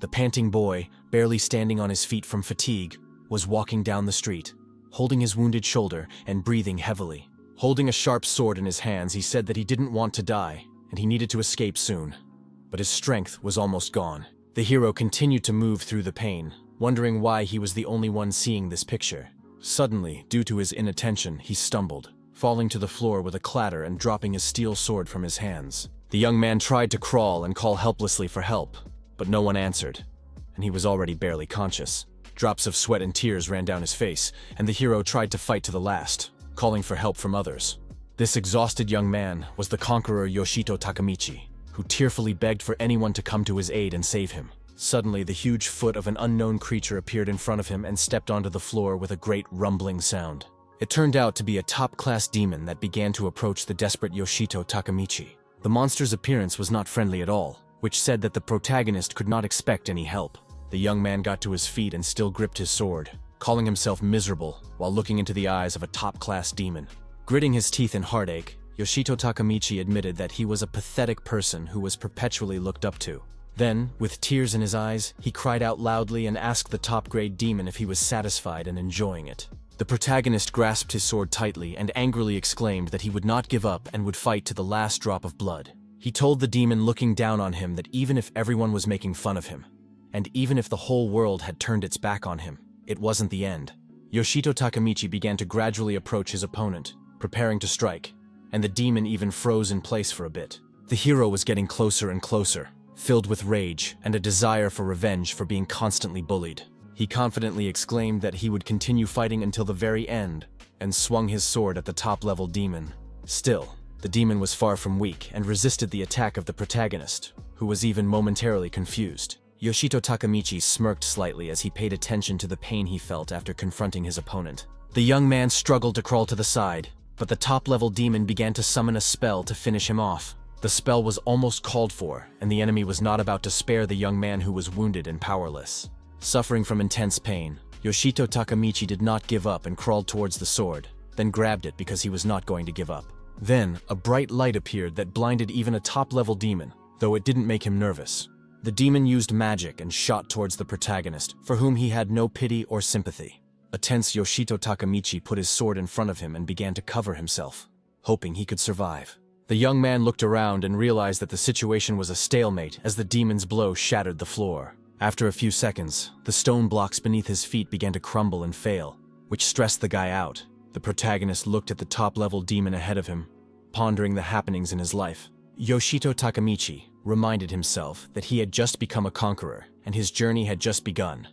The panting boy, barely standing on his feet from fatigue, was walking down the street, holding his wounded shoulder and breathing heavily. Holding a sharp sword in his hands, he said that he didn't want to die, and he needed to escape soon. But his strength was almost gone. The hero continued to move through the pain, wondering why he was the only one seeing this picture. Suddenly, due to his inattention, he stumbled, falling to the floor with a clatter and dropping his steel sword from his hands. The young man tried to crawl and call helplessly for help, but no one answered, and he was already barely conscious. Drops of sweat and tears ran down his face, and the hero tried to fight to the last, calling for help from others. This exhausted young man was the conqueror Yoshito Takemichi, who tearfully begged for anyone to come to his aid and save him. Suddenly, the huge foot of an unknown creature appeared in front of him and stepped onto the floor with a great rumbling sound. It turned out to be a top-class demon that began to approach the desperate Yoshito Takemichi. The monster's appearance was not friendly at all, which said that the protagonist could not expect any help. The young man got to his feet and still gripped his sword, calling himself miserable while looking into the eyes of a top-class demon. Gritting his teeth in heartache, Yoshito Takemichi admitted that he was a pathetic person who was perpetually looked up to. Then, with tears in his eyes, he cried out loudly and asked the top-grade demon if he was satisfied and enjoying it. The protagonist grasped his sword tightly and angrily exclaimed that he would not give up and would fight to the last drop of blood. He told the demon looking down on him that even if everyone was making fun of him, and even if the whole world had turned its back on him, it wasn't the end. Yoshito Takemichi began to gradually approach his opponent, preparing to strike, and the demon even froze in place for a bit. The hero was getting closer and closer, filled with rage and a desire for revenge for being constantly bullied. He confidently exclaimed that he would continue fighting until the very end, and swung his sword at the top-level demon. Still, the demon was far from weak and resisted the attack of the protagonist, who was even momentarily confused. Yoshito Takemichi smirked slightly as he paid attention to the pain he felt after confronting his opponent. The young man struggled to crawl to the side, but the top-level demon began to summon a spell to finish him off. The spell was almost called for, and the enemy was not about to spare the young man who was wounded and powerless. Suffering from intense pain, Yoshito Takemichi did not give up and crawled towards the sword, then grabbed it because he was not going to give up. Then, a bright light appeared that blinded even a top-level demon, though it didn't make him nervous. The demon used magic and shot towards the protagonist, for whom he had no pity or sympathy. A tense Yoshito Takemichi put his sword in front of him and began to cover himself, hoping he could survive. The young man looked around and realized that the situation was a stalemate as the demon's blow shattered the floor. After a few seconds, the stone blocks beneath his feet began to crumble and fail, which stressed the guy out. The protagonist looked at the top-level demon ahead of him, pondering the happenings in his life. Yoshito Takemichi reminded himself that he had just become a conqueror, and his journey had just begun.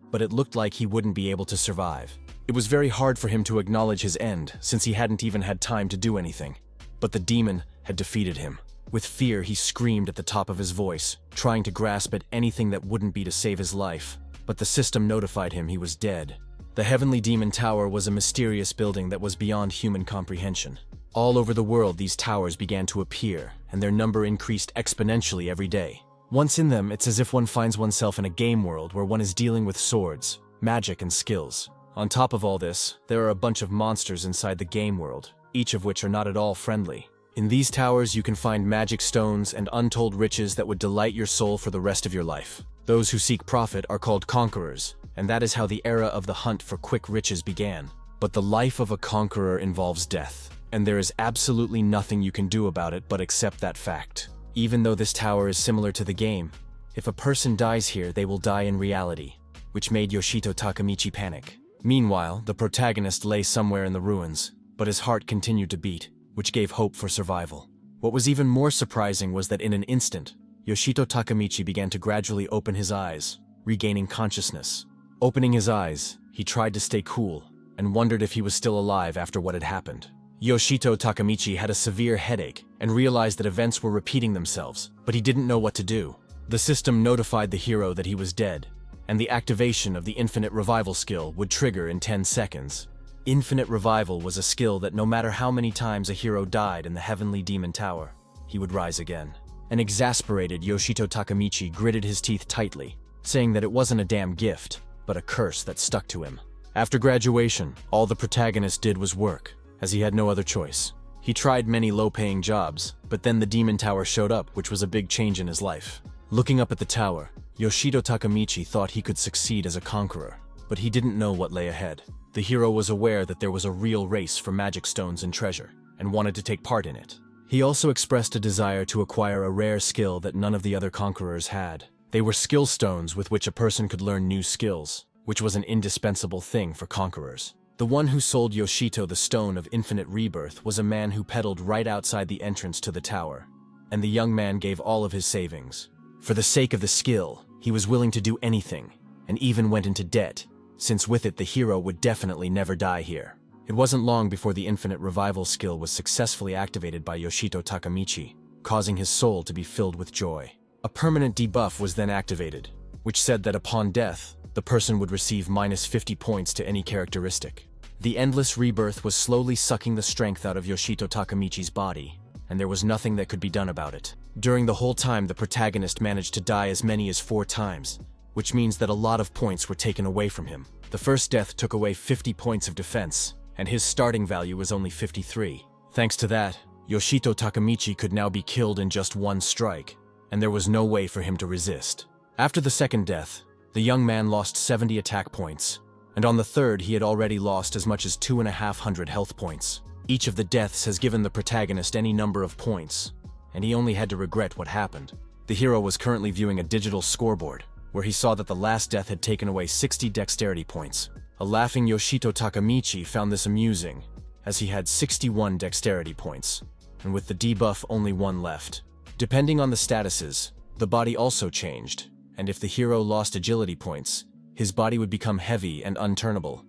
But it looked like he wouldn't be able to survive. It was very hard for him to acknowledge his end, since he hadn't even had time to do anything. But the demon had defeated him. With fear, he screamed at the top of his voice, trying to grasp at anything that wouldn't be to save his life. But the system notified him he was dead. The Heavenly Demon Tower was a mysterious building that was beyond human comprehension. All over the world, these towers began to appear, and their number increased exponentially every day. Once in them, it's as if one finds oneself in a game world where one is dealing with swords, magic, and skills. On top of all this, there are a bunch of monsters inside the game world, each of which are not at all friendly. In these towers, you can find magic stones and untold riches that would delight your soul for the rest of your life. Those who seek profit are called conquerors, and that is how the era of the hunt for quick riches began. But the life of a conqueror involves death, and there is absolutely nothing you can do about it but accept that fact. Even though this tower is similar to the game, if a person dies here, they will die in reality, which made Yoshito Takemichi panic. Meanwhile, the protagonist lay somewhere in the ruins, but his heart continued to beat, which gave hope for survival. What was even more surprising was that in an instant, Yoshito Takemichi began to gradually open his eyes, regaining consciousness. Opening his eyes, he tried to stay cool, and wondered if he was still alive after what had happened. Yoshito Takemichi had a severe headache and realized that events were repeating themselves, but he didn't know what to do. The system notified the hero that he was dead, and the activation of the Infinite Revival skill would trigger in 10 seconds. Infinite Revival was a skill that no matter how many times a hero died in the Heavenly Demon Tower, he would rise again. An exasperated Yoshito Takemichi gritted his teeth tightly, saying that it wasn't a damn gift, but a curse that stuck to him. After graduation, all the protagonist did was work, as he had no other choice. He tried many low-paying jobs, but then the Demon Tower showed up, which was a big change in his life. Looking up at the tower, Yoshito Takamichi thought he could succeed as a conqueror, but he didn't know what lay ahead. The hero was aware that there was a real race for magic stones and treasure, and wanted to take part in it. He also expressed a desire to acquire a rare skill that none of the other conquerors had. They were skill stones with which a person could learn new skills, which was an indispensable thing for conquerors. The one who sold Yoshito the Stone of Infinite Rebirth was a man who peddled right outside the entrance to the tower, and the young man gave all of his savings. For the sake of the skill, he was willing to do anything, and even went into debt, since with it the hero would definitely never die here. It wasn't long before the Infinite Revival skill was successfully activated by Yoshito Takamichi, causing his soul to be filled with joy. A permanent debuff was then activated, which said that upon death, the person would receive minus 50 points to any characteristic. The endless rebirth was slowly sucking the strength out of Yoshito Takamichi's body, and there was nothing that could be done about it. During the whole time, the protagonist managed to die as many as 4 times, which means that a lot of points were taken away from him. The first death took away 50 points of defense, and his starting value was only 53. Thanks to that, Yoshito Takamichi could now be killed in just one strike, and there was no way for him to resist. After the second death, the young man lost 70 attack points, and on the third he had already lost as much as 2,500 health points. Each of the deaths has given the protagonist any number of points, and he only had to regret what happened. The hero was currently viewing a digital scoreboard, where he saw that the last death had taken away 60 dexterity points. A laughing Yoshito Takamichi found this amusing, as he had 61 dexterity points, and with the debuff only 1 left. Depending on the statuses, the body also changed, and if the hero lost agility points, his body would become heavy and unturnable,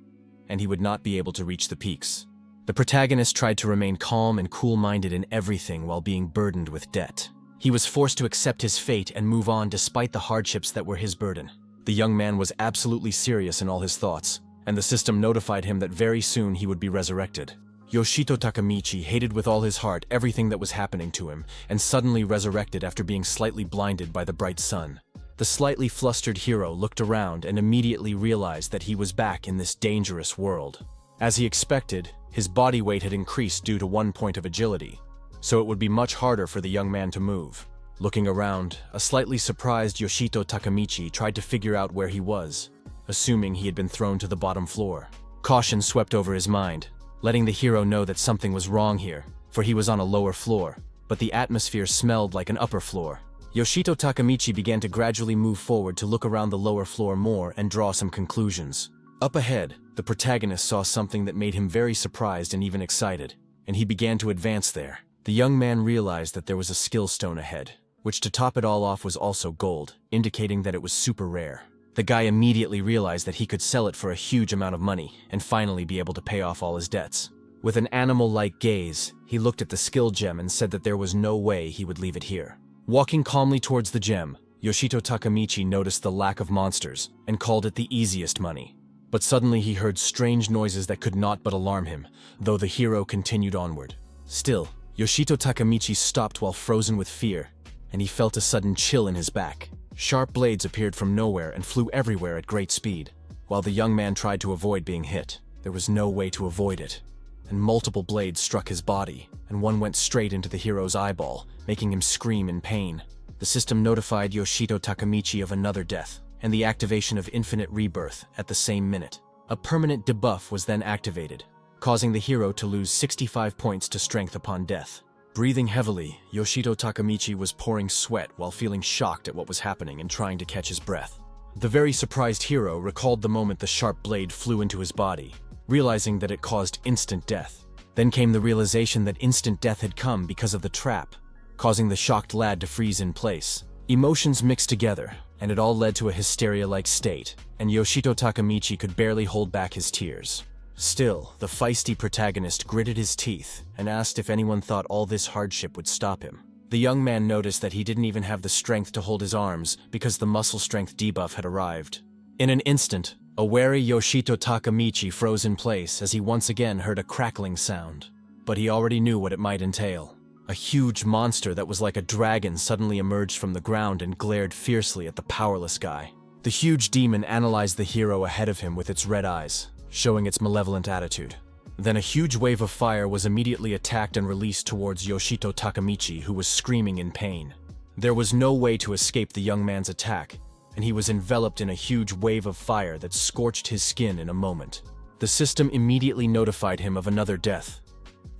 and he would not be able to reach the peaks. The protagonist tried to remain calm and cool-minded in everything while being burdened with debt. He was forced to accept his fate and move on despite the hardships that were his burden. The young man was absolutely serious in all his thoughts, and the system notified him that very soon he would be resurrected. Yoshito Takamichi hated with all his heart everything that was happening to him, and suddenly resurrected after being slightly blinded by the bright sun. The slightly flustered hero looked around and immediately realized that he was back in this dangerous world. As he expected, his body weight had increased due to 1 point of agility, so it would be much harder for the young man to move. Looking around, a slightly surprised Yoshito Takamichi tried to figure out where he was, assuming he had been thrown to the bottom floor. Caution swept over his mind, letting the hero know that something was wrong here, for he was on a lower floor, but the atmosphere smelled like an upper floor. Yoshito Takamichi began to gradually move forward to look around the lower floor more and draw some conclusions. Up ahead, the protagonist saw something that made him very surprised and even excited, and he began to advance there. The young man realized that there was a skill stone ahead, which to top it all off was also gold, indicating that it was super rare. The guy immediately realized that he could sell it for a huge amount of money and finally be able to pay off all his debts. With an animal-like gaze, he looked at the skill gem and said that there was no way he would leave it here. Walking calmly towards the gem, Yoshito Takamichi noticed the lack of monsters and called it the easiest money. But suddenly he heard strange noises that could not but alarm him, though the hero continued onward. Still, Yoshito Takamichi stopped while frozen with fear, and he felt a sudden chill in his back. Sharp blades appeared from nowhere and flew everywhere at great speed. While the young man tried to avoid being hit, there was no way to avoid it, and multiple blades struck his body, and one went straight into the hero's eyeball, making him scream in pain. The system notified Yoshito Takamichi of another death, and the activation of Infinite Rebirth at the same minute. A permanent debuff was then activated, causing the hero to lose 65 points to strength upon death. Breathing heavily, Yoshito Takamichi was pouring sweat while feeling shocked at what was happening and trying to catch his breath. The very surprised hero recalled the moment the sharp blade flew into his body, realizing that it caused instant death. Then came the realization that instant death had come because of the trap, causing the shocked lad to freeze in place. Emotions mixed together, and it all led to a hysteria-like state, and Yoshito Takamichi could barely hold back his tears. Still, the feisty protagonist gritted his teeth and asked if anyone thought all this hardship would stop him. The young man noticed that he didn't even have the strength to hold his arms because the muscle strength debuff had arrived. In an instant, a wary Yoshito Takamichi froze in place as he once again heard a crackling sound. But he already knew what it might entail. A huge monster that was like a dragon suddenly emerged from the ground and glared fiercely at the powerless guy. The huge demon analyzed the hero ahead of him with its red eyes, showing its malevolent attitude. Then a huge wave of fire was immediately attacked and released towards Yoshito Takamichi, who was screaming in pain. There was no way to escape the young man's attack, and he was enveloped in a huge wave of fire that scorched his skin in a moment. The system immediately notified him of another death,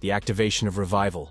the activation of revival,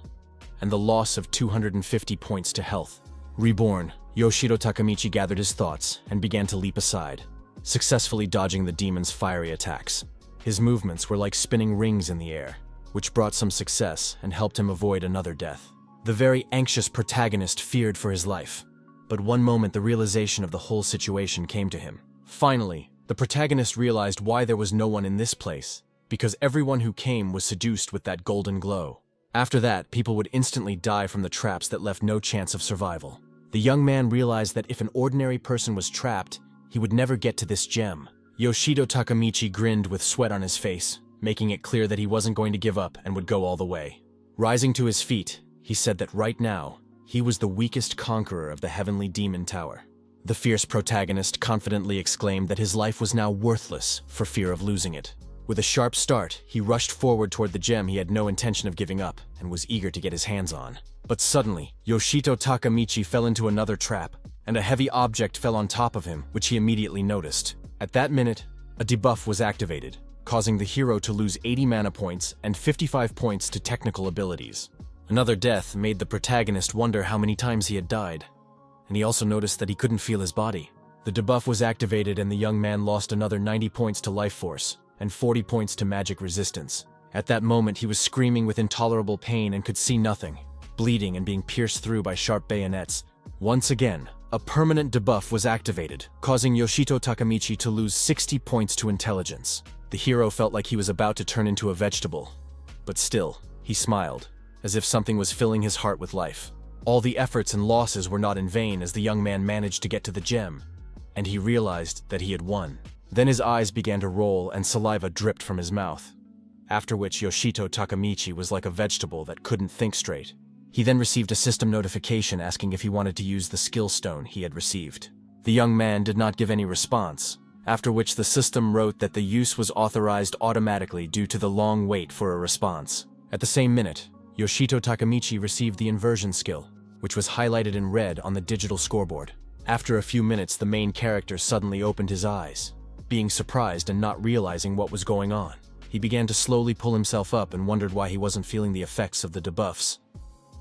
and the loss of 250 points to health. Reborn, Yoshito Takamichi gathered his thoughts and began to leap aside, successfully dodging the demon's fiery attacks. His movements were like spinning rings in the air, which brought some success and helped him avoid another death. The very anxious protagonist feared for his life, but one moment the realization of the whole situation came to him. Finally, the protagonist realized why there was no one in this place, because everyone who came was seduced with that golden glow. After that, people would instantly die from the traps that left no chance of survival. The young man realized that if an ordinary person was trapped, he would never get to this gem. Yoshito Takamichi grinned with sweat on his face, making it clear that he wasn't going to give up and would go all the way. Rising to his feet, he said that right now, he was the weakest conqueror of the Heavenly Demon Tower. The fierce protagonist confidently exclaimed that his life was now worthless for fear of losing it. With a sharp start, he rushed forward toward the gem he had no intention of giving up and was eager to get his hands on. But suddenly, Yoshito Takamichi fell into another trap, and a heavy object fell on top of him, which he immediately noticed. At that minute, a debuff was activated, causing the hero to lose 80 mana points and 55 points to technical abilities. Another death made the protagonist wonder how many times he had died, and he also noticed that he couldn't feel his body. The debuff was activated and the young man lost another 90 points to life force and 40 points to magic resistance. At that moment, he was screaming with intolerable pain and could see nothing, bleeding and being pierced through by sharp bayonets. Once again, a permanent debuff was activated, causing Yoshito Takamichi to lose 60 points to intelligence. The hero felt like he was about to turn into a vegetable, but still, he smiled, as if something was filling his heart with life. All the efforts and losses were not in vain as the young man managed to get to the gem, and he realized that he had won. Then his eyes began to roll and saliva dripped from his mouth, after which Yoshito Takamichi was like a vegetable that couldn't think straight. He then received a system notification asking if he wanted to use the skill stone he had received. The young man did not give any response, after which the system wrote that the use was authorized automatically due to the long wait for a response. At the same minute, Yoshito Takamichi received the inversion skill, which was highlighted in red on the digital scoreboard. After a few minutes, the main character suddenly opened his eyes, being surprised and not realizing what was going on. He began to slowly pull himself up and wondered why he wasn't feeling the effects of the debuffs,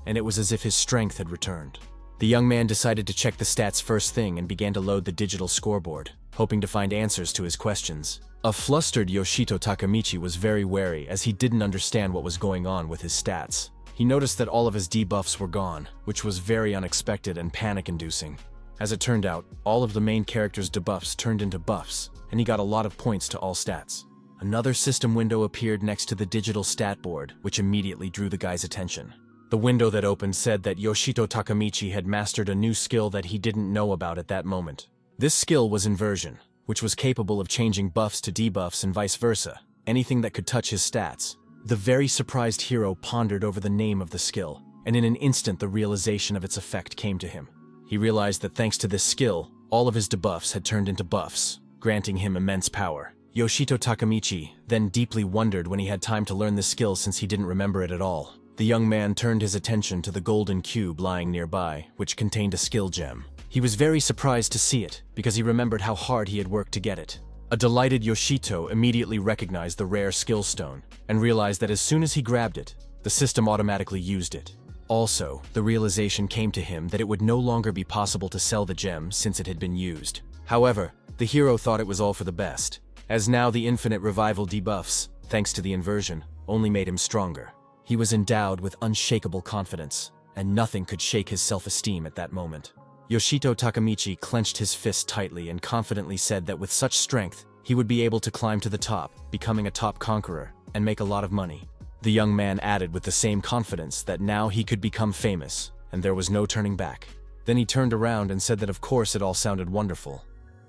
and it was as if his strength had returned. The young man decided to check the stats first thing and began to load the digital scoreboard, hoping to find answers to his questions. A flustered Yoshito Takamichi was very wary as he didn't understand what was going on with his stats. He noticed that all of his debuffs were gone, which was very unexpected and panic-inducing. As it turned out, all of the main character's debuffs turned into buffs, and he got a lot of points to all stats. Another system window appeared next to the digital stat board, which immediately drew the guy's attention. The window that opened said that Yoshito Takamichi had mastered a new skill that he didn't know about at that moment. This skill was inversion, which was capable of changing buffs to debuffs and vice versa, anything that could touch his stats. The very surprised hero pondered over the name of the skill, and in an instant the realization of its effect came to him. He realized that thanks to this skill, all of his debuffs had turned into buffs, granting him immense power. Yoshito Takamichi then deeply wondered when he had time to learn this skill since he didn't remember it at all. The young man turned his attention to the golden cube lying nearby, which contained a skill gem. He was very surprised to see it, because he remembered how hard he had worked to get it. A delighted Yoshito immediately recognized the rare skill stone, and realized that as soon as he grabbed it, the system automatically used it. Also, the realization came to him that it would no longer be possible to sell the gem since it had been used. However, the hero thought it was all for the best, as now the infinite revival debuffs, thanks to the inversion, only made him stronger. He was endowed with unshakable confidence, and nothing could shake his self-esteem at that moment. Yoshito Takamichi clenched his fist tightly and confidently said that with such strength, he would be able to climb to the top, becoming a top conqueror, and make a lot of money. The young man added with the same confidence that now he could become famous, and there was no turning back. Then he turned around and said that of course it all sounded wonderful,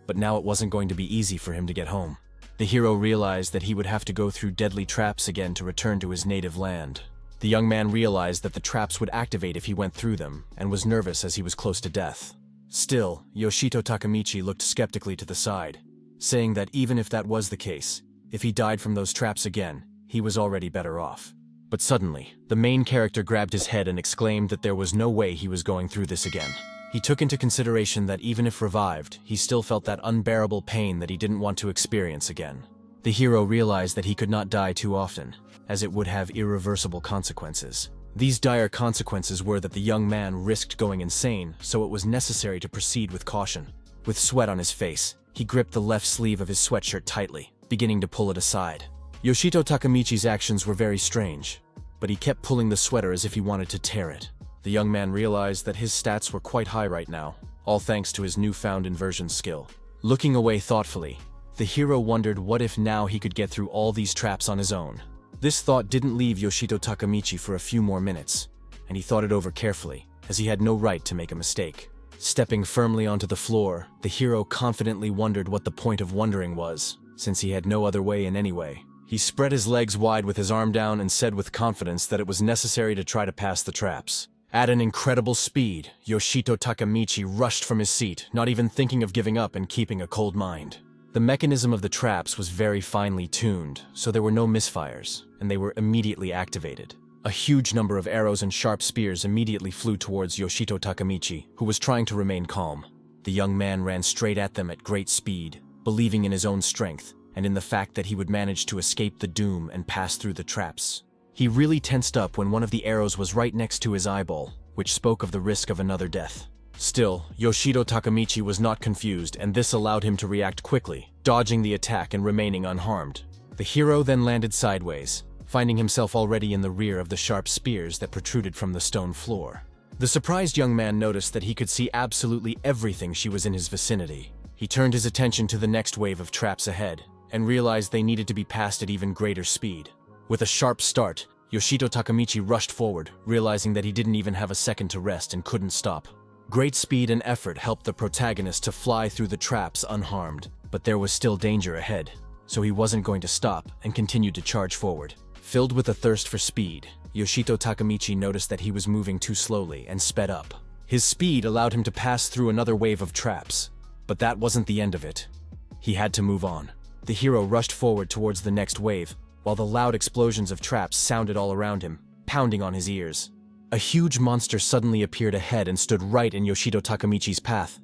but now it wasn't going to be easy for him to get home. The hero realized that he would have to go through deadly traps again to return to his native land. The young man realized that the traps would activate if he went through them, and was nervous as he was close to death. Still, Yoshito Takamichi looked skeptically to the side, saying that even if that was the case, if he died from those traps again, he was already better off. But suddenly, the main character grabbed his head and exclaimed that there was no way he was going through this again. He took into consideration that even if revived, he still felt that unbearable pain that he didn't want to experience again. The hero realized that he could not die too often, as it would have irreversible consequences. These dire consequences were that the young man risked going insane, so it was necessary to proceed with caution. With sweat on his face, he gripped the left sleeve of his sweatshirt tightly, beginning to pull it aside. Yoshito Takamichi's actions were very strange, but he kept pulling the sweater as if he wanted to tear it. The young man realized that his stats were quite high right now, all thanks to his newfound inversion skill. Looking away thoughtfully, the hero wondered what if now he could get through all these traps on his own. This thought didn't leave Yoshito Takamichi for a few more minutes, and he thought it over carefully, as he had no right to make a mistake. Stepping firmly onto the floor, the hero confidently wondered what the point of wondering was, since he had no other way in anyway. He spread his legs wide with his arm down and said with confidence that it was necessary to try to pass the traps. At an incredible speed, Yoshito Takamichi rushed from his seat, not even thinking of giving up and keeping a cold mind. The mechanism of the traps was very finely tuned, so there were no misfires, and they were immediately activated. A huge number of arrows and sharp spears immediately flew towards Yoshito Takamichi, who was trying to remain calm. The young man ran straight at them at great speed, believing in his own strength, and in the fact that he would manage to escape the doom and pass through the traps. He really tensed up when one of the arrows was right next to his eyeball, which spoke of the risk of another death. Still, Yoshito Takamichi was not confused, and this allowed him to react quickly, dodging the attack and remaining unharmed. The hero then landed sideways, finding himself already in the rear of the sharp spears that protruded from the stone floor. The surprised young man noticed that he could see absolutely everything she was in his vicinity. He turned his attention to the next wave of traps ahead, and realized they needed to be passed at even greater speed. With a sharp start, Yoshito Takamichi rushed forward, realizing that he didn't even have a second to rest and couldn't stop. Great speed and effort helped the protagonist to fly through the traps unharmed, but there was still danger ahead, so he wasn't going to stop and continued to charge forward. Filled with a thirst for speed, Yoshito Takamichi noticed that he was moving too slowly and sped up. His speed allowed him to pass through another wave of traps, but that wasn't the end of it. He had to move on. The hero rushed forward towards the next wave, while the loud explosions of traps sounded all around him, pounding on his ears. A huge monster suddenly appeared ahead and stood right in Yoshito Takamichi's path.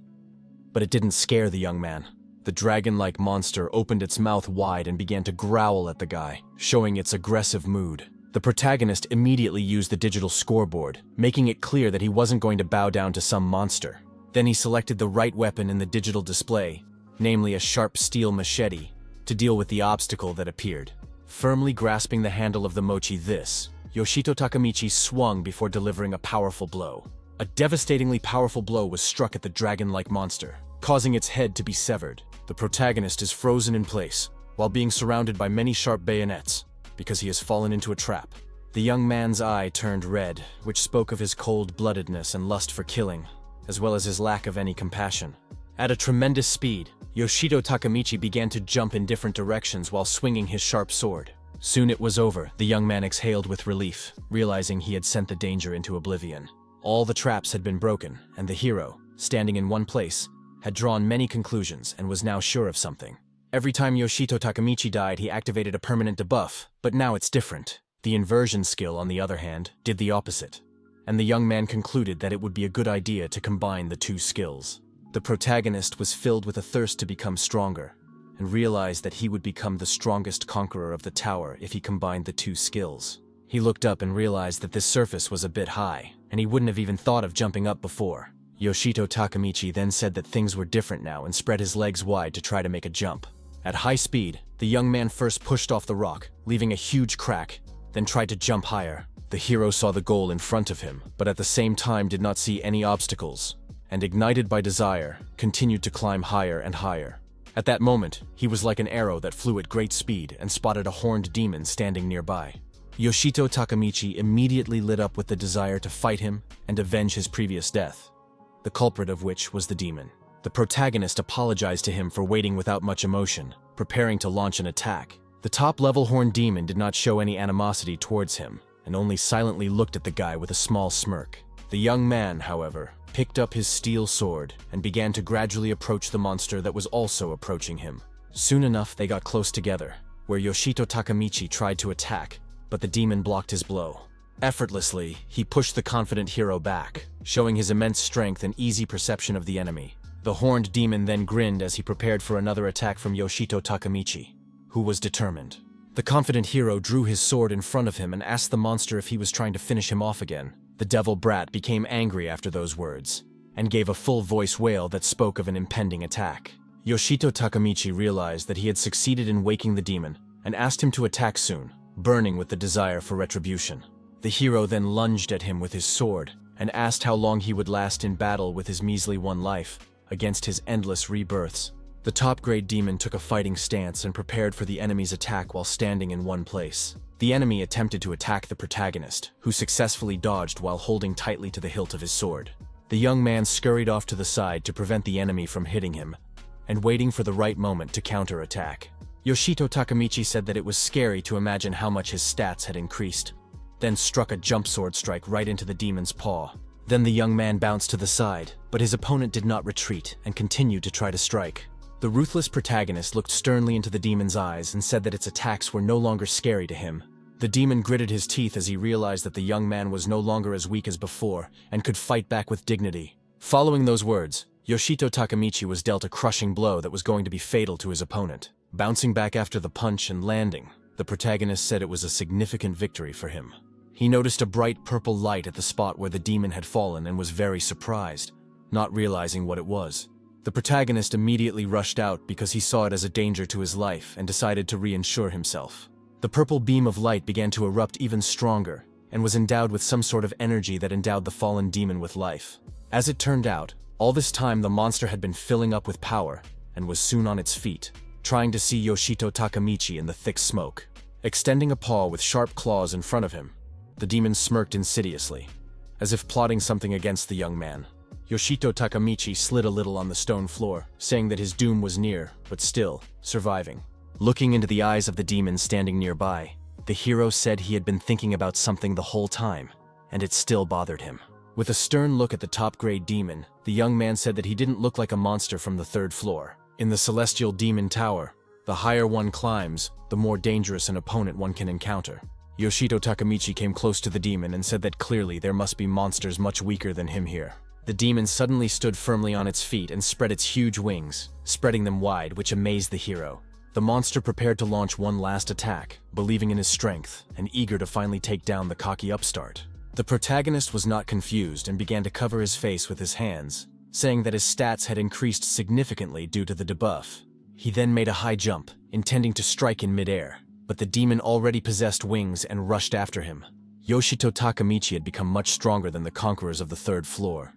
But it didn't scare the young man. The dragon-like monster opened its mouth wide and began to growl at the guy, showing its aggressive mood. The protagonist immediately used the digital scoreboard, making it clear that he wasn't going to bow down to some monster. Then he selected the right weapon in the digital display, namely a sharp steel machete, to deal with the obstacle that appeared. Firmly grasping the handle of the mochi Yoshito Takamichi swung before delivering a powerful blow. A devastatingly powerful blow was struck at the dragon-like monster, causing its head to be severed. The protagonist is frozen in place, while being surrounded by many sharp bayonets, because he has fallen into a trap. The young man's eye turned red, which spoke of his cold-bloodedness and lust for killing, as well as his lack of any compassion. At a tremendous speed, Yoshito Takamichi began to jump in different directions while swinging his sharp sword. Soon it was over. The young man exhaled with relief, realizing he had sent the danger into oblivion. All the traps had been broken, and the hero, standing in one place, had drawn many conclusions and was now sure of something. Every time Yoshito Takamichi died, he activated a permanent debuff, but now it's different. The inversion skill, on the other hand, did the opposite, and the young man concluded that it would be a good idea to combine the two skills. The protagonist was filled with a thirst to become stronger, and realized that he would become the strongest conqueror of the tower if he combined the two skills. He looked up and realized that this surface was a bit high, and he wouldn't have even thought of jumping up before. Yoshito Takamichi then said that things were different now and spread his legs wide to try to make a jump. At high speed, the young man first pushed off the rock, leaving a huge crack, then tried to jump higher. The hero saw the goal in front of him, but at the same time did not see any obstacles, and ignited by desire, continued to climb higher and higher. At that moment, he was like an arrow that flew at great speed and spotted a horned demon standing nearby. Yoshito Takamichi immediately lit up with the desire to fight him and avenge his previous death, the culprit of which was the demon. The protagonist apologized to him for waiting without much emotion, preparing to launch an attack. The top-level horned demon did not show any animosity towards him, and only silently looked at the guy with a small smirk. The young man, however, picked up his steel sword and began to gradually approach the monster that was also approaching him. Soon enough, they got close together, where Yoshito Takamichi tried to attack, but the demon blocked his blow. Effortlessly, he pushed the confident hero back, showing his immense strength and easy perception of the enemy. The horned demon then grinned as he prepared for another attack from Yoshito Takamichi, who was determined. The confident hero drew his sword in front of him and asked the monster if he was trying to finish him off again. The devil brat became angry after those words, and gave a full-voice wail that spoke of an impending attack. Yoshito Takamichi realized that he had succeeded in waking the demon, and asked him to attack soon, burning with the desire for retribution. The hero then lunged at him with his sword, and asked how long he would last in battle with his measly one life, against his endless rebirths. The top-grade demon took a fighting stance and prepared for the enemy's attack while standing in one place. The enemy attempted to attack the protagonist, who successfully dodged while holding tightly to the hilt of his sword. The young man scurried off to the side to prevent the enemy from hitting him, and waiting for the right moment to counterattack. Yoshito Takamichi said that it was scary to imagine how much his stats had increased, then struck a jump sword strike right into the demon's paw. Then the young man bounced to the side, but his opponent did not retreat and continued to try to strike. The ruthless protagonist looked sternly into the demon's eyes and said that its attacks were no longer scary to him. The demon gritted his teeth as he realized that the young man was no longer as weak as before and could fight back with dignity. Following those words, Yoshito Takamichi was dealt a crushing blow that was going to be fatal to his opponent. Bouncing back after the punch and landing, the protagonist said it was a significant victory for him. He noticed a bright purple light at the spot where the demon had fallen and was very surprised, not realizing what it was. The protagonist immediately rushed out because he saw it as a danger to his life and decided to reassure himself. The purple beam of light began to erupt even stronger and was endowed with some sort of energy that endowed the fallen demon with life. As it turned out, all this time the monster had been filling up with power and was soon on its feet, trying to see Yoshito Takamichi in the thick smoke. Extending a paw with sharp claws in front of him, the demon smirked insidiously, as if plotting something against the young man. Yoshito Takamichi slid a little on the stone floor, saying that his doom was near, but still, surviving. Looking into the eyes of the demon standing nearby, the hero said he had been thinking about something the whole time, and it still bothered him. With a stern look at the top-grade demon, the young man said that he didn't look like a monster from the 3rd floor. In the Celestial Demon Tower, the higher one climbs, the more dangerous an opponent one can encounter. Yoshito Takamichi came close to the demon and said that clearly there must be monsters much weaker than him here. The demon suddenly stood firmly on its feet and spread its huge wings, spreading them wide, which amazed the hero. The monster prepared to launch one last attack, believing in his strength and eager to finally take down the cocky upstart. The protagonist was not confused and began to cover his face with his hands, saying that his stats had increased significantly due to the debuff. He then made a high jump, intending to strike in midair, but the demon already possessed wings and rushed after him. Yoshito Takamichi had become much stronger than the conquerors of the 3rd floor.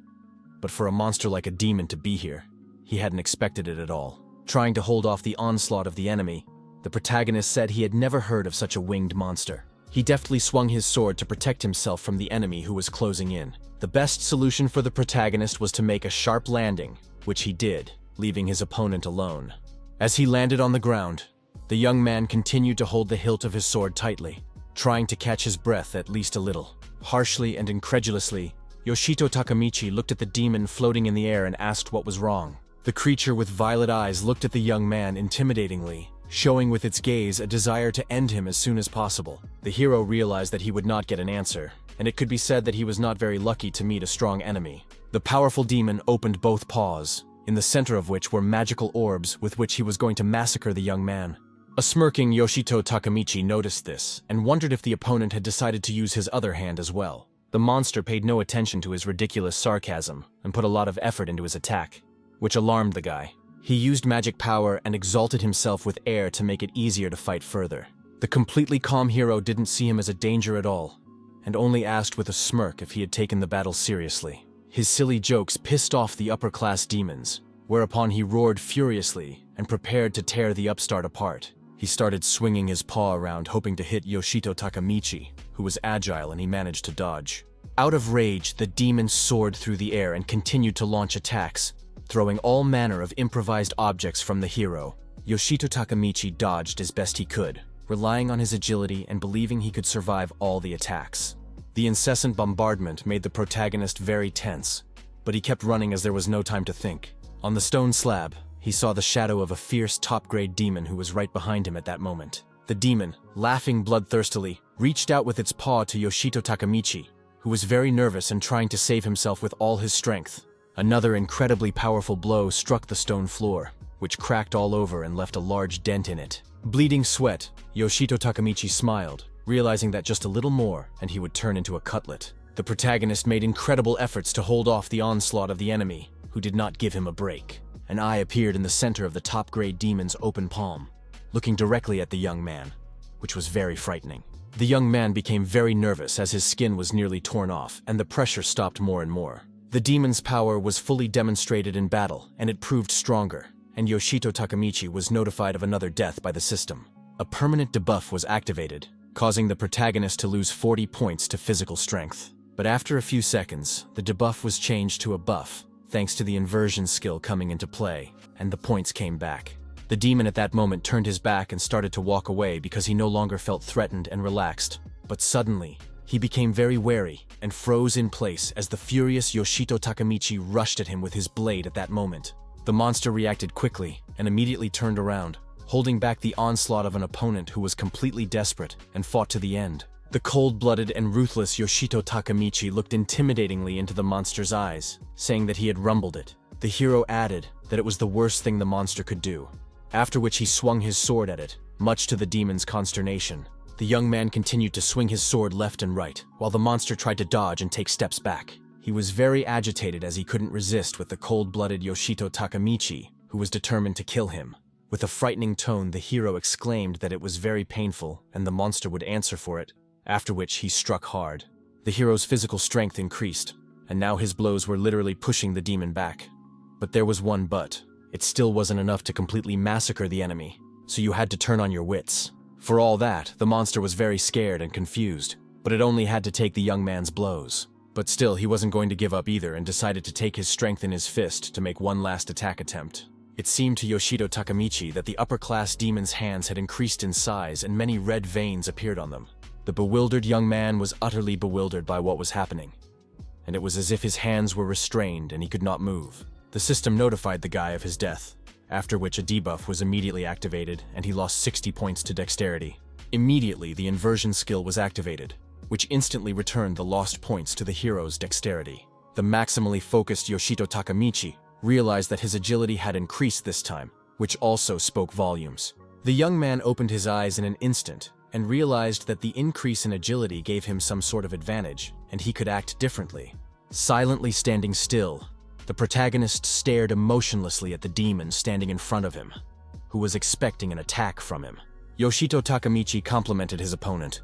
But for a monster like a demon to be here, he hadn't expected it at all. Trying to hold off the onslaught of the enemy, the protagonist said he had never heard of such a winged monster. He deftly swung his sword to protect himself from the enemy who was closing in. The best solution for the protagonist was to make a sharp landing, which he did, leaving his opponent alone. As he landed on the ground, the young man continued to hold the hilt of his sword tightly, trying to catch his breath at least a little. Harshly and incredulously, Yoshito Takamichi looked at the demon floating in the air and asked what was wrong. The creature with violet eyes looked at the young man intimidatingly, showing with its gaze a desire to end him as soon as possible. The hero realized that he would not get an answer, and it could be said that he was not very lucky to meet a strong enemy. The powerful demon opened both paws, in the center of which were magical orbs with which he was going to massacre the young man. A smirking Yoshito Takamichi noticed this, and wondered if the opponent had decided to use his other hand as well. The monster paid no attention to his ridiculous sarcasm, and put a lot of effort into his attack, which alarmed the guy. He used magic power and exalted himself with air to make it easier to fight further. The completely calm hero didn't see him as a danger at all, and only asked with a smirk if he had taken the battle seriously. His silly jokes pissed off the upper-class demons, whereupon he roared furiously and prepared to tear the upstart apart. He started swinging his paw around, hoping to hit Yoshito Takamichi, who was agile and he managed to dodge. Out of rage, the demon soared through the air and continued to launch attacks, throwing all manner of improvised objects from the hero. Yoshito Takamichi dodged as best he could, relying on his agility and believing he could survive all the attacks. The incessant bombardment made the protagonist very tense, but he kept running as there was no time to think. On the stone slab, he saw the shadow of a fierce top-grade demon who was right behind him at that moment. The demon, laughing bloodthirstily, reached out with its paw to Yoshito Takamichi, who was very nervous and trying to save himself with all his strength. Another incredibly powerful blow struck the stone floor, which cracked all over and left a large dent in it. Bleeding sweat, Yoshito Takamichi smiled, realizing that just a little more and he would turn into a cutlet. The protagonist made incredible efforts to hold off the onslaught of the enemy, who did not give him a break. An eye appeared in the center of the top-grade demon's open palm, looking directly at the young man, which was very frightening. The young man became very nervous as his skin was nearly torn off and the pressure stopped more and more. The demon's power was fully demonstrated in battle, and it proved stronger, and Yoshito Takamichi was notified of another death by the system. A permanent debuff was activated, causing the protagonist to lose 40 points to physical strength. But after a few seconds, the debuff was changed to a buff, thanks to the inversion skill coming into play, and the points came back. The demon at that moment turned his back and started to walk away because he no longer felt threatened and relaxed. But suddenly, he became very wary and froze in place as the furious Yoshito Takamichi rushed at him with his blade at that moment. The monster reacted quickly and immediately turned around, holding back the onslaught of an opponent who was completely desperate and fought to the end. The cold-blooded and ruthless Yoshito Takamichi looked intimidatingly into the monster's eyes, saying that he had rumbled it. The hero added that it was the worst thing the monster could do, after which he swung his sword at it, much to the demon's consternation. The young man continued to swing his sword left and right, while the monster tried to dodge and take steps back. He was very agitated as he couldn't resist with the cold-blooded Yoshito Takamichi, who was determined to kill him. With a frightening tone, the hero exclaimed that it was very painful and the monster would answer for it, after which he struck hard. The hero's physical strength increased, and now his blows were literally pushing the demon back. But there was one but. It still wasn't enough to completely massacre the enemy, so you had to turn on your wits. For all that, the monster was very scared and confused, but it only had to take the young man's blows. But still, he wasn't going to give up either and decided to take his strength in his fist to make one last attack attempt. It seemed to Yoshito Takamichi that the upper-class demon's hands had increased in size and many red veins appeared on them. The bewildered young man was utterly bewildered by what was happening, and it was as if his hands were restrained and he could not move. The system notified the guy of his death, after which a debuff was immediately activated and he lost 60 points to dexterity. Immediately, the inversion skill was activated, which instantly returned the lost points to the hero's dexterity. The maximally focused Yoshito Takamichi realized that his agility had increased this time, which also spoke volumes. The young man opened his eyes in an instant and realized that the increase in agility gave him some sort of advantage, and he could act differently. Silently standing still, the protagonist stared emotionlessly at the demon standing in front of him, who was expecting an attack from him. Yoshito Takamichi complimented his opponent,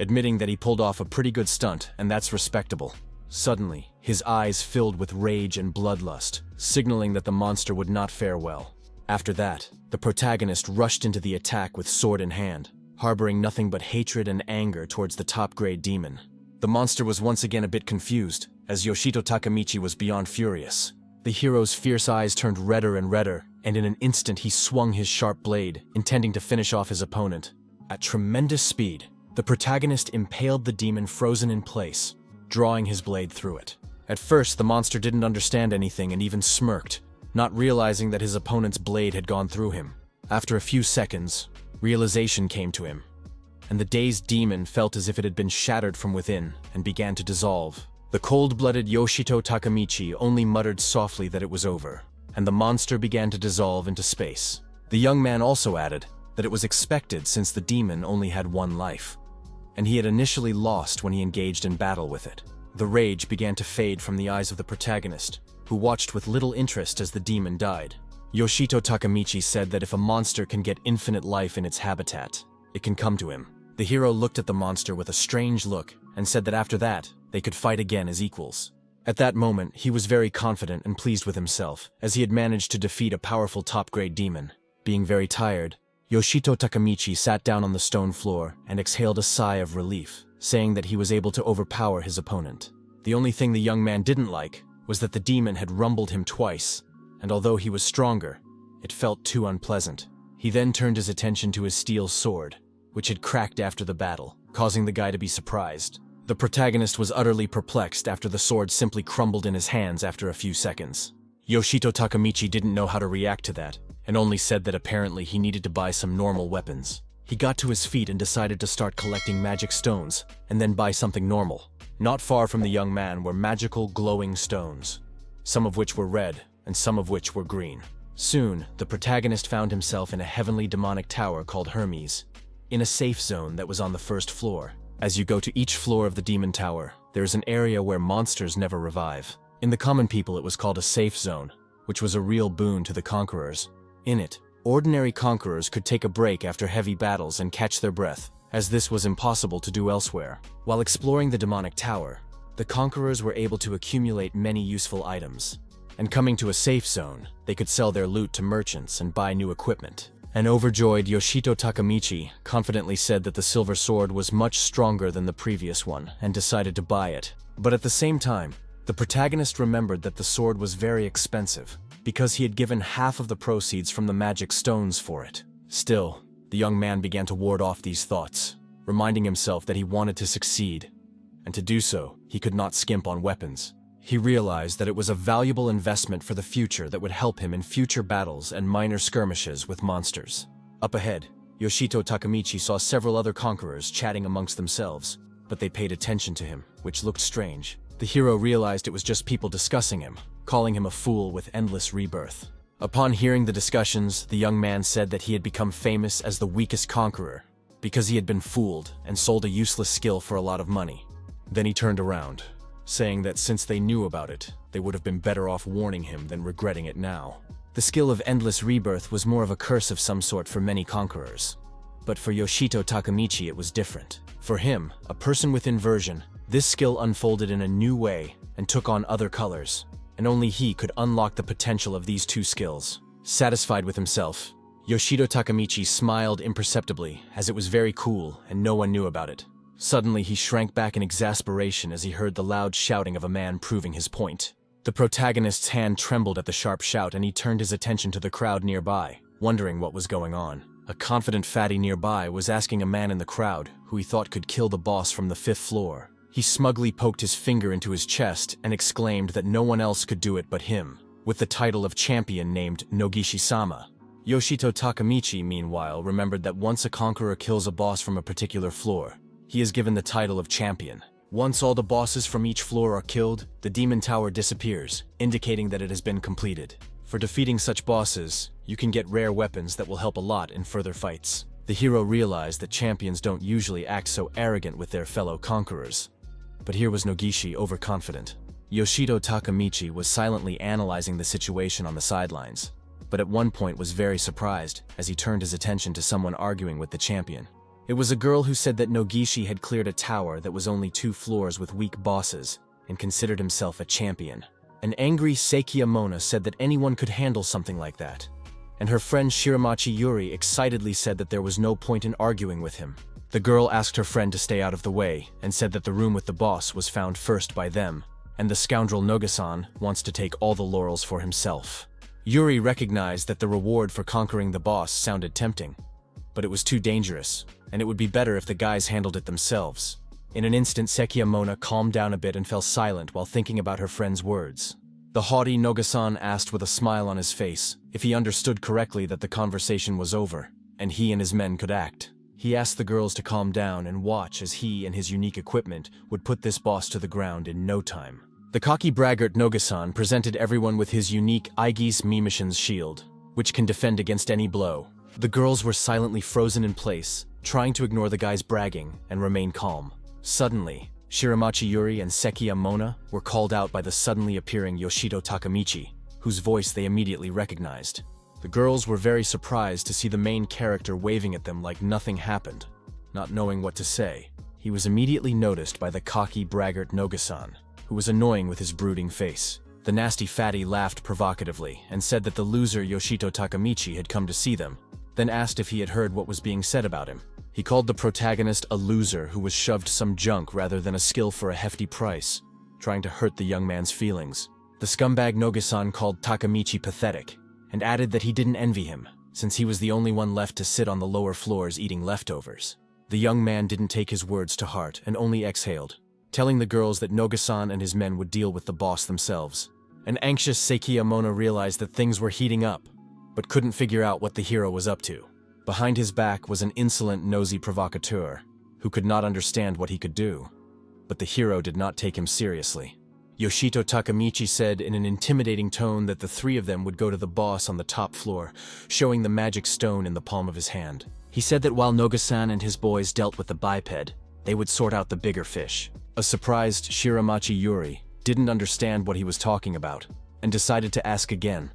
admitting that he pulled off a pretty good stunt, and that's respectable. Suddenly, his eyes filled with rage and bloodlust, signaling that the monster would not fare well. After that, the protagonist rushed into the attack with sword in hand, harboring nothing but hatred and anger towards the top-grade demon. The monster was once again a bit confused, as Yoshito Takamichi was beyond furious. The hero's fierce eyes turned redder and redder, and in an instant he swung his sharp blade, intending to finish off his opponent. At tremendous speed, the protagonist impaled the demon frozen in place, drawing his blade through it. At first, the monster didn't understand anything and even smirked, not realizing that his opponent's blade had gone through him. After a few seconds, realization came to him, and the dazed demon felt as if it had been shattered from within and began to dissolve. The cold-blooded Yoshito Takamichi only muttered softly that it was over, and the monster began to dissolve into space. The young man also added that it was expected since the demon only had one life, and he had initially lost when he engaged in battle with it. The rage began to fade from the eyes of the protagonist, who watched with little interest as the demon died. Yoshito Takamichi said that if a monster can get infinite life in its habitat, it can come to him. The hero looked at the monster with a strange look and said that after that, they could fight again as equals. At that moment, he was very confident and pleased with himself, as he had managed to defeat a powerful top-grade demon. Being very tired, Yoshito Takamichi sat down on the stone floor and exhaled a sigh of relief, saying that he was able to overpower his opponent. The only thing the young man didn't like was that the demon had rumbled him twice, and although he was stronger, it felt too unpleasant. He then turned his attention to his steel sword, which had cracked after the battle, causing the guy to be surprised. The protagonist was utterly perplexed after the sword simply crumbled in his hands after a few seconds. Yoshito Takamichi didn't know how to react to that, and only said that apparently he needed to buy some normal weapons. He got to his feet and decided to start collecting magic stones, and then buy something normal. Not far from the young man were magical glowing stones, some of which were red and some of which were green. Soon, the protagonist found himself in a heavenly demonic tower called Hermes, in a safe zone that was on the first floor. As you go to each floor of the demon tower, there is an area where monsters never revive. In the common people, it was called a safe zone, which was a real boon to the conquerors. In it, ordinary conquerors could take a break after heavy battles and catch their breath, as this was impossible to do elsewhere. While exploring the demonic tower, the conquerors were able to accumulate many useful items. And coming to a safe zone, they could sell their loot to merchants and buy new equipment. An overjoyed Yoshito Takamichi confidently said that the silver sword was much stronger than the previous one and decided to buy it. But at the same time, the protagonist remembered that the sword was very expensive, because he had given half of the proceeds from the magic stones for it. Still, the young man began to ward off these thoughts, reminding himself that he wanted to succeed, and to do so, he could not skimp on weapons. He realized that it was a valuable investment for the future that would help him in future battles and minor skirmishes with monsters. Up ahead, Yoshito Takamichi saw several other conquerors chatting amongst themselves, but they paid attention to him, which looked strange. The hero realized it was just people discussing him, calling him a fool with endless rebirth. Upon hearing the discussions, the young man said that he had become famous as the weakest conqueror, because he had been fooled and sold a useless skill for a lot of money. Then he turned around, saying that since they knew about it, they would have been better off warning him than regretting it now. The skill of endless rebirth was more of a curse of some sort for many conquerors. But for Yoshito Takamichi it was different. For him, a person with inversion, this skill unfolded in a new way and took on other colors, and only he could unlock the potential of these two skills. Satisfied with himself, Yoshito Takamichi smiled imperceptibly, as it was very cool and no one knew about it. Suddenly he shrank back in exasperation as he heard the loud shouting of a man proving his point. The protagonist's hand trembled at the sharp shout and he turned his attention to the crowd nearby, wondering what was going on. A confident fatty nearby was asking a man in the crowd, who he thought could kill the boss from the 5th floor. He smugly poked his finger into his chest and exclaimed that no one else could do it but him, with the title of champion named Nogishi-sama. Yoshito Takamichi, meanwhile, remembered that once a conqueror kills a boss from a particular floor, he is given the title of champion. Once all the bosses from each floor are killed, the demon tower disappears, indicating that it has been completed. For defeating such bosses, you can get rare weapons that will help a lot in further fights. The hero realized that champions don't usually act so arrogant with their fellow conquerors. But here was Nogishi overconfident. Yoshito Takamichi was silently analyzing the situation on the sidelines, but at one point was very surprised as he turned his attention to someone arguing with the champion. It was a girl who said that Nogishi had cleared a tower that was only 2 floors with weak bosses and considered himself a champion. An angry Seikiyamona said that anyone could handle something like that, and her friend Shiramachi Yuri excitedly said that there was no point in arguing with him. The girl asked her friend to stay out of the way and said that the room with the boss was found first by them, and the scoundrel Noga-san wants to take all the laurels for himself. Yuri recognized that the reward for conquering the boss sounded tempting, but it was too dangerous, and it would be better if the guys handled it themselves. In an instant, Seikiyamona calmed down a bit and fell silent while thinking about her friend's words. The haughty Noga-san asked with a smile on his face if he understood correctly that the conversation was over, and he and his men could act. He asked the girls to calm down and watch as he and his unique equipment would put this boss to the ground in no time. The cocky braggart Noga-san presented everyone with his unique Aegis Mimishin's shield, which can defend against any blow. The girls were silently frozen in place, trying to ignore the guy's bragging and remain calm. Suddenly, Shiramachi Yuri and Seikiyamona were called out by the suddenly appearing Yoshito Takamichi, whose voice they immediately recognized. The girls were very surprised to see the main character waving at them like nothing happened. Not knowing what to say, he was immediately noticed by the cocky braggart Noga-san, who was annoying with his brooding face. The nasty fatty laughed provocatively and said that the loser Yoshito Takamichi had come to see them, then asked if he had heard what was being said about him. He called the protagonist a loser who was shoved some junk rather than a skill for a hefty price, trying to hurt the young man's feelings. The scumbag Noga-san called Takamichi pathetic, and added that he didn't envy him, since he was the only one left to sit on the lower floors eating leftovers. The young man didn't take his words to heart and only exhaled, telling the girls that Noga-san and his men would deal with the boss themselves. An anxious Seikiyamona realized that things were heating up, but couldn't figure out what the hero was up to. Behind his back was an insolent, nosy provocateur who could not understand what he could do. But the hero did not take him seriously. Yoshito Takamichi said in an intimidating tone that the three of them would go to the boss on the top floor, showing the magic stone in the palm of his hand. He said that while Noga-san and his boys dealt with the biped, they would sort out the bigger fish. A surprised Shiramachi Yuri didn't understand what he was talking about and decided to ask again,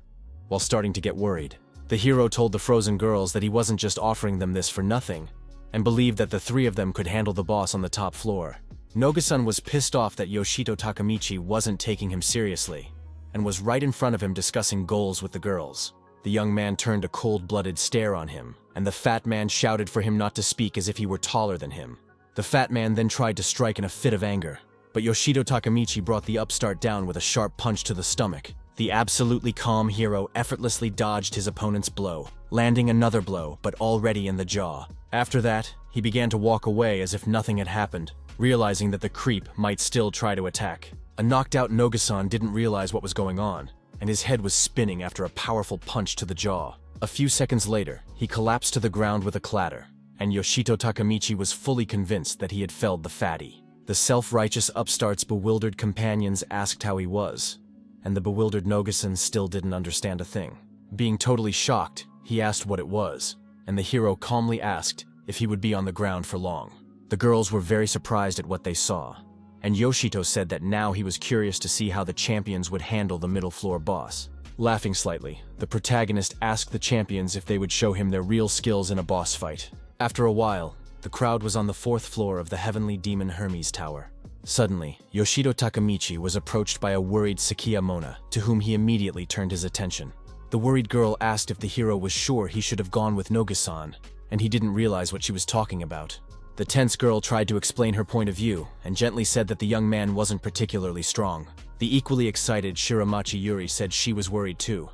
while starting to get worried. The hero told the frozen girls that he wasn't just offering them this for nothing, and believed that the three of them could handle the boss on the top floor. Noga-san was pissed off that Yoshito Takamichi wasn't taking him seriously, and was right in front of him discussing goals with the girls. The young man turned a cold-blooded stare on him, and the fat man shouted for him not to speak as if he were taller than him. The fat man then tried to strike in a fit of anger, but Yoshito Takamichi brought the upstart down with a sharp punch to the stomach. The absolutely calm hero effortlessly dodged his opponent's blow, landing another blow, but already in the jaw. After that, he began to walk away as if nothing had happened, realizing that the creep might still try to attack. A knocked-out Noga-san didn't realize what was going on, and his head was spinning after a powerful punch to the jaw. A few seconds later, he collapsed to the ground with a clatter, and Yoshito Takamichi was fully convinced that he had felled the fatty. The self-righteous upstart's bewildered companions asked how he was, and the bewildered Noga-san still didn't understand a thing. Being totally shocked, he asked what it was, and the hero calmly asked if he would be on the ground for long. The girls were very surprised at what they saw, and Yoshito said that now he was curious to see how the champions would handle the middle floor boss. Laughing slightly, the protagonist asked the champions if they would show him their real skills in a boss fight. After a while, the crowd was on the 4th floor of the Heavenly Demon Hermes Tower. Suddenly, Yoshito Takamichi was approached by a worried Sakiya Mona, to whom he immediately turned his attention. The worried girl asked if the hero was sure he should have gone with Noga-san, and he didn't realize what she was talking about. The tense girl tried to explain her point of view, and gently said that the young man wasn't particularly strong. The equally excited Shiramachi Yuri said she was worried too,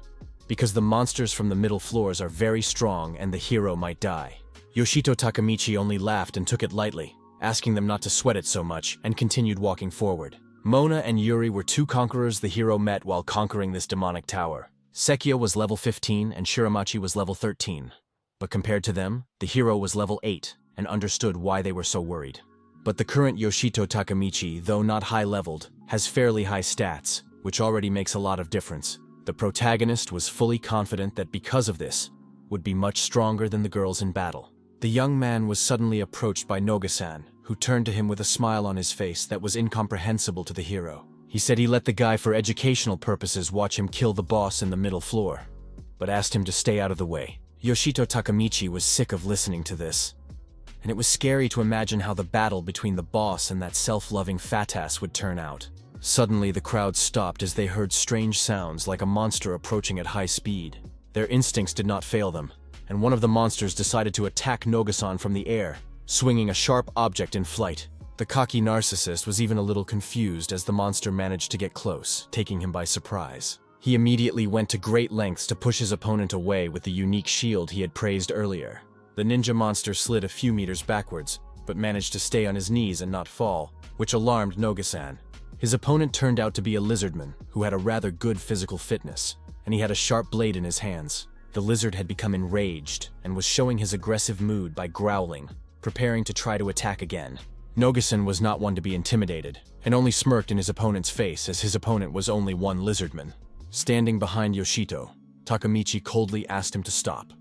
because the monsters from the middle floors are very strong and the hero might die. Yoshito Takamichi only laughed and took it lightly, asking them not to sweat it so much, and continued walking forward. Mona and Yuri were two conquerors the hero met while conquering this demonic tower. Sekiya was level 15 and Shiramachi was level 13. But compared to them, the hero was level 8, and understood why they were so worried. But the current Yoshito Takamichi, though not high-leveled, has fairly high stats, which already makes a lot of difference. The protagonist was fully confident that because of this, would be much stronger than the girls in battle. The young man was suddenly approached by Noga-san, who turned to him with a smile on his face that was incomprehensible to the hero. He said he let the guy for educational purposes watch him kill the boss in the middle floor, but asked him to stay out of the way. Yoshito Takamichi was sick of listening to this, and it was scary to imagine how the battle between the boss and that self-loving fatass would turn out. Suddenly, the crowd stopped as they heard strange sounds like a monster approaching at high speed. Their instincts did not fail them, and one of the monsters decided to attack Noga-san from the air, swinging a sharp object in flight. The cocky narcissist was even a little confused as the monster managed to get close, taking him by surprise. He immediately went to great lengths to push his opponent away with the unique shield he had praised earlier. The ninja monster slid a few meters backwards, but managed to stay on his knees and not fall, which alarmed Noga-san. His opponent turned out to be a lizardman who had a rather good physical fitness, and he had a sharp blade in his hands. The lizard had become enraged and was showing his aggressive mood by growling, preparing to try to attack again. Noga-san was not one to be intimidated, and only smirked in his opponent's face as his opponent was only one lizardman. Standing behind Yoshito, Takamichi coldly asked him to stop,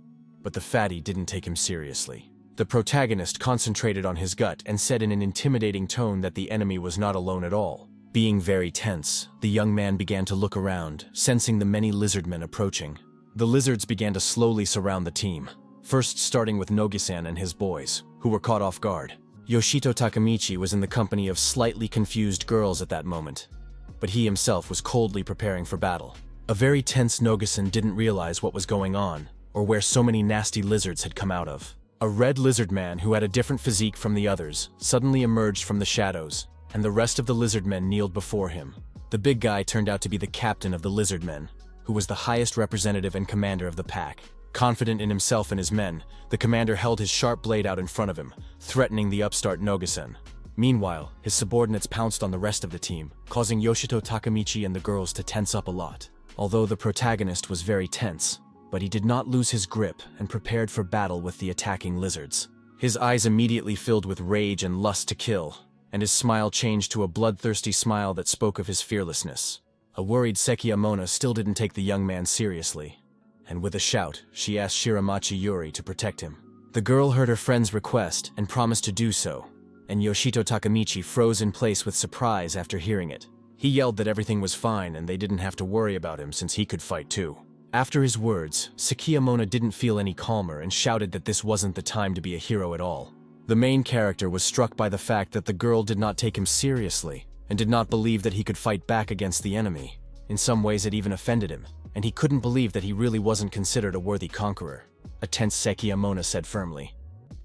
but the fatty didn't take him seriously. The protagonist concentrated on his gut and said in an intimidating tone that the enemy was not alone at all. Being very tense, the young man began to look around, sensing the many lizardmen approaching. The lizards began to slowly surround the team, first starting with Noga-san and his boys, who were caught off guard. Yoshito Takamichi was in the company of slightly confused girls at that moment, but he himself was coldly preparing for battle. A very tense Noga-san didn't realize what was going on, or where so many nasty lizards had come out of. A red lizard man who had a different physique from the others suddenly emerged from the shadows, and the rest of the lizard men kneeled before him. The big guy turned out to be the captain of the lizard men, who was the highest representative and commander of the pack. Confident in himself and his men, the commander held his sharp blade out in front of him, threatening the upstart Noga-san. Meanwhile, his subordinates pounced on the rest of the team, causing Yoshito Takamichi and the girls to tense up a lot. Although the protagonist was very tense, but he did not lose his grip and prepared for battle with the attacking lizards. His eyes immediately filled with rage and lust to kill, and his smile changed to a bloodthirsty smile that spoke of his fearlessness. A worried Sekiyamona still didn't take the young man seriously, and with a shout, she asked Shiramachi Yuri to protect him. The girl heard her friend's request and promised to do so, and Yoshito Takamichi froze in place with surprise after hearing it. He yelled that everything was fine and they didn't have to worry about him since he could fight too. After his words, Sekiyamona didn't feel any calmer and shouted that this wasn't the time to be a hero at all. The main character was struck by the fact that the girl did not take him seriously and did not believe that he could fight back against the enemy. In some ways it even offended him, and he couldn't believe that he really wasn't considered a worthy conqueror. A tense Sekiyamona said firmly.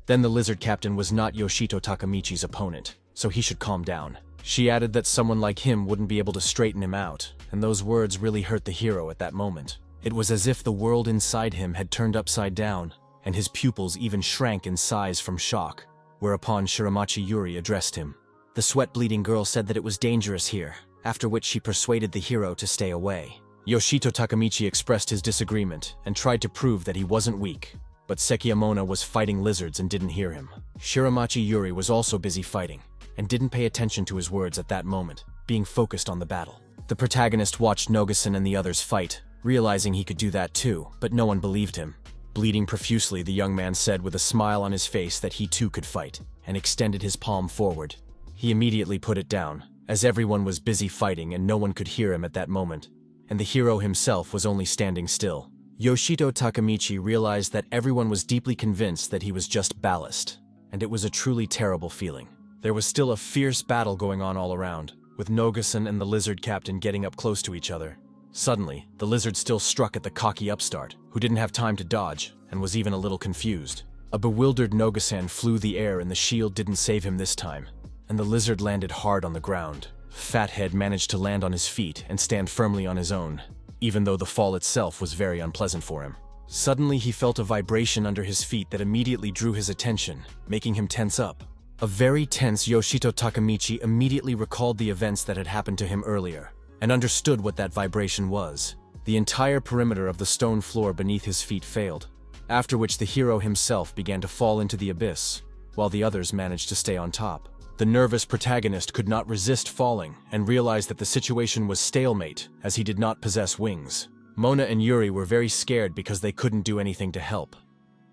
Then the lizard captain was not Yoshito Takamichi's opponent, so he should calm down. She added that someone like him wouldn't be able to straighten him out, and those words really hurt the hero at that moment. It was as if the world inside him had turned upside down, and his pupils even shrank in size from shock, whereupon Shiramachi Yuri addressed him. The sweat-bleeding girl said that it was dangerous here, after which she persuaded the hero to stay away. Yoshito Takamichi expressed his disagreement and tried to prove that he wasn't weak, but Sekiyamona was fighting lizards and didn't hear him. Shiramachi Yuri was also busy fighting, and didn't pay attention to his words at that moment, being focused on the battle. The protagonist watched Nogusen and the others fight, realizing he could do that too, but no one believed him. Bleeding profusely, the young man said with a smile on his face that he too could fight, and extended his palm forward. He immediately put it down, as everyone was busy fighting and no one could hear him at that moment, and the hero himself was only standing still. Yoshito Takamichi realized that everyone was deeply convinced that he was just ballast, and it was a truly terrible feeling. There was still a fierce battle going on all around, with Nogusen and the lizard captain getting up close to each other. Suddenly, the lizard still struck at the cocky upstart, who didn't have time to dodge, and was even a little confused. A bewildered Nogusen flew the air and the shield didn't save him this time, and the lizard landed hard on the ground. Fathead managed to land on his feet and stand firmly on his own, even though the fall itself was very unpleasant for him. Suddenly he felt a vibration under his feet that immediately drew his attention, making him tense up. A very tense Yoshito Takamichi immediately recalled the events that had happened to him earlier, and understood what that vibration was. The entire perimeter of the stone floor beneath his feet failed, after which the hero himself began to fall into the abyss, while the others managed to stay on top. The nervous protagonist could not resist falling and realized that the situation was stalemate as he did not possess wings. Mona and Yuri were very scared because they couldn't do anything to help,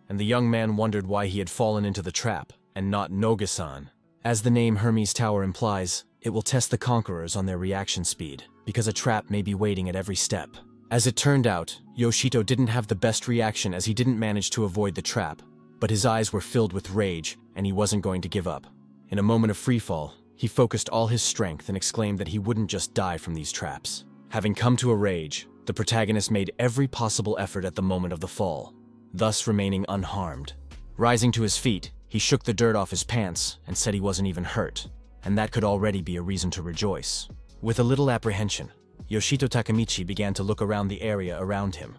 and the young man wondered why he had fallen into the trap and not Nogusan. As the name Hermes Tower implies, it will test the conquerors on their reaction speed, because a trap may be waiting at every step. As it turned out, Yoshito didn't have the best reaction as he didn't manage to avoid the trap, but his eyes were filled with rage and he wasn't going to give up. In a moment of freefall, he focused all his strength and exclaimed that he wouldn't just die from these traps. Having come to a rage, the protagonist made every possible effort at the moment of the fall, thus remaining unharmed. Rising to his feet, he shook the dirt off his pants and said he wasn't even hurt, and that could already be a reason to rejoice. With a little apprehension, Yoshito Takamichi began to look around the area around him,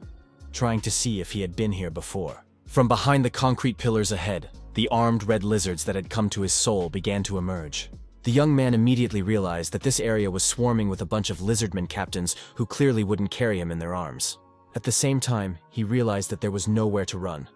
trying to see if he had been here before. From behind the concrete pillars ahead, the armed red lizards that had come to his soul began to emerge. The young man immediately realized that this area was swarming with a bunch of lizardmen captains who clearly wouldn't carry him in their arms. At the same time, he realized that there was nowhere to run.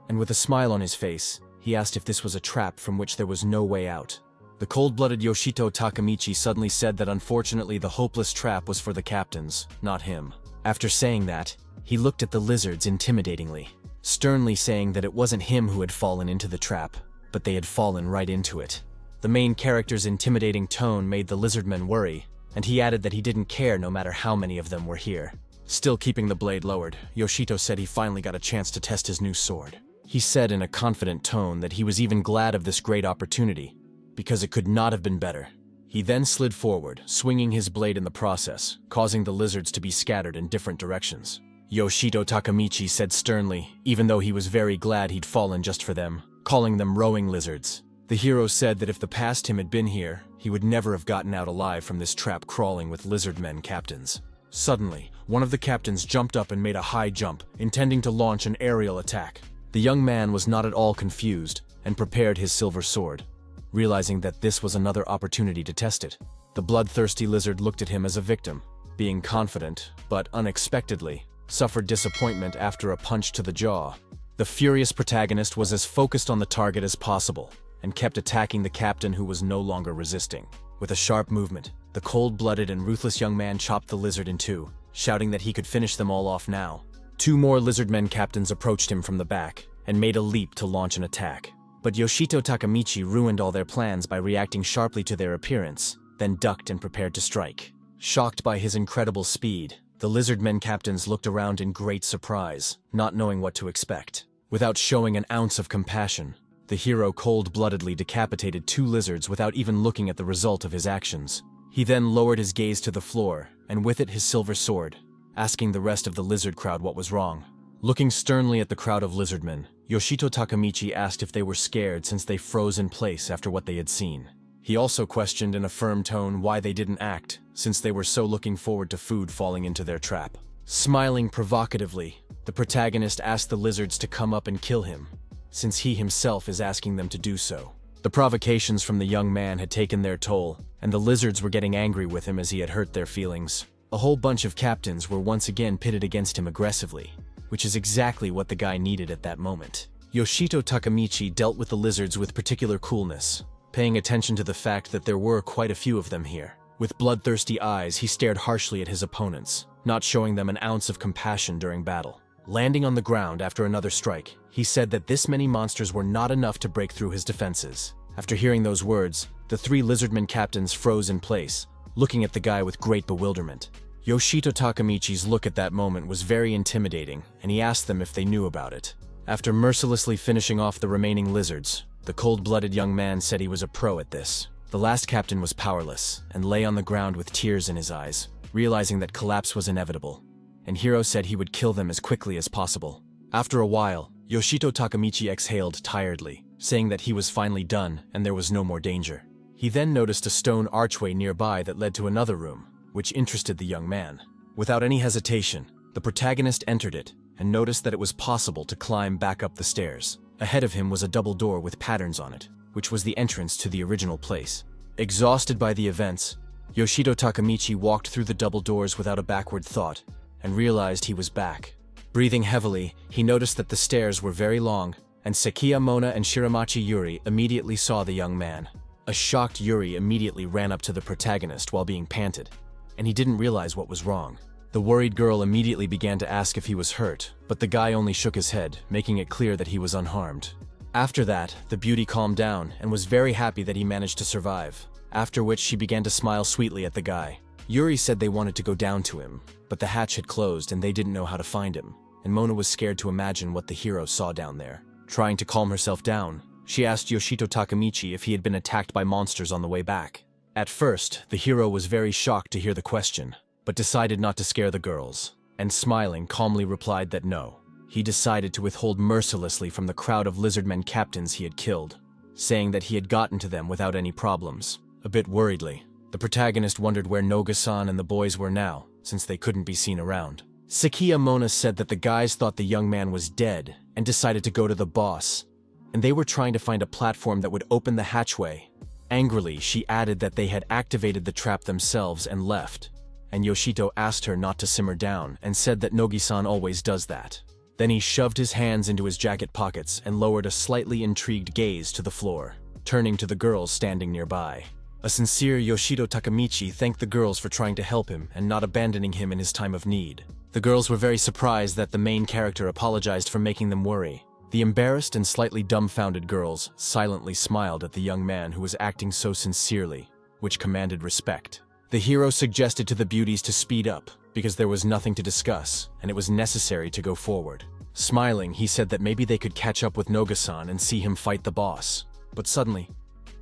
And with a smile on his face, he asked if this was a trap from which there was no way out. The cold-blooded Yoshito Takamichi suddenly said that unfortunately the hopeless trap was for the captains, not him. After saying that, he looked at the lizards intimidatingly, sternly saying that it wasn't him who had fallen into the trap, but they had fallen right into it. The main character's intimidating tone made the lizardmen worry, and he added that he didn't care no matter how many of them were here. Still keeping the blade lowered, Yoshito said he finally got a chance to test his new sword. He said in a confident tone that he was even glad of this great opportunity, because it could not have been better. He then slid forward, swinging his blade in the process, causing the lizards to be scattered in different directions. Yoshito Takamichi said sternly, even though he was very glad he'd fallen just for them, calling them rowing lizards. The hero said that if the past him had been here, he would never have gotten out alive from this trap crawling with lizardmen captains. Suddenly, one of the captains jumped up and made a high jump, intending to launch an aerial attack. The young man was not at all confused and prepared his silver sword, realizing that this was another opportunity to test it. The bloodthirsty lizard looked at him as a victim, being confident, but unexpectedly, suffered disappointment after a punch to the jaw. The furious protagonist was as focused on the target as possible, and kept attacking the captain who was no longer resisting. With a sharp movement, the cold-blooded and ruthless young man chopped the lizard in two, shouting that he could finish them all off now. Two more lizardmen captains approached him from the back, and made a leap to launch an attack. But Yoshito Takamichi ruined all their plans by reacting sharply to their appearance, then ducked and prepared to strike. Shocked by his incredible speed, the lizardmen captains looked around in great surprise, not knowing what to expect. Without showing an ounce of compassion, the hero cold-bloodedly decapitated two lizards without even looking at the result of his actions. He then lowered his gaze to the floor, and with it his silver sword, asking the rest of the lizard crowd what was wrong. Looking sternly at the crowd of lizardmen, Yoshito Takamichi asked if they were scared since they froze in place after what they had seen. He also questioned in a firm tone why they didn't act, since they were so looking forward to food falling into their trap. Smiling provocatively, the protagonist asked the lizards to come up and kill him, since he himself is asking them to do so. The provocations from the young man had taken their toll, and the lizards were getting angry with him as he had hurt their feelings. A whole bunch of captains were once again pitted against him aggressively, which is exactly what the guy needed at that moment. Yoshito Takamichi dealt with the lizards with particular coolness, paying attention to the fact that there were quite a few of them here. With bloodthirsty eyes, he stared harshly at his opponents, not showing them an ounce of compassion during battle. Landing on the ground after another strike, he said that this many monsters were not enough to break through his defenses. After hearing those words, the three lizardmen captains froze in place, looking at the guy with great bewilderment. Yoshito Takamichi's look at that moment was very intimidating, and he asked them if they knew about it. After mercilessly finishing off the remaining lizards, the cold-blooded young man said he was a pro at this. The last captain was powerless, and lay on the ground with tears in his eyes, realizing that collapse was inevitable, and Hiro said he would kill them as quickly as possible. After a while, Yoshito Takamichi exhaled tiredly, saying that he was finally done and there was no more danger. He then noticed a stone archway nearby that led to another room, which interested the young man. Without any hesitation, the protagonist entered it and noticed that it was possible to climb back up the stairs. Ahead of him was a double door with patterns on it, which was the entrance to the original place. Exhausted by the events, Yoshito Takamichi walked through the double doors without a backward thought and realized he was back. Breathing heavily, he noticed that the stairs were very long, and Sekiya Mona and Shiramachi Yuri immediately saw the young man. A shocked Yuri immediately ran up to the protagonist while being panted, and he didn't realize what was wrong. The worried girl immediately began to ask if he was hurt, but the guy only shook his head, making it clear that he was unharmed. After that, the beauty calmed down and was very happy that he managed to survive, after which she began to smile sweetly at the guy. Yuri said they wanted to go down to him, but the hatch had closed and they didn't know how to find him, and Mona was scared to imagine what the hero saw down there. Trying to calm herself down, she asked Yoshito Takamichi if he had been attacked by monsters on the way back. At first, the hero was very shocked to hear the question, but decided not to scare the girls, and smiling calmly replied that no. He decided to withhold mercilessly from the crowd of lizardmen captains he had killed, saying that he had gotten to them without any problems. A bit worriedly, the protagonist wondered where Noga-san and the boys were now, since they couldn't be seen around. Sekiya Mona said that the guys thought the young man was dead and decided to go to the boss, and they were trying to find a platform that would open the hatchway. Angrily, she added that they had activated the trap themselves and left, and Yoshito asked her not to simmer down and said that Nogi-san always does that. Then he shoved his hands into his jacket pockets and lowered a slightly intrigued gaze to the floor, turning to the girls standing nearby. A sincere Yoshito Takamichi thanked the girls for trying to help him and not abandoning him in his time of need. The girls were very surprised that the main character apologized for making them worry. The embarrassed and slightly dumbfounded girls silently smiled at the young man who was acting so sincerely, which commanded respect. The hero suggested to the beauties to speed up, because there was nothing to discuss, and it was necessary to go forward. Smiling, he said that maybe they could catch up with Noga-san and see him fight the boss. But suddenly,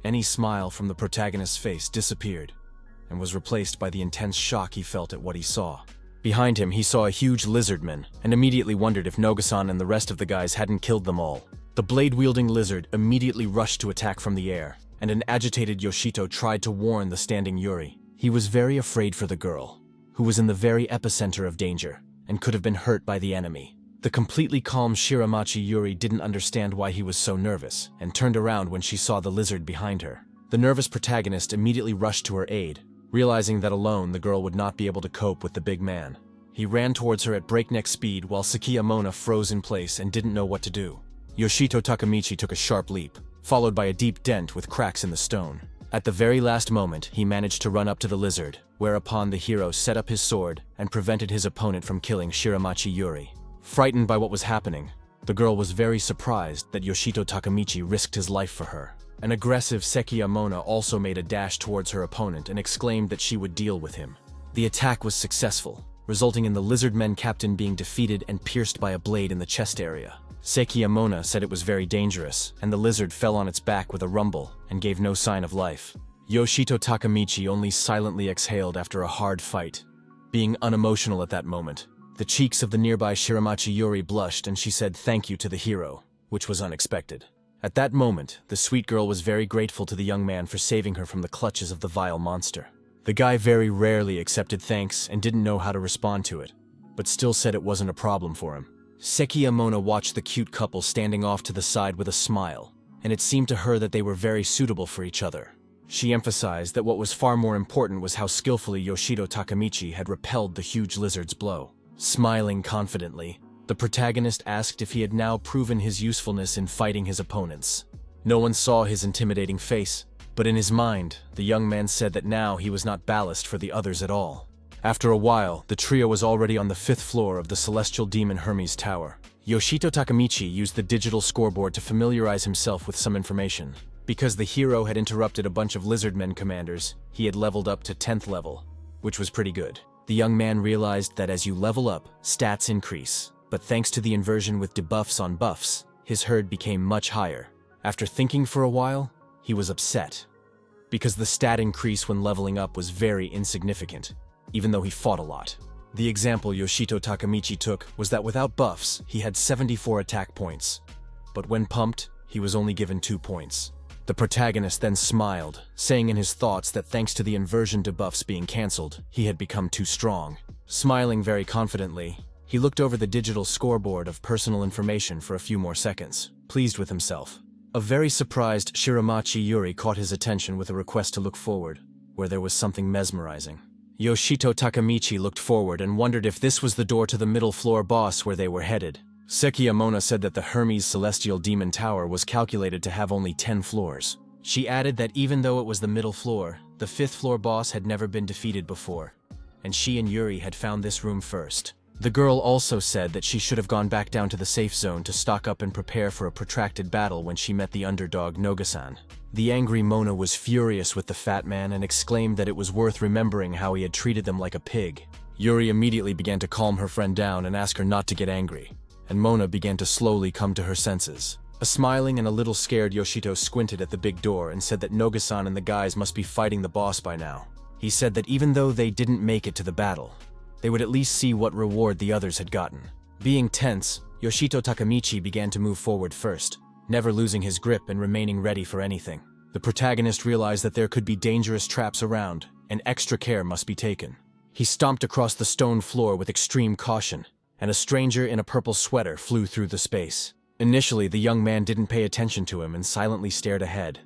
any smile from the protagonist's face disappeared, and was replaced by the intense shock he felt at what he saw. Behind him, he saw a huge lizardman, and immediately wondered if Noga-san and the rest of the guys hadn't killed them all. The blade-wielding lizard immediately rushed to attack from the air, and an agitated Yoshito tried to warn the standing Yuri. He was very afraid for the girl, who was in the very epicenter of danger, and could have been hurt by the enemy. The completely calm Shiramachi Yuri didn't understand why he was so nervous, and turned around when she saw the lizard behind her. The nervous protagonist immediately rushed to her aid, realizing that alone the girl would not be able to cope with the big man. He ran towards her at breakneck speed while Sakiyamona froze in place and didn't know what to do. Yoshito Takamichi took a sharp leap, followed by a deep dent with cracks in the stone. At the very last moment, he managed to run up to the lizard, whereupon the hero set up his sword and prevented his opponent from killing Shiramachi Yuri. Frightened by what was happening, the girl was very surprised that Yoshito Takamichi risked his life for her. An aggressive Sekiyamona also made a dash towards her opponent and exclaimed that she would deal with him. The attack was successful, resulting in the lizardmen captain being defeated and pierced by a blade in the chest area. Sekiyamona said it was very dangerous, and the lizard fell on its back with a rumble and gave no sign of life. Yoshito Takamichi only silently exhaled after a hard fight. Being unemotional at that moment, the cheeks of the nearby Shiramachi Yuri blushed and she said thank you to the hero, which was unexpected. At that moment, the sweet girl was very grateful to the young man for saving her from the clutches of the vile monster. The guy very rarely accepted thanks and didn't know how to respond to it, but still said it wasn't a problem for him. Sekiyamona watched the cute couple standing off to the side with a smile, and it seemed to her that they were very suitable for each other. She emphasized that what was far more important was how skillfully Yoshito Takamichi had repelled the huge lizard's blow. Smiling confidently, the protagonist asked if he had now proven his usefulness in fighting his opponents. No one saw his intimidating face, but in his mind, the young man said that now he was not ballast for the others at all. After a while, the trio was already on the 5th floor of the celestial demon Hermes Tower. Yoshito Takamichi used the digital scoreboard to familiarize himself with some information. Because the hero had interrupted a bunch of lizardmen commanders, he had leveled up to 10th level, which was pretty good. The young man realized that as you level up, stats increase, but thanks to the inversion with debuffs on buffs, his herd became much higher. After thinking for a while, he was upset, because the stat increase when leveling up was very insignificant, even though he fought a lot. The example Yoshito Takamichi took was that without buffs, he had 74 attack points, but when pumped, he was only given 2 points. The protagonist then smiled, saying in his thoughts that thanks to the inversion debuffs being cancelled, he had become too strong. Smiling very confidently, he looked over the digital scoreboard of personal information for a few more seconds, pleased with himself. A very surprised Shiramachi Yuri caught his attention with a request to look forward, where there was something mesmerizing. Yoshito Takamichi looked forward and wondered if this was the door to the middle floor boss where they were headed. Sekiyamona said that the Hermes Celestial Demon Tower was calculated to have only 10 floors. She added that even though it was the middle floor, the 5th floor boss had never been defeated before, and she and Yuri had found this room first. The girl also said that she should have gone back down to the safe zone to stock up and prepare for a protracted battle when she met the underdog Noga-san. The angry Mona was furious with the fat man and exclaimed that it was worth remembering how he had treated them like a pig. Yuri immediately began to calm her friend down and ask her not to get angry, and Mona began to slowly come to her senses. A smiling and a little scared Yoshito squinted at the big door and said that Noga-san and the guys must be fighting the boss by now. He said that even though they didn't make it to the battle, they would at least see what reward the others had gotten. Being tense, Yoshito Takamichi began to move forward first, never losing his grip and remaining ready for anything. The protagonist realized that there could be dangerous traps around, and extra care must be taken. He stomped across the stone floor with extreme caution, and a stranger in a purple sweater flew through the space. Initially, the young man didn't pay attention to him and silently stared ahead,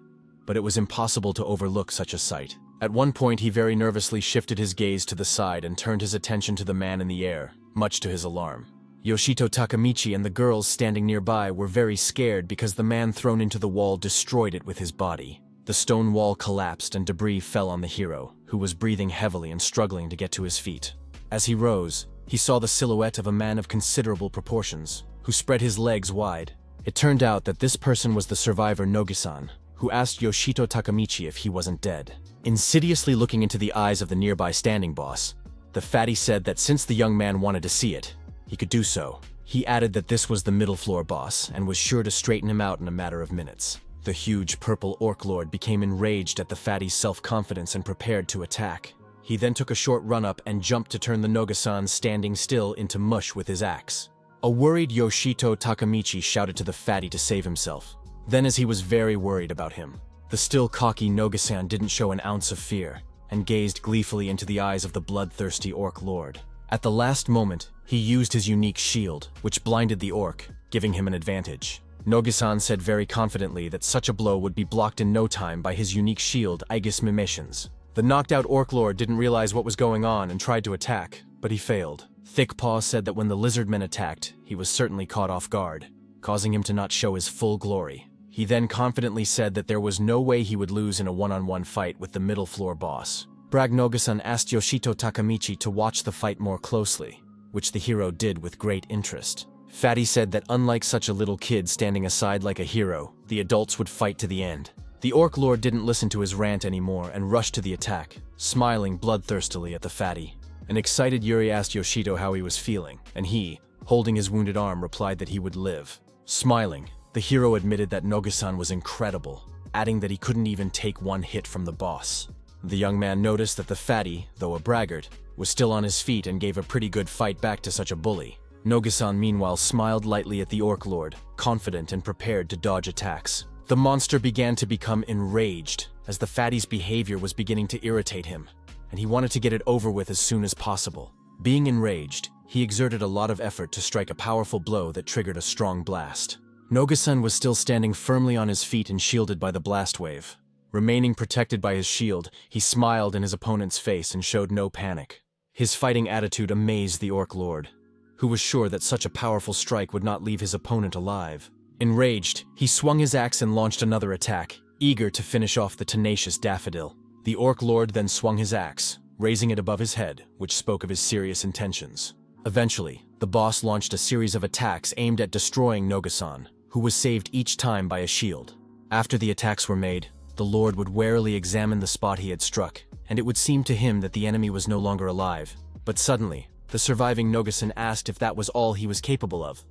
but it was impossible to overlook such a sight. At one point, he very nervously shifted his gaze to the side and turned his attention to the man in the air, much to his alarm. Yoshito Takamichi and the girls standing nearby were very scared because the man thrown into the wall destroyed it with his body. The stone wall collapsed and debris fell on the hero, who was breathing heavily and struggling to get to his feet. As he rose, he saw the silhouette of a man of considerable proportions, who spread his legs wide. It turned out that this person was the survivor Noga-san, who asked Yoshito Takamichi if he wasn't dead. Insidiously looking into the eyes of the nearby standing boss, the fatty said that since the young man wanted to see it, he could do so. He added that this was the middle floor boss and was sure to straighten him out in a matter of minutes. The huge purple orc lord became enraged at the fatty's self-confidence and prepared to attack. He then took a short run-up and jumped to turn the Noga-san standing still into mush with his axe. A worried Yoshito Takamichi shouted to the fatty to save himself. Then, as he was very worried about him, the still cocky Noga-san didn't show an ounce of fear and gazed gleefully into the eyes of the bloodthirsty orc lord. At the last moment, he used his unique shield, which blinded the orc, giving him an advantage. Noga-san said very confidently that such a blow would be blocked in no time by his unique shield, Aegis Mimetians. The knocked-out orc lord didn't realize what was going on and tried to attack, but he failed. Thickpaw said that when the lizardmen attacked, he was certainly caught off guard, causing him to not show his full glory. He then confidently said that there was no way he would lose in a one-on-one fight with the middle floor boss. Noga-san asked Yoshito Takamichi to watch the fight more closely, which the hero did with great interest. Fatty said that unlike such a little kid standing aside like a hero, the adults would fight to the end. The Orc Lord didn't listen to his rant anymore and rushed to the attack, smiling bloodthirstily at the fatty. An excited Yuri asked Yoshito how he was feeling, and he, holding his wounded arm, replied that he would live. Smiling, the hero admitted that Noga-san was incredible, adding that he couldn't even take one hit from the boss. The young man noticed that the fatty, though a braggart, was still on his feet and gave a pretty good fight back to such a bully. Noga-san meanwhile smiled lightly at the Orc Lord, confident and prepared to dodge attacks. The monster began to become enraged, as the fatty's behavior was beginning to irritate him, and he wanted to get it over with as soon as possible. Being enraged, he exerted a lot of effort to strike a powerful blow that triggered a strong blast. Noga-san was still standing firmly on his feet and shielded by the blast wave. Remaining protected by his shield, he smiled in his opponent's face and showed no panic. His fighting attitude amazed the Orc Lord, who was sure that such a powerful strike would not leave his opponent alive. Enraged, he swung his axe and launched another attack, eager to finish off the tenacious Daffodil. The Orc Lord then swung his axe, raising it above his head, which spoke of his serious intentions. Eventually, the boss launched a series of attacks aimed at destroying Noga-san, who was saved each time by a shield. After the attacks were made, the Lord would warily examine the spot he had struck, and it would seem to him that the enemy was no longer alive. But suddenly, the surviving Noga-san asked if that was all he was capable of,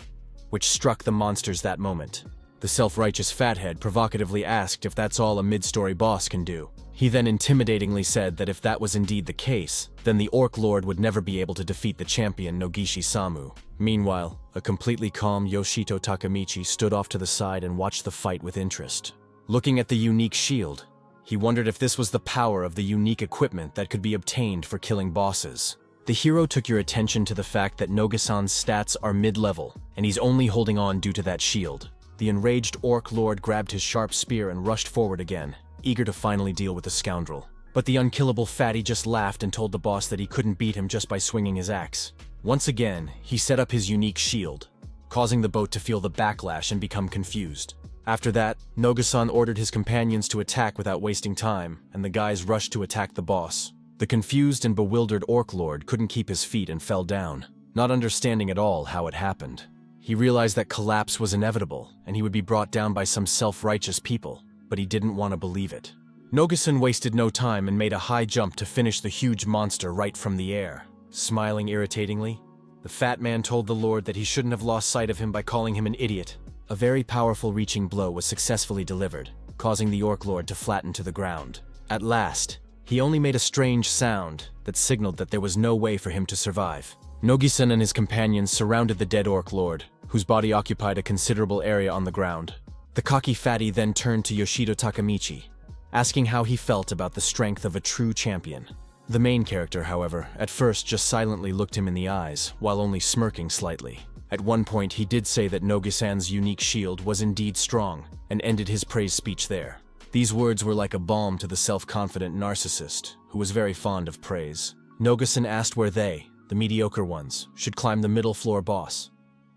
which struck the monsters that moment. The self-righteous fathead provocatively asked if that's all a mid-story boss can do. He then intimidatingly said that if that was indeed the case, then the Orc Lord would never be able to defeat the champion Nogishi-Samu. Meanwhile, a completely calm Yoshito Takamichi stood off to the side and watched the fight with interest. Looking at the unique shield, he wondered if this was the power of the unique equipment that could be obtained for killing bosses. The hero took your attention to the fact that Noga-san's stats are mid-level, and he's only holding on due to that shield. The enraged Orc Lord grabbed his sharp spear and rushed forward again, eager to finally deal with the scoundrel. But the unkillable fatty just laughed and told the boss that he couldn't beat him just by swinging his axe. Once again, he set up his unique shield, causing the boat to feel the backlash and become confused. After that, Noga-san ordered his companions to attack without wasting time, and the guys rushed to attack the boss. The confused and bewildered Orc Lord couldn't keep his feet and fell down, not understanding at all how it happened. He realized that collapse was inevitable, and he would be brought down by some self-righteous people, but he didn't want to believe it. Noga-san wasted no time and made a high jump to finish the huge monster right from the air. Smiling irritatingly, the fat man told the Lord that he shouldn't have lost sight of him by calling him an idiot. A very powerful reaching blow was successfully delivered, causing the Orc Lord to flatten to the ground. At last, he only made a strange sound that signaled that there was no way for him to survive. Nogi-san and his companions surrounded the dead Orc Lord, whose body occupied a considerable area on the ground. The cocky fatty then turned to Yoshito Takamichi, asking how he felt about the strength of a true champion. The main character, however, at first just silently looked him in the eyes, while only smirking slightly. At one point, he did say that Noga-san's unique shield was indeed strong, and ended his praise speech there. These words were like a balm to the self-confident narcissist, who was very fond of praise. Noga-san asked where they, the mediocre ones, should climb the middle floor boss,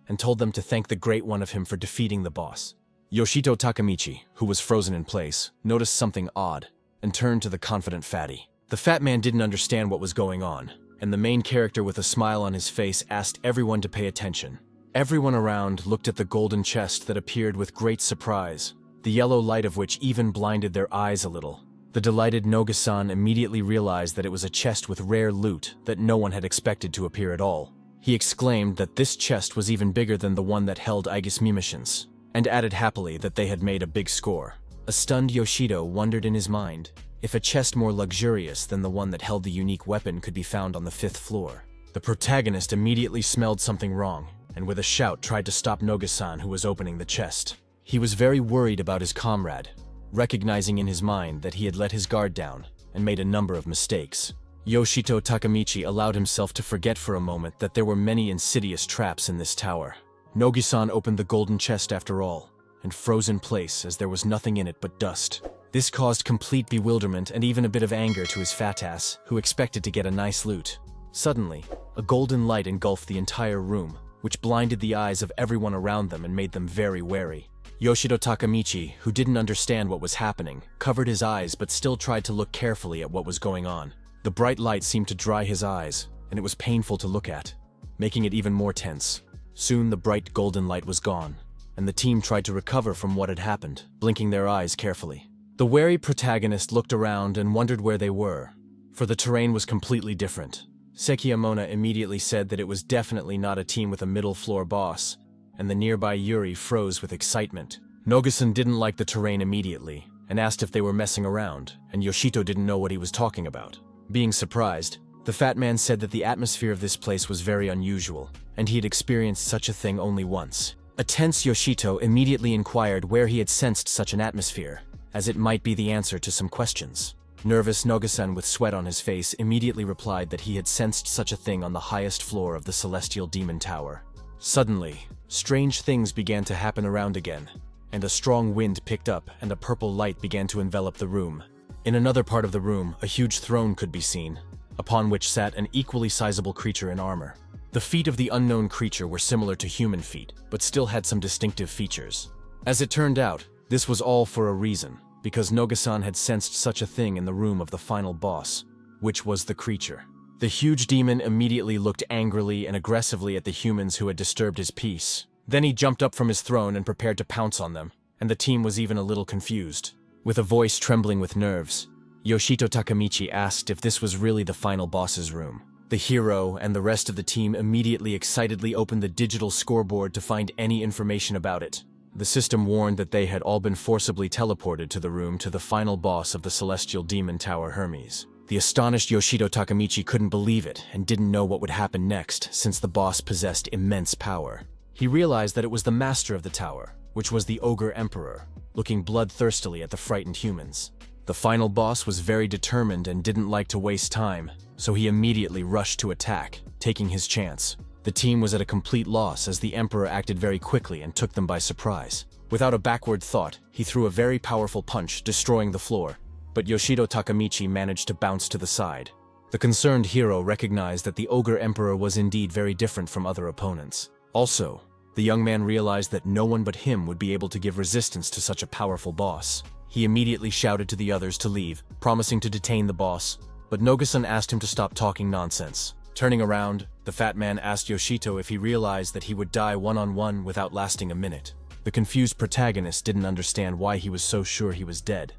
and told them to thank the great one of him for defeating the boss. Yoshito Takamichi, who was frozen in place, noticed something odd, and turned to the confident fatty. The fat man didn't understand what was going on, and the main character with a smile on his face asked everyone to pay attention. Everyone around looked at the golden chest that appeared with great surprise, the yellow light of which even blinded their eyes a little. The delighted Noga-san immediately realized that it was a chest with rare loot that no one had expected to appear at all. He exclaimed that this chest was even bigger than the one that held Aigis, and added happily that they had made a big score. A stunned Yoshito wondered in his mind if a chest more luxurious than the one that held the unique weapon could be found on the 5th floor. The protagonist immediately smelled something wrong, and with a shout tried to stop Noga-san, who was opening the chest. He was very worried about his comrade, recognizing in his mind that he had let his guard down and made a number of mistakes. Yoshito Takamichi allowed himself to forget for a moment that there were many insidious traps in this tower. Nogi-san opened the golden chest after all, and froze in place as there was nothing in it but dust. This caused complete bewilderment and even a bit of anger to his fat ass, who expected to get a nice loot. Suddenly, a golden light engulfed the entire room, which blinded the eyes of everyone around them and made them very wary. Yoshido Takamichi, who didn't understand what was happening, covered his eyes but still tried to look carefully at what was going on. The bright light seemed to dry his eyes, and it was painful to look at, making it even more tense. Soon the bright golden light was gone, and the team tried to recover from what had happened, blinking their eyes carefully. The wary protagonist looked around and wondered where they were, for the terrain was completely different. Sekiyamona immediately said that it was definitely not a team with a middle-floor boss, and the nearby Yuri froze with excitement. Nogusan didn't like the terrain immediately, and asked if they were messing around, and Yoshito didn't know what he was talking about. Being surprised, the fat man said that the atmosphere of this place was very unusual, and he had experienced such a thing only once. A tense Yoshito immediately inquired where he had sensed such an atmosphere, as it might be the answer to some questions. Nervous Nogusan with sweat on his face immediately replied that he had sensed such a thing on the highest floor of the Celestial Demon Tower. Suddenly, strange things began to happen around again, and a strong wind picked up and a purple light began to envelop the room. In another part of the room, a huge throne could be seen, upon which sat an equally sizable creature in armor. The feet of the unknown creature were similar to human feet, but still had some distinctive features. As it turned out, this was all for a reason, because Nogusan had sensed such a thing in the room of the final boss, which was the creature. The huge demon immediately looked angrily and aggressively at the humans who had disturbed his peace. Then he jumped up from his throne and prepared to pounce on them, and the team was even a little confused. With a voice trembling with nerves, Yoshito Takamichi asked if this was really the final boss's room. The hero and the rest of the team immediately excitedly opened the digital scoreboard to find any information about it. The system warned that they had all been forcibly teleported to the room to the final boss of the Celestial Demon Tower, Hermes. The astonished Yoshito Takamichi couldn't believe it and didn't know what would happen next, since the boss possessed immense power. He realized that it was the master of the tower, which was the Ogre Emperor, looking bloodthirstily at the frightened humans. The final boss was very determined and didn't like to waste time, so he immediately rushed to attack, taking his chance. The team was at a complete loss as the Emperor acted very quickly and took them by surprise. Without a backward thought, he threw a very powerful punch, destroying the floor, but Yoshido Takamichi managed to bounce to the side. The concerned hero recognized that the Ogre Emperor was indeed very different from other opponents. Also, the young man realized that no one but him would be able to give resistance to such a powerful boss. He immediately shouted to the others to leave, promising to detain the boss, but Nogusan asked him to stop talking nonsense. Turning around, the fat man asked Yoshito if he realized that he would die one-on-one without lasting a minute. The confused protagonist didn't understand why he was so sure he was dead,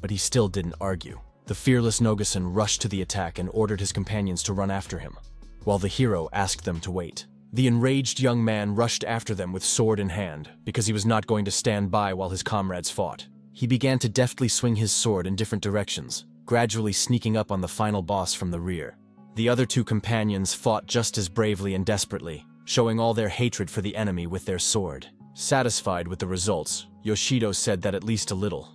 but he still didn't argue. The fearless Nogusan rushed to the attack and ordered his companions to run after him, while the hero asked them to wait. The enraged young man rushed after them with sword in hand, because he was not going to stand by while his comrades fought. He began to deftly swing his sword in different directions, gradually sneaking up on the final boss from the rear. The other two companions fought just as bravely and desperately, showing all their hatred for the enemy with their sword. Satisfied with the results, Yoshido said that at least a little,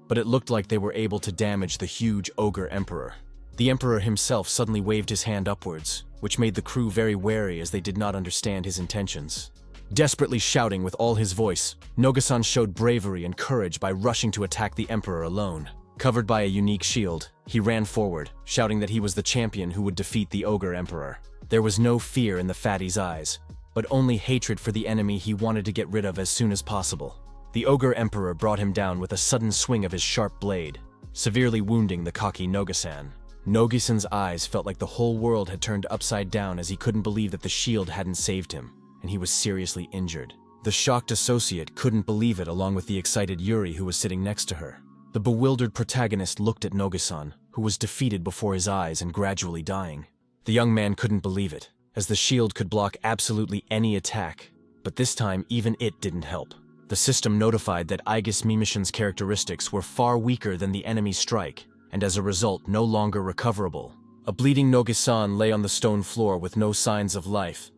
but it looked like they were able to damage the huge Ogre Emperor. The Emperor himself suddenly waved his hand upwards, which made the crew very wary as they did not understand his intentions. Desperately shouting with all his voice, Nogusan showed bravery and courage by rushing to attack the Emperor alone. Covered by a unique shield, he ran forward, shouting that he was the champion who would defeat the Ogre Emperor. There was no fear in the fatty's eyes, but only hatred for the enemy he wanted to get rid of as soon as possible. The Ogre Emperor brought him down with a sudden swing of his sharp blade, severely wounding the cocky Nogusan. Nogusan's eyes felt like the whole world had turned upside down as he couldn't believe that the shield hadn't saved him, and he was seriously injured. The shocked associate couldn't believe it, along with the excited Yuri who was sitting next to her. The bewildered protagonist looked at Nogusan, who was defeated before his eyes and gradually dying. The young man couldn't believe it, as the shield could block absolutely any attack, but this time even it didn't help. The system notified that Aegis Mimishin's characteristics were far weaker than the enemy's strike, and as a result no longer recoverable. A bleeding Nogusan lay on the stone floor with no signs of life,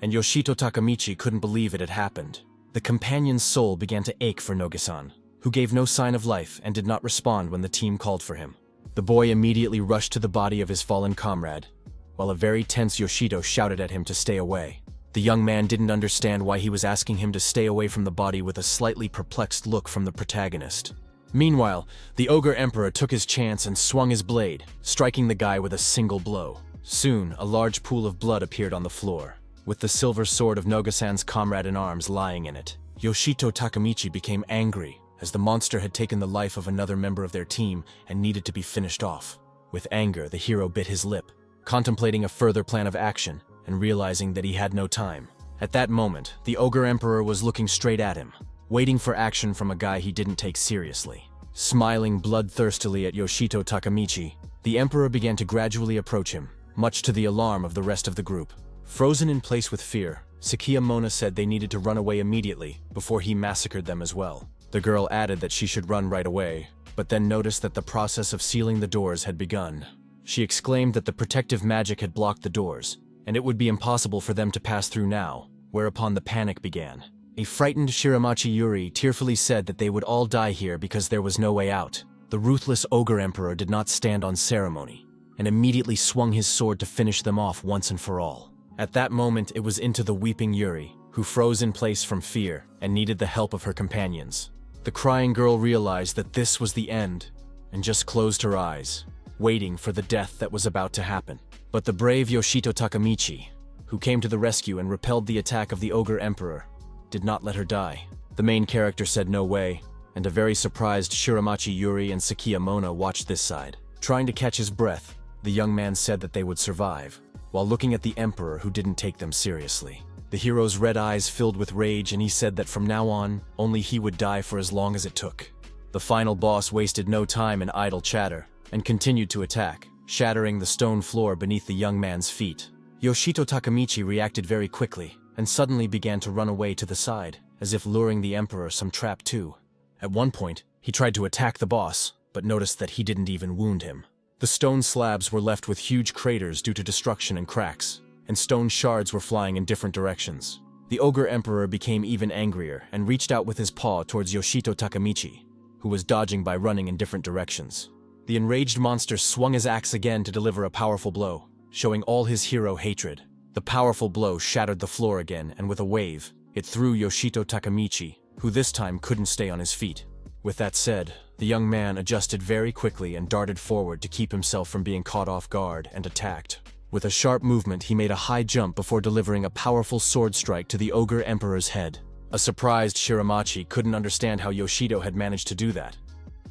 and Yoshito Takamichi couldn't believe it had happened. The companion's soul began to ache for Nogusan, who gave no sign of life and did not respond when the team called for him. The boy immediately rushed to the body of his fallen comrade, while a very tense Yoshido shouted at him to stay away. The young man didn't understand why he was asking him to stay away from the body, with a slightly perplexed look from the protagonist. Meanwhile, the Ogre Emperor took his chance and swung his blade, striking the guy with a single blow. Soon, a large pool of blood appeared on the floor, with the silver sword of Noga-san's comrade-in-arms lying in it. Yoshito Takamichi became angry, as the monster had taken the life of another member of their team and needed to be finished off. With anger, the hero bit his lip, contemplating a further plan of action and realizing that he had no time. At that moment, the Ogre Emperor was looking straight at him, waiting for action from a guy he didn't take seriously. Smiling bloodthirstily at Yoshito Takamichi, the Emperor began to gradually approach him, much to the alarm of the rest of the group. Frozen in place with fear, Sakia Mona said they needed to run away immediately before he massacred them as well. The girl added that she should run right away, but then noticed that the process of sealing the doors had begun. She exclaimed that the protective magic had blocked the doors, and it would be impossible for them to pass through now, whereupon the panic began. A frightened Shiramachi Yuri tearfully said that they would all die here because there was no way out. The ruthless Ogre Emperor did not stand on ceremony, and immediately swung his sword to finish them off once and for all. At that moment, it was into the weeping Yuri, who froze in place from fear and needed the help of her companions. The crying girl realized that this was the end, and just closed her eyes, waiting for the death that was about to happen. But the brave Yoshito Takamichi, who came to the rescue and repelled the attack of the Ogre Emperor, did not let her die. The main character said no way, and a very surprised Shiramachi Yuri and Sakia Mona watched this side. Trying to catch his breath, the young man said that they would survive, while looking at the Emperor who didn't take them seriously. The hero's red eyes filled with rage, and he said that from now on, only he would die for as long as it took. The final boss wasted no time in idle chatter, and continued to attack, shattering the stone floor beneath the young man's feet. Yoshito Takamichi reacted very quickly, and suddenly began to run away to the side, as if luring the Emperor some trap too. At one point, he tried to attack the boss, but noticed that he didn't even wound him. The stone slabs were left with huge craters due to destruction and cracks, and stone shards were flying in different directions. The Ogre Emperor became even angrier and reached out with his paw towards Yoshito Takamichi, who was dodging by running in different directions. The enraged monster swung his axe again to deliver a powerful blow, showing all his hero hatred. The powerful blow shattered the floor again, and with a wave, it threw Yoshito Takamichi, who this time couldn't stay on his feet. With that said, the young man adjusted very quickly and darted forward to keep himself from being caught off guard and attacked. With a sharp movement, he made a high jump before delivering a powerful sword strike to the Ogre Emperor's head. A surprised Shiramachi couldn't understand how Yoshito had managed to do that,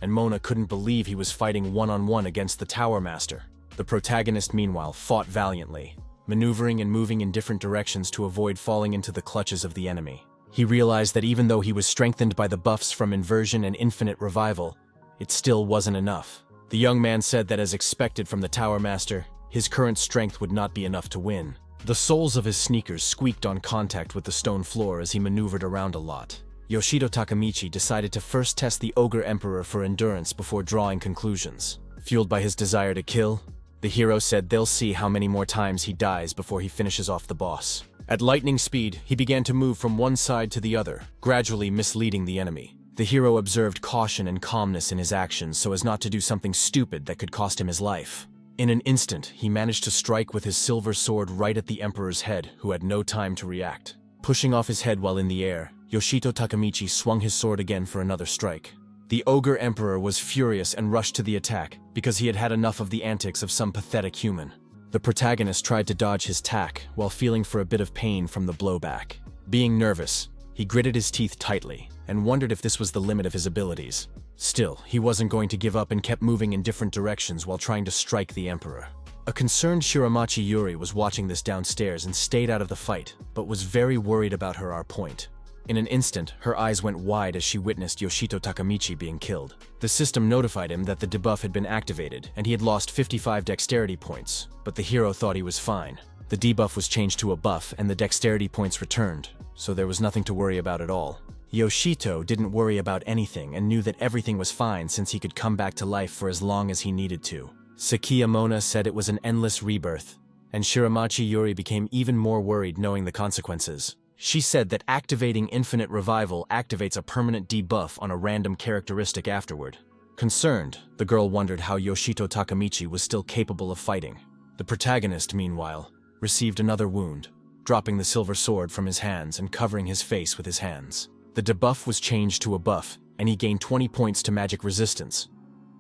and Mona couldn't believe he was fighting one-on-one against the Tower Master. The protagonist, meanwhile, fought valiantly, maneuvering and moving in different directions to avoid falling into the clutches of the enemy. He realized that even though he was strengthened by the buffs from Inversion and Infinite Revival, it still wasn't enough. The young man said that as expected from the Tower Master, his current strength would not be enough to win. The soles of his sneakers squeaked on contact with the stone floor as he maneuvered around a lot. Yoshito Takamichi decided to first test the Ogre Emperor for endurance before drawing conclusions. Fueled by his desire to kill, the hero said they'll see how many more times he dies before he finishes off the boss. At lightning speed, he began to move from one side to the other, gradually misleading the enemy. The hero observed caution and calmness in his actions so as not to do something stupid that could cost him his life. In an instant, he managed to strike with his silver sword right at the Emperor's head, who had no time to react. Pushing off his head while in the air, Yoshito Takamichi swung his sword again for another strike. The Ogre Emperor was furious and rushed to the attack because he had had enough of the antics of some pathetic human. The protagonist tried to dodge his attack while feeling for a bit of pain from the blowback. Being nervous, he gritted his teeth tightly and wondered if this was the limit of his abilities. Still, he wasn't going to give up and kept moving in different directions while trying to strike the Emperor. A concerned Shiramachi Yuri was watching this downstairs and stayed out of the fight, but was very worried about her point. In an instant, her eyes went wide as she witnessed Yoshito Takamichi being killed. The system notified him that the debuff had been activated and he had lost 55 dexterity points, but the hero thought he was fine. The debuff was changed to a buff and the dexterity points returned, so there was nothing to worry about at all. Yoshito didn't worry about anything and knew that everything was fine since he could come back to life for as long as he needed to. Sakia Mona said it was an endless rebirth, and Shiramachi Yuri became even more worried knowing the consequences. She said that activating Infinite Revival activates a permanent debuff on a random characteristic afterward. Concerned, the girl wondered how Yoshito Takamichi was still capable of fighting. The protagonist, meanwhile, received another wound, dropping the silver sword from his hands and covering his face with his hands. The debuff was changed to a buff, and he gained 20 points to magic resistance,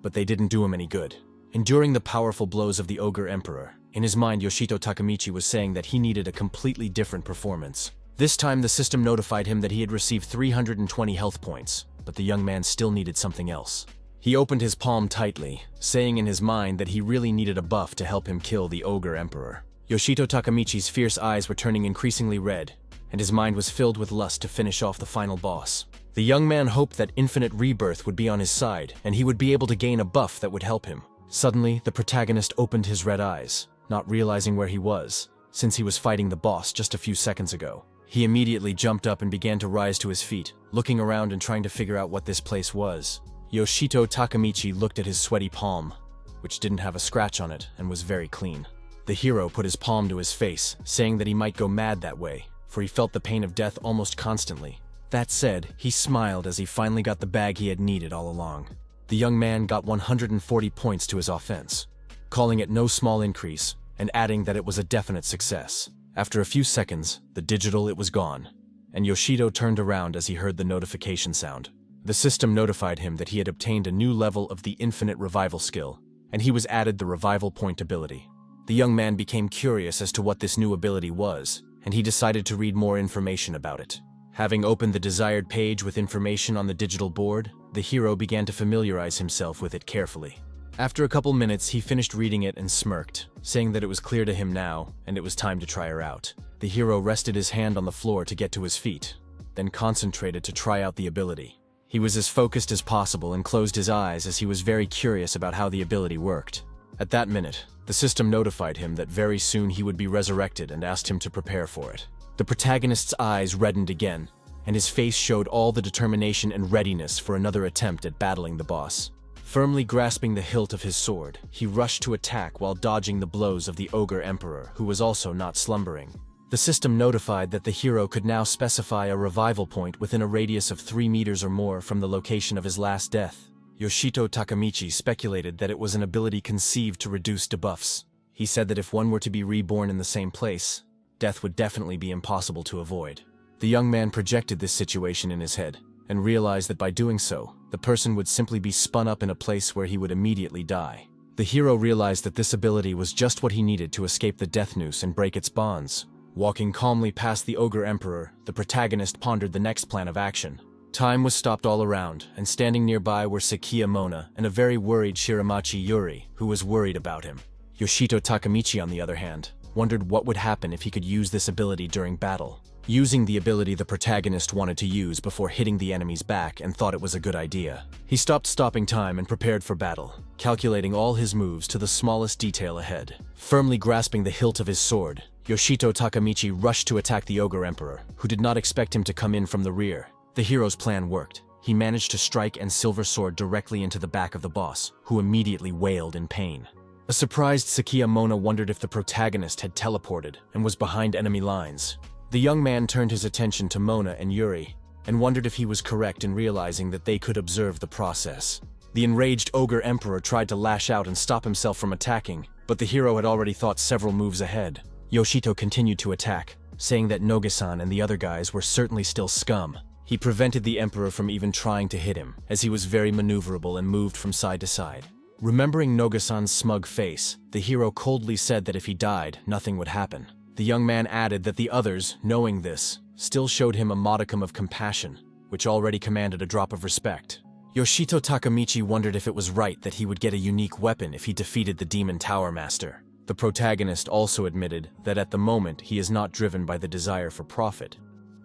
but they didn't do him any good. Enduring the powerful blows of the Ogre Emperor, In his mind, Yoshito Takamichi was saying that he needed a completely different performance. This time, the system notified him that he had received 320 health points, but the young man still needed something else. He opened his palm tightly, saying in his mind that he really needed a buff to help him kill the Ogre Emperor. Yoshito Takamichi's fierce eyes were turning increasingly red, and his mind was filled with lust to finish off the final boss. The young man hoped that infinite rebirth would be on his side, and he would be able to gain a buff that would help him. Suddenly, the protagonist opened his red eyes, not realizing where he was, since he was fighting the boss just a few seconds ago. He immediately jumped up and began to rise to his feet, looking around and trying to figure out what this place was. Yoshito Takamichi looked at his sweaty palm, which didn't have a scratch on it and was very clean. The hero put his palm to his face, saying that he might go mad that way, for he felt the pain of death almost constantly. That said, he smiled as he finally got the bag he had needed all along. The young man got 140 points to his offense, calling it no small increase, and adding that it was a definite success. After a few seconds, it was gone, and Yoshito turned around as he heard the notification sound. The system notified him that he had obtained a new level of the infinite revival skill, and he was added the revival point ability. The young man became curious as to what this new ability was, and he decided to read more information about it. Having opened the desired page with information on the digital board, the hero began to familiarize himself with it carefully. After a couple minutes, he finished reading it and smirked, saying that it was clear to him now, and it was time to try her out. The hero rested his hand on the floor to get to his feet, then concentrated to try out the ability. He was as focused as possible and closed his eyes as he was very curious about how the ability worked. At that minute, the system notified him that very soon he would be resurrected and asked him to prepare for it. The protagonist's eyes reddened again, and his face showed all the determination and readiness for another attempt at battling the boss. Firmly grasping the hilt of his sword, he rushed to attack while dodging the blows of the Ogre Emperor, who was also not slumbering. The system notified that the hero could now specify a revival point within a radius of 3 meters or more from the location of his last death. Yoshito Takamichi speculated that it was an ability conceived to reduce debuffs. He said that if one were to be reborn in the same place, death would definitely be impossible to avoid. The young man projected this situation in his head, and realized that by doing so, the person would simply be spun up in a place where he would immediately die. The hero realized that this ability was just what he needed to escape the death noose and break its bonds. Walking calmly past the Ogre Emperor, the protagonist pondered the next plan of action. Time was stopped all around, and standing nearby were Sakiya Mona and a very worried Shiramachi Yuri, who was worried about him. Yoshito Takamichi, on the other hand, wondered what would happen if he could use this ability during battle. Using the ability the protagonist wanted to use before hitting the enemy's back and thought it was a good idea. He stopped stopping time and prepared for battle, calculating all his moves to the smallest detail ahead. Firmly grasping the hilt of his sword, Yoshito Takamichi rushed to attack the Ogre Emperor, who did not expect him to come in from the rear. The hero's plan worked. He managed to strike and silver sword directly into the back of the boss, who immediately wailed in pain. A surprised Sakiya Mona wondered if the protagonist had teleported and was behind enemy lines. The young man turned his attention to Mona and Yuri, and wondered if he was correct in realizing that they could observe the process. The enraged Ogre Emperor tried to lash out and stop himself from attacking, but the hero had already thought several moves ahead. Yoshito continued to attack, saying that Noge-san and the other guys were certainly still scum. He prevented the Emperor from even trying to hit him, as he was very maneuverable and moved from side to side. Remembering Noge-san's smug face, the hero coldly said that if he died, nothing would happen. The young man added that the others, knowing this, still showed him a modicum of compassion, which already commanded a drop of respect. Yoshito Takamichi wondered if it was right that he would get a unique weapon if he defeated the Demon Tower Master. The protagonist also admitted that at the moment he is not driven by the desire for profit,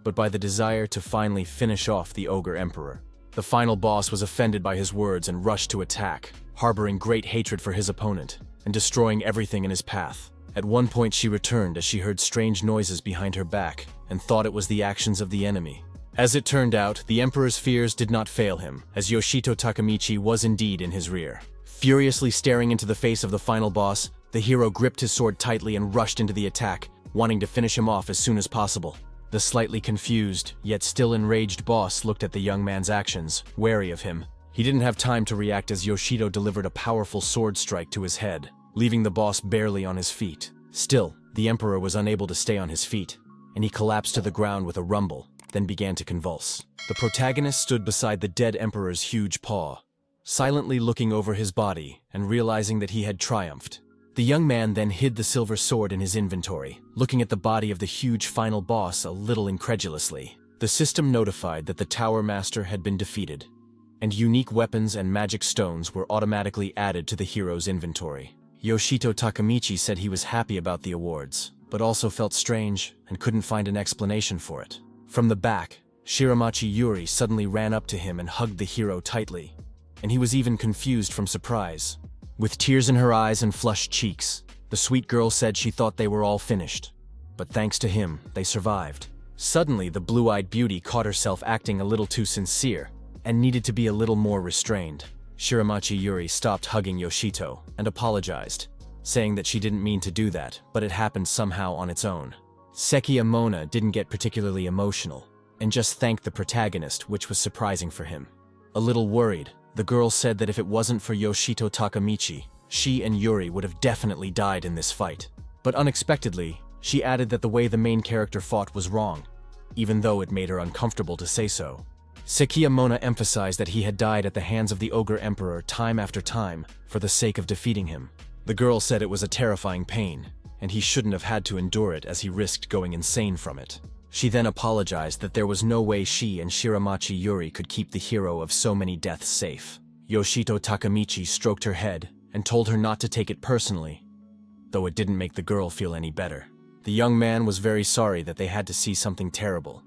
but by the desire to finally finish off the Ogre Emperor. The final boss was offended by his words and rushed to attack, harboring great hatred for his opponent, and destroying everything in his path. At one point she returned as she heard strange noises behind her back, and thought it was the actions of the enemy. As it turned out, the Emperor's fears did not fail him, as Yoshito Takamichi was indeed in his rear. Furiously staring into the face of the final boss, the hero gripped his sword tightly and rushed into the attack, wanting to finish him off as soon as possible. The slightly confused, yet still enraged boss looked at the young man's actions, wary of him. He didn't have time to react as Yoshito delivered a powerful sword strike to his head, leaving the boss barely on his feet. Still, the Emperor was unable to stay on his feet, and he collapsed to the ground with a rumble, then began to convulse. The protagonist stood beside the dead Emperor's huge paw, silently looking over his body and realizing that he had triumphed. The young man then hid the silver sword in his inventory, looking at the body of the huge final boss a little incredulously. The system notified that the Tower Master had been defeated, and unique weapons and magic stones were automatically added to the hero's inventory. Yoshito Takamichi said he was happy about the awards, but also felt strange and couldn't find an explanation for it. From the back, Shiramachi Yuri suddenly ran up to him and hugged the hero tightly, and he was even confused from surprise. With tears in her eyes and flushed cheeks, the sweet girl said she thought they were all finished, but thanks to him, they survived. Suddenly, the blue-eyed beauty caught herself acting a little too sincere and needed to be a little more restrained. Shiramachi Yuri stopped hugging Yoshito and apologized, saying that she didn't mean to do that, but it happened somehow on its own. Sekiya Mona didn't get particularly emotional and just thanked the protagonist, which was surprising for him. A little worried, the girl said that if it wasn't for Yoshito Takamichi, she and Yuri would have definitely died in this fight. But unexpectedly, she added that the way the main character fought was wrong, even though it made her uncomfortable to say so. Sekiya Mona emphasized that he had died at the hands of the Ogre Emperor time after time for the sake of defeating him. The girl said it was a terrifying pain, and he shouldn't have had to endure it as he risked going insane from it. She then apologized that there was no way she and Shiramachi Yuri could keep the hero of so many deaths safe. Yoshito Takamichi stroked her head and told her not to take it personally, though it didn't make the girl feel any better. The young man was very sorry that they had to see something terrible,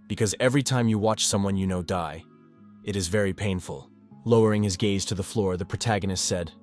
because every time you watch someone you know die, it is very painful. Lowering his gaze to the floor, the protagonist said,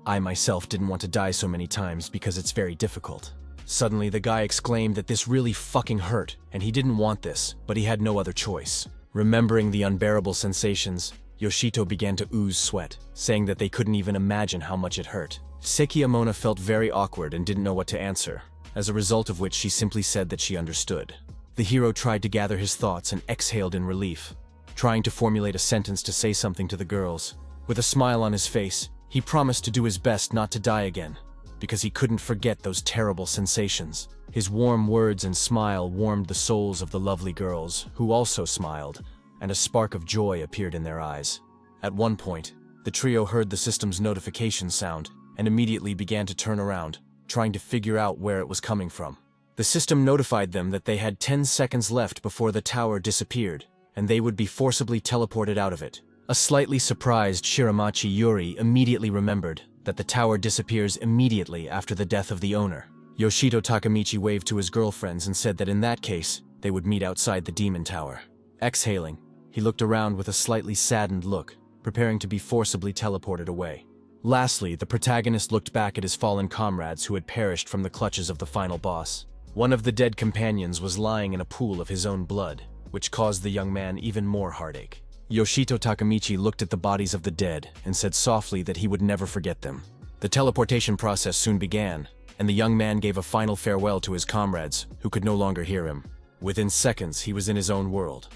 "I myself didn't want to die so many times because it's very difficult." Suddenly, the guy exclaimed that this really fucking hurt, and he didn't want this, but he had no other choice. Remembering the unbearable sensations, Yoshito began to ooze sweat, saying that they couldn't even imagine how much it hurt. Sekiya Mona felt very awkward and didn't know what to answer, as a result of which she simply said that she understood. The hero tried to gather his thoughts and exhaled in relief, trying to formulate a sentence to say something to the girls. With a smile on his face, he promised to do his best not to die again, because he couldn't forget those terrible sensations. His warm words and smile warmed the souls of the lovely girls, who also smiled, and a spark of joy appeared in their eyes. At one point, the trio heard the system's notification sound and immediately began to turn around, trying to figure out where it was coming from. The system notified them that they had 10 seconds left before the tower disappeared, and they would be forcibly teleported out of it. A slightly surprised Shiramachi Yuri immediately remembered that the tower disappears immediately after the death of the owner. Yoshito Takamichi waved to his girlfriends and said that in that case, they would meet outside the demon tower. Exhaling, he looked around with a slightly saddened look, preparing to be forcibly teleported away. Lastly, the protagonist looked back at his fallen comrades who had perished from the clutches of the final boss. One of the dead companions was lying in a pool of his own blood, which caused the young man even more heartache. Yoshito Takamichi looked at the bodies of the dead and said softly that he would never forget them. The teleportation process soon began, and the young man gave a final farewell to his comrades, who could no longer hear him. Within seconds, he was in his own world.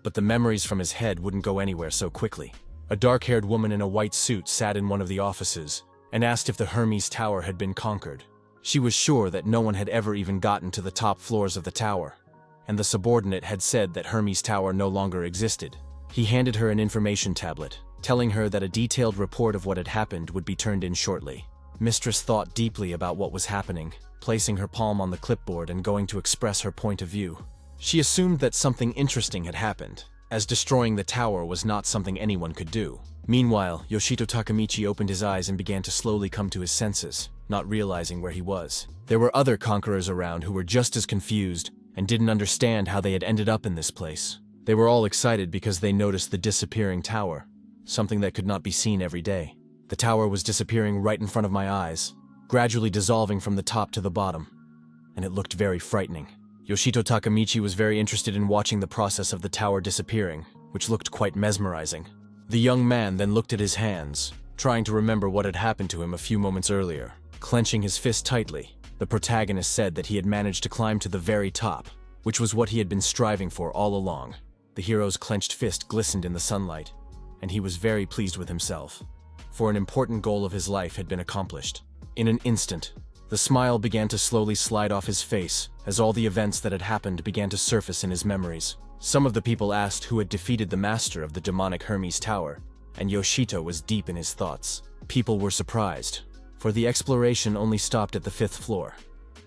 But the memories from his head wouldn't go anywhere so quickly. A dark-haired woman in a white suit sat in one of the offices and asked if the Hermes Tower had been conquered. She was sure that no one had ever even gotten to the top floors of the tower, and the subordinate had said that Hermes Tower no longer existed. He handed her an information tablet, telling her that a detailed report of what had happened would be turned in shortly. Mistress thought deeply about what was happening, placing her palm on the clipboard and going to express her point of view. She assumed that something interesting had happened, as destroying the tower was not something anyone could do. Meanwhile, Yoshito Takamichi opened his eyes and began to slowly come to his senses, not realizing where he was. There were other conquerors around who were just as confused and didn't understand how they had ended up in this place. They were all excited because they noticed the disappearing tower, something that could not be seen every day. The tower was disappearing right in front of my eyes, gradually dissolving from the top to the bottom, and it looked very frightening. Yoshito Takamichi was very interested in watching the process of the tower disappearing, which looked quite mesmerizing. The young man then looked at his hands, trying to remember what had happened to him a few moments earlier. Clenching his fist tightly, the protagonist said that he had managed to climb to the very top, which was what he had been striving for all along. The hero's clenched fist glistened in the sunlight, and he was very pleased with himself, for an important goal of his life had been accomplished. In an instant, the smile began to slowly slide off his face as all the events that had happened began to surface in his memories. Some of the people asked who had defeated the master of the demonic Hermes Tower, and Yoshito was deep in his thoughts. People were surprised, for the exploration only stopped at the 5th floor,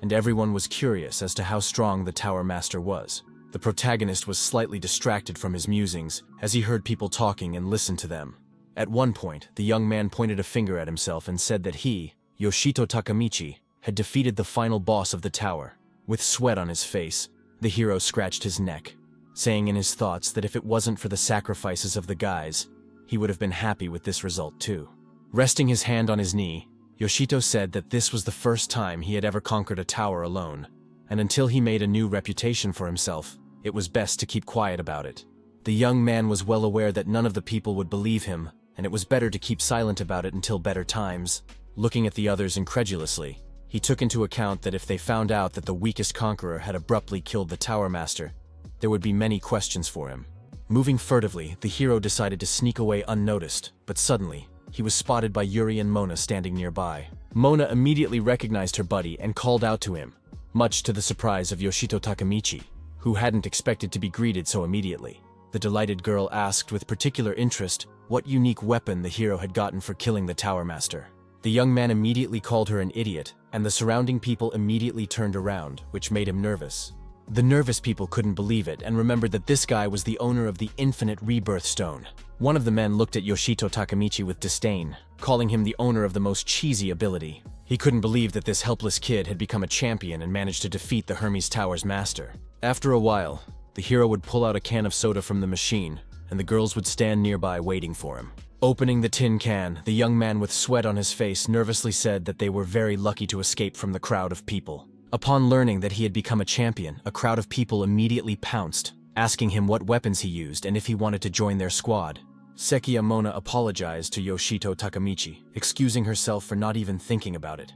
and everyone was curious as to how strong the Tower Master was. The protagonist was slightly distracted from his musings as he heard people talking and listened to them. At one point, the young man pointed a finger at himself and said that he, Yoshito Takamichi, had defeated the final boss of the tower. With sweat on his face, the hero scratched his neck, saying in his thoughts that if it wasn't for the sacrifices of the guys, he would have been happy with this result too. Resting his hand on his knee, Yoshito said that this was the first time he had ever conquered a tower alone, and until he made a new reputation for himself, it was best to keep quiet about it. The young man was well aware that none of the people would believe him, and it was better to keep silent about it until better times. Looking at the others incredulously, he took into account that if they found out that the weakest conqueror had abruptly killed the Tower Master, there would be many questions for him. Moving furtively, the hero decided to sneak away unnoticed, but suddenly, he was spotted by Yuri and Mona standing nearby. Mona immediately recognized her buddy and called out to him, much to the surprise of Yoshito Takamichi, who hadn't expected to be greeted so immediately. The delighted girl asked with particular interest what unique weapon the hero had gotten for killing the Tower Master. The young man immediately called her an idiot, and the surrounding people immediately turned around, which made him nervous. The nervous people couldn't believe it and remembered that this guy was the owner of the infinite rebirth stone. One of the men looked at Yoshito Takamichi with disdain, calling him the owner of the most cheesy ability. He couldn't believe that this helpless kid had become a champion and managed to defeat the Hermes Tower's master. After a while, the hero would pull out a can of soda from the machine, and the girls would stand nearby waiting for him. Opening the tin can, the young man with sweat on his face nervously said that they were very lucky to escape from the crowd of people. Upon learning that he had become a champion, a crowd of people immediately pounced, asking him what weapons he used and if he wanted to join their squad. Sekiya Mona apologized to Yoshito Takamichi, excusing herself for not even thinking about it.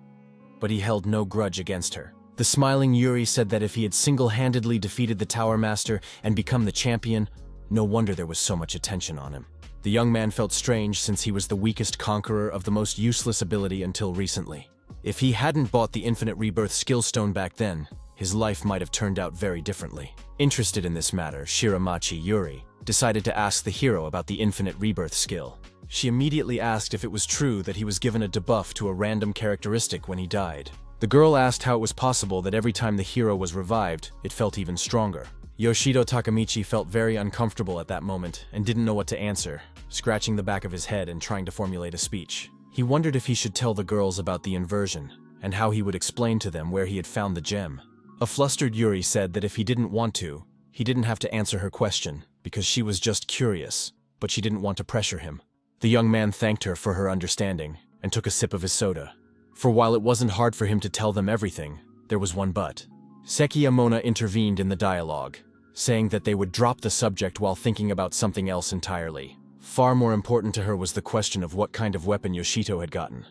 But he held no grudge against her. The smiling Yuri said that if he had single-handedly defeated the Tower Master and become the champion, no wonder there was so much attention on him. The young man felt strange since he was the weakest conqueror of the most useless ability until recently. If he hadn't bought the Infinite Rebirth skill stone back then, his life might have turned out very differently. Interested in this matter, Shiramachi Yuri decided to ask the hero about the Infinite Rebirth skill. She immediately asked if it was true that he was given a debuff to a random characteristic when he died. The girl asked how it was possible that every time the hero was revived, it felt even stronger. Yoshito Takamichi felt very uncomfortable at that moment and didn't know what to answer, scratching the back of his head and trying to formulate a speech. He wondered if he should tell the girls about the inversion, and how he would explain to them where he had found the gem. A flustered Yuri said that if he didn't want to, he didn't have to answer her question, because she was just curious, but she didn't want to pressure him. The young man thanked her for her understanding, and took a sip of his soda. For while it wasn't hard for him to tell them everything, there was one but. Sekiya Mona intervened in the dialogue, saying that they would drop the subject while thinking about something else entirely. Far more important to her was the question of what kind of weapon Yoshito had gotten,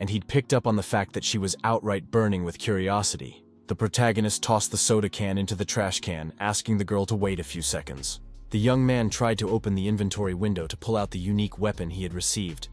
and he'd picked up on the fact that she was outright burning with curiosity. The protagonist tossed the soda can into the trash can, asking the girl to wait a few seconds. The young man tried to open the inventory window to pull out the unique weapon he had received,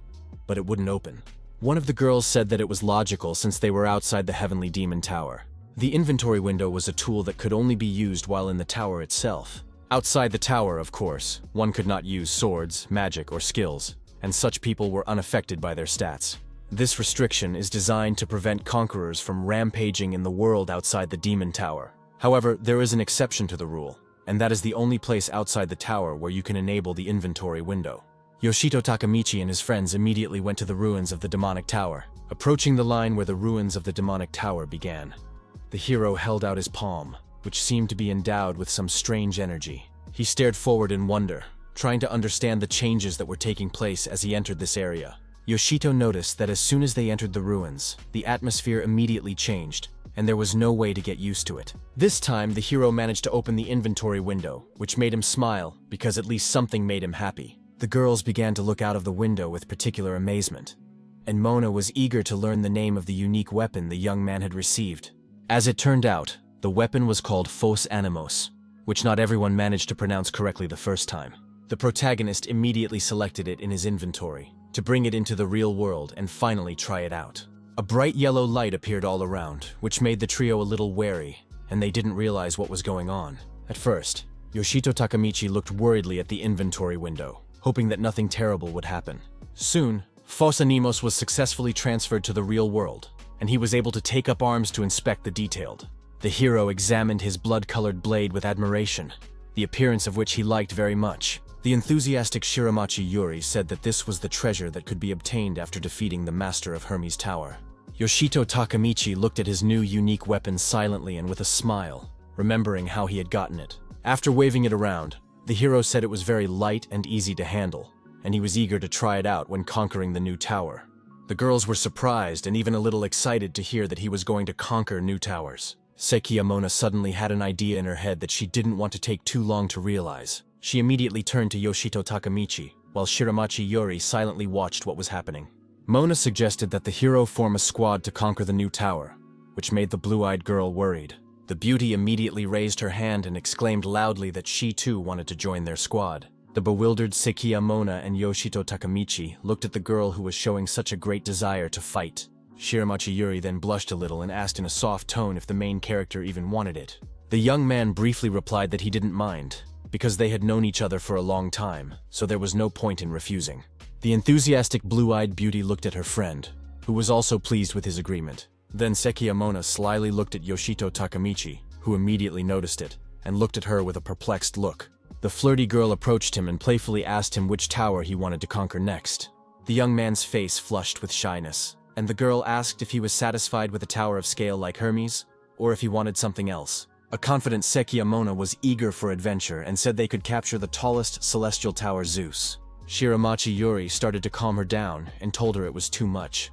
but it wouldn't open. One of the girls said that it was logical since they were outside the Heavenly Demon Tower. The inventory window was a tool that could only be used while in the tower itself. Outside the tower, of course, one could not use swords, magic, or skills, and such people were unaffected by their stats. This restriction is designed to prevent conquerors from rampaging in the world outside the Demon Tower. However, there is an exception to the rule, and that is the only place outside the tower where you can enable the inventory window. Yoshito Takamichi and his friends immediately went to the ruins of the demonic tower, approaching the line where the ruins of the demonic tower began. The hero held out his palm, which seemed to be endowed with some strange energy. He stared forward in wonder, trying to understand the changes that were taking place as he entered this area. Yoshito noticed that as soon as they entered the ruins, the atmosphere immediately changed, and there was no way to get used to it. This time, the hero managed to open the inventory window, which made him smile because at least something made him happy. The girls began to look out of the window with particular amazement, and Mona was eager to learn the name of the unique weapon the young man had received. As it turned out, the weapon was called Phos Animos, which not everyone managed to pronounce correctly the first time. The protagonist immediately selected it in his inventory to bring it into the real world and finally try it out. A bright yellow light appeared all around, which made the trio a little wary, and they didn't realize what was going on. At first, Yoshito Takamichi looked worriedly at the inventory window, hoping that nothing terrible would happen. Soon, Fos Animos was successfully transferred to the real world, and he was able to take up arms to inspect the detailed. The hero examined his blood-colored blade with admiration, the appearance of which he liked very much. The enthusiastic Shiramachi Yuri said that this was the treasure that could be obtained after defeating the master of Hermes' tower. Yoshito Takamichi looked at his new unique weapon silently and with a smile, remembering how he had gotten it. After waving it around, the hero said it was very light and easy to handle, and he was eager to try it out when conquering the new tower. The girls were surprised and even a little excited to hear that he was going to conquer new towers. Sekiyamona suddenly had an idea in her head that she didn't want to take too long to realize. She immediately turned to Yoshito Takamichi, while Shiramachi Yuri silently watched what was happening. Mona suggested that the hero form a squad to conquer the new tower, which made the blue-eyed girl worried. The beauty immediately raised her hand and exclaimed loudly that she too wanted to join their squad. The bewildered Sekiyamona and Yoshito Takamichi looked at the girl who was showing such a great desire to fight. Shiramachi Yuri then blushed a little and asked in a soft tone if the main character even wanted it. The young man briefly replied that he didn't mind, because they had known each other for a long time, so there was no point in refusing. The enthusiastic blue-eyed beauty looked at her friend, who was also pleased with his agreement. Then Sekiyamona slyly looked at Yoshito Takamichi, who immediately noticed it, and looked at her with a perplexed look. The flirty girl approached him and playfully asked him which tower he wanted to conquer next. The young man's face flushed with shyness, and the girl asked if he was satisfied with a tower of scale like Hermes, or if he wanted something else. A confident Sekiyamona was eager for adventure and said they could capture the tallest celestial tower, Zeus. Shiramachi Yuri started to calm her down and told her it was too much.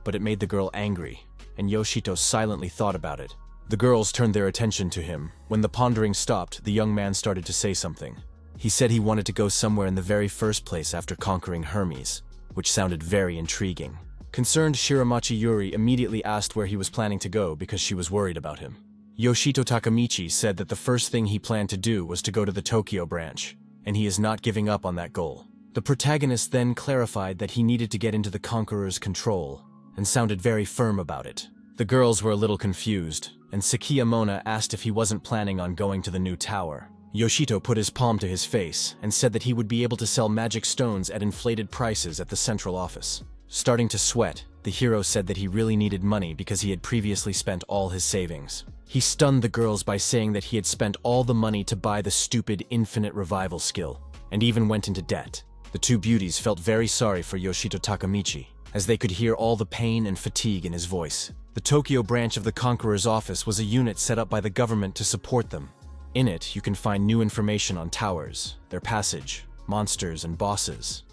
But it made the girl angry, and Yoshito silently thought about it. The girls turned their attention to him. When the pondering stopped, the young man started to say something. He said he wanted to go somewhere in the very first place after conquering Hermes, which sounded very intriguing. Concerned, Shiramachi Yuri immediately asked where he was planning to go because she was worried about him. Yoshito Takamichi said that the first thing he planned to do was to go to the Tokyo branch, and he is not giving up on that goal. The protagonist then clarified that he needed to get into the Conqueror's control, and sounded very firm about it. The girls were a little confused, and Sekiyamona asked if he wasn't planning on going to the new tower. Yoshito put his palm to his face and said that he would be able to sell magic stones at inflated prices at the central office. Starting to sweat, the hero said that he really needed money because he had previously spent all his savings. He stunned the girls by saying that he had spent all the money to buy the stupid infinite revival skill, and even went into debt. The two beauties felt very sorry for Yoshito Takamichi, as they could hear all the pain and fatigue in his voice. The Tokyo branch of the Conqueror's office was a unit set up by the government to support them. In it, you can find new information on towers, their passage, monsters and bosses,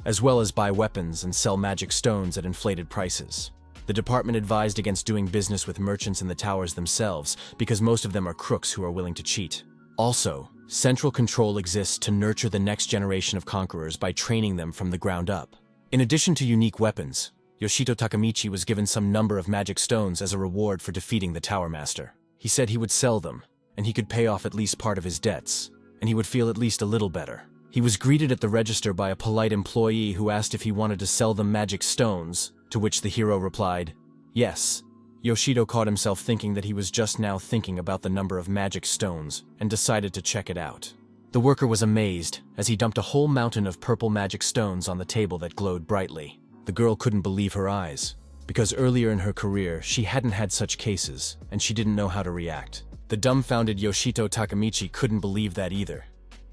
as well as buy weapons and sell magic stones at inflated prices. The department advised against doing business with merchants in the towers themselves because most of them are crooks who are willing to cheat. Also, central control exists to nurture the next generation of conquerors by training them from the ground up. In addition to unique weapons, Yoshito Takamichi was given some number of magic stones as a reward for defeating the Tower Master. He said he would sell them, and he could pay off at least part of his debts, and he would feel at least a little better. He was greeted at the register by a polite employee who asked if he wanted to sell them magic stones, to which the hero replied, yes. Yoshito caught himself thinking that he was just now thinking about the number of magic stones and decided to check it out. The worker was amazed as he dumped a whole mountain of purple magic stones on the table that glowed brightly. The girl couldn't believe her eyes, because earlier in her career she hadn't had such cases and she didn't know how to react. The dumbfounded Yoshito Takamichi couldn't believe that either,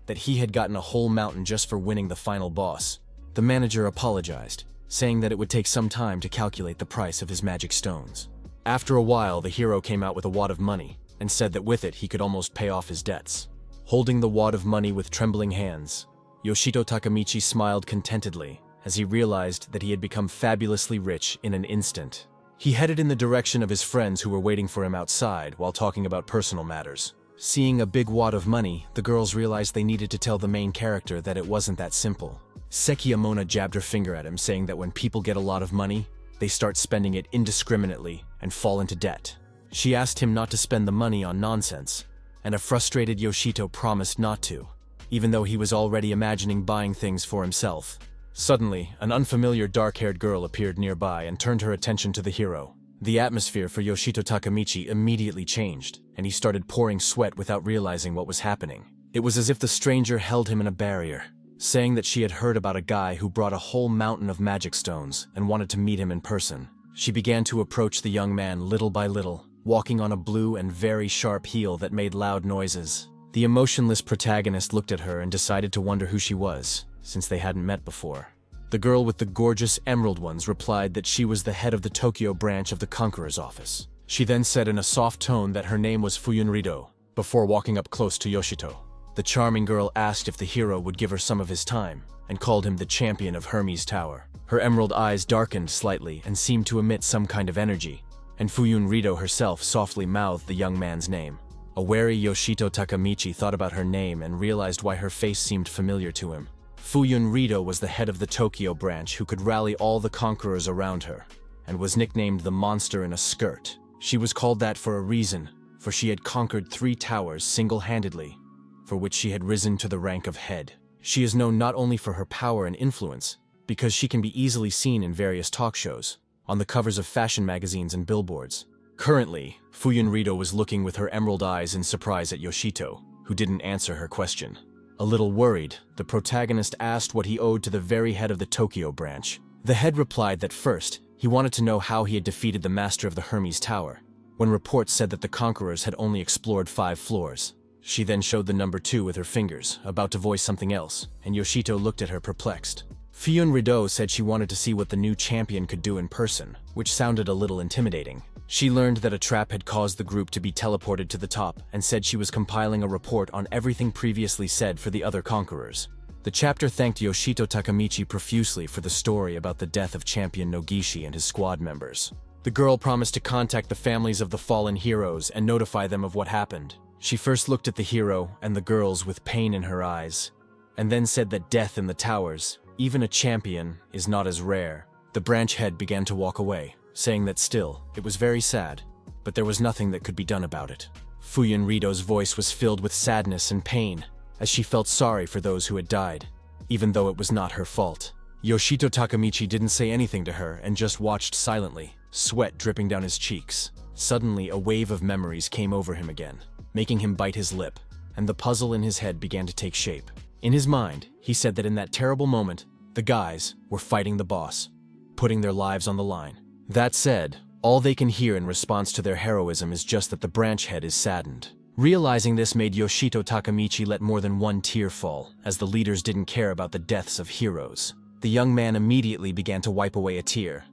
that he had gotten a whole mountain just for winning the final boss. The manager apologized, saying that it would take some time to calculate the price of his magic stones. After a while, the hero came out with a wad of money and said that with it he could almost pay off his debts. Holding the wad of money with trembling hands, Yoshito Takamichi smiled contentedly as he realized that he had become fabulously rich in an instant. He headed in the direction of his friends who were waiting for him outside while talking about personal matters. Seeing a big wad of money, the girls realized they needed to tell the main character that it wasn't that simple. Sekiyamona jabbed her finger at him, saying that when people get a lot of money, they start spending it indiscriminately and fall into debt. She asked him not to spend the money on nonsense, and a frustrated Yoshito promised not to, even though he was already imagining buying things for himself. Suddenly, an unfamiliar dark-haired girl appeared nearby and turned her attention to the hero. The atmosphere for Yoshito Takamichi immediately changed, and he started pouring sweat without realizing what was happening. It was as if the stranger held him in a barrier. saying that she had heard about a guy who brought a whole mountain of magic stones and wanted to meet him in person. She began to approach the young man little by little, walking on a blue and very sharp heel that made loud noises. The emotionless protagonist looked at her and decided to wonder who she was, since they hadn't met before. The girl with the gorgeous emerald ones replied that she was the head of the Tokyo branch of the Conqueror's office. She then said in a soft tone that her name was Fuyunrido, before walking up close to Yoshito. The charming girl asked if the hero would give her some of his time, and called him the champion of Hermes Tower. Her emerald eyes darkened slightly and seemed to emit some kind of energy, and Fuyunrido herself softly mouthed the young man's name. A wary Yoshito Takamichi thought about her name and realized why her face seemed familiar to him. Fuyunrido was the head of the Tokyo branch who could rally all the conquerors around her, and was nicknamed the monster in a skirt. She was called that for a reason, for she had conquered 3 towers single-handedly, for which she had risen to the rank of head. She is known not only for her power and influence, because she can be easily seen in various talk shows, on the covers of fashion magazines and billboards. Currently, Fuyunrido was looking with her emerald eyes in surprise at Yoshito, who didn't answer her question. A little worried, the protagonist asked what he owed to the very head of the Tokyo branch. The head replied that first, he wanted to know how he had defeated the master of the Hermes Tower, when reports said that the conquerors had only explored 5 floors. She then showed the number 2 with her fingers, about to voice something else, and Yoshito looked at her perplexed. Fuyunrido said she wanted to see what the new champion could do in person, which sounded a little intimidating. She learned that a trap had caused the group to be teleported to the top and said she was compiling a report on everything previously said for the other conquerors. The chapter thanked Yoshito Takamichi profusely for the story about the death of champion Nogishi and his squad members. The girl promised to contact the families of the fallen heroes and notify them of what happened. She first looked at the hero and the girls with pain in her eyes, and then said that death in the towers, even a champion, is not as rare. The branch head began to walk away, saying that still, it was very sad, but there was nothing that could be done about it. Fuyunrido's voice was filled with sadness and pain, as she felt sorry for those who had died, even though it was not her fault. Yoshito Takamichi didn't say anything to her and just watched silently, sweat dripping down his cheeks. Suddenly, a wave of memories came over him again, making him bite his lip, and the puzzle in his head began to take shape. In his mind, he said that in that terrible moment, the guys were fighting the boss, putting their lives on the line. That said, all they can hear in response to their heroism is just that the branch head is saddened. Realizing this made Yoshito Takamichi let more than one tear fall, as the leaders didn't care about the deaths of heroes. The young man immediately began to wipe away a tear,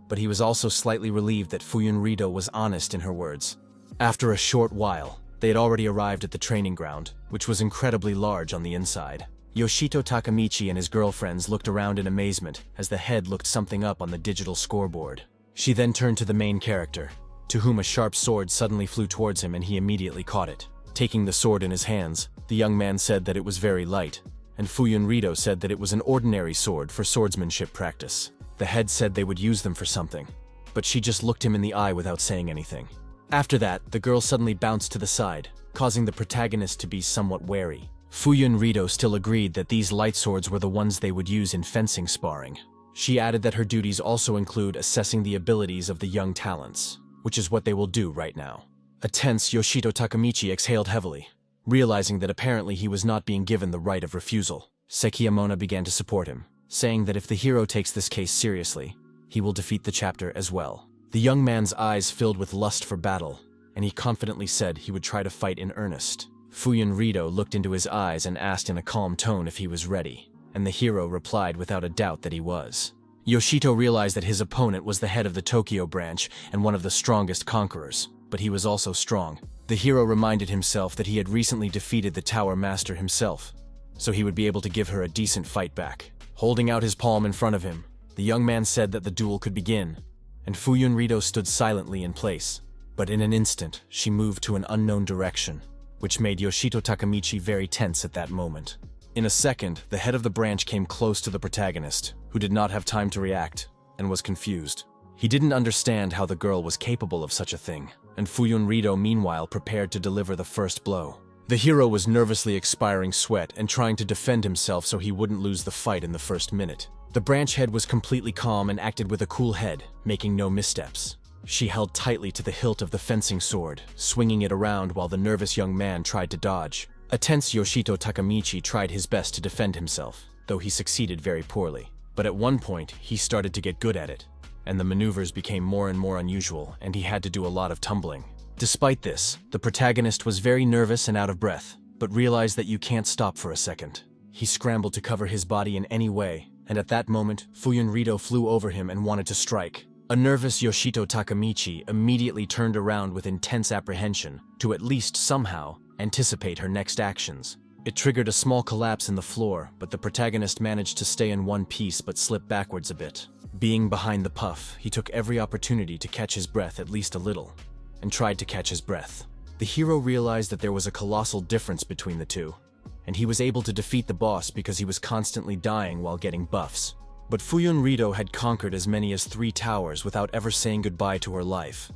but he was also slightly relieved that Fuyunrido was honest in her words. After a short while, they had already arrived at the training ground, which was incredibly large on the inside. Yoshito Takamichi and his girlfriends looked around in amazement as the head looked something up on the digital scoreboard. She then turned to the main character, to whom a sharp sword suddenly flew towards him and he immediately caught it. Taking the sword in his hands, the young man said that it was very light, and Fuyunrido said that it was an ordinary sword for swordsmanship practice. The head said they would use them for something, but she just looked him in the eye without saying anything. After that, the girl suddenly bounced to the side, causing the protagonist to be somewhat wary. Fuyunrido still agreed that these light swords were the ones they would use in fencing sparring. She added that her duties also include assessing the abilities of the young talents, which is what they will do right now. A tense Yoshito Takamichi exhaled heavily, realizing that apparently he was not being given the right of refusal. Sekiyamona began to support him, saying that if the hero takes this case seriously, he will defeat the chapter as well. The young man's eyes filled with lust for battle, and he confidently said he would try to fight in earnest. Fuyunrido looked into his eyes and asked in a calm tone if he was ready, and the hero replied without a doubt that he was. Yoshito realized that his opponent was the head of the Tokyo branch and one of the strongest conquerors, but he was also strong. The hero reminded himself that he had recently defeated the Tower Master himself, so he would be able to give her a decent fight back. Holding out his palm in front of him, the young man said that the duel could begin, and Fuyunrido stood silently in place. But in an instant, she moved to an unknown direction, which made Yoshito Takamichi very tense at that moment. In a second, the head of the branch came close to the protagonist, who did not have time to react, and was confused. He didn't understand how the girl was capable of such a thing, and Fuyunrido meanwhile prepared to deliver the first blow. The hero was nervously expiring sweat and trying to defend himself so he wouldn't lose the fight in the first minute. The branch head was completely calm and acted with a cool head, making no missteps. She held tightly to the hilt of the fencing sword, swinging it around while the nervous young man tried to dodge. A tense Yoshito Takamichi tried his best to defend himself, though he succeeded very poorly. But at one point, he started to get good at it, and the maneuvers became more and more unusual, and he had to do a lot of tumbling. Despite this, the protagonist was very nervous and out of breath, but realized that you can't stop for a second. He scrambled to cover his body in any way, and at that moment, Fuyunrido flew over him and wanted to strike. A nervous Yoshito Takamichi immediately turned around with intense apprehension to at least somehow anticipate her next actions. It triggered a small collapse in the floor, but the protagonist managed to stay in one piece but slipped backwards a bit. Being behind the puff, he took every opportunity to catch his breath at least a little, and tried to catch his breath. The hero realized that there was a colossal difference between the two, and he was able to defeat the boss because he was constantly dying while getting buffs. But Fuyunrido had conquered as many as 3 towers without ever saying goodbye to her life,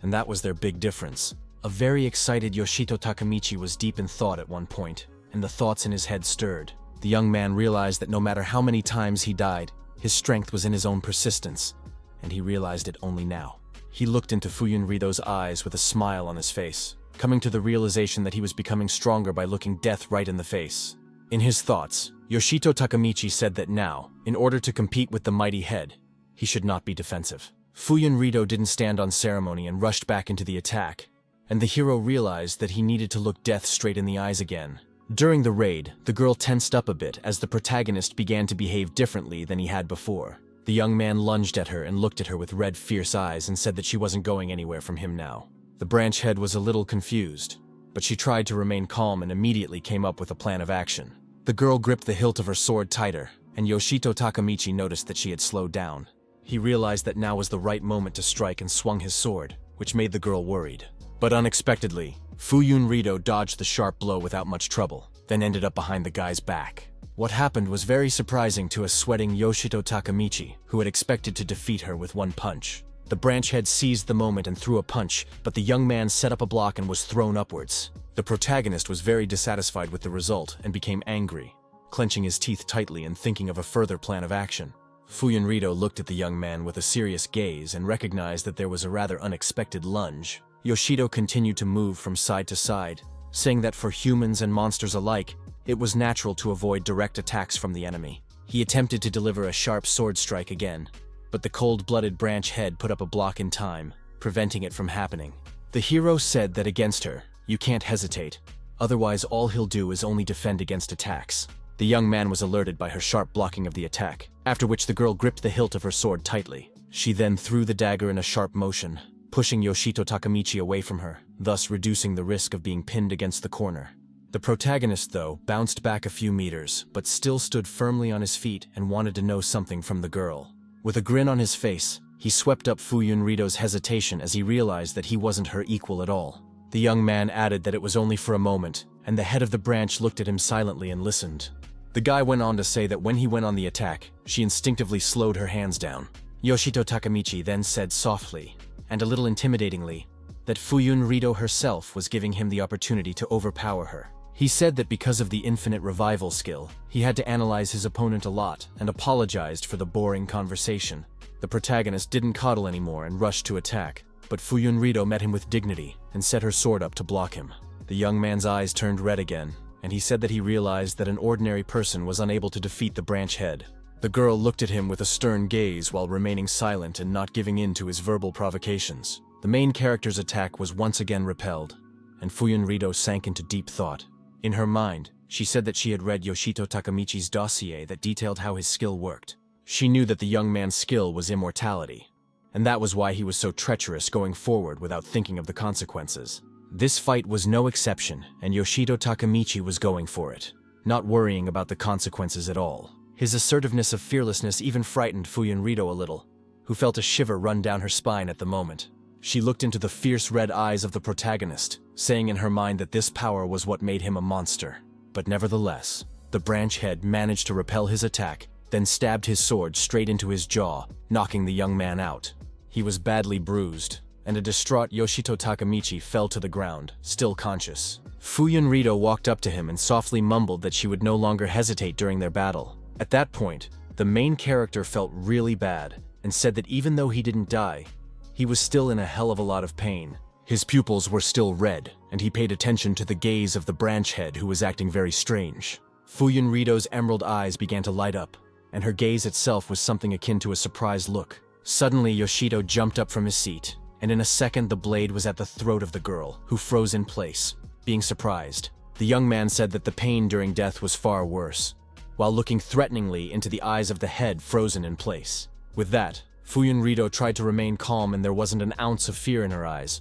and that was their big difference. A very excited Yoshito Takamichi was deep in thought at one point, and the thoughts in his head stirred. The young man realized that no matter how many times he died, his strength was in his own persistence, and he realized it only now. He looked into Fuyunrido's eyes with a smile on his face, coming to the realization that he was becoming stronger by looking death right in the face. In his thoughts, Yoshito Takamichi said that now, in order to compete with the mighty head, he should not be defensive. Fuyunrido didn't stand on ceremony and rushed back into the attack, and the hero realized that he needed to look death straight in the eyes again. During the raid, the girl tensed up a bit as the protagonist began to behave differently than he had before. The young man lunged at her and looked at her with red, fierce eyes and said that she wasn't going anywhere from him now. The branch head was a little confused, but she tried to remain calm and immediately came up with a plan of action. The girl gripped the hilt of her sword tighter, and Yoshito Takamichi noticed that she had slowed down. He realized that now was the right moment to strike and swung his sword, which made the girl worried. But unexpectedly, Fuyunrido dodged the sharp blow without much trouble, then ended up behind the guy's back. What happened was very surprising to a sweating Yoshito Takamichi, who had expected to defeat her with one punch. The branch head seized the moment and threw a punch, but the young man set up a block and was thrown upwards. The protagonist was very dissatisfied with the result and became angry, clenching his teeth tightly and thinking of a further plan of action. Fuyunrido looked at the young man with a serious gaze and recognized that there was a rather unexpected lunge. Yoshito continued to move from side to side, saying that for humans and monsters alike, it was natural to avoid direct attacks from the enemy. He attempted to deliver a sharp sword strike again, but the cold-blooded branch head put up a block in time, preventing it from happening. The hero said that against her, you can't hesitate, otherwise all he'll do is only defend against attacks. The young man was alerted by her sharp blocking of the attack, after which the girl gripped the hilt of her sword tightly. She then threw the dagger in a sharp motion, pushing Yoshito Takamichi away from her, thus reducing the risk of being pinned against the corner. The protagonist, though, bounced back a few meters, but still stood firmly on his feet and wanted to know something from the girl. With a grin on his face, he swept up Fuyunrido's hesitation as he realized that he wasn't her equal at all. The young man added that it was only for a moment, and the head of the branch looked at him silently and listened. The guy went on to say that when he went on the attack, she instinctively slowed her hands down. Yoshito Takamichi then said softly, and a little intimidatingly, that Fuyunrido herself was giving him the opportunity to overpower her. He said that because of the infinite revival skill, he had to analyze his opponent a lot and apologized for the boring conversation. The protagonist didn't coddle anymore and rushed to attack, but Fuyunrido met him with dignity and set her sword up to block him. The young man's eyes turned red again, and he said that he realized that an ordinary person was unable to defeat the branch head. The girl looked at him with a stern gaze while remaining silent and not giving in to his verbal provocations. The main character's attack was once again repelled, and Fuyunrido sank into deep thought. In her mind, she said that she had read Yoshito Takamichi's dossier that detailed how his skill worked. She knew that the young man's skill was immortality, and that was why he was so treacherous going forward without thinking of the consequences. This fight was no exception, and Yoshito Takamichi was going for it, not worrying about the consequences at all. His assertiveness of fearlessness even frightened Fuyunrido a little, who felt a shiver run down her spine at the moment. She looked into the fierce red eyes of the protagonist, saying in her mind that this power was what made him a monster. But nevertheless, the branch head managed to repel his attack, then stabbed his sword straight into his jaw, knocking the young man out. He was badly bruised, and a distraught Yoshito Takamichi fell to the ground, still conscious. Fuyunrido walked up to him and softly mumbled that she would no longer hesitate during their battle. At that point, the main character felt really bad, and said that even though he didn't die, he was still in a hell of a lot of pain. His pupils were still red, and he paid attention to the gaze of the branch head who was acting very strange. Fuyun Rito's emerald eyes began to light up, and her gaze itself was something akin to a surprised look. Suddenly, Yoshito jumped up from his seat, and in a second the blade was at the throat of the girl, who froze in place, being surprised. The young man said that the pain during death was far worse, while looking threateningly into the eyes of the head frozen in place. With that, Fuyun Rito tried to remain calm and there wasn't an ounce of fear in her eyes,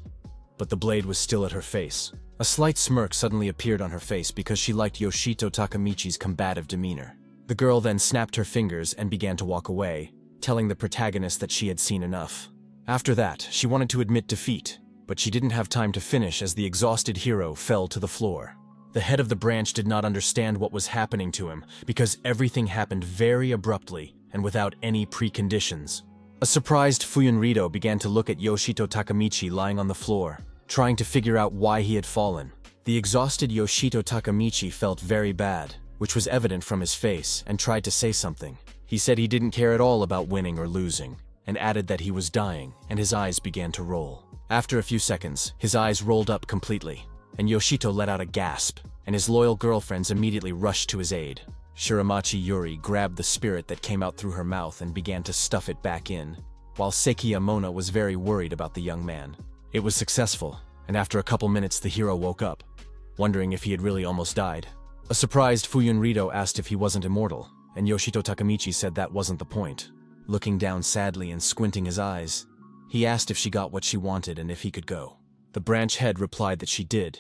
but the blade was still at her face. A slight smirk suddenly appeared on her face because she liked Yoshito Takamichi's combative demeanor. The girl then snapped her fingers and began to walk away, telling the protagonist that she had seen enough. After that, she wanted to admit defeat, but she didn't have time to finish as the exhausted hero fell to the floor. The head of the branch did not understand what was happening to him because everything happened very abruptly and without any preconditions. A surprised Fuyun Rito began to look at Yoshito Takamichi lying on the floor, trying to figure out why he had fallen. The exhausted Yoshito Takamichi felt very bad, which was evident from his face, and tried to say something. He said he didn't care at all about winning or losing, and added that he was dying, and his eyes began to roll. After a few seconds, his eyes rolled up completely, and Yoshito let out a gasp, and his loyal girlfriends immediately rushed to his aid. Shiramachi Yuri grabbed the spirit that came out through her mouth and began to stuff it back in, while Sekiya Mona was very worried about the young man. It was successful, and after a couple minutes the hero woke up, wondering if he had really almost died. A surprised Fuyun Rito asked if he wasn't immortal, and Yoshito Takamichi said that wasn't the point. Looking down sadly and squinting his eyes, he asked if she got what she wanted and if he could go. The branch head replied that she did,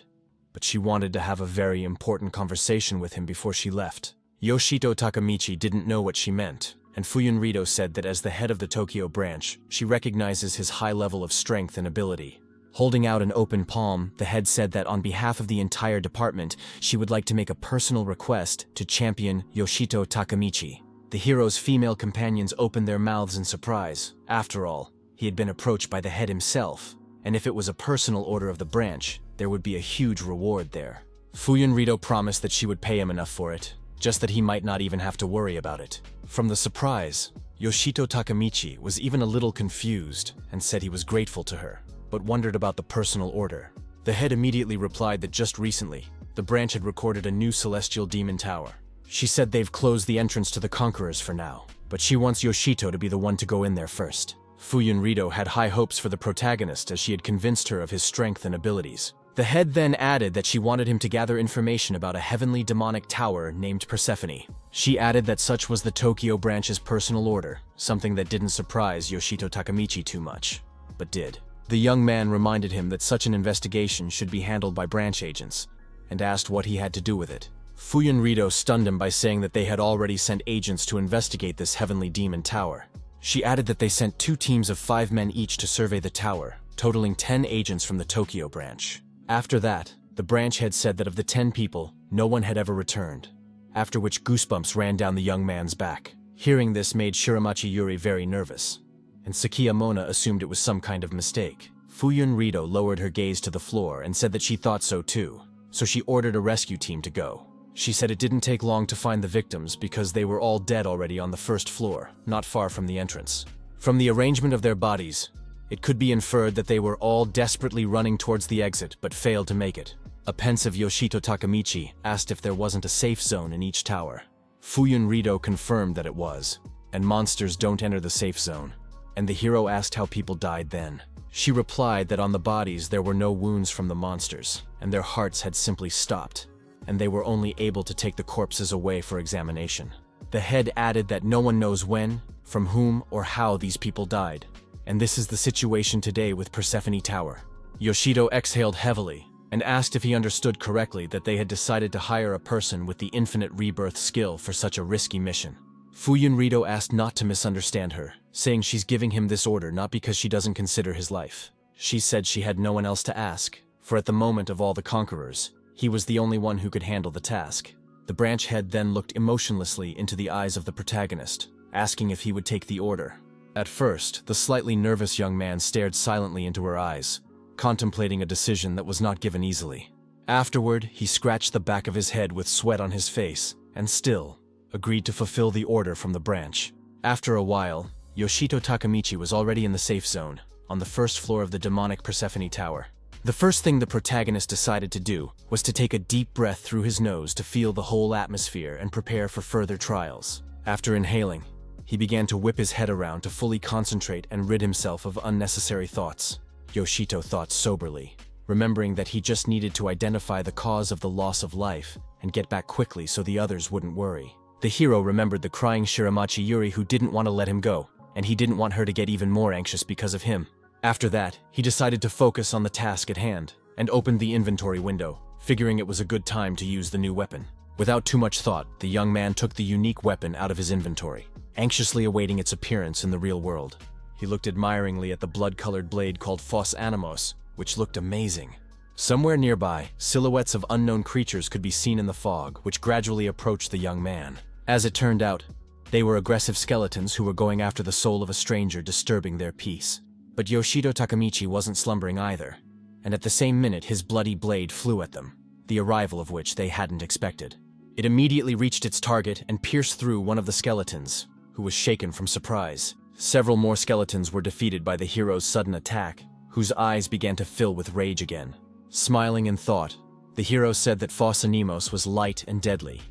but she wanted to have a very important conversation with him before she left. Yoshito Takamichi didn't know what she meant, and Fuyun Rito said that as the head of the Tokyo branch, she recognizes his high level of strength and ability. Holding out an open palm, the head said that on behalf of the entire department, she would like to make a personal request to champion Yoshito Takamichi. The hero's female companions opened their mouths in surprise. After all, he had been approached by the head himself, and if it was a personal order of the branch, there would be a huge reward there. Fuyun Rito promised that she would pay him enough for it, just that he might not even have to worry about it. From the surprise, Yoshito Takamichi was even a little confused and said he was grateful to her, but wondered about the personal order. The head immediately replied that just recently, the branch had recorded a new celestial demon tower. She said they've closed the entrance to the conquerors for now, but she wants Yoshito to be the one to go in there first. Fuyun Rito had high hopes for the protagonist as she had convinced her of his strength and abilities. The head then added that she wanted him to gather information about a heavenly demonic tower named Persephone. She added that such was the Tokyo branch's personal order, something that didn't surprise Yoshito Takamichi too much, but did. The young man reminded him that such an investigation should be handled by branch agents, and asked what he had to do with it. Fuyun Rito stunned him by saying that they had already sent agents to investigate this heavenly demon tower. She added that they sent 2 teams of 5 men each to survey the tower, totaling 10 agents from the Tokyo branch. After that, the branch head said that of the 10 people, no one had ever returned, after which goosebumps ran down the young man's back. Hearing this made Shiramachi Yuri very nervous, and Sekiya Mona assumed it was some kind of mistake. Fuyun Rito lowered her gaze to the floor and said that she thought so too, so she ordered a rescue team to go. She said it didn't take long to find the victims because they were all dead already on the first floor, not far from the entrance. From the arrangement of their bodies, it could be inferred that they were all desperately running towards the exit but failed to make it. A pensive Yoshito Takamichi asked if there wasn't a safe zone in each tower. Fuyun Rito confirmed that it was, and monsters don't enter the safe zone, and the hero asked how people died then. She replied that on the bodies there were no wounds from the monsters, and their hearts had simply stopped, and they were only able to take the corpses away for examination. The head added that no one knows when, from whom, or how these people died, and this is the situation today with Persephone Tower. Yoshito exhaled heavily and asked if he understood correctly that they had decided to hire a person with the infinite rebirth skill for such a risky mission. Fuyun Rito asked not to misunderstand her, saying she's giving him this order not because she doesn't consider his life. She said she had no one else to ask, for at the moment of all the conquerors, he was the only one who could handle the task. The branch head then looked emotionlessly into the eyes of the protagonist, asking if he would take the order. At first, the slightly nervous young man stared silently into her eyes, contemplating a decision that was not given easily. Afterward, he scratched the back of his head with sweat on his face, and still agreed to fulfill the order from the branch. After a while, Yoshito Takamichi was already in the safe zone, on the first floor of the demonic Persephone Tower. The first thing the protagonist decided to do was to take a deep breath through his nose to feel the whole atmosphere and prepare for further trials. After inhaling, he began to whip his head around to fully concentrate and rid himself of unnecessary thoughts. Yoshito thought soberly, remembering that he just needed to identify the cause of the loss of life and get back quickly so the others wouldn't worry. The hero remembered the crying Shiramachi Yuri who didn't want to let him go, and he didn't want her to get even more anxious because of him. After that, he decided to focus on the task at hand and opened the inventory window, figuring it was a good time to use the new weapon. Without too much thought, the young man took the unique weapon out of his inventory, anxiously awaiting its appearance in the real world. He looked admiringly at the blood-colored blade called Phos Animos, which looked amazing. Somewhere nearby, silhouettes of unknown creatures could be seen in the fog, which gradually approached the young man. As it turned out, they were aggressive skeletons who were going after the soul of a stranger, disturbing their peace. But Yoshito Takamichi wasn't slumbering either, and at the same minute his bloody blade flew at them, the arrival of which they hadn't expected. It immediately reached its target and pierced through one of the skeletons, who was shaken from surprise. Several more skeletons were defeated by the hero's sudden attack, whose eyes began to fill with rage again. Smiling in thought, the hero said that Phos Animos was light and deadly,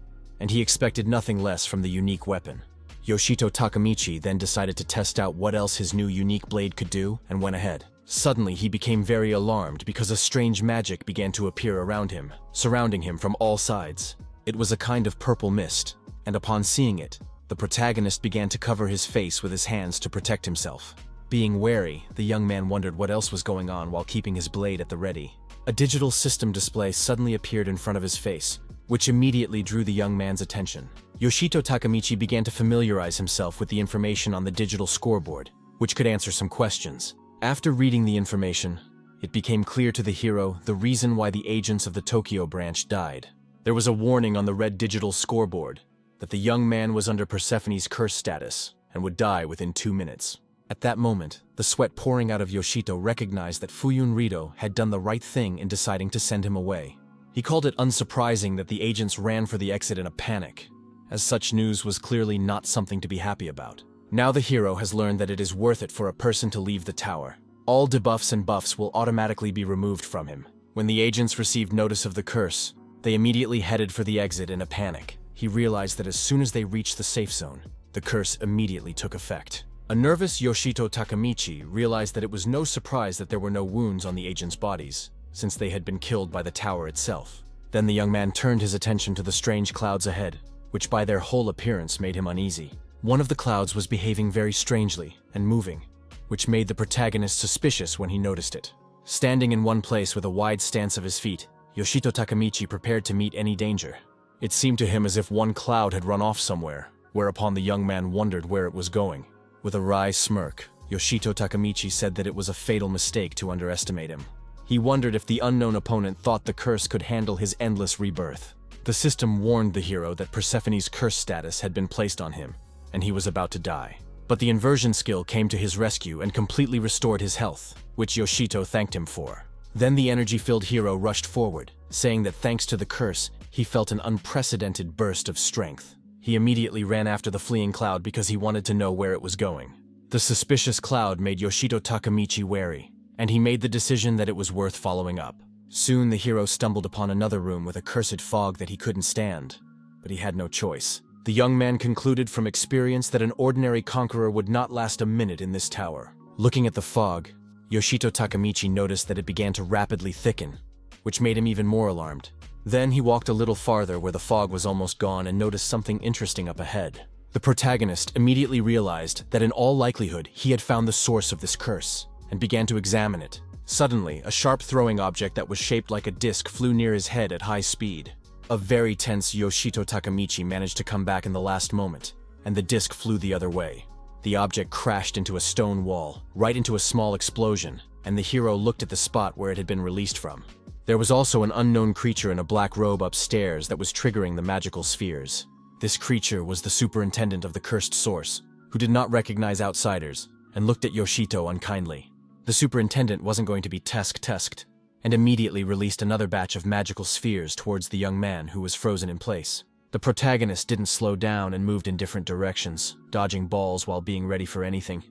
and he expected nothing less from the unique weapon. Yoshito Takamichi then decided to test out what else his new unique blade could do and went ahead. Suddenly, he became very alarmed because a strange magic began to appear around him, surrounding him from all sides. It was a kind of purple mist, and upon seeing it, the protagonist began to cover his face with his hands to protect himself. Being wary, the young man wondered what else was going on while keeping his blade at the ready. A digital system display suddenly appeared in front of his face, which immediately drew the young man's attention. Yoshito Takamichi began to familiarize himself with the information on the digital scoreboard, which could answer some questions. After reading the information, it became clear to the hero the reason why the agents of the Tokyo branch died. There was a warning on the red digital scoreboard that the young man was under Persephone's curse status and would die within 2 minutes. At that moment, the sweat pouring out of Yoshito recognized that Fuyun Rito had done the right thing in deciding to send him away. He called it unsurprising that the agents ran for the exit in a panic, as such news was clearly not something to be happy about. Now the hero has learned that it is worth it for a person to leave the tower. All debuffs and buffs will automatically be removed from him. When the agents received notice of the curse, they immediately headed for the exit in a panic. He realized that as soon as they reached the safe zone, the curse immediately took effect. A nervous Yoshito Takamichi realized that it was no surprise that there were no wounds on the agents' bodies, since they had been killed by the tower itself. Then the young man turned his attention to the strange clouds ahead, which by their whole appearance made him uneasy. One of the clouds was behaving very strangely and moving, which made the protagonist suspicious when he noticed it. Standing in one place with a wide stance of his feet, Yoshito Takamichi prepared to meet any danger. It seemed to him as if one cloud had run off somewhere, whereupon the young man wondered where it was going. With a wry smirk, Yoshito Takamichi said that it was a fatal mistake to underestimate him. He wondered if the unknown opponent thought the curse could handle his endless rebirth. The system warned the hero that Persephone's curse status had been placed on him, and he was about to die. But the inversion skill came to his rescue and completely restored his health, which Yoshito thanked him for. Then the energy-filled hero rushed forward, saying that thanks to the curse, he felt an unprecedented burst of strength. He immediately ran after the fleeing cloud because he wanted to know where it was going. The suspicious cloud made Yoshito Takamichi wary, and he made the decision that it was worth following up. Soon the hero stumbled upon another room with a cursed fog that he couldn't stand, but he had no choice. The young man concluded from experience that an ordinary conqueror would not last a minute in this tower. Looking at the fog, Yoshito Takamichi noticed that it began to rapidly thicken, which made him even more alarmed. Then he walked a little farther where the fog was almost gone and noticed something interesting up ahead. The protagonist immediately realized that in all likelihood he had found the source of this curse, and began to examine it. Suddenly, a sharp throwing object that was shaped like a disc flew near his head at high speed. A very tense Yoshito Takamichi managed to come back in the last moment, and the disc flew the other way. The object crashed into a stone wall, right into a small explosion, and the hero looked at the spot where it had been released from. There was also an unknown creature in a black robe upstairs that was triggering the magical spheres. This creature was the superintendent of the cursed source, who did not recognize outsiders, and looked at Yoshito unkindly. The superintendent wasn't going to be tusked, and immediately released another batch of magical spheres towards the young man who was frozen in place. The protagonist didn't slow down and moved in different directions, dodging balls while being ready for anything.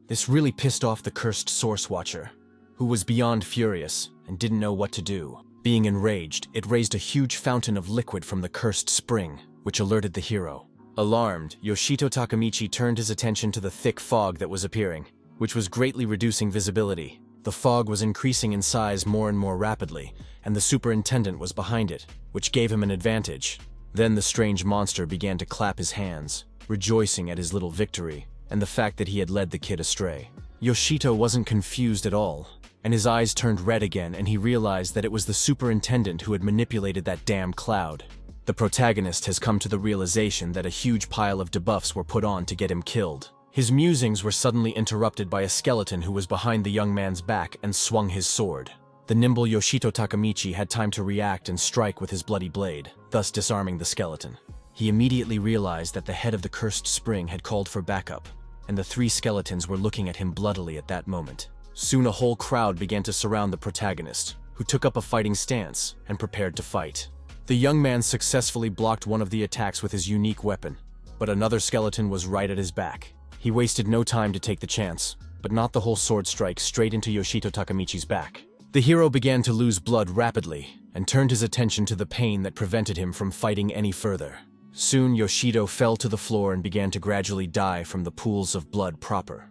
This really pissed off the cursed source watcher, who was beyond furious and didn't know what to do. Being enraged, it raised a huge fountain of liquid from the cursed spring, which alerted the hero. Alarmed, Yoshito Takemichi turned his attention to the thick fog that was appearing, which was greatly reducing visibility. The fog was increasing in size more and more rapidly, and the superintendent was behind it, which gave him an advantage. Then the strange monster began to clap his hands, rejoicing at his little victory, and the fact that he had led the kid astray. Yoshito wasn't confused at all, and his eyes turned red again, and he realized that it was the superintendent who had manipulated that damn cloud. The protagonist has come to the realization that a huge pile of debuffs were put on to get him killed. His musings were suddenly interrupted by a skeleton who was behind the young man's back and swung his sword. The nimble Yoshito Takemichi had time to react and strike with his bloody blade, thus disarming the skeleton. He immediately realized that the head of the cursed spring had called for backup, and the 3 skeletons were looking at him bloodily at that moment. Soon a whole crowd began to surround the protagonist, who took up a fighting stance and prepared to fight. The young man successfully blocked one of the attacks with his unique weapon, but another skeleton was right at his back. He wasted no time to take the chance, but not the whole sword strike straight into Yoshito Takemichi's back. The hero began to lose blood rapidly and turned his attention to the pain that prevented him from fighting any further. Soon Yoshito fell to the floor and began to gradually die from the pools of blood proper,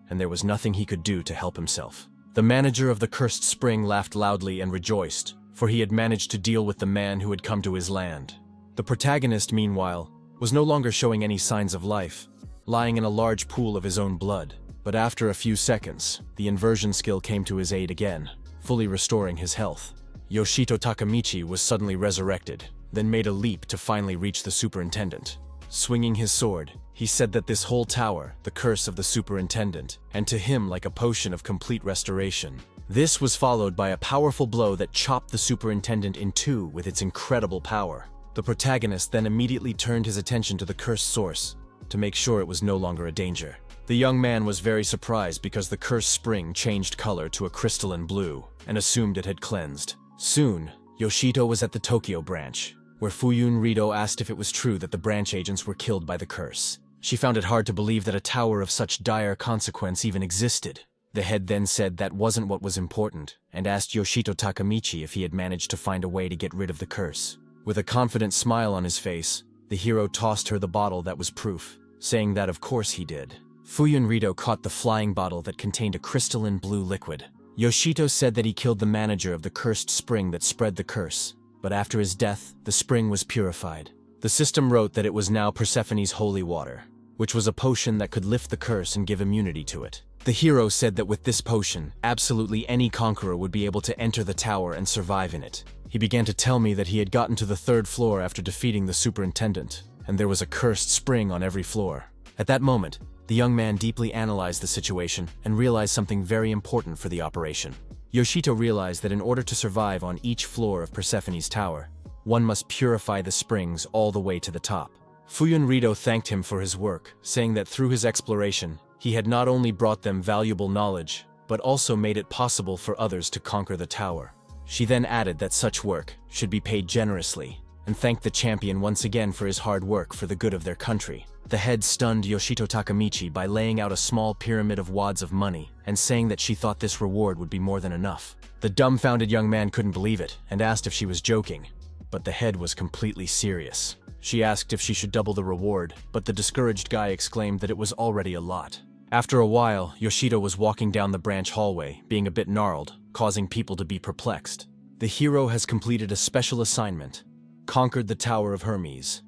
and there was nothing he could do to help himself. The manager of the cursed spring laughed loudly and rejoiced, for he had managed to deal with the man who had come to his land. The protagonist, meanwhile, was no longer showing any signs of life, lying in a large pool of his own blood. But after a few seconds, the inversion skill came to his aid again, fully restoring his health. Yoshito Takemichi was suddenly resurrected, then made a leap to finally reach the superintendent. Swinging his sword, he said that this whole tower, the curse of the superintendent, and to him like a potion of complete restoration. This was followed by a powerful blow that chopped the superintendent in two with its incredible power. The protagonist then immediately turned his attention to the cursed source, to make sure it was no longer a danger. The young man was very surprised because the cursed spring changed color to a crystalline blue, and assumed it had cleansed. Soon, Yoshito was at the Tokyo branch, where Fuyun Rito asked if it was true that the branch agents were killed by the curse. She found it hard to believe that a tower of such dire consequence even existed. The head then said that wasn't what was important, and asked Yoshito Takemichi if he had managed to find a way to get rid of the curse. With a confident smile on his face, the hero tossed her the bottle that was proof, saying that of course he did. Fuyun Rito caught the flying bottle that contained a crystalline blue liquid. Yoshito said that he killed the manager of the cursed spring that spread the curse, but after his death, the spring was purified. The system wrote that it was now Persephone's holy water, which was a potion that could lift the curse and give immunity to it. The hero said that with this potion, absolutely any conqueror would be able to enter the tower and survive in it. He began to tell me that he had gotten to the 3rd floor after defeating the superintendent, and there was a cursed spring on every floor. At that moment, the young man deeply analyzed the situation and realized something very important for the operation. Yoshito realized that in order to survive on each floor of Persephone's tower, one must purify the springs all the way to the top. Fuyun Rito thanked him for his work, saying that through his exploration, he had not only brought them valuable knowledge, but also made it possible for others to conquer the tower. She then added that such work should be paid generously, and thanked the champion once again for his hard work for the good of their country. The head stunned Yoshito Takemichi by laying out a small pyramid of wads of money and saying that she thought this reward would be more than enough. The dumbfounded young man couldn't believe it and asked if she was joking, but the head was completely serious. She asked if she should double the reward, but the discouraged guy exclaimed that it was already a lot. After a while, Yoshito was walking down the branch hallway, being a bit gnarled, causing people to be perplexed. The hero has completed a special assignment, conquered the Tower of Hermes,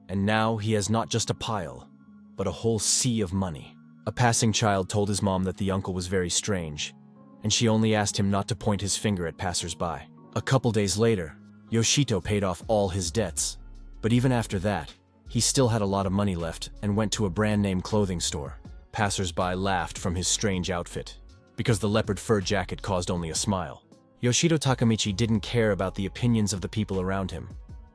and now he has not just a pile, but a whole sea of money. A passing child told his mom that the uncle was very strange, and she only asked him not to point his finger at passers-by. A couple days later, Yoshito paid off all his debts, but even after that, he still had a lot of money left and went to a brand-name clothing store. Passers-by laughed from his strange outfit, because the leopard fur jacket caused only a smile. Yoshito Takemichi didn't care about the opinions of the people around him,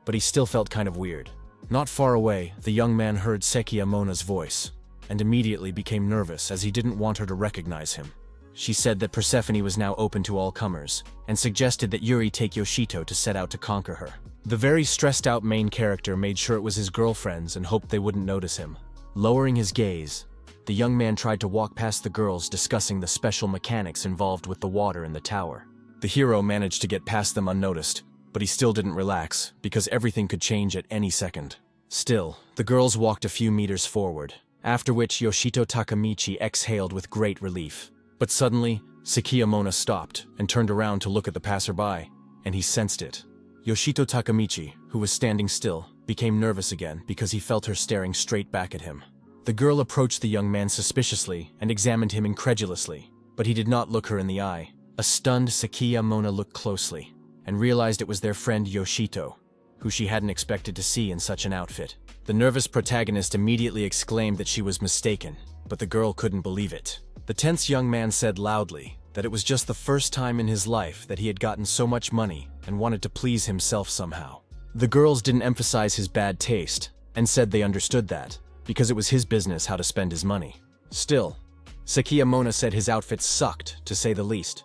but he still felt kind of weird. Not far away, the young man heard Sekiyamona's voice, and immediately became nervous as he didn't want her to recognize him. She said that Persephone was now open to all comers, and suggested that Yuri take Yoshito to set out to conquer her. The very stressed-out main character made sure it was his girlfriends and hoped they wouldn't notice him. Lowering his gaze, the young man tried to walk past the girls, discussing the special mechanics involved with the water in the tower. The hero managed to get past them unnoticed, but he still didn't relax, because everything could change at any second. Still, the girls walked a few meters forward, after which Yoshito Takamichi exhaled with great relief. But suddenly, Sakiyamona stopped and turned around to look at the passerby, and he sensed it. Yoshito Takamichi, who was standing still, became nervous again because he felt her staring straight back at him. The girl approached the young man suspiciously and examined him incredulously, but he did not look her in the eye. A stunned Sakiyamona looked closely and realized it was their friend Yoshito, who she hadn't expected to see in such an outfit. The nervous protagonist immediately exclaimed that she was mistaken, but the girl couldn't believe it. The tense young man said loudly that it was just the first time in his life that he had gotten so much money and wanted to please himself somehow. The girls didn't emphasize his bad taste and said they understood that, because it was his business how to spend his money. Still, Sakiyamona said his outfit sucked, to say the least,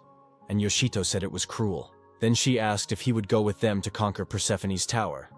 and Yoshito said it was cruel. Then she asked if he would go with them to conquer Persephone's tower,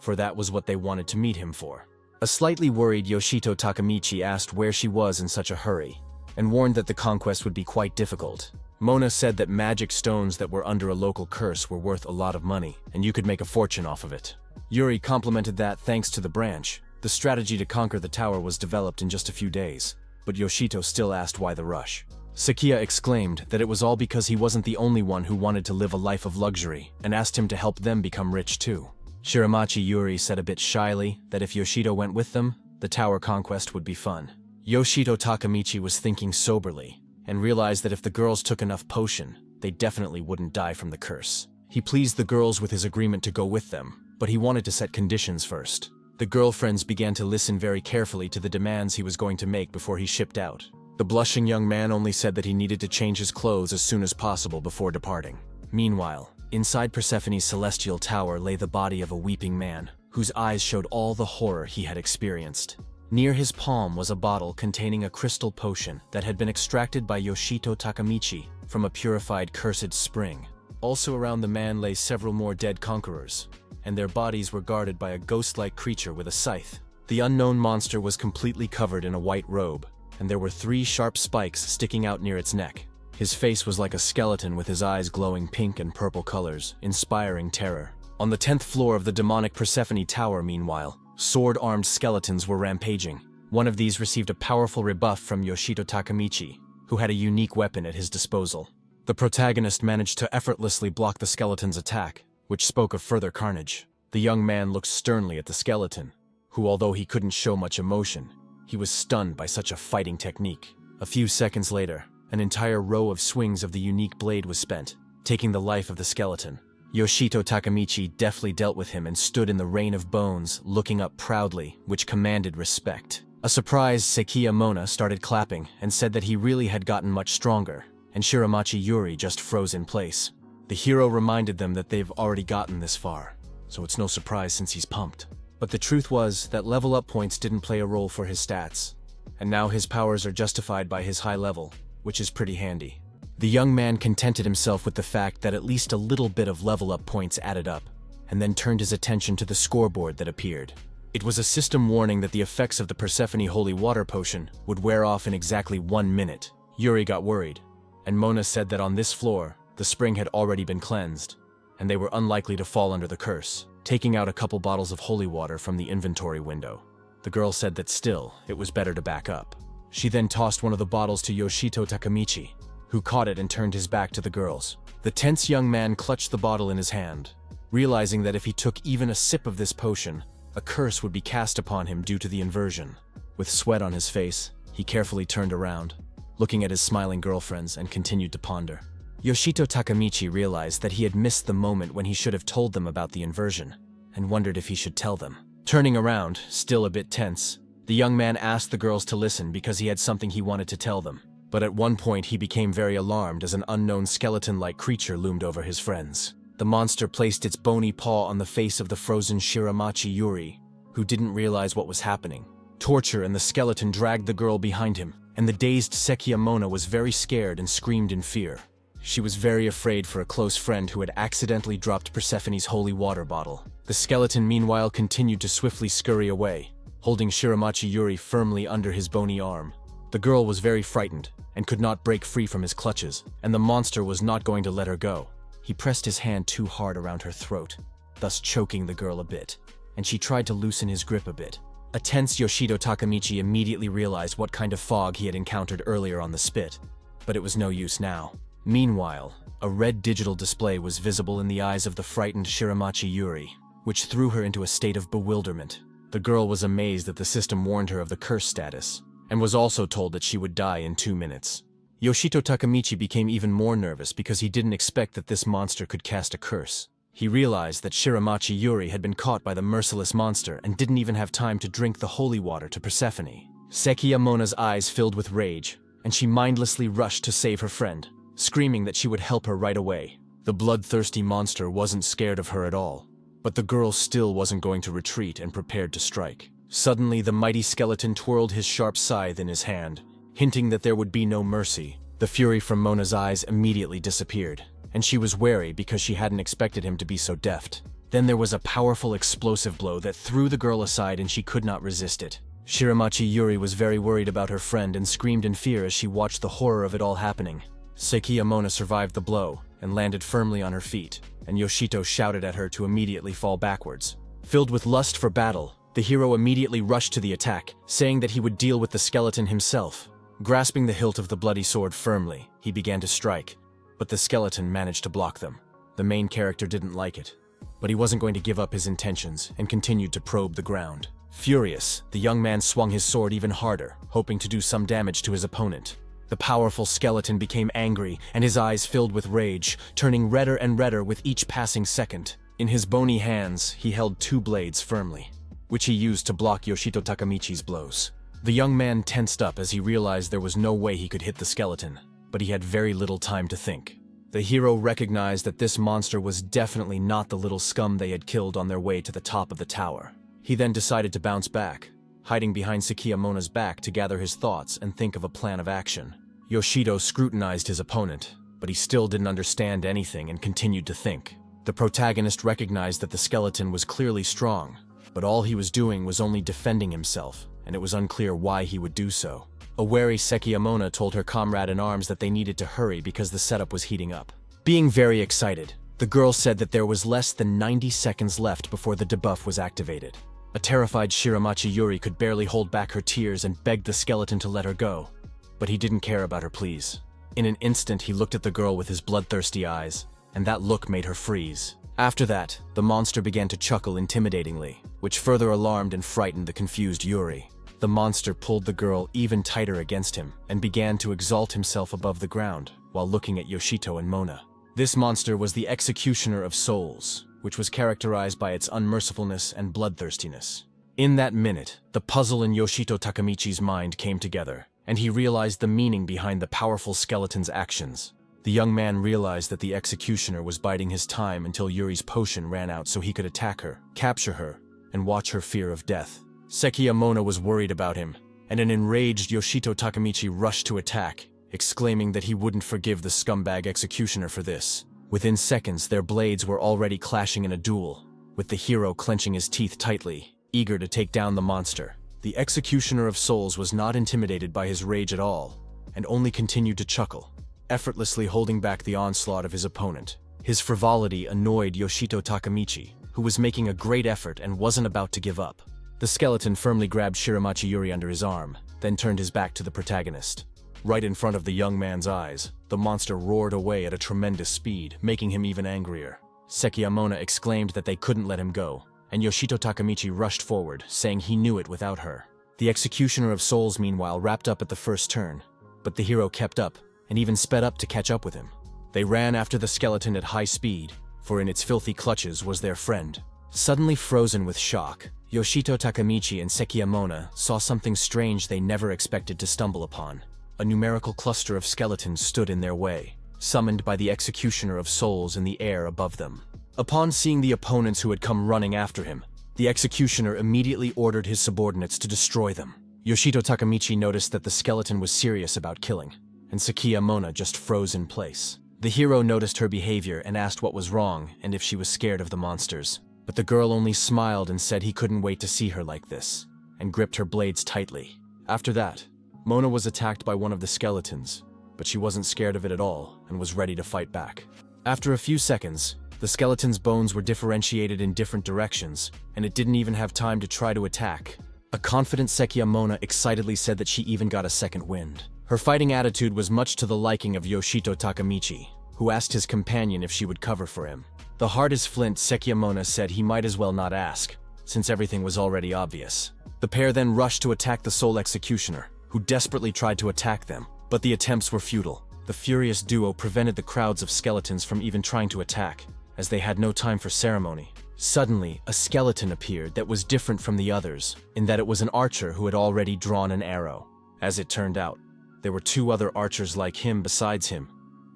for that was what they wanted to meet him for. A slightly worried Yoshito Takamichi asked where she was in such a hurry, and warned that the conquest would be quite difficult. Mona said that magic stones that were under a local curse were worth a lot of money, and you could make a fortune off of it. Yuri complimented that, thanks to the branch, the strategy to conquer the tower was developed in just a few days, but Yoshito still asked why the rush. Sakiya exclaimed that it was all because he wasn't the only one who wanted to live a life of luxury, and asked him to help them become rich too. Shiramachi Yuri said a bit shyly that if Yoshito went with them, the tower conquest would be fun. Yoshito Takamichi was thinking soberly, and realized that if the girls took enough potion, they definitely wouldn't die from the curse. He pleased the girls with his agreement to go with them, but he wanted to set conditions first. The girlfriends began to listen very carefully to the demands he was going to make before he shipped out. The blushing young man only said that he needed to change his clothes as soon as possible before departing. Meanwhile, inside Persephone's celestial tower lay the body of a weeping man, whose eyes showed all the horror he had experienced. Near his palm was a bottle containing a crystal potion that had been extracted by Yoshito Takamichi from a purified cursed spring. Also around the man lay several more dead conquerors, and their bodies were guarded by a ghost-like creature with a scythe. The unknown monster was completely covered in a white robe, and there were 3 sharp spikes sticking out near its neck. His face was like a skeleton with his eyes glowing pink and purple colors, inspiring terror. On the 10th floor of the demonic Persephone Tower, meanwhile, sword-armed skeletons were rampaging. One of these received a powerful rebuff from Yoshito Takamichi, who had a unique weapon at his disposal. The protagonist managed to effortlessly block the skeleton's attack, which spoke of further carnage. The young man looked sternly at the skeleton, who, although he couldn't show much emotion, he was stunned by such a fighting technique. A few seconds later, an entire row of swings of the unique blade was spent, taking the life of the skeleton. Yoshito Takamichi deftly dealt with him and stood in the rain of bones, looking up proudly, which commanded respect. A surprised Sakiyamona started clapping and said that he really had gotten much stronger, and Shiramachi Yuri just froze in place. The hero reminded them that they've already gotten this far, so it's no surprise since he's pumped. But the truth was that level up points didn't play a role for his stats, and now his powers are justified by his high level, which is pretty handy. The young man contented himself with the fact that at least a little bit of level up points added up, and then turned his attention to the scoreboard that appeared. It was a system warning that the effects of the Persephone Holy Water Potion would wear off in exactly 1 minute. Yuri got worried, and Mona said that on this floor, the spring had already been cleansed, and they were unlikely to fall under the curse. Taking out a couple bottles of holy water from the inventory window, the girl said that still, it was better to back up. She then tossed one of the bottles to Yoshito Takamichi, who caught it and turned his back to the girls. The tense young man clutched the bottle in his hand, realizing that if he took even a sip of this potion, a curse would be cast upon him due to the inversion. With sweat on his face, he carefully turned around, looking at his smiling girlfriends, and continued to ponder. Yoshito Takamichi realized that he had missed the moment when he should have told them about the inversion, and wondered if he should tell them. Turning around, still a bit tense, the young man asked the girls to listen because he had something he wanted to tell them. But at one point he became very alarmed as an unknown skeleton-like creature loomed over his friends. The monster placed its bony paw on the face of the frozen Shiramachi Yuri, who didn't realize what was happening. Torture and the skeleton dragged the girl behind him, and the dazed Sakiyamona was very scared and screamed in fear. She was very afraid for a close friend who had accidentally dropped Persephone's holy water bottle. The skeleton meanwhile continued to swiftly scurry away, holding Shiramachi Yuri firmly under his bony arm. The girl was very frightened and could not break free from his clutches, and the monster was not going to let her go. He pressed his hand too hard around her throat, thus choking the girl a bit, and she tried to loosen his grip a bit. A tense Yoshito Takamichi immediately realized what kind of fog he had encountered earlier on the spit, but it was no use now. Meanwhile, a red digital display was visible in the eyes of the frightened Shiramachi Yuri, which threw her into a state of bewilderment. The girl was amazed that the system warned her of the curse status, and was also told that she would die in 2 minutes. Yoshito Takamichi became even more nervous because he didn't expect that this monster could cast a curse. He realized that Shiramachi Yuri had been caught by the merciless monster and didn't even have time to drink the holy water to Persephone. Sekiyamona's eyes filled with rage, and she mindlessly rushed to save her friend, screaming that she would help her right away. The bloodthirsty monster wasn't scared of her at all, but the girl still wasn't going to retreat and prepared to strike. Suddenly, the mighty skeleton twirled his sharp scythe in his hand, hinting that there would be no mercy. The fury from Mona's eyes immediately disappeared, and she was wary because she hadn't expected him to be so deft. Then there was a powerful explosive blow that threw the girl aside and she could not resist it. Shiramachi Yuri was very worried about her friend and screamed in fear as she watched the horror of it all happening. Sekiyamona survived the blow and landed firmly on her feet, and Yoshito shouted at her to immediately fall backwards. Filled with lust for battle, the hero immediately rushed to the attack, saying that he would deal with the skeleton himself. Grasping the hilt of the bloody sword firmly, he began to strike, but the skeleton managed to block them. The main character didn't like it, but he wasn't going to give up his intentions and continued to probe the ground. Furious, the young man swung his sword even harder, hoping to do some damage to his opponent. The powerful skeleton became angry, and his eyes filled with rage, turning redder and redder with each passing second. In his bony hands, he held 2 blades firmly, which he used to block Yoshito Takamichi's blows. The young man tensed up as he realized there was no way he could hit the skeleton, but he had very little time to think. The hero recognized that this monster was definitely not the little scum they had killed on their way to the top of the tower. He then decided to bounce back, hiding behind Sekiyamona's back to gather his thoughts and think of a plan of action. Yoshito scrutinized his opponent, but he still didn't understand anything and continued to think. The protagonist recognized that the skeleton was clearly strong, but all he was doing was only defending himself, and it was unclear why he would do so. A wary Sekiyamona told her comrade in arms that they needed to hurry because the setup was heating up. Being very excited, the girl said that there was less than 90 seconds left before the debuff was activated. A terrified Shiramachi Yuri could barely hold back her tears and begged the skeleton to let her go, but he didn't care about her pleas. In an instant, he looked at the girl with his bloodthirsty eyes, and that look made her freeze. After that, the monster began to chuckle intimidatingly, which further alarmed and frightened the confused Yuri. The monster pulled the girl even tighter against him and began to exalt himself above the ground while looking at Yoshito and Mona. This monster was the executioner of souls, which was characterized by its unmercifulness and bloodthirstiness. In that minute, the puzzle in Yoshito Takamichi's mind came together, and he realized the meaning behind the powerful skeleton's actions. The young man realized that the executioner was biding his time until Yuri's potion ran out so he could attack her, capture her, and watch her fear of death. Sekiyamona was worried about him, and an enraged Yoshito Takamichi rushed to attack, exclaiming that he wouldn't forgive the scumbag executioner for this. Within seconds, their blades were already clashing in a duel, with the hero clenching his teeth tightly, eager to take down the monster. The executioner of souls was not intimidated by his rage at all, and only continued to chuckle, effortlessly holding back the onslaught of his opponent. His frivolity annoyed Yoshito Takamichi, who was making a great effort and wasn't about to give up. The skeleton firmly grabbed Shiramachi Yuri under his arm, then turned his back to the protagonist. Right in front of the young man's eyes, the monster roared away at a tremendous speed, making him even angrier. Sekiyamona exclaimed that they couldn't let him go, and Yoshito Takamichi rushed forward, saying he knew it without her. The executioner of souls, meanwhile, wrapped up at the first turn, but the hero kept up, and even sped up to catch up with him. They ran after the skeleton at high speed, for in its filthy clutches was their friend. Suddenly frozen with shock, Yoshito Takamichi and Sekiyamona saw something strange they never expected to stumble upon. A numerical cluster of skeletons stood in their way, summoned by the executioner of souls in the air above them. Upon seeing the opponents who had come running after him, the executioner immediately ordered his subordinates to destroy them. Yoshito Takamichi noticed that the skeleton was serious about killing, and Sekiyamona just froze in place. The hero noticed her behavior and asked what was wrong and if she was scared of the monsters. But the girl only smiled and said he couldn't wait to see her like this, and gripped her blades tightly. After that, Mona was attacked by one of the skeletons, but she wasn't scared of it at all and was ready to fight back. After a few seconds, the skeleton's bones were differentiated in different directions, and it didn't even have time to try to attack. A confident Sekiya Mona excitedly said that she even got a second wind. Her fighting attitude was much to the liking of Yoshito Takamichi, who asked his companion if she would cover for him. The hard as flint Sekiya Mona said he might as well not ask, since everything was already obvious. The pair then rushed to attack the Soul Executioner, who desperately tried to attack them, but the attempts were futile. The furious duo prevented the crowds of skeletons from even trying to attack, as they had no time for ceremony. Suddenly, a skeleton appeared that was different from the others, in that it was an archer who had already drawn an arrow. As it turned out, there were 2 other archers like him besides him,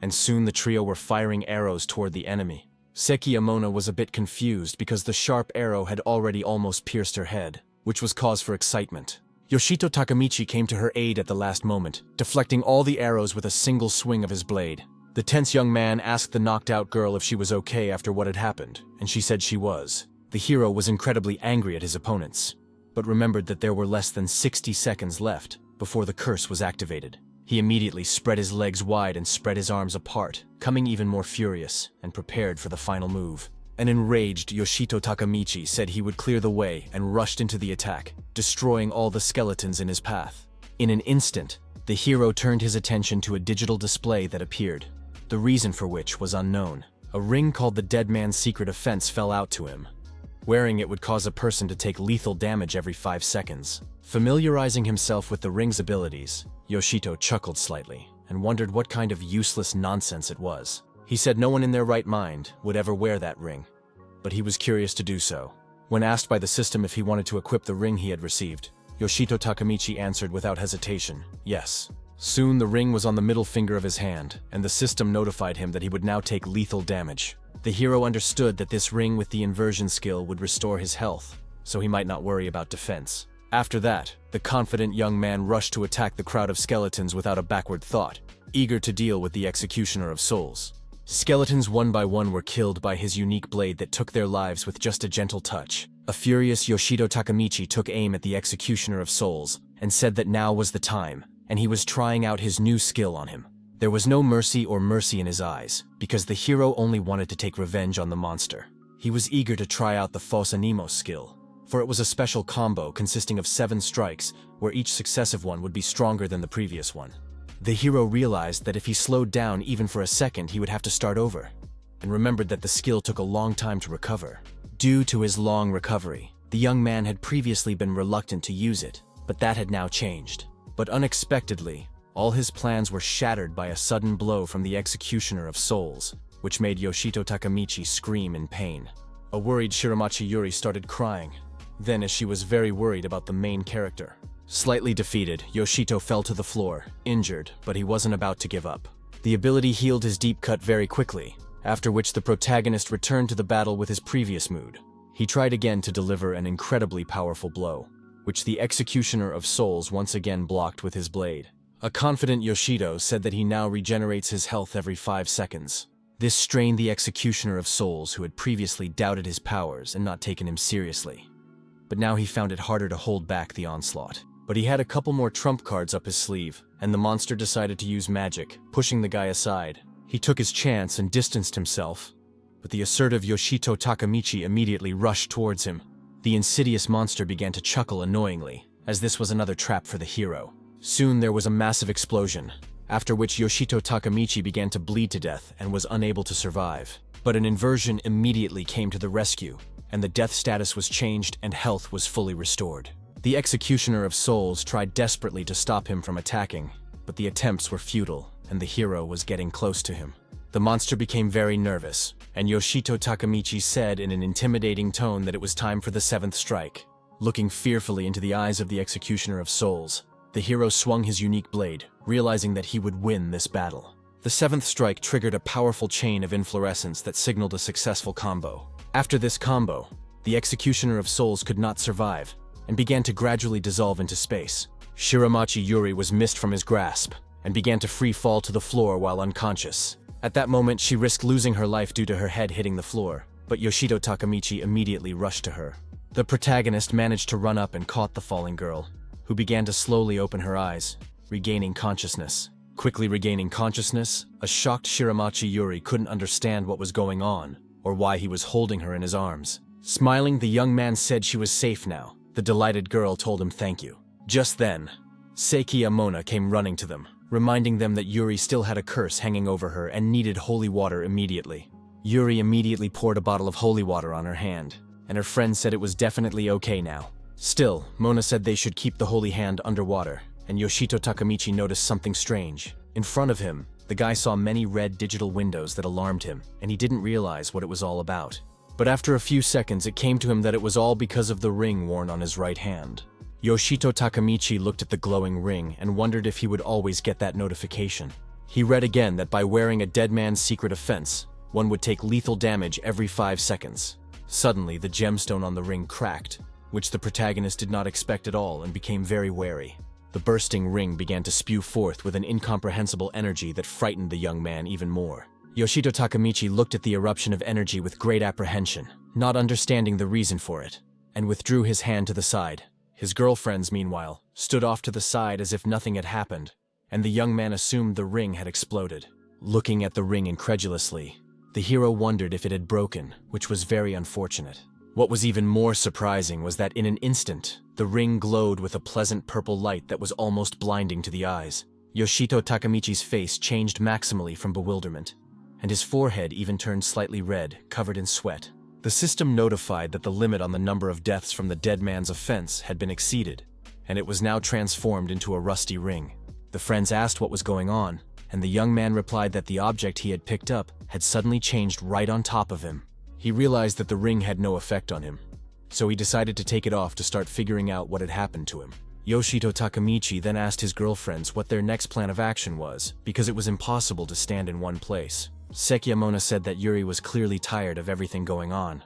and soon the trio were firing arrows toward the enemy. Sekiya Mona was a bit confused because the sharp arrow had already almost pierced her head, which was cause for excitement. Yoshito Takamichi came to her aid at the last moment, deflecting all the arrows with a single swing of his blade. The tense young man asked the knocked-out girl if she was okay after what had happened, and she said she was. The hero was incredibly angry at his opponents, but remembered that there were less than 60 seconds left before the curse was activated. He immediately spread his legs wide and spread his arms apart, coming even more furious and prepared for the final move. An enraged Yoshito Takamichi said he would clear the way and rushed into the attack, destroying all the skeletons in his path. In an instant, the hero turned his attention to a digital display that appeared, the reason for which was unknown. A ring called the Dead Man's Secret Offense fell out to him. Wearing it would cause a person to take lethal damage every 5 seconds. Familiarizing himself with the ring's abilities, Yoshito chuckled slightly and wondered what kind of useless nonsense it was. He said no one in their right mind would ever wear that ring, but he was curious to do so. When asked by the system if he wanted to equip the ring he had received, Yoshito Takamichi answered without hesitation, yes. Soon the ring was on the middle finger of his hand, and the system notified him that he would now take lethal damage. The hero understood that this ring with the inversion skill would restore his health, so he might not worry about defense. After that, the confident young man rushed to attack the crowd of skeletons without a backward thought, eager to deal with the Executioner of Souls. Skeletons one by one were killed by his unique blade that took their lives with just a gentle touch. A furious Yoshito Takamichi took aim at the Executioner of Souls and said that now was the time, and he was trying out his new skill on him. There was no mercy in his eyes, because the hero only wanted to take revenge on the monster. He was eager to try out the False Animos skill, for it was a special combo consisting of 7 strikes, where each successive one would be stronger than the previous one. The hero realized that if he slowed down even for a second, he would have to start over, and remembered that the skill took a long time to recover. Due to his long recovery, the young man had previously been reluctant to use it, but that had now changed. But unexpectedly, all his plans were shattered by a sudden blow from the Executioner of Souls, which made Yoshito Takamichi scream in pain. A worried Shiramachi Yuri started crying, then as she was very worried about the main character. Slightly defeated, Yoshito fell to the floor, injured, but he wasn't about to give up. The ability healed his deep cut very quickly, after which the protagonist returned to the battle with his previous mood. He tried again to deliver an incredibly powerful blow, which the Executioner of Souls once again blocked with his blade. A confident Yoshito said that he now regenerates his health every 5 seconds. This strained the Executioner of Souls, who had previously doubted his powers and not taken him seriously. But now he found it harder to hold back the onslaught. But he had a couple more trump cards up his sleeve, and the monster decided to use magic, pushing the guy aside. He took his chance and distanced himself, but the assertive Yoshito Takamichi immediately rushed towards him. The insidious monster began to chuckle annoyingly, as this was another trap for the hero. Soon there was a massive explosion, after which Yoshito Takamichi began to bleed to death and was unable to survive. But an inversion immediately came to the rescue, and the death status was changed and health was fully restored. The Executioner of Souls tried desperately to stop him from attacking, but the attempts were futile, and the hero was getting close to him. The monster became very nervous, and Yoshito Takamichi said in an intimidating tone that it was time for the 7th strike. Looking fearfully into the eyes of the Executioner of Souls, the hero swung his unique blade, realizing that he would win this battle. The 7th strike triggered a powerful chain of inflorescence that signaled a successful combo. After this combo, the Executioner of Souls could not survive, and began to gradually dissolve into space. Shiramachi Yuri was missed from his grasp, and began to free fall to the floor while unconscious. At that moment, she risked losing her life due to her head hitting the floor, but Yoshito Takamichi immediately rushed to her. The protagonist managed to run up and caught the falling girl, who began to slowly open her eyes. regaining consciousness. Quickly regaining consciousness, a shocked Shiramachi Yuri couldn't understand what was going on, or why he was holding her in his arms. Smiling, the young man said she was safe now. The delighted girl told him thank you. Just then, Seiki Amona came running to them, reminding them that Yuri still had a curse hanging over her and needed holy water immediately. Yuri immediately poured a bottle of holy water on her hand, and her friend said it was definitely okay now. Still, Mona said they should keep the holy hand underwater, and Yoshito Takamichi noticed something strange. In front of him, the guy saw many red digital windows that alarmed him, and he didn't realize what it was all about. But after a few seconds, it came to him that it was all because of the ring worn on his right hand. Yoshito Takamichi looked at the glowing ring and wondered if he would always get that notification. He read again that by wearing a dead man's secret offense, one would take lethal damage every 5 seconds. Suddenly, the gemstone on the ring cracked, which the protagonist did not expect at all and became very wary. The bursting ring began to spew forth with an incomprehensible energy that frightened the young man even more. Yoshito Takamichi looked at the eruption of energy with great apprehension, not understanding the reason for it, and withdrew his hand to the side. His girlfriends, meanwhile, stood off to the side as if nothing had happened, and the young man assumed the ring had exploded. Looking at the ring incredulously, the hero wondered if it had broken, which was very unfortunate. What was even more surprising was that in an instant, the ring glowed with a pleasant purple light that was almost blinding to the eyes. Yoshito Takamichi's face changed maximally from bewilderment, and his forehead even turned slightly red, covered in sweat. The system notified that the limit on the number of deaths from the dead man's offense had been exceeded, and it was now transformed into a rusty ring. The friends asked what was going on, and the young man replied that the object he had picked up had suddenly changed right on top of him. He realized that the ring had no effect on him, so he decided to take it off to start figuring out what had happened to him. Yoshito Takamichi then asked his girlfriends what their next plan of action was, because it was impossible to stand in one place. Seiki Amona said that Yuri was clearly tired of everything going on,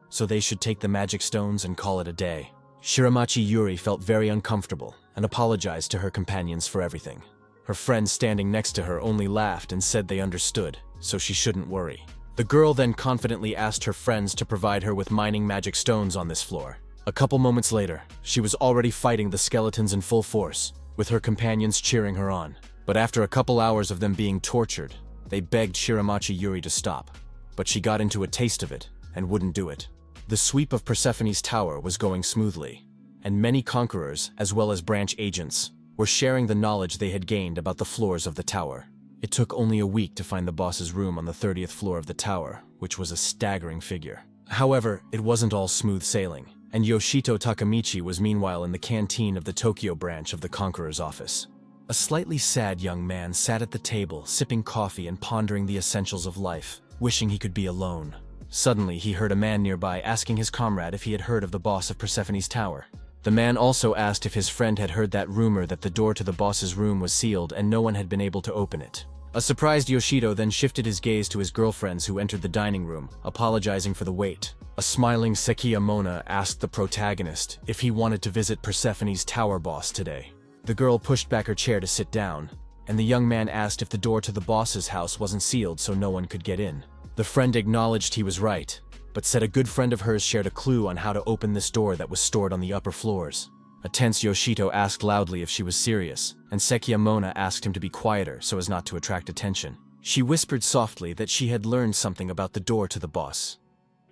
so they should take the magic stones and call it a day. Shiramachi Yuri felt very uncomfortable and apologized to her companions for everything. Her friends standing next to her only laughed and said they understood, so she shouldn't worry. The girl then confidently asked her friends to provide her with mining magic stones on this floor. A couple moments later, she was already fighting the skeletons in full force, with her companions cheering her on. But after a couple hours of them being tortured, they begged Shiramachi Yuri to stop. But she got into a taste of it, and wouldn't do it. The sweep of Persephone's tower was going smoothly, and many conquerors, as well as branch agents, were sharing the knowledge they had gained about the floors of the tower. It took only a week to find the boss's room on the 30th floor of the tower, which was a staggering figure. However, it wasn't all smooth sailing, and Yoshito Takamichi was meanwhile in the canteen of the Tokyo branch of the Conqueror's office. A slightly sad young man sat at the table, sipping coffee and pondering the essentials of life, wishing he could be alone. Suddenly, he heard a man nearby asking his comrade if he had heard of the boss of Persephone's tower. The man also asked if his friend had heard that rumor that the door to the boss's room was sealed and no one had been able to open it. A surprised Yoshito then shifted his gaze to his girlfriends who entered the dining room, apologizing for the wait. A smiling Seiki Amona asked the protagonist if he wanted to visit Persephone's tower boss today. The girl pushed back her chair to sit down, and the young man asked if the door to the boss's house wasn't sealed so no one could get in. The friend acknowledged he was right, but said a good friend of hers shared a clue on how to open this door that was stored on the upper floors. A tense Yoshito asked loudly if she was serious, and Seiki Amona asked him to be quieter so as not to attract attention. She whispered softly that she had learned something about the door to the boss,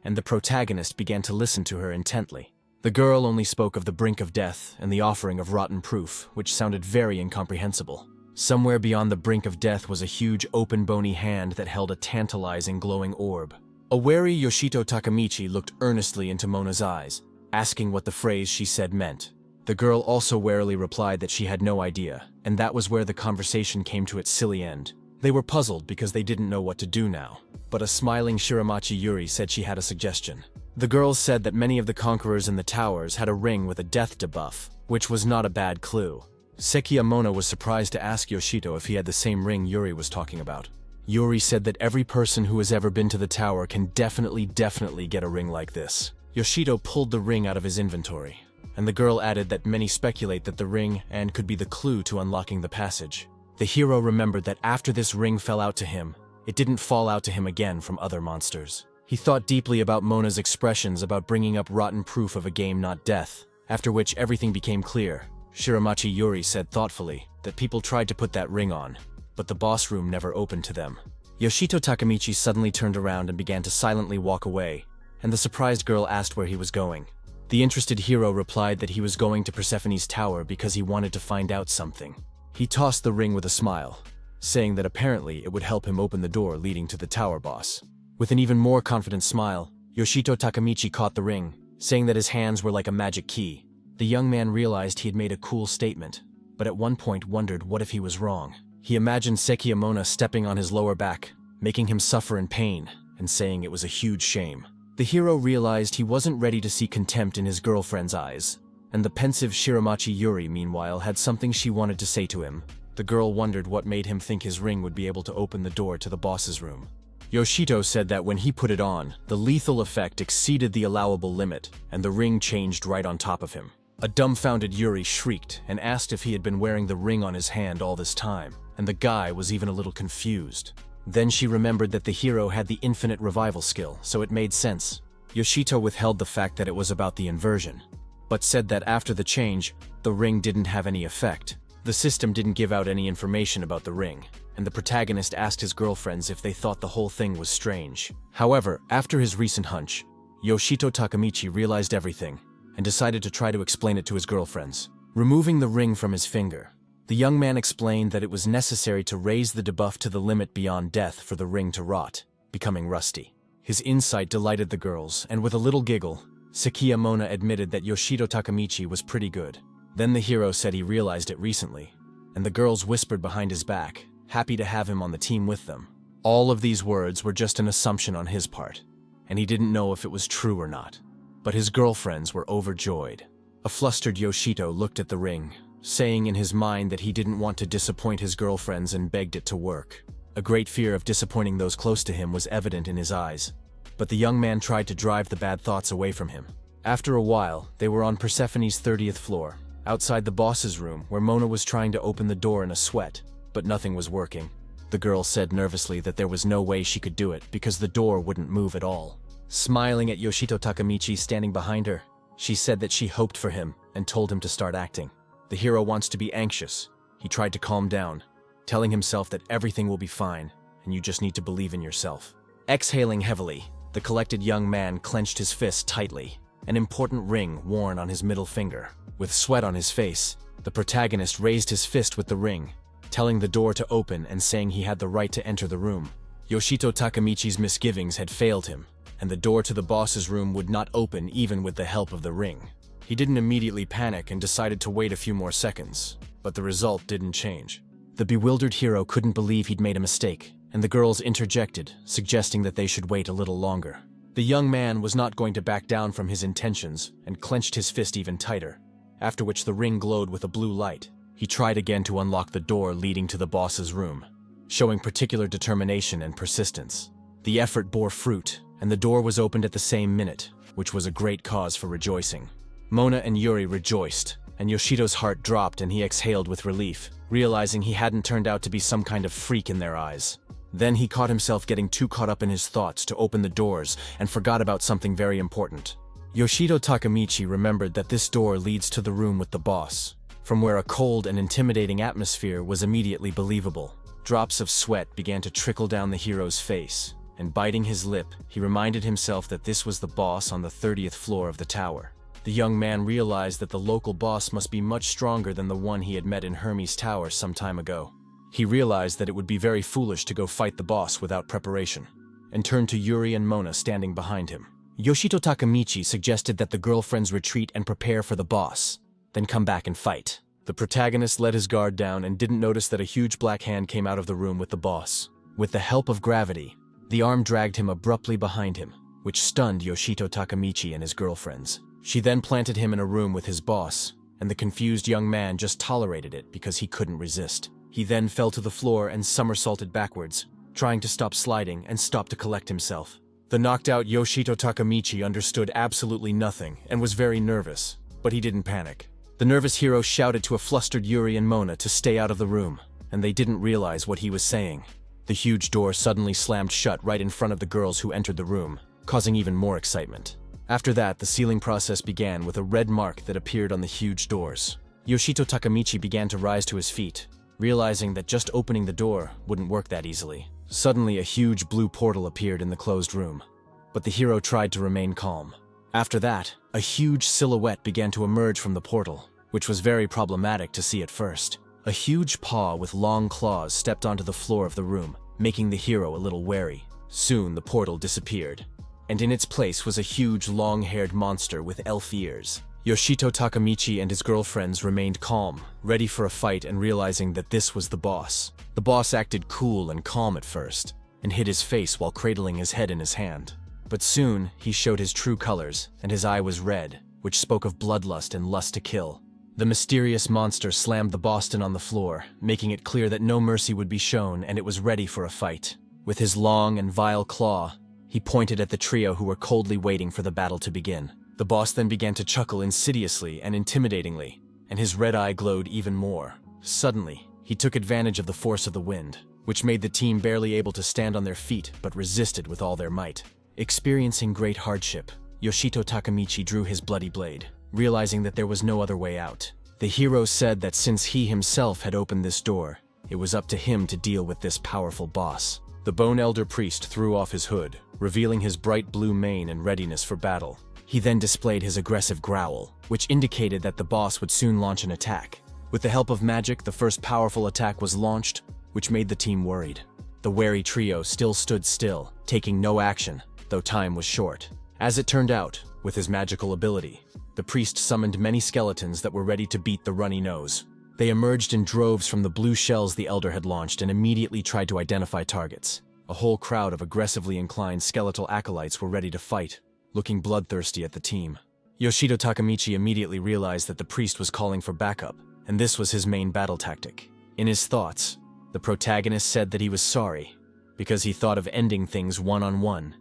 and the protagonist began to listen to her intently. The girl only spoke of the brink of death and the offering of rotten proof, which sounded very incomprehensible. Somewhere beyond the brink of death was a huge open bony hand that held a tantalizing glowing orb. A wary Yoshito Takamichi looked earnestly into Mona's eyes, asking what the phrase she said meant. The girl also warily replied that she had no idea, and that was where the conversation came to its silly end. They were puzzled because they didn't know what to do now, but a smiling Shiramachi Yuri said she had a suggestion. The girls said that many of the conquerors in the towers had a ring with a death debuff, which was not a bad clue. Seiki Amona was surprised to ask Yoshito if he had the same ring Yuri was talking about. Yuri said that every person who has ever been to the tower can definitely get a ring like this. Yoshito pulled the ring out of his inventory, and the girl added that many speculate that the ring and could be the clue to unlocking the passage. The hero remembered that after this ring fell out to him, it didn't fall out to him again from other monsters. He thought deeply about Mona's expressions about bringing up rotten proof of a game not death, after which everything became clear. Shiramachi Yuri said thoughtfully that people tried to put that ring on, but the boss room never opened to them. Yoshito Takamichi suddenly turned around and began to silently walk away, and the surprised girl asked where he was going. The interested hero replied that he was going to Persephone's tower because he wanted to find out something. He tossed the ring with a smile, saying that apparently it would help him open the door leading to the tower boss. With an even more confident smile, Yoshito Takamichi caught the ring, saying that his hands were like a magic key. The young man realized he had made a cool statement, but at one point wondered what if he was wrong. He imagined Sekiyamona stepping on his lower back, making him suffer in pain, and saying it was a huge shame. The hero realized he wasn't ready to see contempt in his girlfriend's eyes, and the pensive Shiramachi Yuri, meanwhile, had something she wanted to say to him. The girl wondered what made him think his ring would be able to open the door to the boss's room. Yoshito said that when he put it on, the lethal effect exceeded the allowable limit, and the ring changed right on top of him. A dumbfounded Yuri shrieked and asked if he had been wearing the ring on his hand all this time, and the guy was even a little confused. Then she remembered that the hero had the infinite revival skill, so it made sense. Yoshito withheld the fact that it was about the inversion, but said that after the change, the ring didn't have any effect. The system didn't give out any information about the ring, and the protagonist asked his girlfriends if they thought the whole thing was strange. However, after his recent hunch, Yoshito Takamichi realized everything and decided to try to explain it to his girlfriends. Removing the ring from his finger, the young man explained that it was necessary to raise the debuff to the limit beyond death for the ring to rot, becoming rusty. His insight delighted the girls, and with a little giggle, Sekiyamona admitted that Yoshito Takamichi was pretty good. Then the hero said he realized it recently, and the girls whispered behind his back, happy to have him on the team with them. All of these words were just an assumption on his part, and he didn't know if it was true or not. But his girlfriends were overjoyed. A flustered Yoshito looked at the ring, saying in his mind that he didn't want to disappoint his girlfriends and begged it to work. A great fear of disappointing those close to him was evident in his eyes, but the young man tried to drive the bad thoughts away from him. After a while, they were on Persephone's 30th floor, outside the boss's room, where Mona was trying to open the door in a sweat, but nothing was working. The girl said nervously that there was no way she could do it because the door wouldn't move at all. Smiling at Yoshito Takamichi standing behind her, she said that she hoped for him and told him to start acting. The hero wants to be anxious. He tried to calm down, telling himself that everything will be fine and you just need to believe in yourself. Exhaling heavily, the collected young man clenched his fist tightly, an important ring worn on his middle finger. With sweat on his face, the protagonist raised his fist with the ring, telling the door to open and saying he had the right to enter the room. Yoshito Takamichi's misgivings had failed him, and the door to the boss's room would not open even with the help of the ring. He didn't immediately panic and decided to wait a few more seconds, but the result didn't change. The bewildered hero couldn't believe he'd made a mistake, and the girls interjected, suggesting that they should wait a little longer. The young man was not going to back down from his intentions and clenched his fist even tighter, after which the ring glowed with a blue light. He tried again to unlock the door leading to the boss's room, showing particular determination and persistence. The effort bore fruit, and the door was opened at the same minute, which was a great cause for rejoicing. Mona and Yuri rejoiced, and Yoshito's heart dropped and he exhaled with relief, realizing he hadn't turned out to be some kind of freak in their eyes. Then he caught himself getting too caught up in his thoughts to open the doors and forgot about something very important. Yoshito Takamichi remembered that this door leads to the room with the boss, from where a cold and intimidating atmosphere was immediately believable. Drops of sweat began to trickle down the hero's face, and biting his lip, he reminded himself that this was the boss on the 30th floor of the tower. The young man realized that the local boss must be much stronger than the one he had met in Hermes Tower some time ago. He realized that it would be very foolish to go fight the boss without preparation, and turned to Yuri and Mona standing behind him. Yoshito Takamichi suggested that the girlfriends retreat and prepare for the boss, then come back and fight. The protagonist let his guard down and didn't notice that a huge black hand came out of the room with the boss. With the help of gravity, the arm dragged him abruptly behind him, which stunned Yoshito Takamichi and his girlfriends. She then planted him in a room with his boss, and the confused young man just tolerated it because he couldn't resist. He then fell to the floor and somersaulted backwards, trying to stop sliding and stop to collect himself. The knocked-out Yoshito Takamichi understood absolutely nothing and was very nervous, but he didn't panic. The nervous hero shouted to a flustered Yuri and Mona to stay out of the room, and they didn't realize what he was saying. The huge door suddenly slammed shut right in front of the girls who entered the room, causing even more excitement. After that, the sealing process began with a red mark that appeared on the huge doors. Yoshito Takamichi began to rise to his feet, realizing that just opening the door wouldn't work that easily. Suddenly, a huge blue portal appeared in the closed room, but the hero tried to remain calm. After that, a huge silhouette began to emerge from the portal, which was very problematic to see at first. A huge paw with long claws stepped onto the floor of the room, making the hero a little wary. Soon, the portal disappeared, and in its place was a huge long-haired monster with elf ears. Yoshito Takamichi and his girlfriends remained calm, ready for a fight and realizing that this was the boss. The boss acted cool and calm at first, and hid his face while cradling his head in his hand. But soon, he showed his true colors, and his eye was red, which spoke of bloodlust and lust to kill. The mysterious monster slammed the Boston on the floor, making it clear that no mercy would be shown and it was ready for a fight. With his long and vile claw, he pointed at the trio who were coldly waiting for the battle to begin. The boss then began to chuckle insidiously and intimidatingly, and his red eye glowed even more. Suddenly, he took advantage of the force of the wind, which made the team barely able to stand on their feet but resisted with all their might. Experiencing great hardship, Yoshito Takamichi drew his bloody blade, realizing that there was no other way out. The hero said that since he himself had opened this door, it was up to him to deal with this powerful boss. The Bone Elder Priest threw off his hood, revealing his bright blue mane in readiness for battle. He then displayed his aggressive growl, which indicated that the boss would soon launch an attack. With the help of magic, the first powerful attack was launched, which made the team worried. The wary trio still stood still, taking no action, though time was short. As it turned out, with his magical ability, the priest summoned many skeletons that were ready to beat the runny nose. They emerged in droves from the blue shells the Elder had launched and immediately tried to identify targets. A whole crowd of aggressively inclined skeletal acolytes were ready to fight, looking bloodthirsty at the team. Yoshito Takamichi immediately realized that the priest was calling for backup, and this was his main battle tactic. In his thoughts, the protagonist said that he was sorry, because he thought of ending things one-on-one,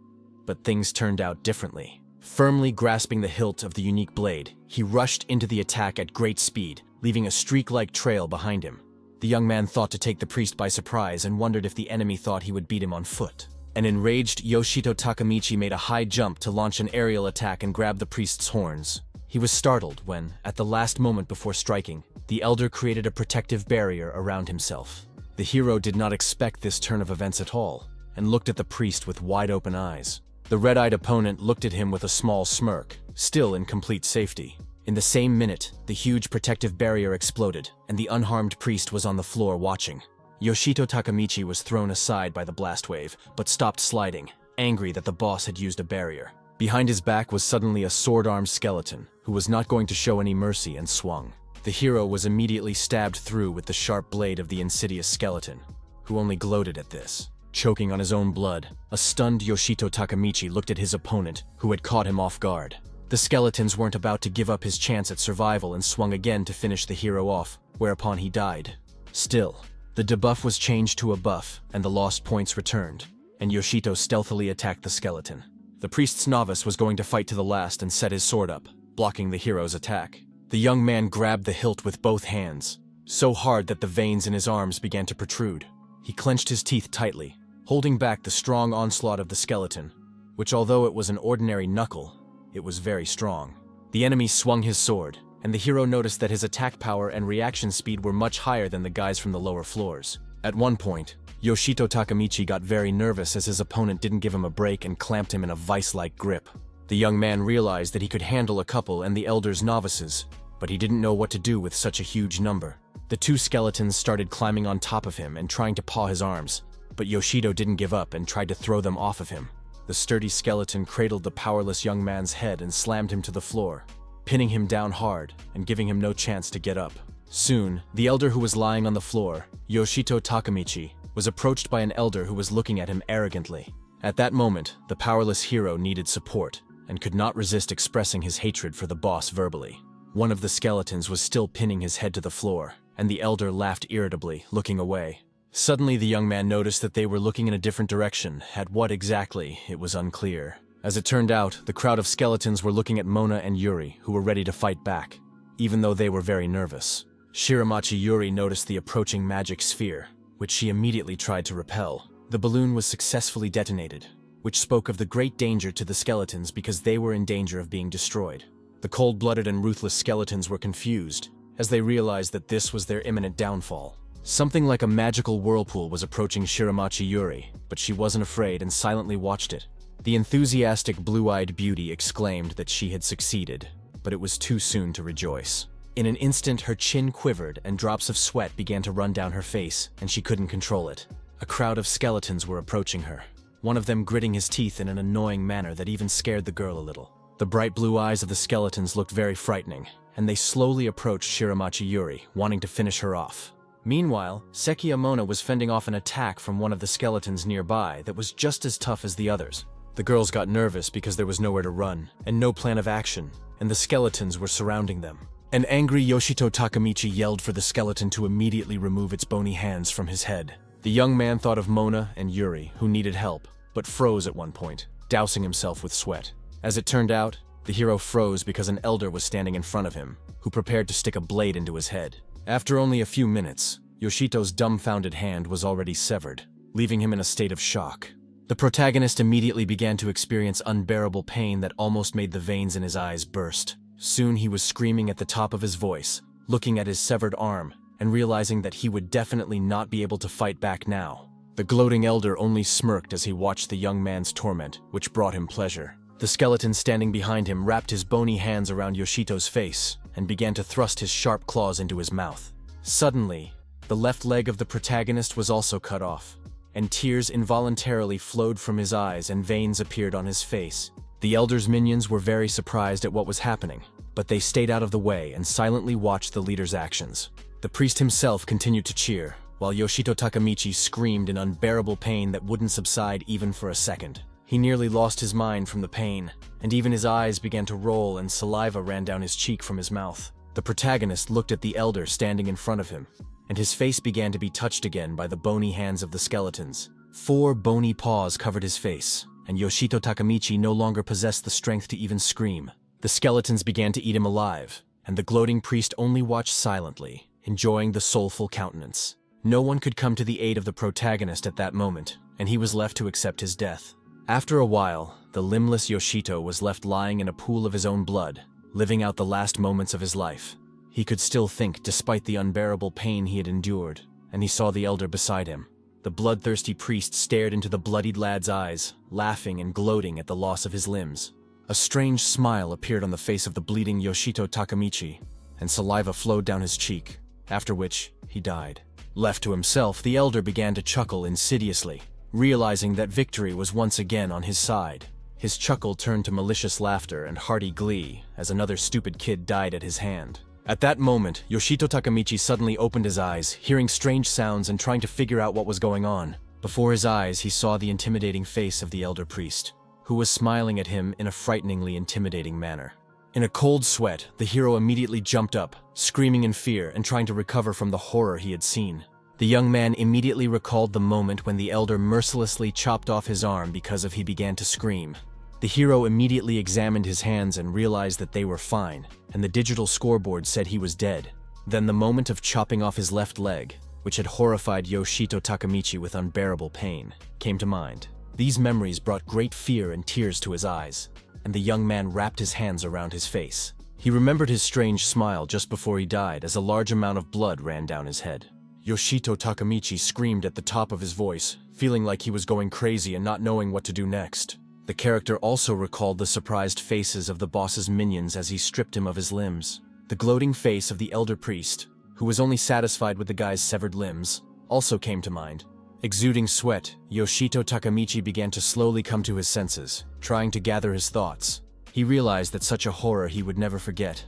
but things turned out differently. Firmly grasping the hilt of the unique blade, he rushed into the attack at great speed, leaving a streak-like trail behind him. The young man thought to take the priest by surprise and wondered if the enemy thought he would beat him on foot. An enraged Yoshito Takamichi made a high jump to launch an aerial attack and grab the priest's horns. He was startled when, at the last moment before striking, the Elder created a protective barrier around himself. The hero did not expect this turn of events at all, and looked at the priest with wide-open eyes. The red-eyed opponent looked at him with a small smirk, still in complete safety. In the same minute, the huge protective barrier exploded, and the unharmed priest was on the floor watching. Yoshito Takamichi was thrown aside by the blast wave, but stopped sliding, angry that the boss had used a barrier. Behind his back was suddenly a sword-armed skeleton, who was not going to show any mercy and swung. The hero was immediately stabbed through with the sharp blade of the insidious skeleton, who only gloated at this. Choking on his own blood, a stunned Yoshito Takamichi looked at his opponent, who had caught him off guard. The skeletons weren't about to give up his chance at survival and swung again to finish the hero off, whereupon he died. Still, the debuff was changed to a buff, and the lost points returned, and Yoshito stealthily attacked the skeleton. The priest's novice was going to fight to the last and set his sword up, blocking the hero's attack. The young man grabbed the hilt with both hands, so hard that the veins in his arms began to protrude. He clenched his teeth tightly, holding back the strong onslaught of the skeleton, which although it was an ordinary knuckle, it was very strong. The enemy swung his sword, and the hero noticed that his attack power and reaction speed were much higher than the guys from the lower floors. At one point, Yoshito Takamichi got very nervous as his opponent didn't give him a break and clamped him in a vice-like grip. The young man realized that he could handle a couple and the Elder's novices, but he didn't know what to do with such a huge number. The two skeletons started climbing on top of him and trying to paw his arms, but Yoshito didn't give up and tried to throw them off of him. The sturdy skeleton cradled the powerless young man's head and slammed him to the floor, pinning him down hard and giving him no chance to get up. Soon, the Elder who was lying on the floor, Yoshito Takamichi, was approached by an Elder who was looking at him arrogantly. At that moment, the powerless hero needed support and could not resist expressing his hatred for the boss verbally. One of the skeletons was still pinning his head to the floor, and the Elder laughed irritably, looking away. Suddenly, the young man noticed that they were looking in a different direction. At what exactly, it was unclear. As it turned out, the crowd of skeletons were looking at Mona and Yuri, who were ready to fight back, even though they were very nervous. Shiramachi Yuri noticed the approaching magic sphere, which she immediately tried to repel. The balloon was successfully detonated, which spoke of the great danger to the skeletons because they were in danger of being destroyed. The cold-blooded and ruthless skeletons were confused, as they realized that this was their imminent downfall. Something like a magical whirlpool was approaching Shiramachi Yuri, but she wasn't afraid and silently watched it. The enthusiastic blue-eyed beauty exclaimed that she had succeeded, but it was too soon to rejoice. In an instant, her chin quivered and drops of sweat began to run down her face, and she couldn't control it. A crowd of skeletons were approaching her, one of them gritting his teeth in an annoying manner that even scared the girl a little. The bright blue eyes of the skeletons looked very frightening, and they slowly approached Shiramachi Yuri, wanting to finish her off. Meanwhile, Seki Amona was fending off an attack from one of the skeletons nearby that was just as tough as the others. The girls got nervous because there was nowhere to run, and no plan of action, and the skeletons were surrounding them. An angry Yoshito Takamichi yelled for the skeleton to immediately remove its bony hands from his head. The young man thought of Mona and Yuri, who needed help, but froze at one point, dousing himself with sweat. As it turned out, the hero froze because an elder was standing in front of him, who prepared to stick a blade into his head. After only a few minutes, Yoshito's dumbfounded hand was already severed, leaving him in a state of shock. The protagonist immediately began to experience unbearable pain that almost made the veins in his eyes burst. Soon he was screaming at the top of his voice, looking at his severed arm, and realizing that he would definitely not be able to fight back now. The gloating elder only smirked as he watched the young man's torment, which brought him pleasure. The skeleton standing behind him wrapped his bony hands around Yoshito's face and began to thrust his sharp claws into his mouth. Suddenly, the left leg of the protagonist was also cut off, and tears involuntarily flowed from his eyes and veins appeared on his face. The elder's minions were very surprised at what was happening, but they stayed out of the way and silently watched the leader's actions. The priest himself continued to cheer, while Yoshito Takamichi screamed in unbearable pain that wouldn't subside even for a second. He nearly lost his mind from the pain, and even his eyes began to roll and saliva ran down his cheek from his mouth. The protagonist looked at the elder standing in front of him, and his face began to be touched again by the bony hands of the skeletons. 4 bony paws covered his face, and Yoshito Takamichi no longer possessed the strength to even scream. The skeletons began to eat him alive, and the gloating priest only watched silently, enjoying the soulful countenance. No one could come to the aid of the protagonist at that moment, and he was left to accept his death. After a while, the limbless Yoshito was left lying in a pool of his own blood, living out the last moments of his life. He could still think despite the unbearable pain he had endured, and he saw the elder beside him. The bloodthirsty priest stared into the bloodied lad's eyes, laughing and gloating at the loss of his limbs. A strange smile appeared on the face of the bleeding Yoshito Takamichi, and saliva flowed down his cheek, after which he died. Left to himself, the elder began to chuckle insidiously, realizing that victory was once again on his side. His chuckle turned to malicious laughter and hearty glee as another stupid kid died at his hand. At that moment, Yoshito Takamichi suddenly opened his eyes, hearing strange sounds and trying to figure out what was going on. Before his eyes, he saw the intimidating face of the elder priest, who was smiling at him in a frighteningly intimidating manner. In a cold sweat, the hero immediately jumped up, screaming in fear and trying to recover from the horror he had seen. The young man immediately recalled the moment when the elder mercilessly chopped off his arm because he began to scream. The hero immediately examined his hands and realized that they were fine, and the digital scoreboard said he was dead. Then the moment of chopping off his left leg, which had horrified Yoshito Takamichi with unbearable pain, came to mind. These memories brought great fear and tears to his eyes, and the young man wrapped his hands around his face. He remembered his strange smile just before he died as a large amount of blood ran down his head. Yoshito Takamichi screamed at the top of his voice, feeling like he was going crazy and not knowing what to do next. The character also recalled the surprised faces of the boss's minions as he stripped him of his limbs. The gloating face of the elder priest, who was only satisfied with the guy's severed limbs, also came to mind. Exuding sweat, Yoshito Takamichi began to slowly come to his senses, trying to gather his thoughts. He realized that such a horror he would never forget,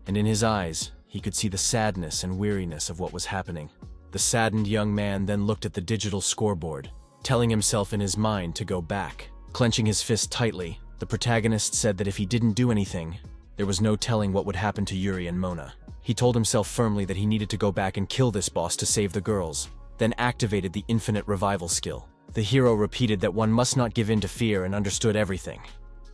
and in his eyes, he could see the sadness and weariness of what was happening. The saddened young man then looked at the digital scoreboard, telling himself in his mind to go back. Clenching his fist tightly, the protagonist said that if he didn't do anything, there was no telling what would happen to Yuri and Mona. He told himself firmly that he needed to go back and kill this boss to save the girls, then activated the infinite revival skill. The hero repeated that one must not give in to fear and understood everything,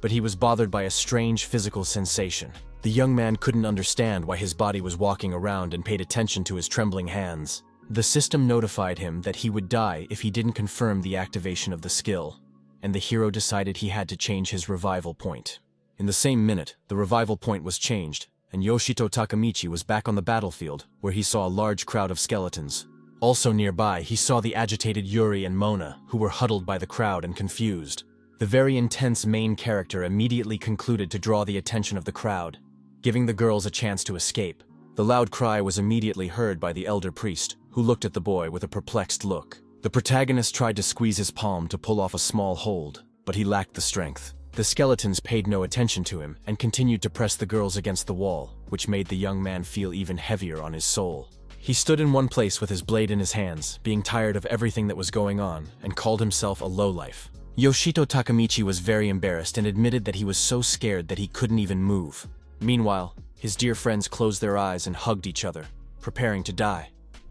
but he was bothered by a strange physical sensation. The young man couldn't understand why his body was walking around and paid attention to his trembling hands. The system notified him that he would die if he didn't confirm the activation of the skill, and the hero decided he had to change his revival point. In the same minute, the revival point was changed, and Yoshito Takamichi was back on the battlefield, where he saw a large crowd of skeletons. Also nearby, he saw the agitated Yuri and Mona, who were huddled by the crowd and confused. The very intense main character immediately concluded to draw the attention of the crowd, giving the girls a chance to escape. The loud cry was immediately heard by the elder priest, who looked at the boy with a perplexed look. The protagonist tried to squeeze his palm to pull off a small hold, but he lacked the strength. The skeletons paid no attention to him and continued to press the girls against the wall, which made the young man feel even heavier on his soul. He stood in one place with his blade in his hands, being tired of everything that was going on, and called himself a lowlife. Yoshito Takamichi was very embarrassed and admitted that he was so scared that he couldn't even move. Meanwhile, his dear friends closed their eyes and hugged each other, preparing to die,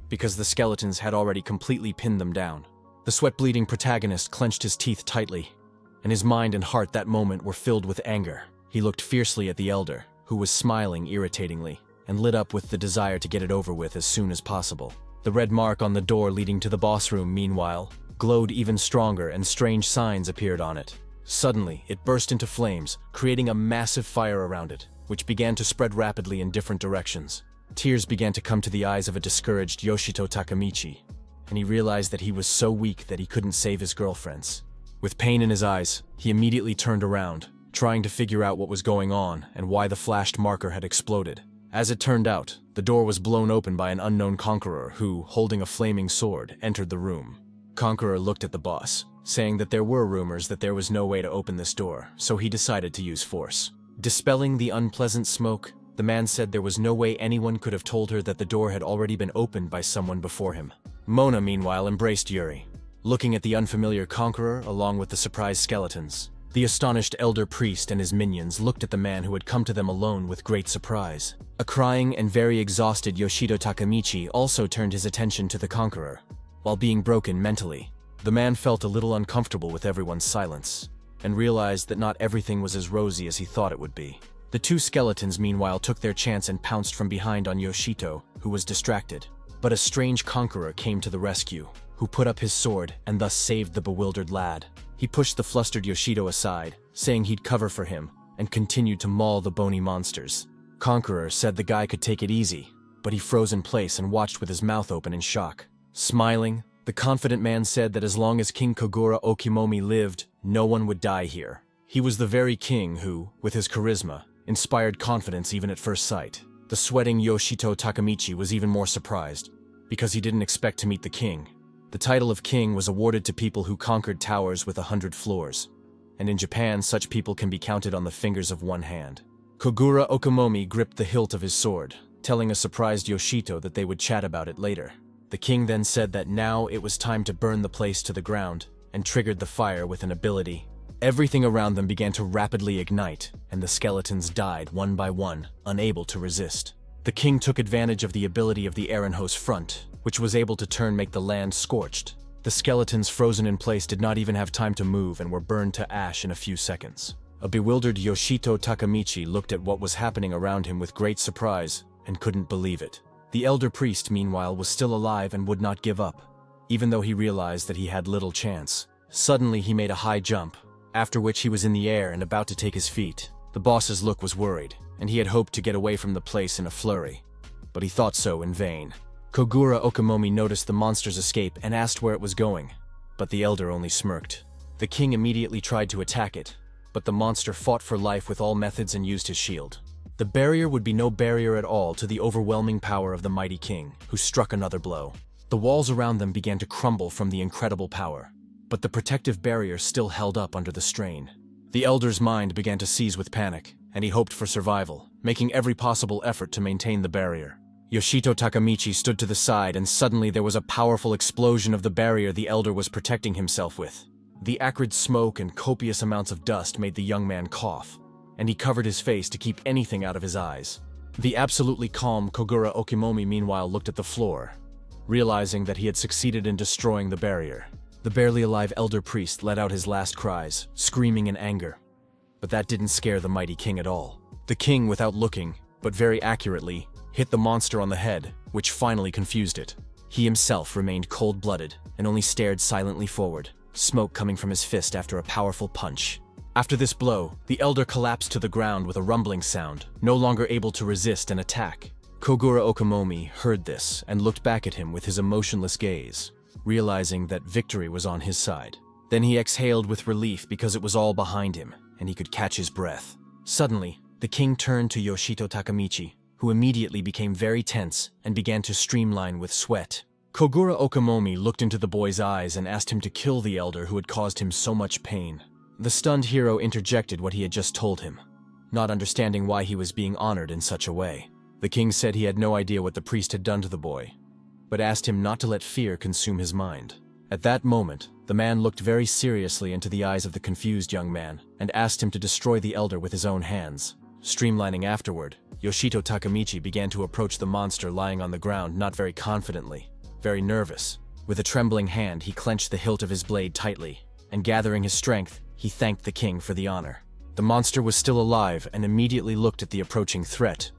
because the skeletons had already completely pinned them down. The sweat-bleeding protagonist clenched his teeth tightly, and his mind and heart that moment were filled with anger. He looked fiercely at the elder, who was smiling irritatingly, and lit up with the desire to get it over with as soon as possible. The red mark on the door leading to the boss room, meanwhile, glowed even stronger and strange signs appeared on it. Suddenly, it burst into flames, creating a massive fire around it, which began to spread rapidly in different directions. Tears began to come to the eyes of a discouraged Yoshito Takamichi, and he realized that he was so weak that he couldn't save his girlfriends. With pain in his eyes, he immediately turned around, trying to figure out what was going on and why the flashed marker had exploded. As it turned out, the door was blown open by an unknown conqueror who, holding a flaming sword, entered the room. Conqueror looked at the boss, saying that there were rumors that there was no way to open this door, so he decided to use force. Dispelling the unpleasant smoke, the man said there was no way anyone could have told her that the door had already been opened by someone before him. Mona, meanwhile, embraced Yuri, looking at the unfamiliar conqueror along with the surprised skeletons. The astonished elder priest and his minions looked at the man who had come to them alone with great surprise. A crying and very exhausted Yoshito Takamichi also turned his attention to the conqueror. While being broken mentally, the man felt a little uncomfortable with everyone's silence, and realized that not everything was as rosy as he thought it would be. The two skeletons meanwhile took their chance and pounced from behind on Yoshito, who was distracted. But a strange conqueror came to the rescue, who put up his sword and thus saved the bewildered lad. He pushed the flustered Yoshito aside, saying he'd cover for him, and continued to maul the bony monsters. Conqueror said the guy could take it easy, but he froze in place and watched with his mouth open in shock. Smiling, the confident man said that as long as King Kogura Okimomi lived, no one would die here. He was the very king who, with his charisma, inspired confidence even at first sight. The sweating Yoshito Takamichi was even more surprised, because he didn't expect to meet the king. The title of king was awarded to people who conquered towers with 100 floors, and in Japan such people can be counted on the fingers of one hand. Kogura Okimomi gripped the hilt of his sword, telling a surprised Yoshito that they would chat about it later. The king then said that now it was time to burn the place to the ground, and triggered the fire with an ability. Everything around them began to rapidly ignite, and the skeletons died one by one, unable to resist. The king took advantage of the ability of the Erenho's front, which was able to make the land scorched. The skeletons frozen in place did not even have time to move and were burned to ash in a few seconds. A bewildered Yoshito Takamichi looked at what was happening around him with great surprise and couldn't believe it. The elder priest, meanwhile, was still alive and would not give up, even though he realized that he had little chance. Suddenly, he made a high jump, after which he was in the air and about to take his feet. The boss's look was worried, and he had hoped to get away from the place in a flurry, but he thought so in vain. Kogura Okimomi noticed the monster's escape and asked where it was going, but the elder only smirked. The king immediately tried to attack it, but the monster fought for life with all methods and used his shield. The barrier would be no barrier at all to the overwhelming power of the mighty king, who struck another blow. The walls around them began to crumble from the incredible power, but the protective barrier still held up under the strain. The elder's mind began to seize with panic, and he hoped for survival, making every possible effort to maintain the barrier. Yoshito Takamichi stood to the side, and suddenly there was a powerful explosion of the barrier the elder was protecting himself with. The acrid smoke and copious amounts of dust made the young man cough, and he covered his face to keep anything out of his eyes. The absolutely calm Kogura Okimomi meanwhile looked at the floor, realizing that he had succeeded in destroying the barrier. The barely alive elder priest let out his last cries, screaming in anger. But that didn't scare the mighty king at all. The king, without looking, but very accurately, hit the monster on the head, which finally confused it. He himself remained cold-blooded and only stared silently forward, smoke coming from his fist after a powerful punch. After this blow, the elder collapsed to the ground with a rumbling sound, no longer able to resist an attack. Kogura Okamomi heard this and looked back at him with his emotionless gaze, realizing that victory was on his side. Then he exhaled with relief because it was all behind him, and he could catch his breath. Suddenly, the king turned to Yoshito Takamichi, who immediately became very tense and began to streamline with sweat. Kogura Okamomi looked into the boy's eyes and asked him to kill the elder who had caused him so much pain. The stunned hero interjected what he had just told him, not understanding why he was being honored in such a way. The king said he had no idea what the priest had done to the boy, but asked him not to let fear consume his mind. At that moment, the man looked very seriously into the eyes of the confused young man and asked him to destroy the elder with his own hands. Streamlining afterward, Yoshito Takamichi began to approach the monster lying on the ground not very confidently, very nervous. With a trembling hand, he clenched the hilt of his blade tightly, and gathering his strength, he thanked the king for the honor. The monster was still alive and immediately looked at the approaching threat,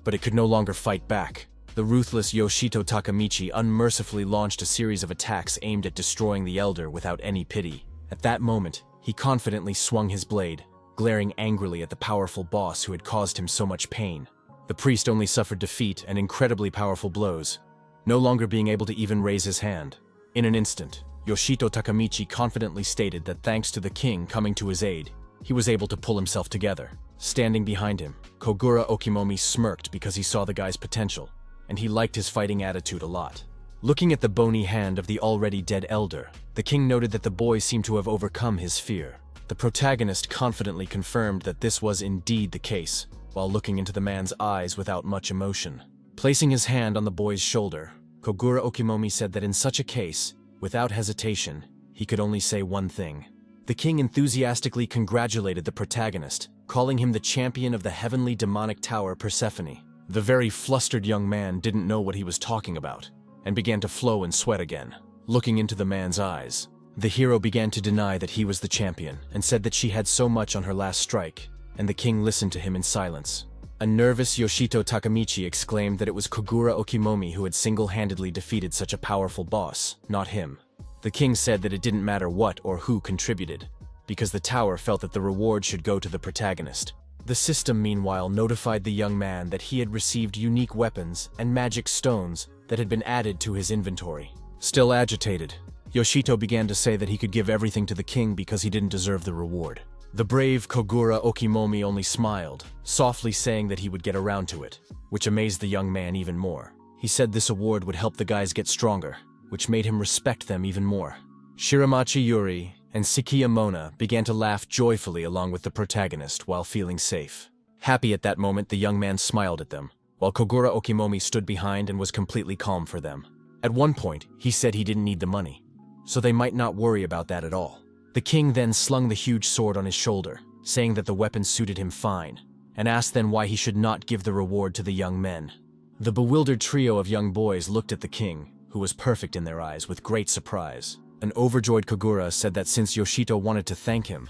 but it could no longer fight back. The ruthless Yoshito Takamichi unmercifully launched a series of attacks aimed at destroying the elder without any pity. At that moment, he confidently swung his blade, glaring angrily at the powerful boss who had caused him so much pain. The priest only suffered defeat and incredibly powerful blows, no longer being able to even raise his hand. In an instant, Yoshito Takamichi confidently stated that thanks to the king coming to his aid, he was able to pull himself together. Standing behind him, Kogura Okimomi smirked because he saw the guy's potential, and he liked his fighting attitude a lot. Looking at the bony hand of the already dead elder, the king noted that the boy seemed to have overcome his fear. The protagonist confidently confirmed that this was indeed the case, while looking into the man's eyes without much emotion. Placing his hand on the boy's shoulder, Kogura Okimomi said that in such a case, without hesitation, he could only say one thing. The king enthusiastically congratulated the protagonist, calling him the champion of the heavenly demonic tower Persephone. The very flustered young man didn't know what he was talking about, and began to flow and sweat again. Looking into the man's eyes, the hero began to deny that he was the champion, and said that she had so much on her last strike, and the king listened to him in silence. A nervous Yoshito Takamichi exclaimed that it was Kogura Okimomi who had single-handedly defeated such a powerful boss, not him. The king said that it didn't matter what or who contributed, because the tower felt that the reward should go to the protagonist. The system, meanwhile, notified the young man that he had received unique weapons and magic stones that had been added to his inventory. Still agitated, Yoshito began to say that he could give everything to the king because he didn't deserve the reward. The brave Kogura Okimomi only smiled, softly saying that he would get around to it, which amazed the young man even more. He said this award would help the guys get stronger, which made him respect them even more. Shiramachi Yuri and Sikiya Mona began to laugh joyfully along with the protagonist while feeling safe. Happy at that moment, the young man smiled at them, while Kogura Okimomi stood behind and was completely calm for them. At one point, he said he didn't need the money, so they might not worry about that at all. The king then slung the huge sword on his shoulder, saying that the weapon suited him fine, and asked then why he should not give the reward to the young men. The bewildered trio of young boys looked at the king, who was perfect in their eyes, with great surprise. An overjoyed Kogura said that since Yoshito wanted to thank him,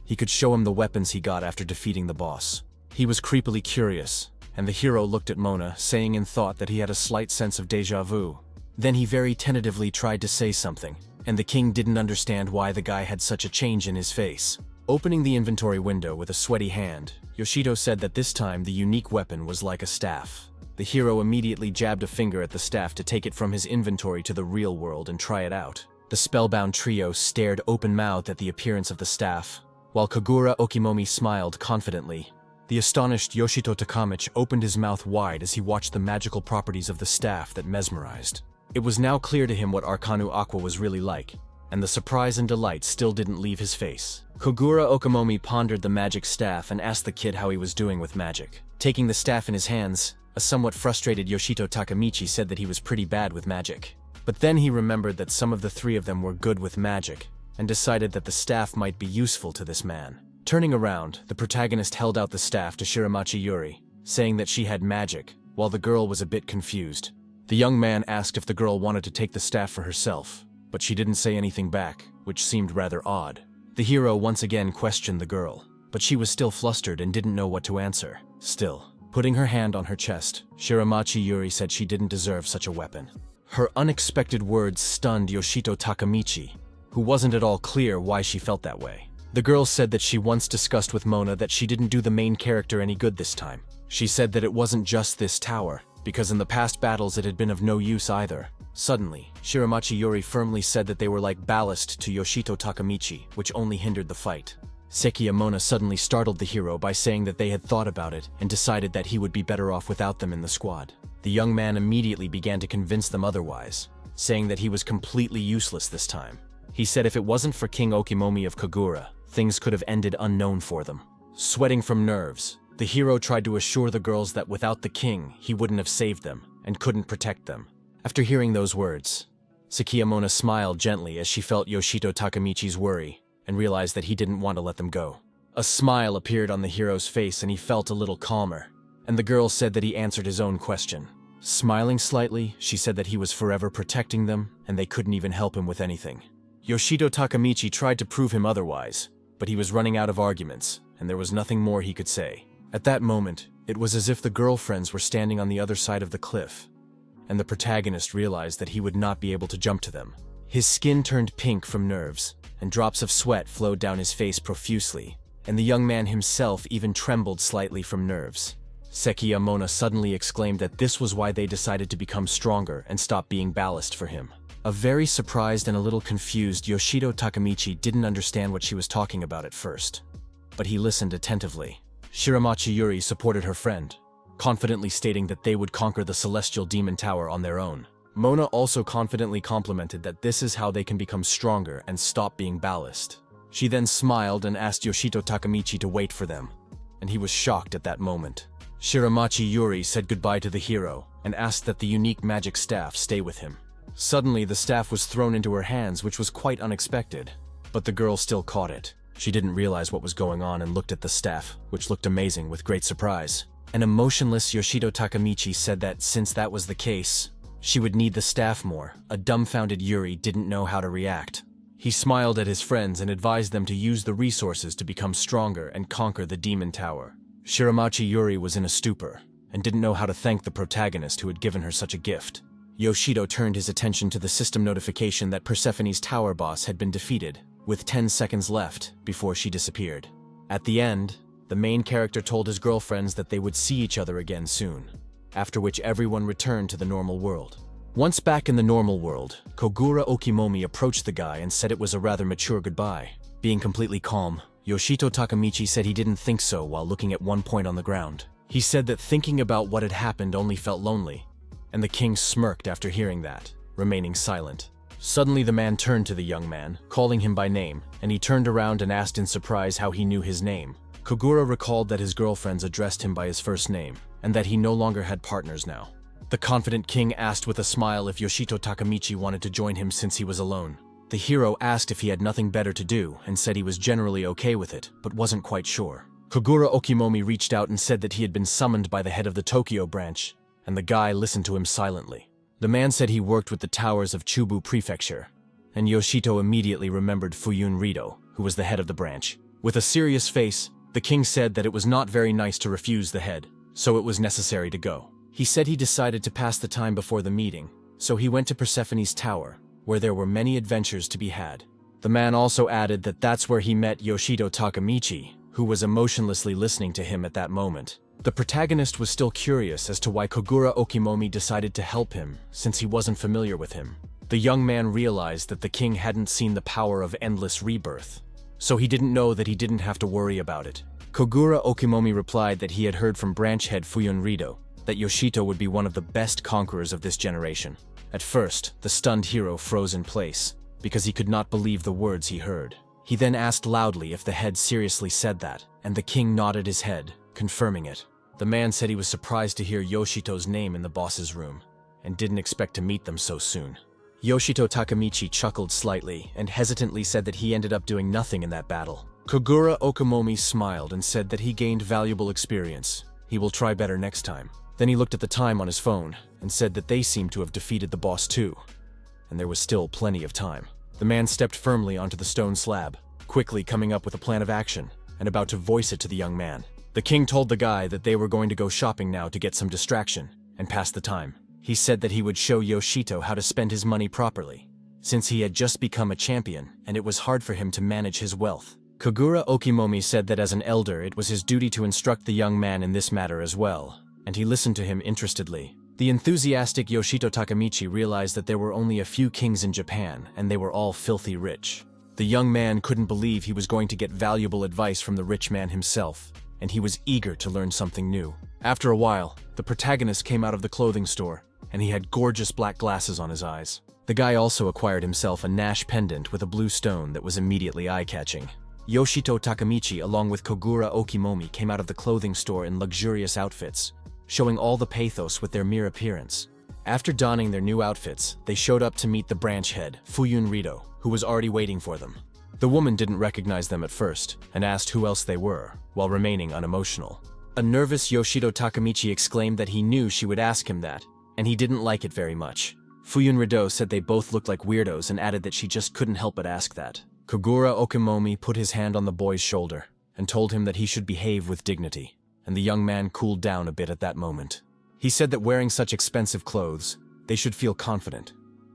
he could show him the weapons he got after defeating the boss. He was creepily curious, and the hero looked at Mona, saying in thought that he had a slight sense of déjà vu. Then he very tentatively tried to say something, and the king didn't understand why the guy had such a change in his face. Opening the inventory window with a sweaty hand, Yoshito said that this time the unique weapon was like a staff. The hero immediately jabbed a finger at the staff to take it from his inventory to the real world and try it out. The spellbound trio stared open-mouthed at the appearance of the staff, while Kogura Okimomi smiled confidently. The astonished Yoshito Takamichi opened his mouth wide as he watched the magical properties of the staff that mesmerized. It was now clear to him what Arcanu Aqua was really like, and the surprise and delight still didn't leave his face. Kogura Okimomi pondered the magic staff and asked the kid how he was doing with magic. Taking the staff in his hands, a somewhat frustrated Yoshito Takamichi said that he was pretty bad with magic. But then he remembered that some of the three of them were good with magic, and decided that the staff might be useful to this man. Turning around, the protagonist held out the staff to Shiramachi Yuri, saying that she had magic, while the girl was a bit confused. The young man asked if the girl wanted to take the staff for herself, but she didn't say anything back, which seemed rather odd. The hero once again questioned the girl, but she was still flustered and didn't know what to answer. Still, putting her hand on her chest, Shiramachi Yuri said she didn't deserve such a weapon. Her unexpected words stunned Yoshito Takamichi, who wasn't at all clear why she felt that way. The girl said that she once discussed with Mona that she didn't do the main character any good this time. She said that it wasn't just this tower, because in the past battles it had been of no use either. Suddenly, Shiramachi Yuri firmly said that they were like ballast to Yoshito Takamichi, which only hindered the fight. Sekiya Mona suddenly startled the hero by saying that they had thought about it and decided that he would be better off without them in the squad. The young man immediately began to convince them otherwise, saying that he was completely useless this time. He said if it wasn't for King Okimomi of Kagura, things could have ended unknown for them. Sweating from nerves, the hero tried to assure the girls that without the king, he wouldn't have saved them and couldn't protect them. After hearing those words, Sekiya Mona smiled gently as she felt Yoshito Takamichi's worry and realized that he didn't want to let them go. A smile appeared on the hero's face and he felt a little calmer, and the girl said that he answered his own question. Smiling slightly, she said that he was forever protecting them and they couldn't even help him with anything. Yoshito Takamichi tried to prove him otherwise, but he was running out of arguments and there was nothing more he could say. At that moment, it was as if the girlfriends were standing on the other side of the cliff, and the protagonist realized that he would not be able to jump to them. His skin turned pink from nerves, and drops of sweat flowed down his face profusely, and the young man himself even trembled slightly from nerves. Sekiya Mona suddenly exclaimed that this was why they decided to become stronger and stop being ballast for him. A very surprised and a little confused Yoshito Takamichi didn't understand what she was talking about at first, but he listened attentively. Shiramachi Yuri supported her friend, confidently stating that they would conquer the Celestial Demon Tower on their own. Mona also confidently complimented that this is how they can become stronger and stop being ballast. She then smiled and asked Yoshito Takamichi to wait for them, and he was shocked at that moment. Shiramachi Yuri said goodbye to the hero and asked that the unique magic staff stay with him. Suddenly, the staff was thrown into her hands, which was quite unexpected, but the girl still caught it. She didn't realize what was going on and looked at the staff, which looked amazing with great surprise. An emotionless Yoshito Takamichi said that since that was the case, she would need the staff more. A dumbfounded Yuri didn't know how to react. He smiled at his friends and advised them to use the resources to become stronger and conquer the Demon Tower. Shiramachi Yuri was in a stupor and didn't know how to thank the protagonist who had given her such a gift. Yoshito turned his attention to the system notification that Persephone's tower boss had been defeated, with 10 seconds left before she disappeared. At the end, the main character told his girlfriends that they would see each other again soon, after which everyone returned to the normal world. Once back in the normal world, Kogura Okimomi approached the guy and said it was a rather mature goodbye. Being completely calm, Yoshito Takamichi said he didn't think so while looking at one point on the ground. He said that thinking about what had happened only felt lonely, and the king smirked after hearing that, remaining silent. Suddenly the man turned to the young man, calling him by name, and he turned around and asked in surprise how he knew his name. Kogura recalled that his girlfriends addressed him by his first name, and that he no longer had partners now. The confident king asked with a smile if Yoshito Takamichi wanted to join him since he was alone. The hero asked if he had nothing better to do and said he was generally okay with it, but wasn't quite sure. Kogura Okimomi reached out and said that he had been summoned by the head of the Tokyo branch, and the guy listened to him silently. The man said he worked with the towers of Chubu Prefecture, and Yoshito immediately remembered Fuyun Rito, who was the head of the branch. With a serious face, the king said that it was not very nice to refuse the head, so it was necessary to go. He said he decided to pass the time before the meeting, so he went to Persephone's tower, where there were many adventures to be had. The man also added that that's where he met Yoshito Takamichi, who was emotionlessly listening to him at that moment. The protagonist was still curious as to why Kogura Okimomi decided to help him, since he wasn't familiar with him. The young man realized that the king hadn't seen the power of endless rebirth, so he didn't know that he didn't have to worry about it. Kogura Okimomi replied that he had heard from branch head Fuyun Rito that Yoshito would be one of the best conquerors of this generation. At first, the stunned hero froze in place, because he could not believe the words he heard. He then asked loudly if the head seriously said that, and the king nodded his head, confirming it. The man said he was surprised to hear Yoshito's name in the boss's room, and didn't expect to meet them so soon. Yoshito Takamichi chuckled slightly and hesitantly said that he ended up doing nothing in that battle. Kogura Okimomi smiled and said that he gained valuable experience. He will try better next time. Then he looked at the time on his phone and said that they seemed to have defeated the boss too, and there was still plenty of time. The man stepped firmly onto the stone slab, quickly coming up with a plan of action and about to voice it to the young man. The king told the guy that they were going to go shopping now to get some distraction and pass the time. He said that he would show Yoshito how to spend his money properly, since he had just become a champion and it was hard for him to manage his wealth. Kogura Okimomi said that as an elder it was his duty to instruct the young man in this matter as well, and he listened to him interestedly. The enthusiastic Yoshito Takemichi realized that there were only a few kings in Japan, and they were all filthy rich. The young man couldn't believe he was going to get valuable advice from the rich man himself, and he was eager to learn something new. After a while, the protagonist came out of the clothing store, and he had gorgeous black glasses on his eyes. The guy also acquired himself a Nash pendant with a blue stone that was immediately eye-catching. Yoshito Takemichi along with Kogura Okimomi came out of the clothing store in luxurious outfits, showing all the pathos with their mere appearance. After donning their new outfits, they showed up to meet the branch head, Fuyun Rido, who was already waiting for them. The woman didn't recognize them at first, and asked who else they were, while remaining unemotional. A nervous Yoshito Takemichi exclaimed that he knew she would ask him that, and he didn't like it very much. Fuyun Rido said they both looked like weirdos and added that she just couldn't help but ask that. Kogura Okimomi put his hand on the boy's shoulder, and told him that he should behave with dignity, and the young man cooled down a bit at that moment. He said that wearing such expensive clothes, they should feel confident,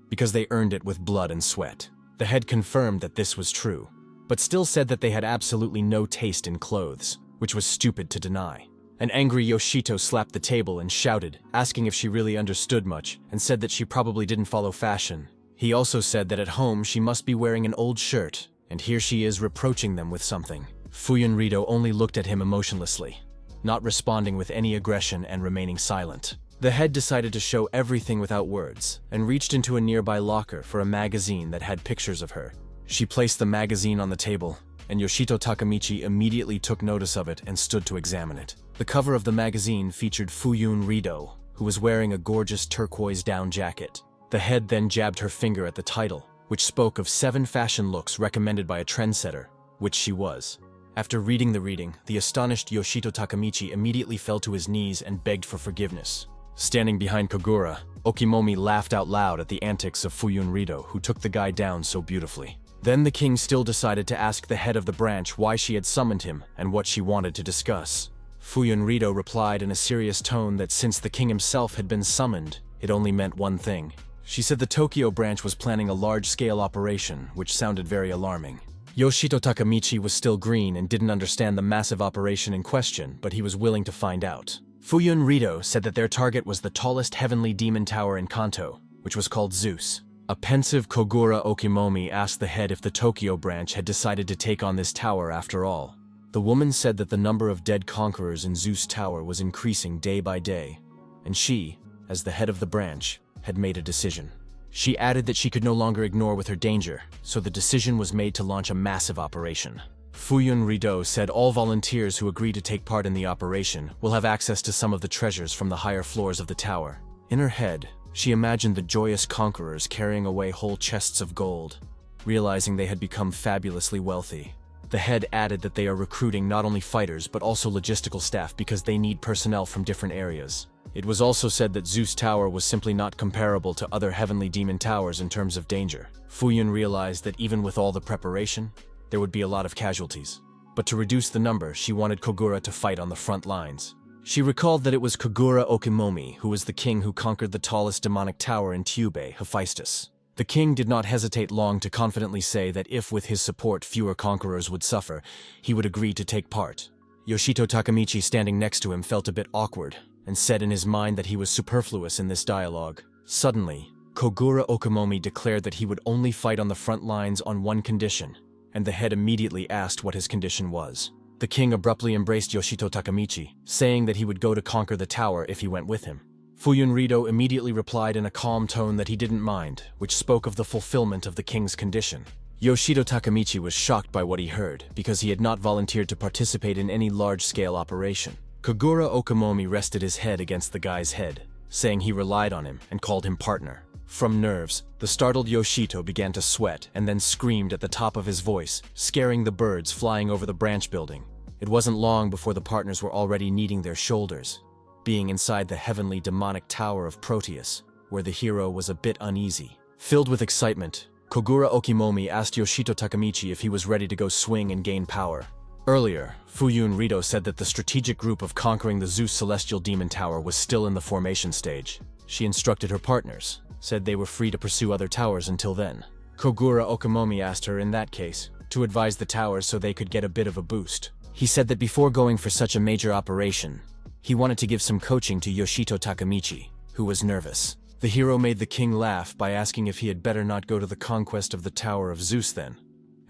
because they earned it with blood and sweat. The head confirmed that this was true, but still said that they had absolutely no taste in clothes, which was stupid to deny. An angry Yoshito slapped the table and shouted, asking if she really understood much, and said that she probably didn't follow fashion. He also said that at home she must be wearing an old shirt, and here she is reproaching them with something. Fuyun Rido only looked at him emotionlessly, not responding with any aggression and remaining silent. The head decided to show everything without words, and reached into a nearby locker for a magazine that had pictures of her. She placed the magazine on the table, and Yoshito Takemichi immediately took notice of it and stood to examine it. The cover of the magazine featured Fuyun Rido, who was wearing a gorgeous turquoise down jacket. The head then jabbed her finger at the title, which spoke of 7 fashion looks recommended by a trendsetter, which she was. After reading the reading, the astonished Yoshito Takemichi immediately fell to his knees and begged for forgiveness. Standing behind Kogura, Okimomi laughed out loud at the antics of Fuyun Rido, who took the guy down so beautifully. Then the king still decided to ask the head of the branch why she had summoned him and what she wanted to discuss. Fuyun Rido replied in a serious tone that since the king himself had been summoned, it only meant one thing. She said the Tokyo branch was planning a large-scale operation, which sounded very alarming. Yoshito Takemichi was still green and didn't understand the massive operation in question, but he was willing to find out. Fuyun Rido said that their target was the tallest heavenly demon tower in Kanto, which was called Zeus. A pensive Kogura Okimomi asked the head if the Tokyo branch had decided to take on this tower after all. The woman said that the number of dead conquerors in Zeus Tower was increasing day by day, and she, as the head of the branch, had made a decision. She added that she could no longer ignore with her danger, so the decision was made to launch a massive operation. Fuyun Rido said all volunteers who agree to take part in the operation will have access to some of the treasures from the higher floors of the tower. In her head, she imagined the joyous conquerors carrying away whole chests of gold, realizing they had become fabulously wealthy. The head added that they are recruiting not only fighters but also logistical staff because they need personnel from different areas. It was also said that Zeus Tower was simply not comparable to other heavenly demon towers in terms of danger. Fuyun realized that even with all the preparation, there would be a lot of casualties. But to reduce the number, she wanted Kogura to fight on the front lines. She recalled that it was Kogura Okimomi who was the king who conquered the tallest demonic tower in Kyubei, Hephaestus. The king did not hesitate long to confidently say that if with his support fewer conquerors would suffer, he would agree to take part. Yoshito Takemichi standing next to him felt a bit awkward, and said in his mind that he was superfluous in this dialogue. Suddenly, Kogura Okimomi declared that he would only fight on the front lines on one condition, and the head immediately asked what his condition was. The king abruptly embraced Yoshito Takemichi, saying that he would go to conquer the tower if he went with him. Fuyun Rido immediately replied in a calm tone that he didn't mind, which spoke of the fulfillment of the king's condition. Yoshito Takemichi was shocked by what he heard, because he had not volunteered to participate in any large-scale operation. Kogura Okimomi rested his head against the guy's head, saying he relied on him and called him partner. From nerves, the startled Yoshito began to sweat and then screamed at the top of his voice, scaring the birds flying over the branch building. It wasn't long before the partners were already kneading their shoulders, being inside the heavenly demonic tower of Proteus, where the hero was a bit uneasy. Filled with excitement, Kogura Okimomi asked Yoshito Takemichi if he was ready to go swing and gain power. Earlier, Fuyun Rido said that the strategic group of conquering the Zeus Celestial Demon Tower was still in the formation stage. She instructed her partners, said they were free to pursue other towers until then. Kogura Okimomi asked her, in that case, to advise the tower so they could get a bit of a boost. He said that before going for such a major operation, he wanted to give some coaching to Yoshito Takemichi, who was nervous. The hero made the king laugh by asking if he had better not go to the conquest of the Tower of Zeus then,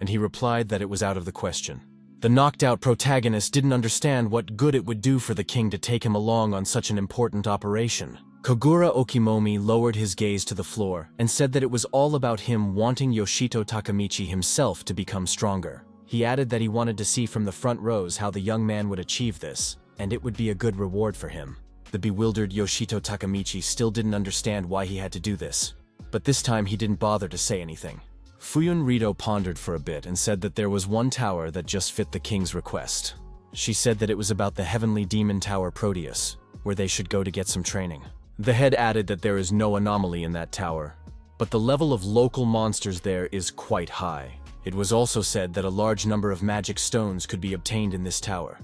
and he replied that it was out of the question. The knocked-out protagonist didn't understand what good it would do for the king to take him along on such an important operation. Kogura Okimomi lowered his gaze to the floor and said that it was all about him wanting Yoshito Takemichi himself to become stronger. He added that he wanted to see from the front rows how the young man would achieve this, and it would be a good reward for him. The bewildered Yoshito Takemichi still didn't understand why he had to do this, but this time he didn't bother to say anything. Fuyun Rito pondered for a bit and said that there was one tower that just fit the king's request. She said that it was about the heavenly demon tower Proteus, where they should go to get some training. The head added that there is no anomaly in that tower, but the level of local monsters there is quite high. It was also said that a large number of magic stones could be obtained in this tower,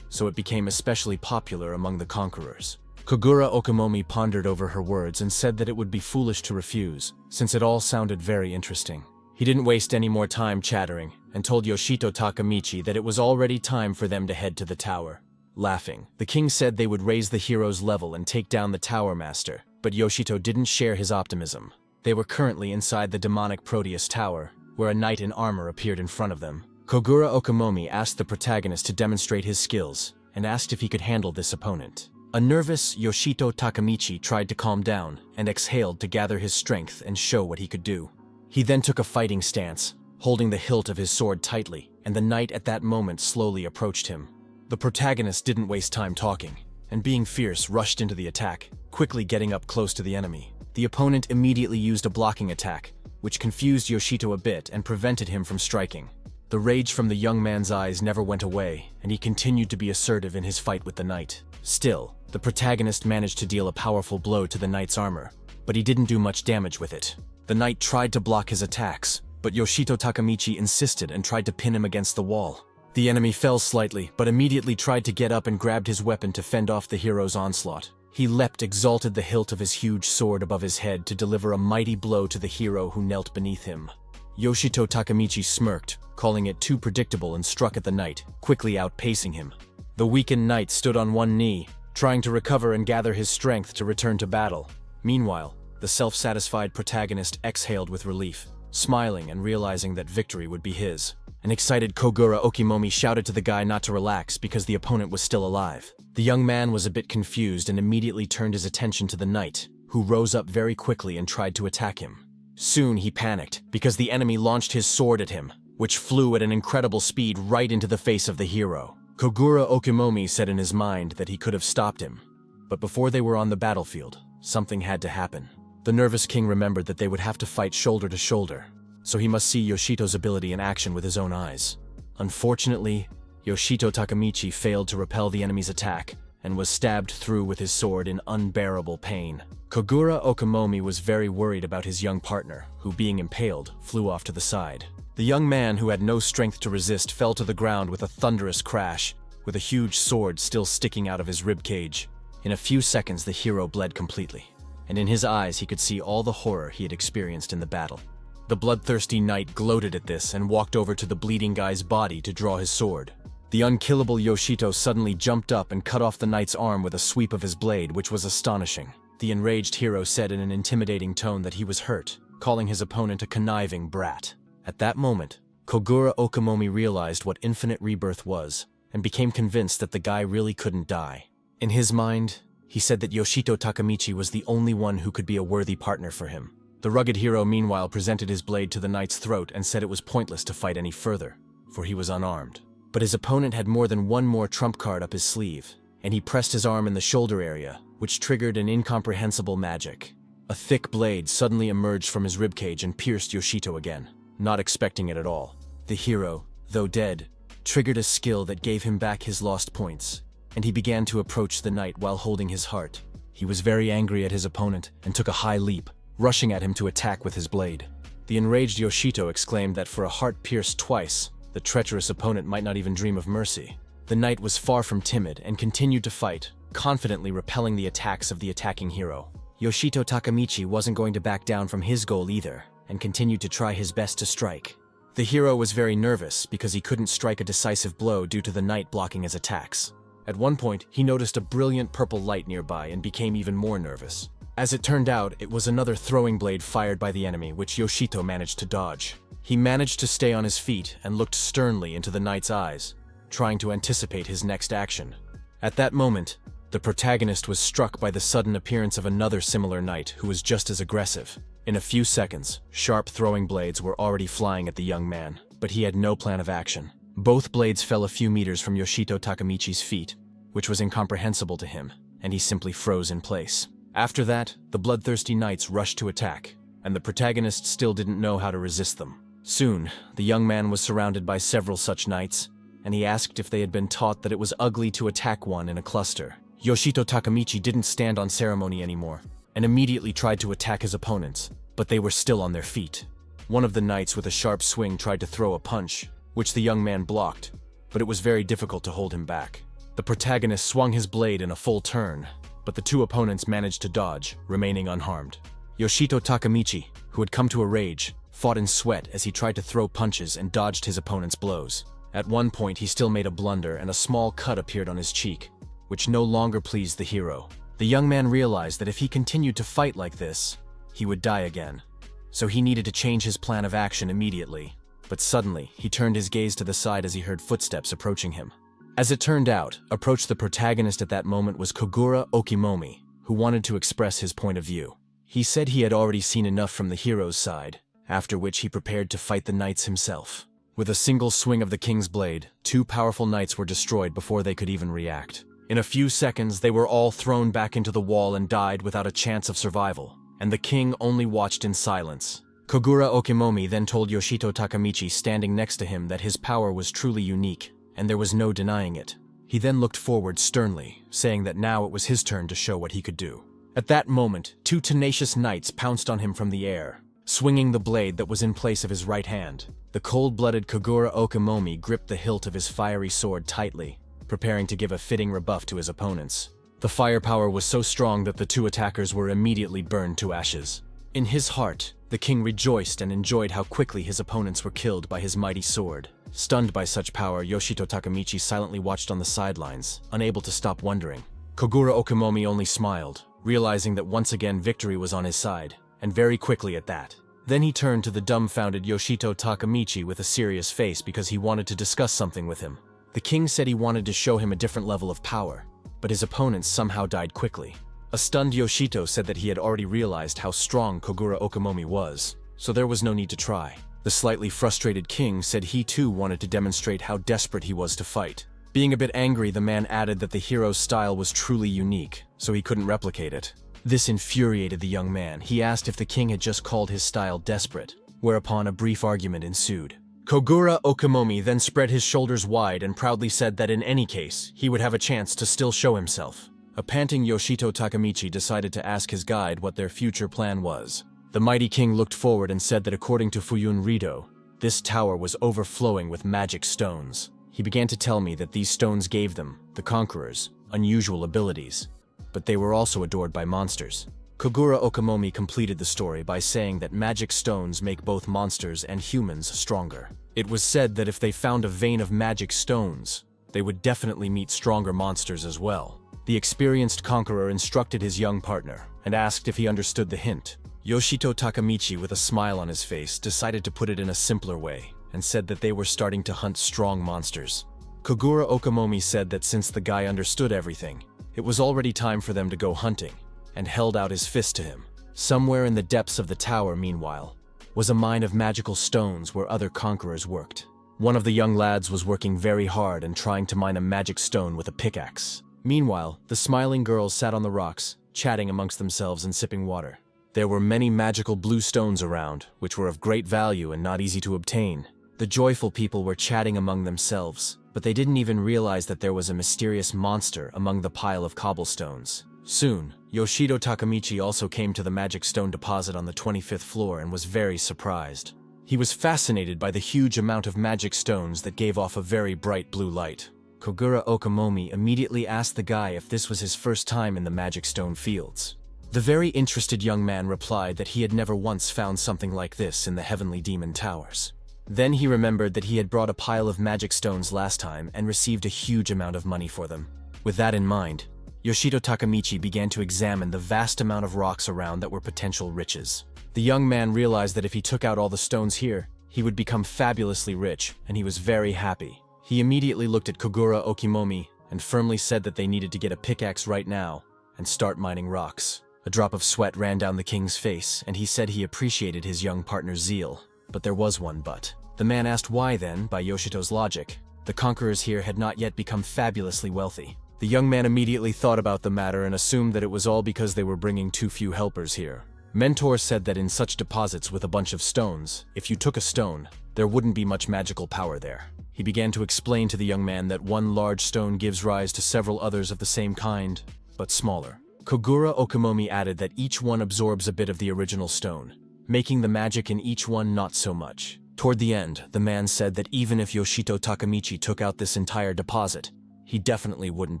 so it became especially popular among the conquerors. Kogura Okimomi pondered over her words and said that it would be foolish to refuse, since it all sounded very interesting. He didn't waste any more time chattering, and told Yoshito Takemichi that it was already time for them to head to the tower. Laughing, the king said they would raise the hero's level and take down the tower master, but Yoshito didn't share his optimism. They were currently inside the demonic Proteus tower, where a knight in armor appeared in front of them. Kogura Okimomi asked the protagonist to demonstrate his skills, and asked if he could handle this opponent. A nervous Yoshito Takemichi tried to calm down, and exhaled to gather his strength and show what he could do. He then took a fighting stance, holding the hilt of his sword tightly, and the knight at that moment slowly approached him. The protagonist didn't waste time talking, and being fierce rushed into the attack, quickly getting up close to the enemy. The opponent immediately used a blocking attack, which confused Yoshito a bit and prevented him from striking. The rage from the young man's eyes never went away, and he continued to be assertive in his fight with the knight. Still, the protagonist managed to deal a powerful blow to the knight's armor, but he didn't do much damage with it. The knight tried to block his attacks, but Yoshito Takemichi insisted and tried to pin him against the wall. The enemy fell slightly, but immediately tried to get up and grabbed his weapon to fend off the hero's onslaught. He leapt, exalted the hilt of his huge sword above his head to deliver a mighty blow to the hero who knelt beneath him. Yoshito Takemichi smirked, calling it too predictable, and struck at the knight, quickly outpacing him. The weakened knight stood on one knee, trying to recover and gather his strength to return to battle. Meanwhile, the self-satisfied protagonist exhaled with relief, smiling and realizing that victory would be his. An excited Kogura Okimomi shouted to the guy not to relax because the opponent was still alive. The young man was a bit confused and immediately turned his attention to the knight, who rose up very quickly and tried to attack him. Soon he panicked because the enemy launched his sword at him, which flew at an incredible speed right into the face of the hero. Kogura Okimomi said in his mind that he could have stopped him, but before they were on the battlefield, something had to happen. The nervous king remembered that they would have to fight shoulder to shoulder, so he must see Yoshito's ability in action with his own eyes. Unfortunately, Yoshito Takemichi failed to repel the enemy's attack and was stabbed through with his sword in unbearable pain. Kogura Okimomi was very worried about his young partner, who, being impaled, flew off to the side. The young man, who had no strength to resist, fell to the ground with a thunderous crash, with a huge sword still sticking out of his ribcage. In a few seconds, the hero bled completely, and in his eyes he could see all the horror he had experienced in the battle. The bloodthirsty knight gloated at this and walked over to the bleeding guy's body to draw his sword. The unkillable Yoshito suddenly jumped up and cut off the knight's arm with a sweep of his blade, which was astonishing. The enraged hero said in an intimidating tone that he was hurt, calling his opponent a conniving brat. At that moment, Kogura Okimomi realized what infinite rebirth was, and became convinced that the guy really couldn't die. In his mind, he said that Yoshito Takemichi was the only one who could be a worthy partner for him. The rugged hero meanwhile presented his blade to the knight's throat and said it was pointless to fight any further, for he was unarmed. But his opponent had more than one more trump card up his sleeve, and he pressed his arm in the shoulder area, which triggered an incomprehensible magic. A thick blade suddenly emerged from his ribcage and pierced Yoshito again, not expecting it at all. The hero, though dead, triggered a skill that gave him back his lost points, and he began to approach the knight while holding his heart. He was very angry at his opponent and took a high leap, rushing at him to attack with his blade. The enraged Yoshito exclaimed that for a heart pierced twice, the treacherous opponent might not even dream of mercy. The knight was far from timid and continued to fight, confidently repelling the attacks of the attacking hero. Yoshito Takemichi wasn't going to back down from his goal either, and continued to try his best to strike. The hero was very nervous because he couldn't strike a decisive blow due to the knight blocking his attacks. At one point, he noticed a brilliant purple light nearby and became even more nervous. As it turned out, it was another throwing blade fired by the enemy, which Yoshito managed to dodge. He managed to stay on his feet and looked sternly into the knight's eyes, trying to anticipate his next action. At that moment, the protagonist was struck by the sudden appearance of another similar knight who was just as aggressive. In a few seconds, sharp throwing blades were already flying at the young man, but he had no plan of action. Both blades fell a few meters from Yoshito Takamichi's feet, which was incomprehensible to him, and he simply froze in place. After that, the bloodthirsty knights rushed to attack, and the protagonist still didn't know how to resist them. Soon, the young man was surrounded by several such knights, and he asked if they had been taught that it was ugly to attack one in a cluster. Yoshito Takamichi didn't stand on ceremony anymore, and immediately tried to attack his opponents, but they were still on their feet. One of the knights with a sharp swing tried to throw a punch, which the young man blocked, but it was very difficult to hold him back. The protagonist swung his blade in a full turn, but the two opponents managed to dodge, remaining unharmed. Yoshito Takamichi, who had come to a rage, fought in sweat as he tried to throw punches and dodged his opponent's blows. At one point, he still made a blunder and a small cut appeared on his cheek, which no longer pleased the hero. The young man realized that if he continued to fight like this, he would die again. So he needed to change his plan of action immediately. But suddenly, he turned his gaze to the side as he heard footsteps approaching him. As it turned out, approached the protagonist at that moment was Kogura Okimomi, who wanted to express his point of view. He said he had already seen enough from the hero's side, after which he prepared to fight the knights himself. With a single swing of the king's blade, two powerful knights were destroyed before they could even react. In a few seconds, they were all thrown back into the wall and died without a chance of survival, and the king only watched in silence. Kogura Okimomi then told Yoshito Takamichi standing next to him that his power was truly unique, and there was no denying it. He then looked forward sternly, saying that now it was his turn to show what he could do. At that moment, two tenacious knights pounced on him from the air, swinging the blade that was in place of his right hand. The cold-blooded Kogura Okimomi gripped the hilt of his fiery sword tightly, preparing to give a fitting rebuff to his opponents. The firepower was so strong that the two attackers were immediately burned to ashes. In his heart, the king rejoiced and enjoyed how quickly his opponents were killed by his mighty sword. Stunned by such power, Yoshito Takamichi silently watched on the sidelines, unable to stop wondering. Kogura Okimomi only smiled, realizing that once again victory was on his side, and very quickly at that. Then he turned to the dumbfounded Yoshito Takamichi with a serious face because he wanted to discuss something with him. The king said he wanted to show him a different level of power, but his opponents somehow died quickly. A stunned Yoshito said that he had already realized how strong Kogura Okimomi was, so there was no need to try. The slightly frustrated king said he too wanted to demonstrate how desperate he was to fight. Being a bit angry, the man added that the hero's style was truly unique, so he couldn't replicate it. This infuriated the young man. He asked if the king had just called his style desperate, whereupon a brief argument ensued. Kogura Okimomi then spread his shoulders wide and proudly said that in any case, he would have a chance to still show himself. A panting Yoshito Takamichi decided to ask his guide what their future plan was. The mighty king looked forward and said that according to Fuyun Rido, this tower was overflowing with magic stones. He began to tell me that these stones gave them, the conquerors, unusual abilities, but they were also adored by monsters. Kogura Okimomi completed the story by saying that magic stones make both monsters and humans stronger. It was said that if they found a vein of magic stones, they would definitely meet stronger monsters as well. The experienced conqueror instructed his young partner and asked if he understood the hint. Yoshito Takamichi, with a smile on his face, decided to put it in a simpler way and said that they were starting to hunt strong monsters. Kogura Okimomi said that since the guy understood everything, it was already time for them to go hunting, and held out his fist to him. Somewhere in the depths of the tower, meanwhile, was a mine of magical stones where other conquerors worked. One of the young lads was working very hard and trying to mine a magic stone with a pickaxe. Meanwhile, the smiling girls sat on the rocks, chatting amongst themselves and sipping water. There were many magical blue stones around, which were of great value and not easy to obtain. The joyful people were chatting among themselves, but they didn't even realize that there was a mysterious monster among the pile of cobblestones. Soon, Yoshito Takamichi also came to the magic stone deposit on the 25th floor and was very surprised. He was fascinated by the huge amount of magic stones that gave off a very bright blue light. Kogura Okimomi immediately asked the guy if this was his first time in the magic stone fields. The very interested young man replied that he had never once found something like this in the heavenly demon towers. Then he remembered that he had brought a pile of magic stones last time and received a huge amount of money for them. With that in mind, Yoshito Takamichi began to examine the vast amount of rocks around that were potential riches. The young man realized that if he took out all the stones here, he would become fabulously rich, and he was very happy. He immediately looked at Kogura Okimomi and firmly said that they needed to get a pickaxe right now and start mining rocks. A drop of sweat ran down the king's face, and he said he appreciated his young partner's zeal. But there was one but. The man asked why then, by Yoshito's logic, the conquerors here had not yet become fabulously wealthy. The young man immediately thought about the matter and assumed that it was all because they were bringing too few helpers here. Mentor said that in such deposits with a bunch of stones, if you took a stone, there wouldn't be much magical power there. He began to explain to the young man that one large stone gives rise to several others of the same kind, but smaller. Kogura Okimomi added that each one absorbs a bit of the original stone, making the magic in each one not so much. Toward the end, the man said that even if Yoshito Takamichi took out this entire deposit, he definitely wouldn't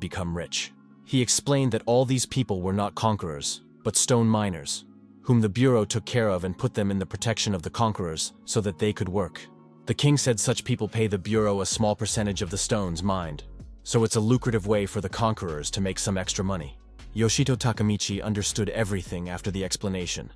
become rich. He explained that all these people were not conquerors, but stone miners, whom the Bureau took care of and put them in the protection of the conquerors so that they could work. The king said such people pay the Bureau a small percentage of the stones mined, so it's a lucrative way for the conquerors to make some extra money. Yoshito Takamichi understood everything after the explanation,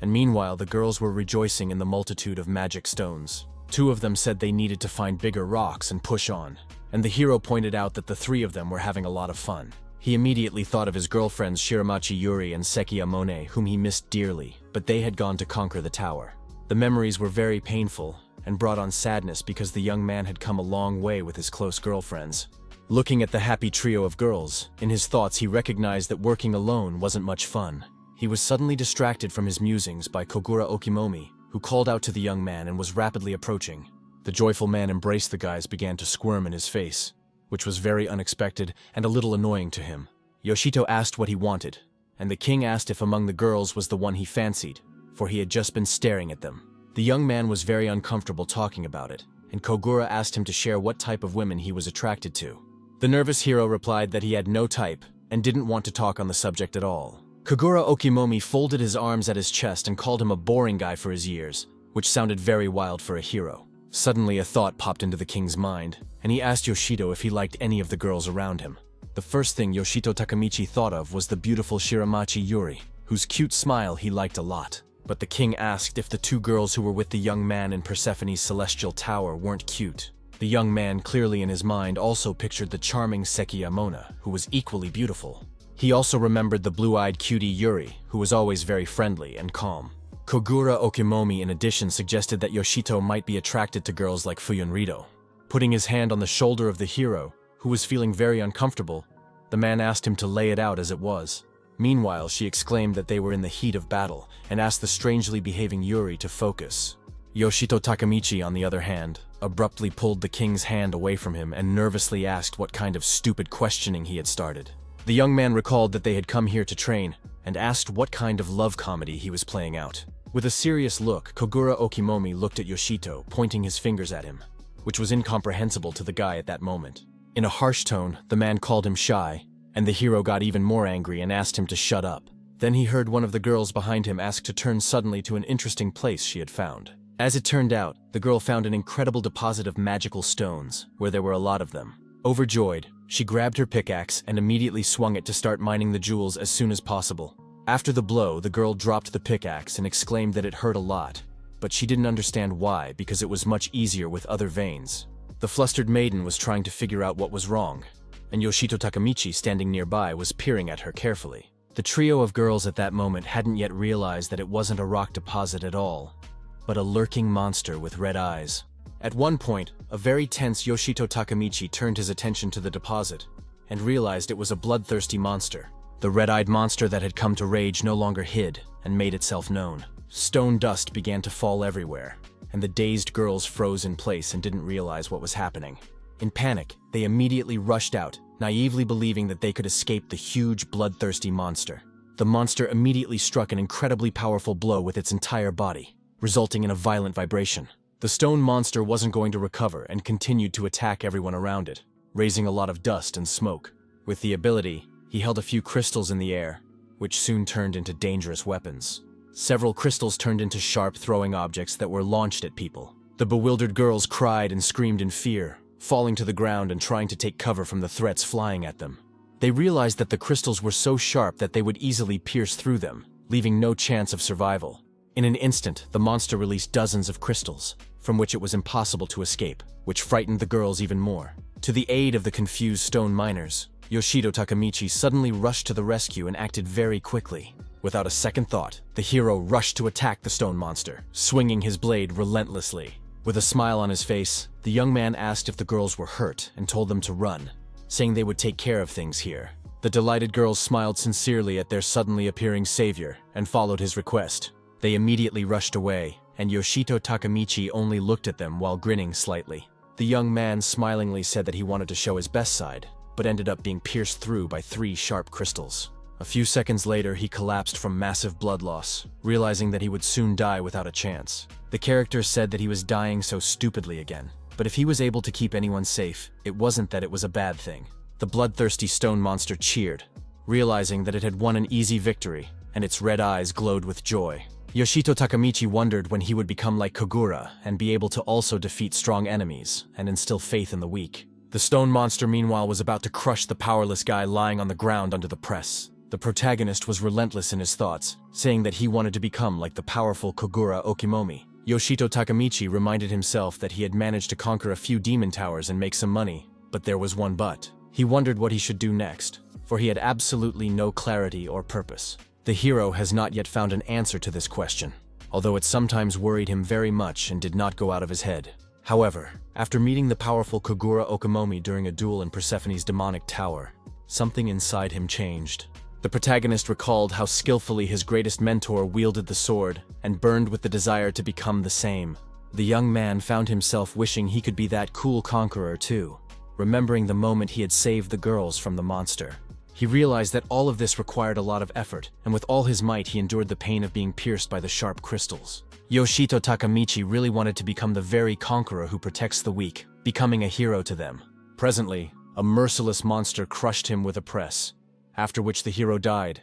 and meanwhile the girls were rejoicing in the multitude of magic stones. Two of them said they needed to find bigger rocks and push on, and the hero pointed out that the three of them were having a lot of fun. He immediately thought of his girlfriends Shiramachi Yuri and Seki Amone, whom he missed dearly, but they had gone to conquer the tower. The memories were very painful and brought on sadness because the young man had come a long way with his close girlfriends. Looking at the happy trio of girls, in his thoughts he recognized that working alone wasn't much fun. He was suddenly distracted from his musings by Kogura Okimomi, who called out to the young man and was rapidly approaching. The joyful man embraced the guys began to squirm in his face, which was very unexpected and a little annoying to him. Yoshito asked what he wanted, and the king asked if among the girls was the one he fancied, for he had just been staring at them. The young man was very uncomfortable talking about it, and Kogura asked him to share what type of women he was attracted to. The nervous hero replied that he had no type and didn't want to talk on the subject at all. Kogura Okimomi folded his arms at his chest and called him a boring guy for his years, which sounded very wild for a hero. Suddenly a thought popped into the king's mind, and he asked Yoshito if he liked any of the girls around him. The first thing Yoshito Takamichi thought of was the beautiful Shiramachi Yuri, whose cute smile he liked a lot. But the king asked if the two girls who were with the young man in Persephone's celestial tower weren't cute. The young man, clearly in his mind, also pictured the charming Seki Amona, who was equally beautiful. He also remembered the blue-eyed cutie Yuri, who was always very friendly and calm. Kogura Okimomi in addition suggested that Yoshito might be attracted to girls like Fuyunrido. Putting his hand on the shoulder of the hero, who was feeling very uncomfortable, the man asked him to lay it out as it was. Meanwhile, she exclaimed that they were in the heat of battle and asked the strangely behaving Yuri to focus. Yoshito Takamichi, on the other hand, abruptly pulled the king's hand away from him and nervously asked what kind of stupid questioning he had started. The young man recalled that they had come here to train and asked what kind of love comedy he was playing out. With a serious look, Kogura Okimomi looked at Yoshito, pointing his fingers at him, which was incomprehensible to the guy at that moment. In a harsh tone, the man called him shy, and the hero got even more angry and asked him to shut up. Then he heard one of the girls behind him ask to turn suddenly to an interesting place she had found. As it turned out, the girl found an incredible deposit of magical stones, where there were a lot of them. Overjoyed, she grabbed her pickaxe and immediately swung it to start mining the jewels as soon as possible. After the blow, the girl dropped the pickaxe and exclaimed that it hurt a lot, but she didn't understand why because it was much easier with other veins. The flustered maiden was trying to figure out what was wrong, and Yoshito Takamichi, standing nearby, was peering at her carefully. The trio of girls at that moment hadn't yet realized that it wasn't a rock deposit at all, but a lurking monster with red eyes. At one point, a very tense Yoshito Takamichi turned his attention to the deposit and realized it was a bloodthirsty monster. The red-eyed monster that had come to rage no longer hid and made itself known. Stone dust began to fall everywhere, and the dazed girls froze in place and didn't realize what was happening. In panic, they immediately rushed out, naively believing that they could escape the huge, bloodthirsty monster. The monster immediately struck an incredibly powerful blow with its entire body, resulting in a violent vibration. The stone monster wasn't going to recover and continued to attack everyone around it, raising a lot of dust and smoke. With the ability, he held a few crystals in the air, which soon turned into dangerous weapons. Several crystals turned into sharp throwing objects that were launched at people. The bewildered girls cried and screamed in fear, falling to the ground and trying to take cover from the threats flying at them. They realized that the crystals were so sharp that they would easily pierce through them, leaving no chance of survival. In an instant, the monster released dozens of crystals, from which it was impossible to escape, which frightened the girls even more. To the aid of the confused stone miners, Yoshito Takamichi suddenly rushed to the rescue and acted very quickly. Without a second thought, the hero rushed to attack the stone monster, swinging his blade relentlessly. With a smile on his face, the young man asked if the girls were hurt and told them to run, saying they would take care of things here. The delighted girls smiled sincerely at their suddenly appearing savior and followed his request. They immediately rushed away, and Yoshito Takamichi only looked at them while grinning slightly. The young man smilingly said that he wanted to show his best side, but ended up being pierced through by 3 sharp crystals. A few seconds later, he collapsed from massive blood loss, realizing that he would soon die without a chance. The character said that he was dying so stupidly again, but if he was able to keep anyone safe, it wasn't that it was a bad thing. The bloodthirsty stone monster cheered, realizing that it had won an easy victory, and its red eyes glowed with joy. Yoshito Takamichi wondered when he would become like Kogura and be able to also defeat strong enemies and instill faith in the weak. The stone monster meanwhile was about to crush the powerless guy lying on the ground under the press. The protagonist was relentless in his thoughts, saying that he wanted to become like the powerful Kogura Okimomi. Yoshito Takamichi reminded himself that he had managed to conquer a few demon towers and make some money, but there was one but. He wondered what he should do next, for he had absolutely no clarity or purpose. The hero has not yet found an answer to this question, although it sometimes worried him very much and did not go out of his head. However, after meeting the powerful Kogura Okimomi during a duel in Persephone's demonic tower, something inside him changed. The protagonist recalled how skillfully his greatest mentor wielded the sword and burned with the desire to become the same. The young man found himself wishing he could be that cool conqueror too, remembering the moment he had saved the girls from the monster. He realized that all of this required a lot of effort, and with all his might he endured the pain of being pierced by the sharp crystals. Yoshito Takamichi really wanted to become the very conqueror who protects the weak, becoming a hero to them. Presently, a merciless monster crushed him with a press, after which the hero died,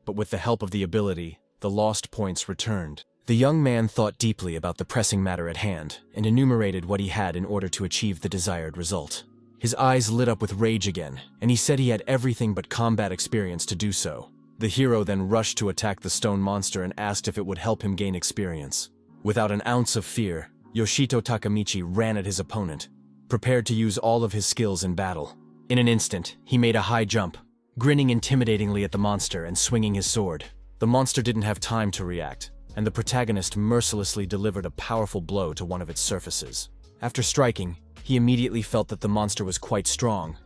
but with the help of the ability, the lost points returned. The young man thought deeply about the pressing matter at hand and enumerated what he had in order to achieve the desired result. His eyes lit up with rage again, and he said he had everything but combat experience to do so. The hero then rushed to attack the stone monster and asked if it would help him gain experience. Without an ounce of fear, Yoshito Takamichi ran at his opponent, prepared to use all of his skills in battle. In an instant, he made a high jump, grinning intimidatingly at the monster and swinging his sword. The monster didn't have time to react, and the protagonist mercilessly delivered a powerful blow to one of its surfaces. After striking, he immediately felt that the monster was quite strong,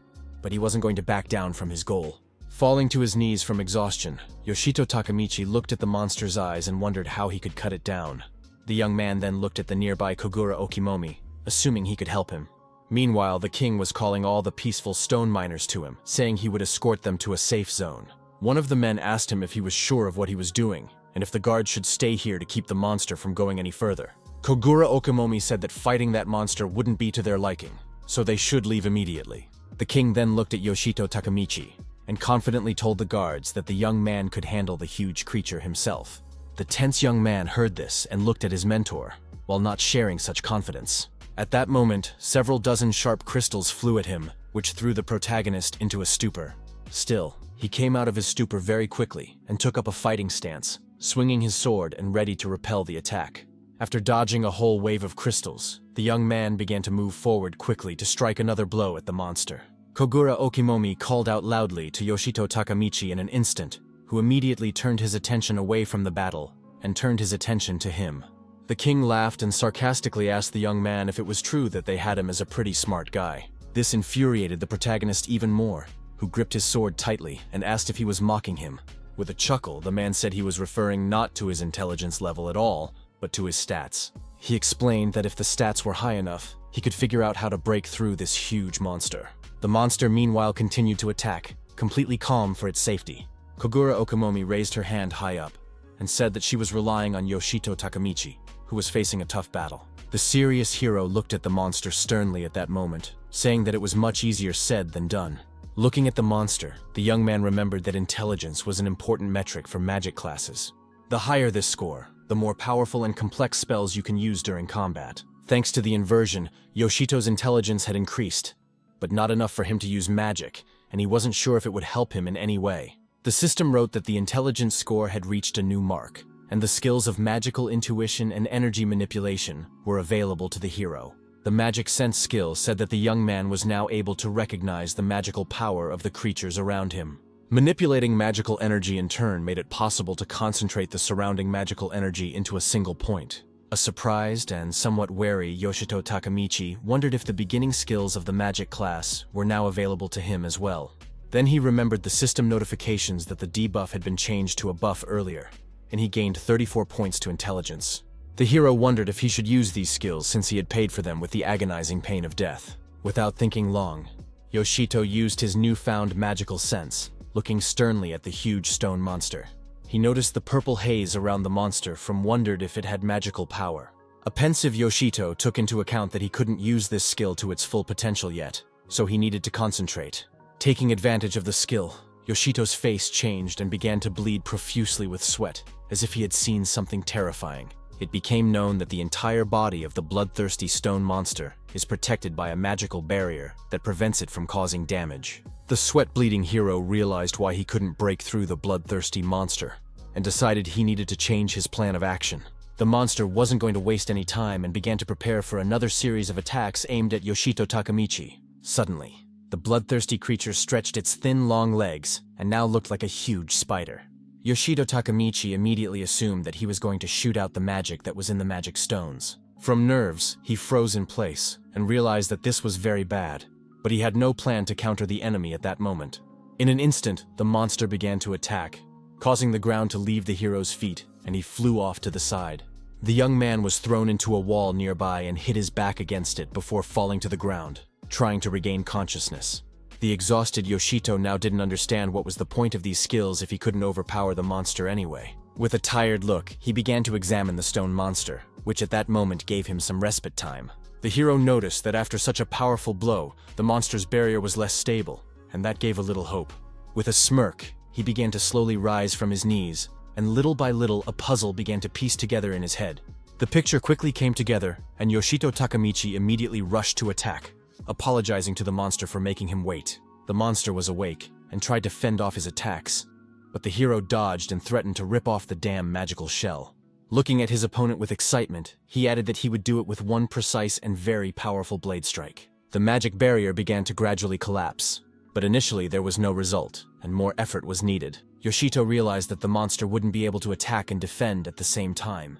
but he wasn't going to back down from his goal. Falling to his knees from exhaustion, Yoshito Takamichi looked at the monster's eyes and wondered how he could cut it down. The young man then looked at the nearby Kogura Okimomi, assuming he could help him. Meanwhile, the king was calling all the peaceful stone miners to him, saying he would escort them to a safe zone. One of the men asked him if he was sure of what he was doing, and if the guards should stay here to keep the monster from going any further. Kogura Okimomi said that fighting that monster wouldn't be to their liking, so they should leave immediately. The king then looked at Yoshito Takamichi and confidently told the guards that the young man could handle the huge creature himself. The tense young man heard this and looked at his mentor, while not sharing such confidence. At that moment, several dozen sharp crystals flew at him, which threw the protagonist into a stupor. Still, he came out of his stupor very quickly and took up a fighting stance, swinging his sword and ready to repel the attack. After dodging a whole wave of crystals, the young man began to move forward quickly to strike another blow at the monster. Kogura Okimomi called out loudly to Yoshito Takamichi in an instant, who immediately turned his attention away from the battle and turned his attention to him. The king laughed and sarcastically asked the young man if it was true that they had him as a pretty smart guy. This infuriated the protagonist even more, who gripped his sword tightly and asked if he was mocking him. With a chuckle, the man said he was referring not to his intelligence level at all, but to his stats. He explained that if the stats were high enough, he could figure out how to break through this huge monster. The monster meanwhile continued to attack, completely calm for its safety. Kogura Okimomi raised her hand high up and said that she was relying on Yoshito Takamichi, who was facing a tough battle. The serious hero looked at the monster sternly at that moment, saying that it was much easier said than done. Looking at the monster, the young man remembered that intelligence was an important metric for magic classes. The higher this score, the more powerful and complex spells you can use during combat. Thanks to the inversion, Yoshito's intelligence had increased, but not enough for him to use magic, and he wasn't sure if it would help him in any way. The system wrote that the intelligence score had reached a new mark, and the skills of magical intuition and energy manipulation were available to the hero. The magic sense skill said that the young man was now able to recognize the magical power of the creatures around him. Manipulating magical energy in turn made it possible to concentrate the surrounding magical energy into a single point. A surprised and somewhat wary Yoshito Takemichi wondered if the beginning skills of the magic class were now available to him as well. Then he remembered the system notifications that the debuff had been changed to a buff earlier, and he gained 34 points to intelligence. The hero wondered if he should use these skills since he had paid for them with the agonizing pain of death. Without thinking long, Yoshito used his newfound magical sense, looking sternly at the huge stone monster. He noticed the purple haze around the monster and wondered if it had magical power. A pensive Yoshito took into account that he couldn't use this skill to its full potential yet, so he needed to concentrate. Taking advantage of the skill, Yoshito's face changed and began to bleed profusely with sweat, as if he had seen something terrifying. It became known that the entire body of the bloodthirsty stone monster is protected by a magical barrier that prevents it from causing damage. The sweat-bleeding hero realized why he couldn't break through the bloodthirsty monster, and decided he needed to change his plan of action. The monster wasn't going to waste any time and began to prepare for another series of attacks aimed at Yoshito Takemichi. Suddenly, the bloodthirsty creature stretched its thin, long legs and now looked like a huge spider. Yoshito Takemichi immediately assumed that he was going to shoot out the magic that was in the magic stones. From nerves, he froze in place and realized that this was very bad, but he had no plan to counter the enemy at that moment. In an instant, the monster began to attack, causing the ground to leave the hero's feet, and he flew off to the side. The young man was thrown into a wall nearby and hit his back against it before falling to the ground, trying to regain consciousness. The exhausted Yoshito now didn't understand what was the point of these skills if he couldn't overpower the monster anyway. With a tired look, he began to examine the stone monster, which at that moment gave him some respite time. The hero noticed that after such a powerful blow, the monster's barrier was less stable, and that gave a little hope. With a smirk, he began to slowly rise from his knees, and little by little a puzzle began to piece together in his head. The picture quickly came together, and Yoshito Takemichi immediately rushed to attack, apologizing to the monster for making him wait. The monster was awake and tried to fend off his attacks, but the hero dodged and threatened to rip off the damn magical shell. Looking at his opponent with excitement, he added that he would do it with one precise and very powerful blade strike. The magic barrier began to gradually collapse, but initially there was no result, and more effort was needed. Yoshito realized that the monster wouldn't be able to attack and defend at the same time,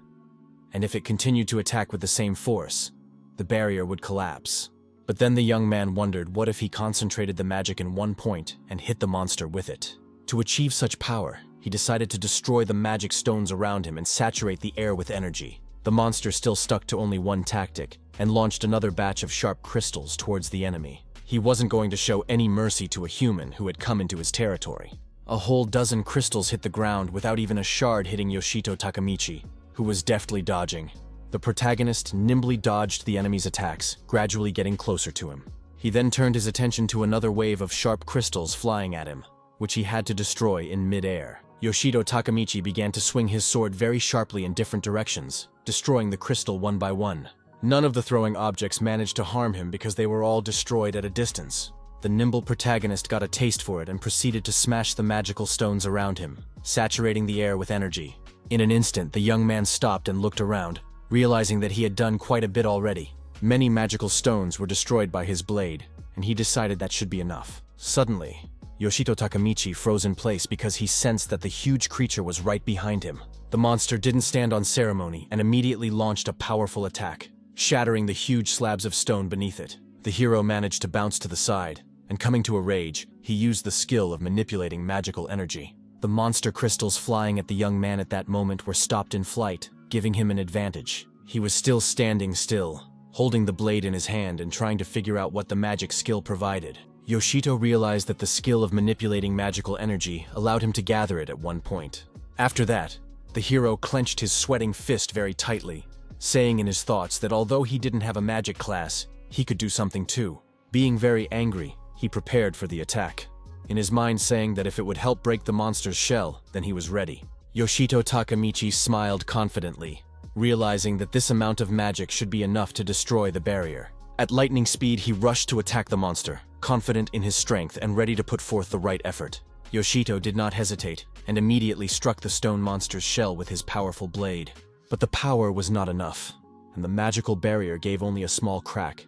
and if it continued to attack with the same force, the barrier would collapse. But then the young man wondered what if he concentrated the magic in one point and hit the monster with it. To achieve such power, he decided to destroy the magic stones around him and saturate the air with energy. The monster still stuck to only one tactic and launched another batch of sharp crystals towards the enemy. He wasn't going to show any mercy to a human who had come into his territory. A whole dozen crystals hit the ground without even a shard hitting Yoshito Takemichi, who was deftly dodging. The protagonist nimbly dodged the enemy's attacks, gradually getting closer to him. He then turned his attention to another wave of sharp crystals flying at him, which he had to destroy in mid-air. Yoshito Takemichi began to swing his sword very sharply in different directions, destroying the crystal one by one. None of the throwing objects managed to harm him because they were all destroyed at a distance. The nimble protagonist got a taste for it and proceeded to smash the magical stones around him, saturating the air with energy. In an instant, the young man stopped and looked around, realizing that he had done quite a bit already. Many magical stones were destroyed by his blade, and he decided that should be enough. Suddenly, Yoshito Takemichi froze in place because he sensed that the huge creature was right behind him. The monster didn't stand on ceremony and immediately launched a powerful attack, shattering the huge slabs of stone beneath it. The hero managed to bounce to the side, and coming to a rage, he used the skill of manipulating magical energy. The monster crystals flying at the young man at that moment were stopped in flight, giving him an advantage. He was still standing still, holding the blade in his hand and trying to figure out what the magic skill provided. Yoshito realized that the skill of manipulating magical energy allowed him to gather it at one point. After that, the hero clenched his sweating fist very tightly, saying in his thoughts that although he didn't have a magic class, he could do something too. Being very angry, he prepared for the attack, in his mind saying that if it would help break the monster's shell, then he was ready. Yoshito Takemichi smiled confidently, realizing that this amount of magic should be enough to destroy the barrier. At lightning speed, he rushed to attack the monster, confident in his strength and ready to put forth the right effort. Yoshito did not hesitate, and immediately struck the stone monster's shell with his powerful blade. But the power was not enough, and the magical barrier gave only a small crack.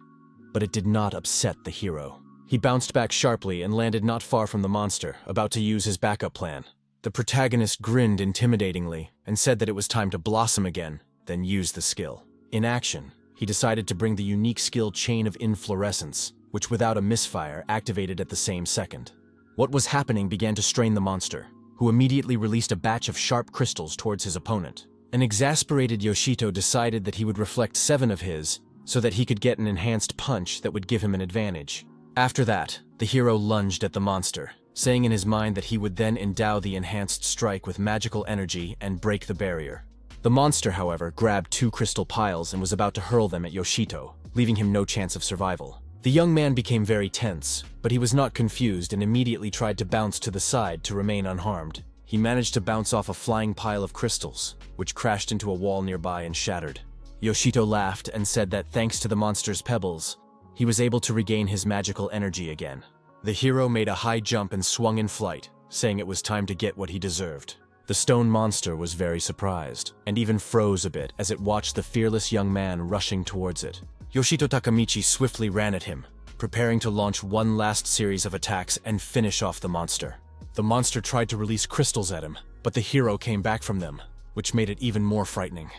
But it did not upset the hero. He bounced back sharply and landed not far from the monster, about to use his backup plan. The protagonist grinned intimidatingly and said that it was time to blossom again, then use the skill. In action, he decided to bring the unique skill Chain of Inflorescence, which without a misfire activated at the same second. What was happening began to strain the monster, who immediately released a batch of sharp crystals towards his opponent. An exasperated Yoshito decided that he would reflect 7 of his, so that he could get an enhanced punch that would give him an advantage. After that, the hero lunged at the monster, saying in his mind that he would then endow the enhanced strike with magical energy and break the barrier. The monster, however, grabbed 2 crystal piles and was about to hurl them at Yoshito, leaving him no chance of survival. The young man became very tense, but he was not confused and immediately tried to bounce to the side to remain unharmed. He managed to bounce off a flying pile of crystals, which crashed into a wall nearby and shattered. Yoshito laughed and said that thanks to the monster's pebbles, he was able to regain his magical energy again. The hero made a high jump and swung in flight, saying it was time to get what he deserved. The stone monster was very surprised, and even froze a bit as it watched the fearless young man rushing towards it. Yoshito Takamichi swiftly ran at him, preparing to launch one last series of attacks and finish off the monster. The monster tried to release crystals at him, but the hero came back from them, which made it even more frightening.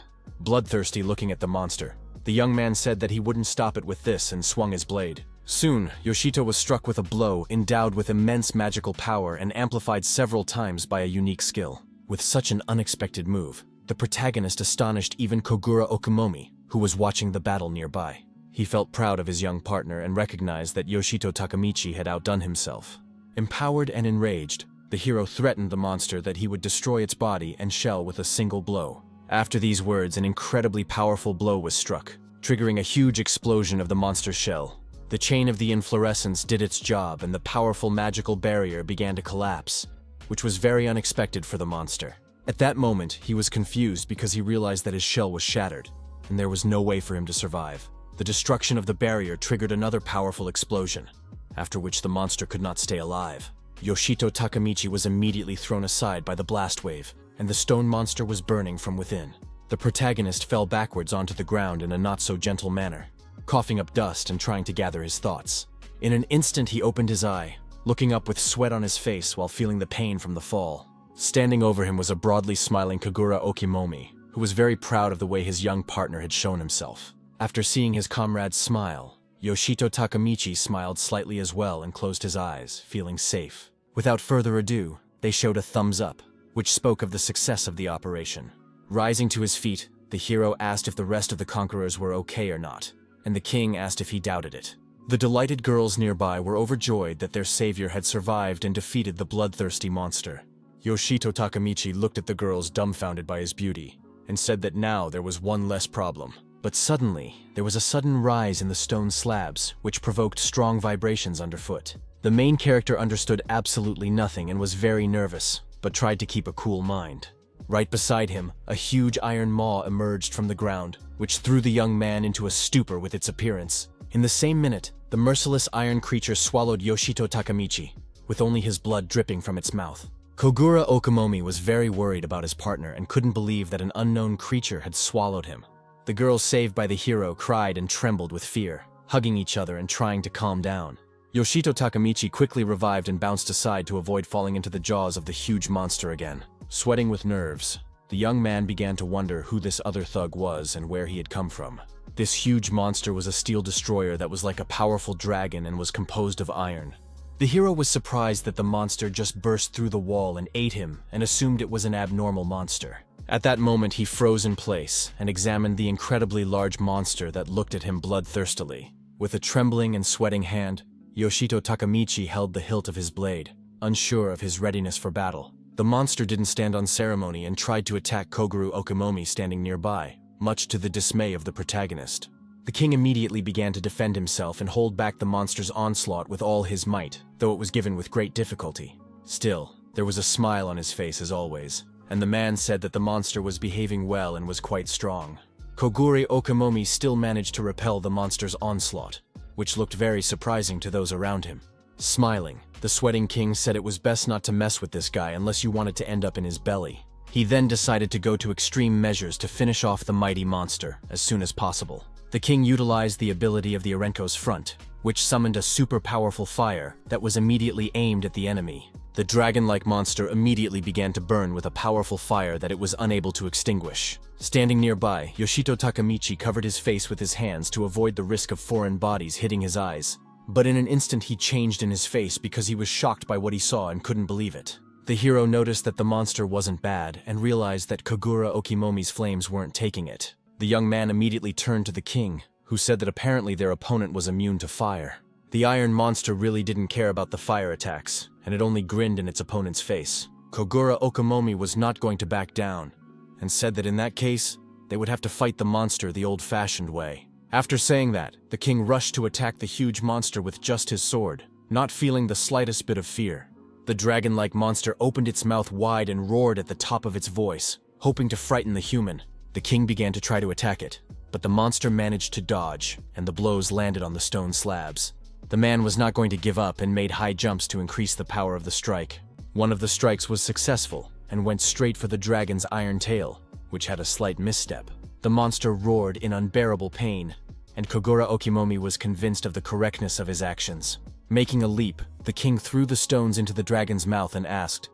Bloodthirsty looking at the monster, the young man said that he wouldn't stop it with this and swung his blade. Soon, Yoshito was struck with a blow endowed with immense magical power and amplified several times by a unique skill. With such an unexpected move, the protagonist astonished even Kogura Okumomi, who was watching the battle nearby. He felt proud of his young partner and recognized that Yoshito Takamichi had outdone himself. Empowered and enraged, the hero threatened the monster that he would destroy its body and shell with a single blow. After these words, an incredibly powerful blow was struck, triggering a huge explosion of the monster's shell. The chain of the inflorescence did its job and the powerful magical barrier began to collapse, which was very unexpected for the monster. At that moment, he was confused because he realized that his shell was shattered, and there was no way for him to survive. The destruction of the barrier triggered another powerful explosion, after which the monster could not stay alive. Yoshito Takamichi was immediately thrown aside by the blast wave, and the stone monster was burning from within. The protagonist fell backwards onto the ground in a not-so-gentle manner, coughing up dust and trying to gather his thoughts. In an instant he opened his eye, looking up with sweat on his face while feeling the pain from the fall. Standing over him was a broadly smiling Kogura Okimomi, who was very proud of the way his young partner had shown himself. After seeing his comrade's smile, Yoshito Takamichi smiled slightly as well and closed his eyes, feeling safe. Without further ado, they showed a thumbs up, which spoke of the success of the operation. Rising to his feet, the hero asked if the rest of the conquerors were okay or not, and the king asked if he doubted it. The delighted girls nearby were overjoyed that their savior had survived and defeated the bloodthirsty monster. Yoshito Takamichi looked at the girls dumbfounded by his beauty, and said that now there was one less problem. But suddenly, there was a sudden rise in the stone slabs, which provoked strong vibrations underfoot. The main character understood absolutely nothing and was very nervous, but tried to keep a cool mind. Right beside him, a huge iron maw emerged from the ground, which threw the young man into a stupor with its appearance. In the same minute, the merciless iron creature swallowed Yoshito Takamichi, with only his blood dripping from its mouth. Kogura Okumomi was very worried about his partner and couldn't believe that an unknown creature had swallowed him. The girls saved by the hero cried and trembled with fear, hugging each other and trying to calm down. Yoshito Takamichi quickly revived and bounced aside to avoid falling into the jaws of the huge monster again. Sweating with nerves, the young man began to wonder who this other thug was and where he had come from. This huge monster was a steel destroyer that was like a powerful dragon and was composed of iron. The hero was surprised that the monster just burst through the wall and ate him and assumed it was an abnormal monster. At that moment, he froze in place and examined the incredibly large monster that looked at him bloodthirstily. With a trembling and sweating hand, Yoshito Takamichi held the hilt of his blade, unsure of his readiness for battle. The monster didn't stand on ceremony and tried to attack Koguru Okumomi standing nearby, much to the dismay of the protagonist. The king immediately began to defend himself and hold back the monster's onslaught with all his might, though it was given with great difficulty. Still, there was a smile on his face as always. and the man said that the monster was behaving well and was quite strong. Kogure Okamomi still managed to repel the monster's onslaught, which looked very surprising to those around him. Smiling, the sweating king said it was best not to mess with this guy unless you wanted to end up in his belly. He then decided to go to extreme measures to finish off the mighty monster as soon as possible. The king utilized the ability of the Arenko's front, which summoned a super powerful fire that was immediately aimed at the enemy. The dragon-like monster immediately began to burn with a powerful fire that it was unable to extinguish. Standing nearby, Yoshito Takamichi covered his face with his hands to avoid the risk of foreign bodies hitting his eyes. But in an instant he changed in his face because he was shocked by what he saw and couldn't believe it. The hero noticed that the monster wasn't bad and realized that Kogura Okimomi's flames weren't taking it. The young man immediately turned to the king, who said that apparently their opponent was immune to fire. The iron monster really didn't care about the fire attacks, and it only grinned in its opponent's face. Kogura Okimomi was not going to back down, and said that in that case, they would have to fight the monster the old-fashioned way. After saying that, the king rushed to attack the huge monster with just his sword, not feeling the slightest bit of fear. The dragon-like monster opened its mouth wide and roared at the top of its voice, hoping to frighten the human. The king began to try to attack it, but the monster managed to dodge, and the blows landed on the stone slabs. The man was not going to give up and made high jumps to increase the power of the strike. One of the strikes was successful, and went straight for the dragon's iron tail, which had a slight misstep. The monster roared in unbearable pain, and Kogura Okimomi was convinced of the correctness of his actions. Making a leap, the king threw the stones into the dragon's mouth and asked,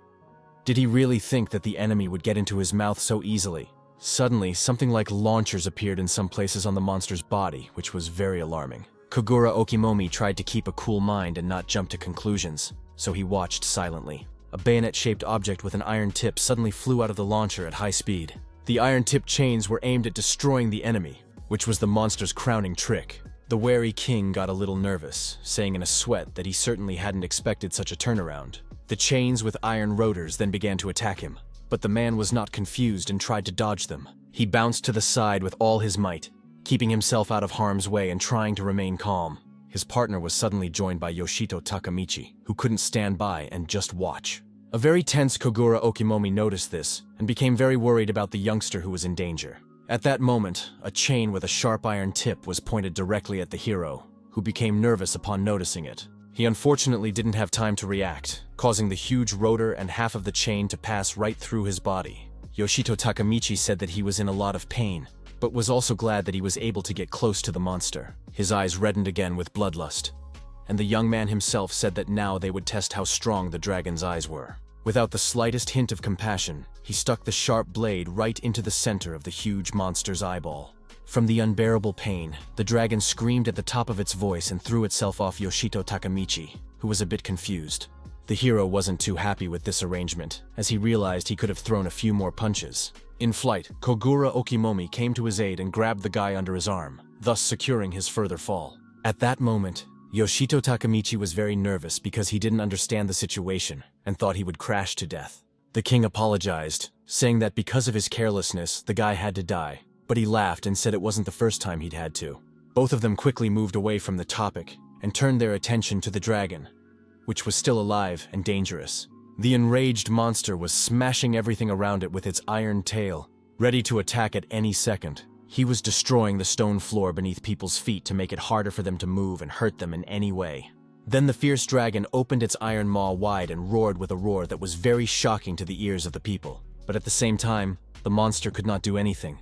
did he really think that the enemy would get into his mouth so easily? Suddenly, something like launchers appeared in some places on the monster's body, which was very alarming. Kogura Okimomi tried to keep a cool mind and not jump to conclusions, so he watched silently. A bayonet-shaped object with an iron tip suddenly flew out of the launcher at high speed. The iron-tipped chains were aimed at destroying the enemy, which was the monster's crowning trick. The wary king got a little nervous, saying in a sweat that he certainly hadn't expected such a turnaround. The chains with iron rotors then began to attack him, but the man was not confused and tried to dodge them. He bounced to the side with all his might, keeping himself out of harm's way and trying to remain calm. His partner was suddenly joined by Yoshito Takamichi, who couldn't stand by and just watch. A very tense Kogura Okimomi noticed this and became very worried about the youngster who was in danger. At that moment, a chain with a sharp iron tip was pointed directly at the hero, who became nervous upon noticing it. He unfortunately didn't have time to react, causing the huge rotor and half of the chain to pass right through his body. Yoshito Takamichi said that he was in a lot of pain, but was also glad that he was able to get close to the monster. His eyes reddened again with bloodlust, and the young man himself said that now they would test how strong the dragon's eyes were. Without the slightest hint of compassion, he stuck the sharp blade right into the center of the huge monster's eyeball. From the unbearable pain, the dragon screamed at the top of its voice and threw itself off Yoshito Takamichi, who was a bit confused. The hero wasn't too happy with this arrangement, as he realized he could have thrown a few more punches. In flight, Kogura Okimomi came to his aid and grabbed the guy under his arm, thus securing his further fall. At that moment, Yoshito Takamichi was very nervous because he didn't understand the situation and thought he would crash to death. The king apologized, saying that because of his carelessness, the guy had to die, but he laughed and said it wasn't the first time he'd had to. Both of them quickly moved away from the topic and turned their attention to the dragon, which was still alive and dangerous. The enraged monster was smashing everything around it with its iron tail, ready to attack at any second. He was destroying the stone floor beneath people's feet to make it harder for them to move and hurt them in any way. Then the fierce dragon opened its iron maw wide and roared with a roar that was very shocking to the ears of the people. But at the same time, the monster could not do anything,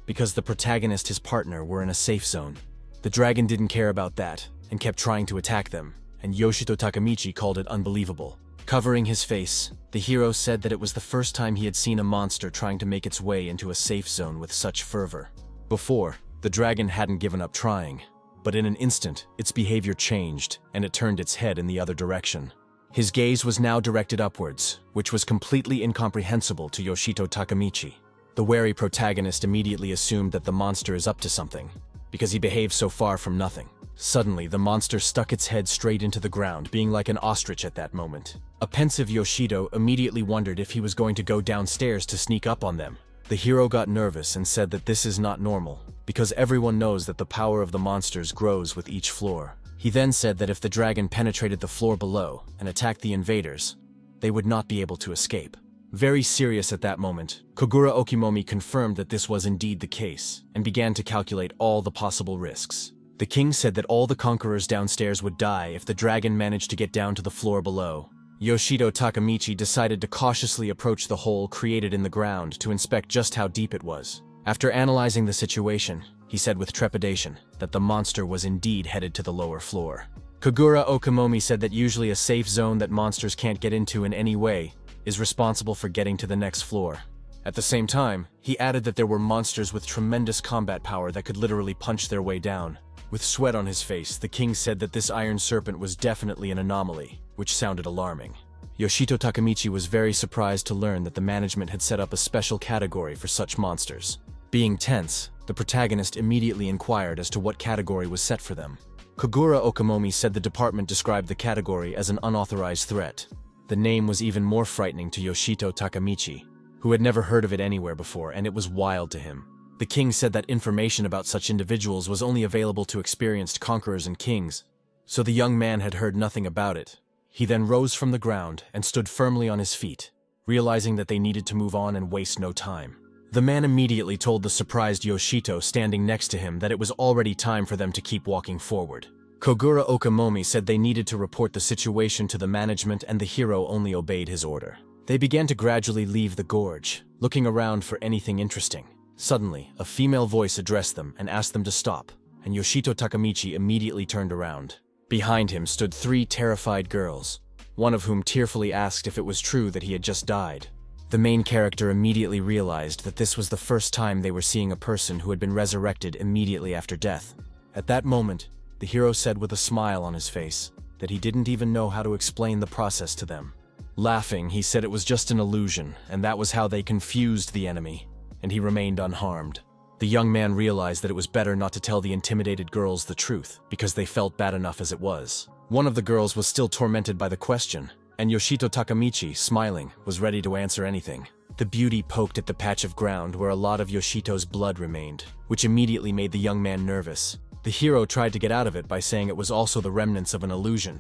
because the protagonist, his partner, were in a safe zone. The dragon didn't care about that, and kept trying to attack them, and Yoshito Takamichi called it unbelievable. Covering his face, the hero said that it was the first time he had seen a monster trying to make its way into a safe zone with such fervor. Before, the dragon hadn't given up trying, but in an instant, its behavior changed, and it turned its head in the other direction. His gaze was now directed upwards, which was completely incomprehensible to Yoshito Takamichi. The wary protagonist immediately assumed that the monster is up to something, because he behaved so far from nothing. Suddenly, the monster stuck its head straight into the ground, being like an ostrich at that moment. A pensive Yoshito immediately wondered if he was going to go downstairs to sneak up on them. The hero got nervous and said that this is not normal, because everyone knows that the power of the monsters grows with each floor. He then said that if the dragon penetrated the floor below and attacked the invaders, they would not be able to escape. Very serious at that moment, Kogura Okimomi confirmed that this was indeed the case, and began to calculate all the possible risks. The king said that all the conquerors downstairs would die if the dragon managed to get down to the floor below. Yoshito Takamichi decided to cautiously approach the hole created in the ground to inspect just how deep it was. After analyzing the situation, he said with trepidation that the monster was indeed headed to the lower floor. Kogura Okimomi said that usually a safe zone that monsters can't get into in any way is responsible for getting to the next floor. At the same time, he added that there were monsters with tremendous combat power that could literally punch their way down. With sweat on his face, the king said that this iron serpent was definitely an anomaly, which sounded alarming. Yoshito Takamichi was very surprised to learn that the management had set up a special category for such monsters. Being tense, the protagonist immediately inquired as to what category was set for them. Kogura Okimomi said the department described the category as an unauthorized threat. The name was even more frightening to Yoshito Takamichi, who had never heard of it anywhere before, and it was wild to him. The king said that information about such individuals was only available to experienced conquerors and kings, so the young man had heard nothing about it. He then rose from the ground and stood firmly on his feet, realizing that they needed to move on and waste no time. The man immediately told the surprised Yoshito standing next to him that it was already time for them to keep walking forward. Kogura Okimomi said they needed to report the situation to the management, and the hero only obeyed his order. They began to gradually leave the gorge, looking around for anything interesting. Suddenly, a female voice addressed them and asked them to stop, and Yoshito Takamichi immediately turned around. Behind him stood 3 terrified girls, one of whom tearfully asked if it was true that he had just died. The main character immediately realized that this was the first time they were seeing a person who had been resurrected immediately after death. At that moment, the hero said with a smile on his face that he didn't even know how to explain the process to them. Laughing, he said it was just an illusion, and that was how they confused the enemy, and he remained unharmed. The young man realized that it was better not to tell the intimidated girls the truth, because they felt bad enough as it was. One of the girls was still tormented by the question, and Yoshito Takamichi, smiling, was ready to answer anything. The beauty poked at the patch of ground where a lot of Yoshito's blood remained, which immediately made the young man nervous. The hero tried to get out of it by saying it was also the remnants of an illusion,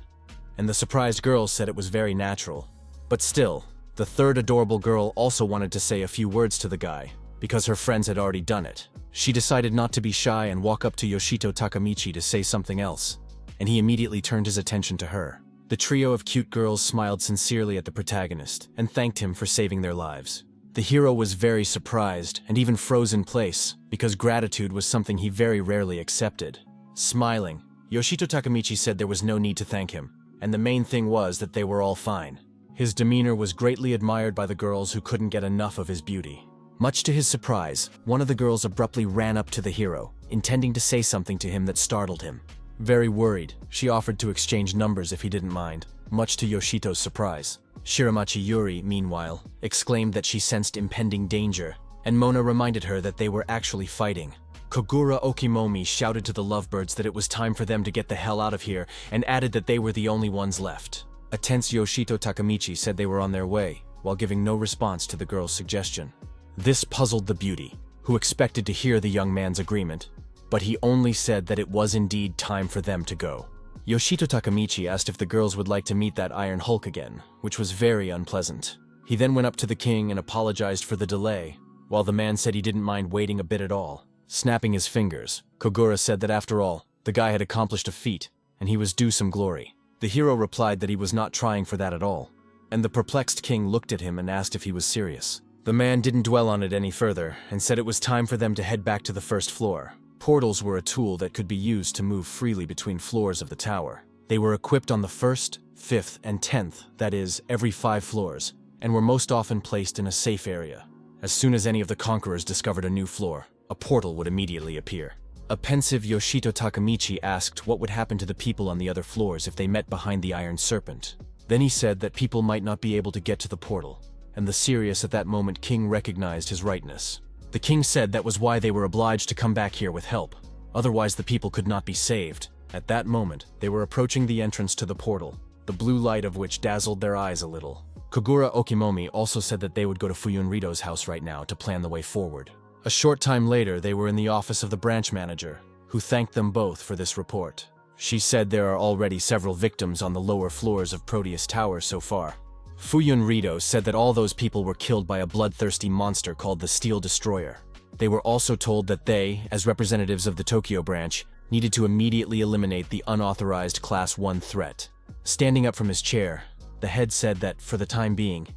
and the surprised girls said it was very natural. But still, the third adorable girl also wanted to say a few words to the guy, because her friends had already done it. She decided not to be shy and walk up to Yoshito Takamichi to say something else, and he immediately turned his attention to her. The trio of cute girls smiled sincerely at the protagonist and thanked him for saving their lives. The hero was very surprised and even froze in place, because gratitude was something he very rarely accepted. Smiling, Yoshito Takamichi said there was no need to thank him, and the main thing was that they were all fine. His demeanor was greatly admired by the girls who couldn't get enough of his beauty. Much to his surprise, one of the girls abruptly ran up to the hero, intending to say something to him that startled him. Very worried, she offered to exchange numbers if he didn't mind, much to Yoshito's surprise. Shiramachi Yuri, meanwhile, exclaimed that she sensed impending danger, and Mona reminded her that they were actually fighting. Kogura Okimomi shouted to the lovebirds that it was time for them to get the hell out of here, and added that they were the only ones left. A tense Yoshito Takamichi said they were on their way, while giving no response to the girl's suggestion. This puzzled the beauty, who expected to hear the young man's agreement, but he only said that it was indeed time for them to go. Yoshito Takamichi asked if the girls would like to meet that Iron Hulk again, which was very unpleasant. He then went up to the king and apologized for the delay, while the man said he didn't mind waiting a bit at all. Snapping his fingers, Kogura said that after all, the guy had accomplished a feat, and he was due some glory. The hero replied that he was not trying for that at all, and the perplexed king looked at him and asked if he was serious. The man didn't dwell on it any further, and said it was time for them to head back to the first floor. Portals were a tool that could be used to move freely between floors of the tower. They were equipped on the 1st, 5th, and 10th, that is, every 5 floors, and were most often placed in a safe area. As soon as any of the conquerors discovered a new floor, a portal would immediately appear. A pensive Yoshito Takamichi asked what would happen to the people on the other floors if they met behind the Iron Serpent. Then he said that people might not be able to get to the portal, and the serious at that moment king recognized his rightness. The king said that was why they were obliged to come back here with help, otherwise the people could not be saved. At that moment, they were approaching the entrance to the portal, the blue light of which dazzled their eyes a little. Kogura Okimomi also said that they would go to Fuyunrito's house right now to plan the way forward. A short time later, they were in the office of the branch manager, who thanked them both for this report. She said there are already several victims on the lower floors of Proteus Tower so far. Fuyun Rito said that all those people were killed by a bloodthirsty monster called the Steel Destroyer. They were also told that they, as representatives of the Tokyo branch, needed to immediately eliminate the unauthorized Class 1 threat. Standing up from his chair, the head said that, for the time being,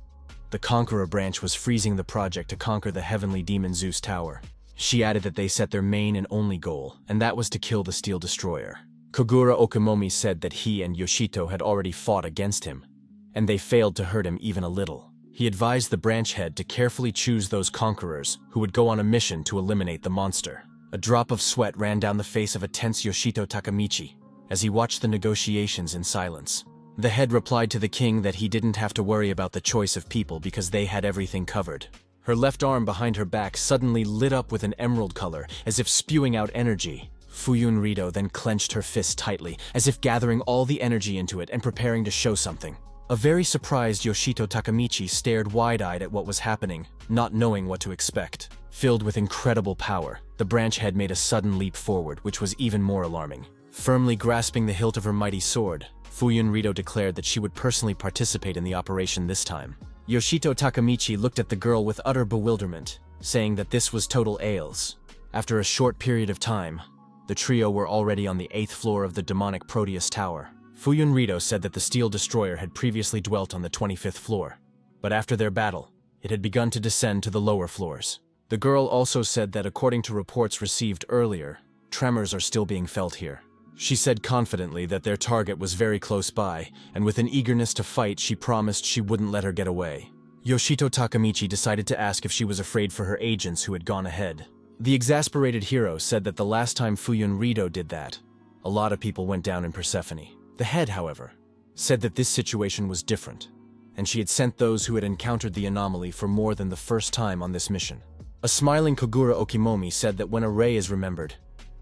the Conqueror branch was freezing the project to conquer the heavenly demon Zeus Tower. She added that they set their main and only goal, and that was to kill the Steel Destroyer. Kogura Okimomi said that he and Yoshito had already fought against him, and they failed to hurt him even a little. He advised the branch head to carefully choose those conquerors who would go on a mission to eliminate the monster. A drop of sweat ran down the face of a tense Yoshito Takamichi as he watched the negotiations in silence. The head replied to the king that he didn't have to worry about the choice of people because they had everything covered. Her left arm behind her back suddenly lit up with an emerald color, as if spewing out energy. Fuyun Rito then clenched her fist tightly, as if gathering all the energy into it and preparing to show something. A very surprised Yoshito Takamichi stared wide-eyed at what was happening, not knowing what to expect. Filled with incredible power, the branch head made a sudden leap forward, which was even more alarming. Firmly grasping the hilt of her mighty sword, Fuyun Rito declared that she would personally participate in the operation this time. Yoshito Takamichi looked at the girl with utter bewilderment, saying that this was total ales. After a short period of time, the trio were already on the 8th floor of the demonic Proteus Tower. Fuyun Rito said that the Steel Destroyer had previously dwelt on the 25th floor, but after their battle, it had begun to descend to the lower floors. The girl also said that according to reports received earlier, tremors are still being felt here. She said confidently that their target was very close by, and with an eagerness to fight, she promised she wouldn't let her get away. Yoshito Takamichi decided to ask if she was afraid for her agents who had gone ahead. The exasperated hero said that the last time Fuyun Rito did that, a lot of people went down in Persephone. The head, however, said that this situation was different, and she had sent those who had encountered the anomaly for more than the first time on this mission. A smiling Kogura Okimomi said that when a ray is remembered,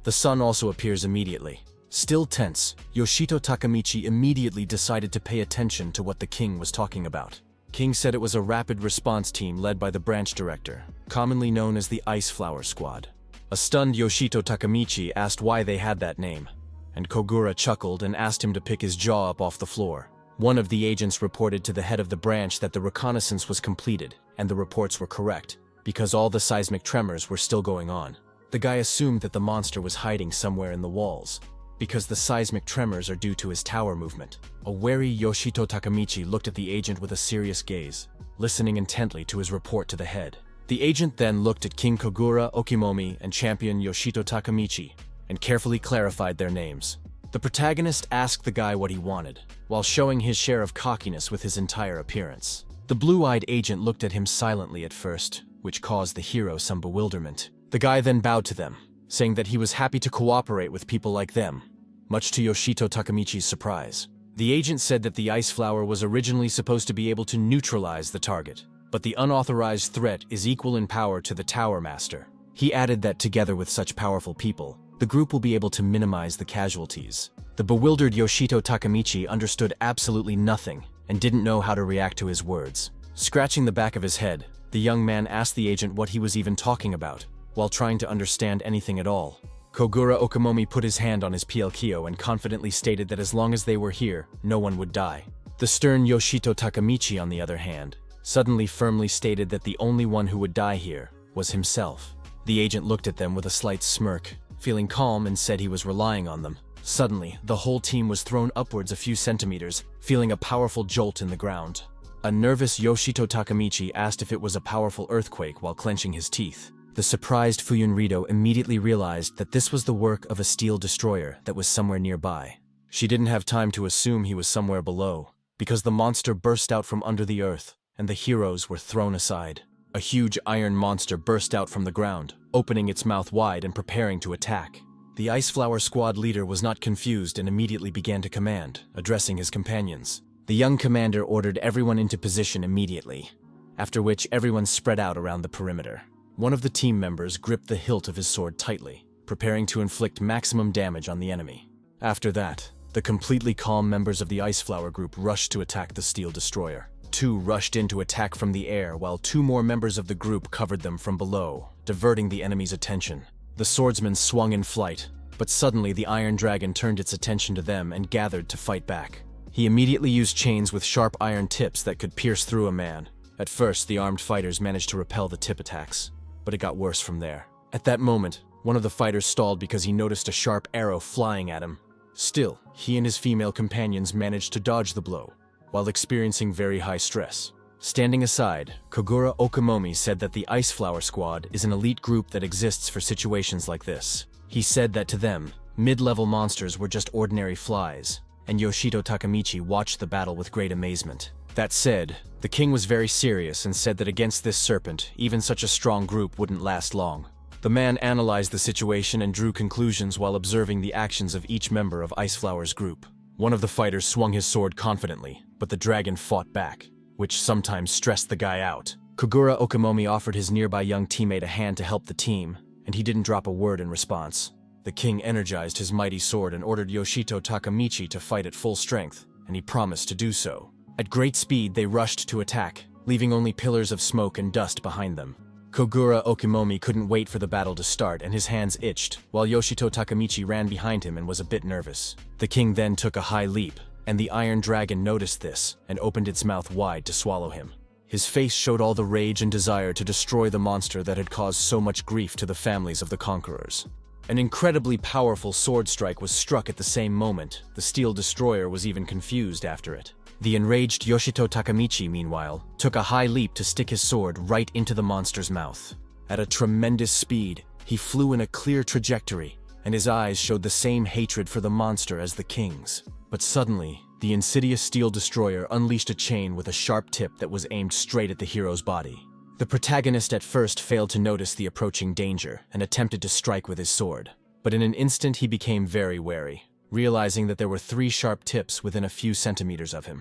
the sun also appears immediately. Still tense, Yoshito Takamichi immediately decided to pay attention to what the king was talking about. King said it was a rapid response team led by the branch director, commonly known as the Ice Flower Squad. A stunned Yoshito Takamichi asked why they had that name, and Kogura chuckled and asked him to pick his jaw up off the floor. One of the agents reported to the head of the branch that the reconnaissance was completed, and the reports were correct, because all the seismic tremors were still going on. The guy assumed that the monster was hiding somewhere in the walls, because the seismic tremors are due to his tower movement. A wary Yoshito Takamichi looked at the agent with a serious gaze, listening intently to his report to the head. The agent then looked at King Kogura Okimomi and champion Yoshito Takamichi, and carefully clarified their names. The protagonist asked the guy what he wanted, while showing his share of cockiness with his entire appearance. The blue-eyed agent looked at him silently at first, which caused the hero some bewilderment. The guy then bowed to them, saying that he was happy to cooperate with people like them, much to Yoshito Takamichi's surprise. The agent said that the ice flower was originally supposed to be able to neutralize the target, but the unauthorized threat is equal in power to the Tower Master. He added that together with such powerful people, the group will be able to minimize the casualties. The bewildered Yoshito Takamichi understood absolutely nothing and didn't know how to react to his words. Scratching the back of his head, the young man asked the agent what he was even talking about, while trying to understand anything at all. Kogura Okimomi put his hand on his PLKO and confidently stated that as long as they were here, no one would die. The stern Yoshito Takamichi, on the other hand, suddenly firmly stated that the only one who would die here was himself. The agent looked at them with a slight smirk, feeling calm, and said he was relying on them. Suddenly, the whole team was thrown upwards a few centimeters, feeling a powerful jolt in the ground. A nervous Yoshito Takamichi asked if it was a powerful earthquake while clenching his teeth. The surprised Fuyun Rito immediately realized that this was the work of a steel destroyer that was somewhere nearby. She didn't have time to assume he was somewhere below, because the monster burst out from under the earth, and the heroes were thrown aside. A huge iron monster burst out from the ground, opening its mouth wide and preparing to attack. The Ice Flower Squad leader was not confused and immediately began to command, addressing his companions. The young commander ordered everyone into position immediately, after which everyone spread out around the perimeter. One of the team members gripped the hilt of his sword tightly, preparing to inflict maximum damage on the enemy. After that, the completely calm members of the Ice Flower group rushed to attack the Steel Destroyer. Two rushed in to attack from the air, while two more members of the group covered them from below, diverting the enemy's attention. The swordsmen swung in flight, but suddenly the Iron Dragon turned its attention to them and gathered to fight back. He immediately used chains with sharp iron tips that could pierce through a man. At first, the armed fighters managed to repel the tip attacks, but it got worse from there. At that moment, one of the fighters stalled because he noticed a sharp arrow flying at him. Still, he and his female companions managed to dodge the blow, while experiencing very high stress. Standing aside, Kogura Okamomi said that the Ice Flower Squad is an elite group that exists for situations like this. He said that to them, mid-level monsters were just ordinary flies, and Yoshito Takamichi watched the battle with great amazement. That said, the king was very serious and said that against this serpent, even such a strong group wouldn't last long. The man analyzed the situation and drew conclusions while observing the actions of each member of Ice Flower's group. One of the fighters swung his sword confidently, but the dragon fought back, which sometimes stressed the guy out. Kogura Okamomi offered his nearby young teammate a hand to help the team, and he didn't drop a word in response. The king energized his mighty sword and ordered Yoshito Takamichi to fight at full strength, and he promised to do so. At great speed, they rushed to attack, leaving only pillars of smoke and dust behind them. Kogura Okamomi couldn't wait for the battle to start, and his hands itched, while Yoshito Takamichi ran behind him and was a bit nervous. The king then took a high leap, and the Iron Dragon noticed this and opened its mouth wide to swallow him. His face showed all the rage and desire to destroy the monster that had caused so much grief to the families of the conquerors. An incredibly powerful sword strike was struck at the same moment. The steel destroyer was even confused after it. The enraged Yoshito Takamichi, meanwhile, took a high leap to stick his sword right into the monster's mouth. At a tremendous speed, he flew in a clear trajectory, and his eyes showed the same hatred for the monster as the king's. But suddenly, the insidious steel destroyer unleashed a chain with a sharp tip that was aimed straight at the hero's body. The protagonist at first failed to notice the approaching danger and attempted to strike with his sword. But in an instant he became very wary, realizing that there were 3 sharp tips within a few centimeters of him.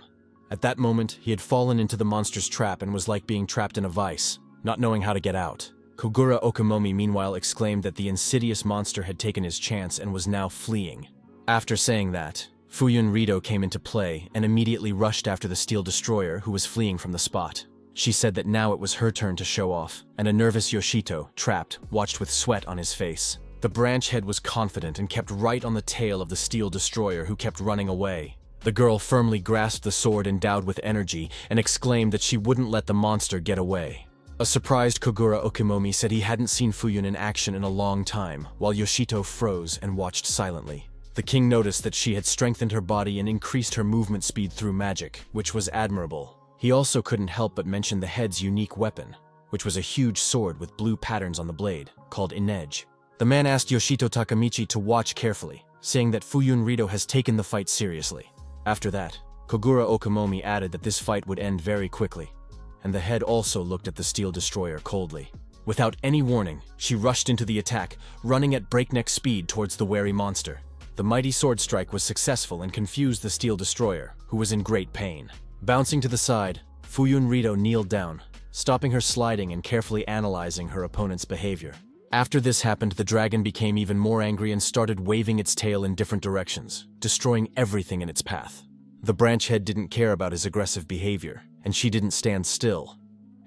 At that moment, he had fallen into the monster's trap and was like being trapped in a vice, not knowing how to get out. Kogura Okamomi meanwhile exclaimed that the insidious monster had taken his chance and was now fleeing. After saying that, Fuyun Rido came into play and immediately rushed after the steel destroyer who was fleeing from the spot. She said that now it was her turn to show off, and a nervous Yoshito, trapped, watched with sweat on his face. The branch head was confident and kept right on the tail of the steel destroyer who kept running away. The girl firmly grasped the sword endowed with energy and exclaimed that she wouldn't let the monster get away. A surprised Kogura Okamomi said he hadn't seen Fuyun in action in a long time, while Yoshito froze and watched silently. The king noticed that she had strengthened her body and increased her movement speed through magic, which was admirable. He also couldn't help but mention the head's unique weapon, which was a huge sword with blue patterns on the blade, called inej. The man asked Yoshito Takamichi to watch carefully, saying that Fuyun Rido has taken the fight seriously. After that, Kogura Okamomi added that this fight would end very quickly, and the head also looked at the steel destroyer coldly. Without any warning, she rushed into the attack, running at breakneck speed towards the wary monster. The mighty sword strike was successful and confused the steel destroyer, who was in great pain. Bouncing to the side, Fuyun Rido kneeled down, stopping her sliding and carefully analyzing her opponent's behavior. After this happened, the dragon became even more angry and started waving its tail in different directions, destroying everything in its path. The branch head didn't care about his aggressive behavior, and she didn't stand still.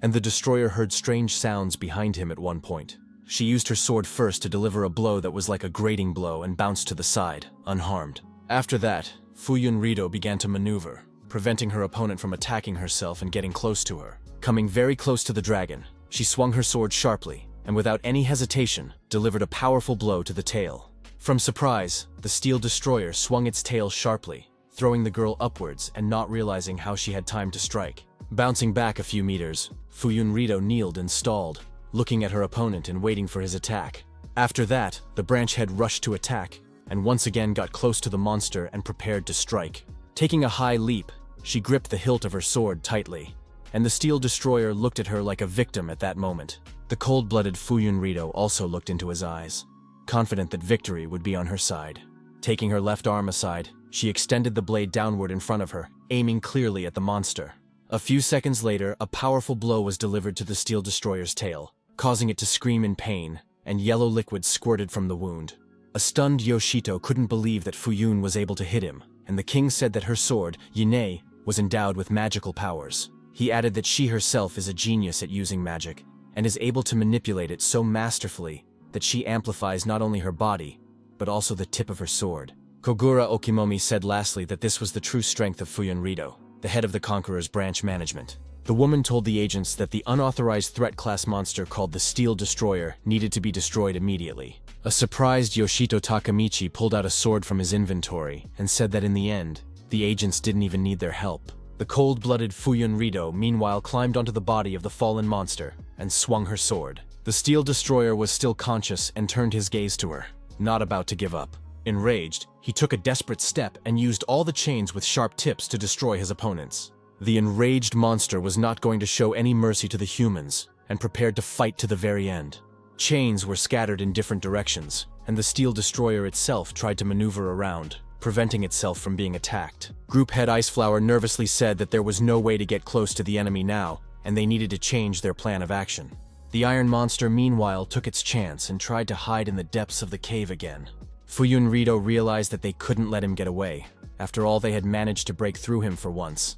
And the destroyer heard strange sounds behind him at one point. She used her sword first to deliver a blow that was like a grating blow and bounced to the side, unharmed. After that, Fuyun Rido began to maneuver, preventing her opponent from attacking herself and getting close to her. Coming very close to the dragon, she swung her sword sharply, and without any hesitation, delivered a powerful blow to the tail. From surprise, the steel destroyer swung its tail sharply, throwing the girl upwards and not realizing how she had time to strike. Bouncing back a few meters, Fuyun Rido kneeled and stalled, looking at her opponent and waiting for his attack. After that, the branch head rushed to attack, and once again got close to the monster and prepared to strike. Taking a high leap, she gripped the hilt of her sword tightly, and the steel destroyer looked at her like a victim at that moment. The cold-blooded Fuyun Rido also looked into his eyes, confident that victory would be on her side. Taking her left arm aside, she extended the blade downward in front of her, aiming clearly at the monster. A few seconds later, a powerful blow was delivered to the steel destroyer's tail, causing it to scream in pain, and yellow liquid squirted from the wound. A stunned Yoshito couldn't believe that Fuyun was able to hit him, and the king said that her sword, Yine, was endowed with magical powers. He added that she herself is a genius at using magic, and is able to manipulate it so masterfully that she amplifies not only her body, but also the tip of her sword, Kogura Okimomi said lastly that this was the true strength of Fuyunrido, the head of the Conqueror's branch management. The woman told the agents that the unauthorized threat class monster called the Steel Destroyer needed to be destroyed immediately. A surprised Yoshito Takamichi pulled out a sword from his inventory and said that in the end, the agents didn't even need their help. The cold-blooded Fuyunrido meanwhile climbed onto the body of the fallen monster and swung her sword. The Steel Destroyer was still conscious and turned his gaze to her, not about to give up. Enraged, he took a desperate step and used all the chains with sharp tips to destroy his opponents. The enraged monster was not going to show any mercy to the humans and prepared to fight to the very end. Chains were scattered in different directions, and the Steel Destroyer itself tried to maneuver around, preventing itself from being attacked. Group head Iceflower nervously said that there was no way to get close to the enemy now, and they needed to change their plan of action. The iron monster meanwhile took its chance and tried to hide in the depths of the cave again. Fuyunrido realized that they couldn't let him get away. After all, they had managed to break through him for once.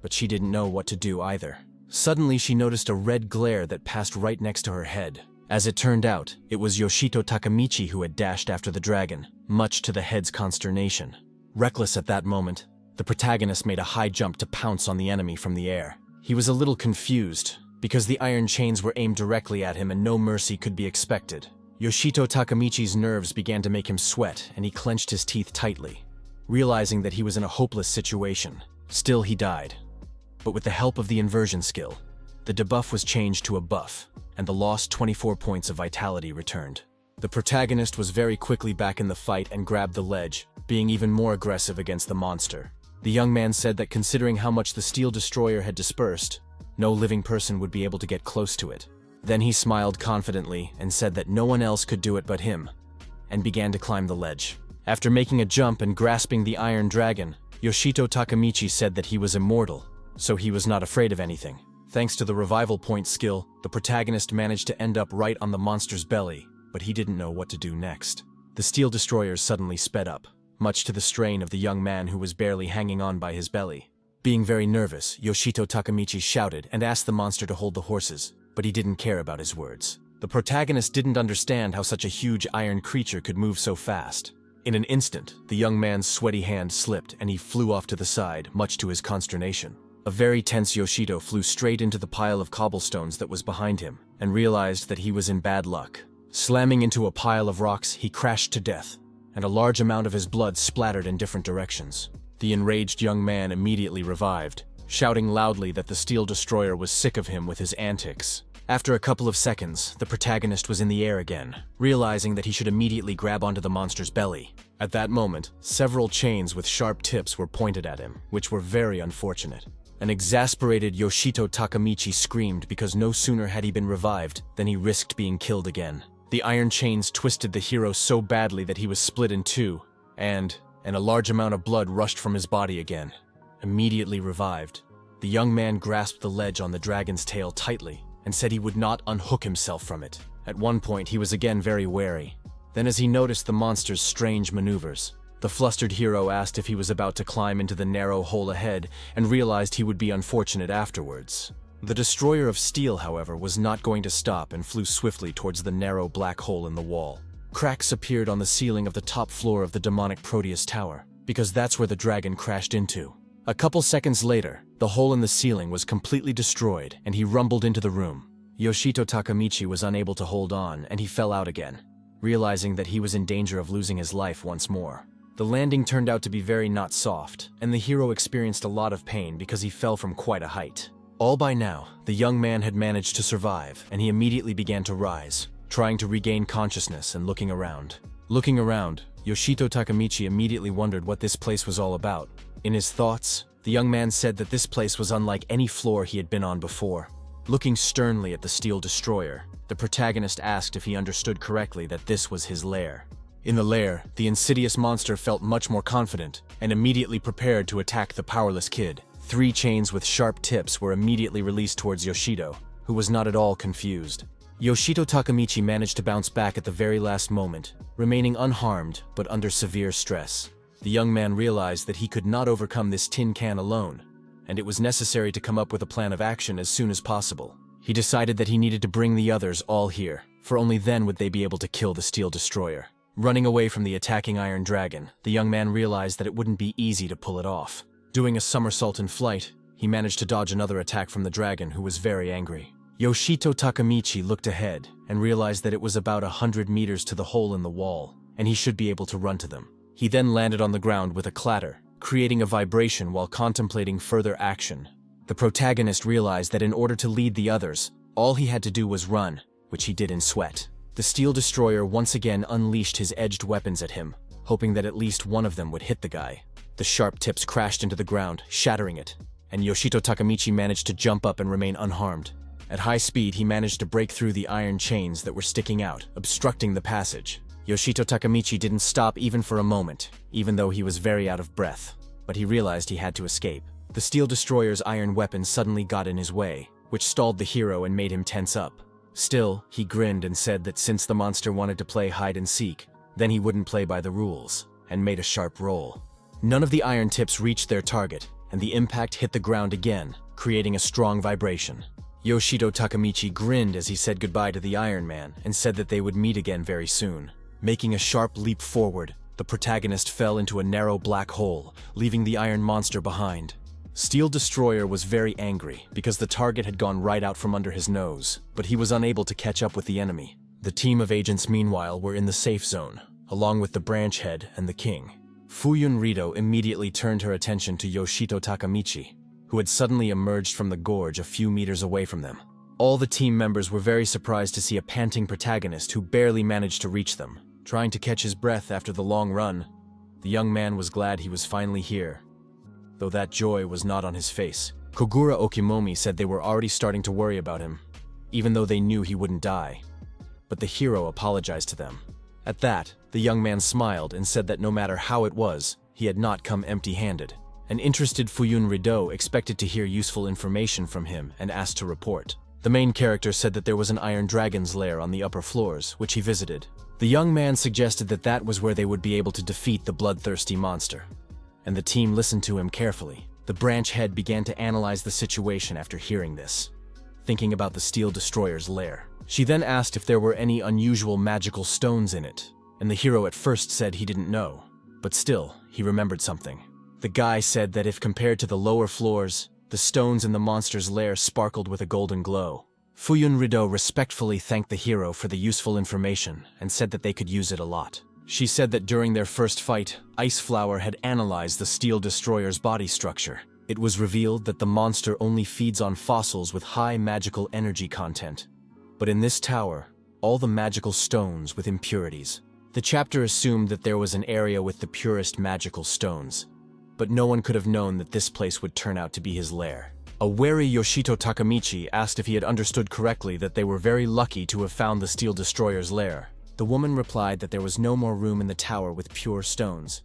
But she didn't know what to do either. Suddenly she noticed a red glare that passed right next to her head. As it turned out, it was Yoshito Takamichi who had dashed after the dragon, much to the head's consternation. Reckless at that moment, the protagonist made a high jump to pounce on the enemy from the air. He was a little confused, because the iron chains were aimed directly at him and no mercy could be expected. Yoshito Takamichi's nerves began to make him sweat, and he clenched his teeth tightly, realizing that he was in a hopeless situation. Still, he died. But with the help of the inversion skill, the debuff was changed to a buff, and the lost 24 points of vitality returned. The protagonist was very quickly back in the fight and grabbed the ledge, being even more aggressive against the monster. The young man said that considering how much the Steel Destroyer had dispersed, no living person would be able to get close to it. Then he smiled confidently and said that no one else could do it but him, and began to climb the ledge. After making a jump and grasping the Iron Dragon, Yoshito Takamichi said that he was immortal, so he was not afraid of anything. Thanks to the revival point skill, the protagonist managed to end up right on the monster's belly, but he didn't know what to do next. The Steel Destroyer suddenly sped up, much to the strain of the young man who was barely hanging on by his belly. Being very nervous, Yoshito Takamichi shouted and asked the monster to hold the horses, but he didn't care about his words. The protagonist didn't understand how such a huge iron creature could move so fast. In an instant, the young man's sweaty hand slipped and he flew off to the side, much to his consternation. A very tense Yoshito flew straight into the pile of cobblestones that was behind him and realized that he was in bad luck. Slamming into a pile of rocks, he crashed to death, and a large amount of his blood splattered in different directions. The enraged young man immediately revived, shouting loudly that the Steel Destroyer was sick of him with his antics. After a couple of seconds, the protagonist was in the air again, realizing that he should immediately grab onto the monster's belly. At that moment, several chains with sharp tips were pointed at him, which were very unfortunate. An exasperated Yoshito Takamichi screamed because no sooner had he been revived than he risked being killed again. The iron chains twisted the hero so badly that he was split in two, and a large amount of blood rushed from his body again. Immediately revived, the young man grasped the ledge on the dragon's tail tightly and said he would not unhook himself from it. At one point, he was again very wary. Then as he noticed the monster's strange maneuvers, the flustered hero asked if he was about to climb into the narrow hole ahead and realized he would be unfortunate afterwards. The Destroyer of Steel, however, was not going to stop and flew swiftly towards the narrow black hole in the wall. Cracks appeared on the ceiling of the top floor of the demonic Proteus Tower, because that's where the dragon crashed into. A couple seconds later, the hole in the ceiling was completely destroyed and he rumbled into the room. Yoshito Takamichi was unable to hold on and he fell out again, realizing that he was in danger of losing his life once more. The landing turned out to be very not soft, and the hero experienced a lot of pain because he fell from quite a height. All by now, the young man had managed to survive, and he immediately began to rise, trying to regain consciousness and looking around. Looking around, Yoshito Takamichi immediately wondered what this place was all about. In his thoughts, the young man said that this place was unlike any floor he had been on before. Looking sternly at the Steel Destroyer, the protagonist asked if he understood correctly that this was his lair. In the lair, the insidious monster felt much more confident and immediately prepared to attack the powerless kid. 3 chains with sharp tips were immediately released towards Yoshito, who was not at all confused. Yoshito Takamichi managed to bounce back at the very last moment, remaining unharmed but under severe stress. The young man realized that he could not overcome this tin can alone, and it was necessary to come up with a plan of action as soon as possible. He decided that he needed to bring the others all here, for only then would they be able to kill the Steel Destroyer. Running away from the attacking Iron Dragon, the young man realized that it wouldn't be easy to pull it off. Doing a somersault in flight, he managed to dodge another attack from the dragon, who was very angry. Yoshito Takamichi looked ahead and realized that it was about 100 meters to the hole in the wall, and he should be able to run to them. He then landed on the ground with a clatter, creating a vibration while contemplating further action. The protagonist realized that in order to lead the others, all he had to do was run, which he did in sweat. The Steel Destroyer once again unleashed his edged weapons at him, hoping that at least one of them would hit the guy. The sharp tips crashed into the ground, shattering it, and Yoshito Takamichi managed to jump up and remain unharmed. At high speed, he managed to break through the iron chains that were sticking out, obstructing the passage. Yoshito Takamichi didn't stop even for a moment, even though he was very out of breath, but he realized he had to escape. The Steel Destroyer's iron weapon suddenly got in his way, which stalled the hero and made him tense up. Still, he grinned and said that since the monster wanted to play hide-and-seek, then he wouldn't play by the rules, and made a sharp roll. None of the iron tips reached their target, and the impact hit the ground again, creating a strong vibration. Yoshito Takamichi grinned as he said goodbye to the Iron Man and said that they would meet again very soon. Making a sharp leap forward, the protagonist fell into a narrow black hole, leaving the iron monster behind. Steel Destroyer was very angry because the target had gone right out from under his nose, but he was unable to catch up with the enemy. The team of agents meanwhile were in the safe zone, along with the branch head and the king. Fuyun Rito immediately turned her attention to Yoshito Takamichi, who had suddenly emerged from the gorge a few meters away from them. All the team members were very surprised to see a panting protagonist who barely managed to reach them. Trying to catch his breath after the long run, the young man was glad he was finally here, though that joy was not on his face. Kogura Okimomi said they were already starting to worry about him, even though they knew he wouldn't die. But the hero apologized to them. At that, the young man smiled and said that no matter how it was, he had not come empty-handed. An interested Fuyun Rito expected to hear useful information from him and asked to report. The main character said that there was an Iron Dragon's lair on the upper floors, which he visited. The young man suggested that that was where they would be able to defeat the bloodthirsty monster, and the team listened to him carefully. The branch head began to analyze the situation after hearing this, thinking about the Steel Destroyer's lair. She then asked if there were any unusual magical stones in it, and the hero at first said he didn't know, but still, he remembered something. The guy said that if compared to the lower floors, the stones in the monster's lair sparkled with a golden glow. Fuyun Rito respectfully thanked the hero for the useful information and said that they could use it a lot. She said that during their first fight, Ice Flower had analyzed the Steel Destroyer's body structure. It was revealed that the monster only feeds on fossils with high magical energy content. But in this tower, all the magical stones with impurities. The chapter assumed that there was an area with the purest magical stones, but no one could have known that this place would turn out to be his lair. A wary Yoshito Takamichi asked if he had understood correctly that they were very lucky to have found the Steel Destroyer's lair. The woman replied that there was no more room in the tower with pure stones,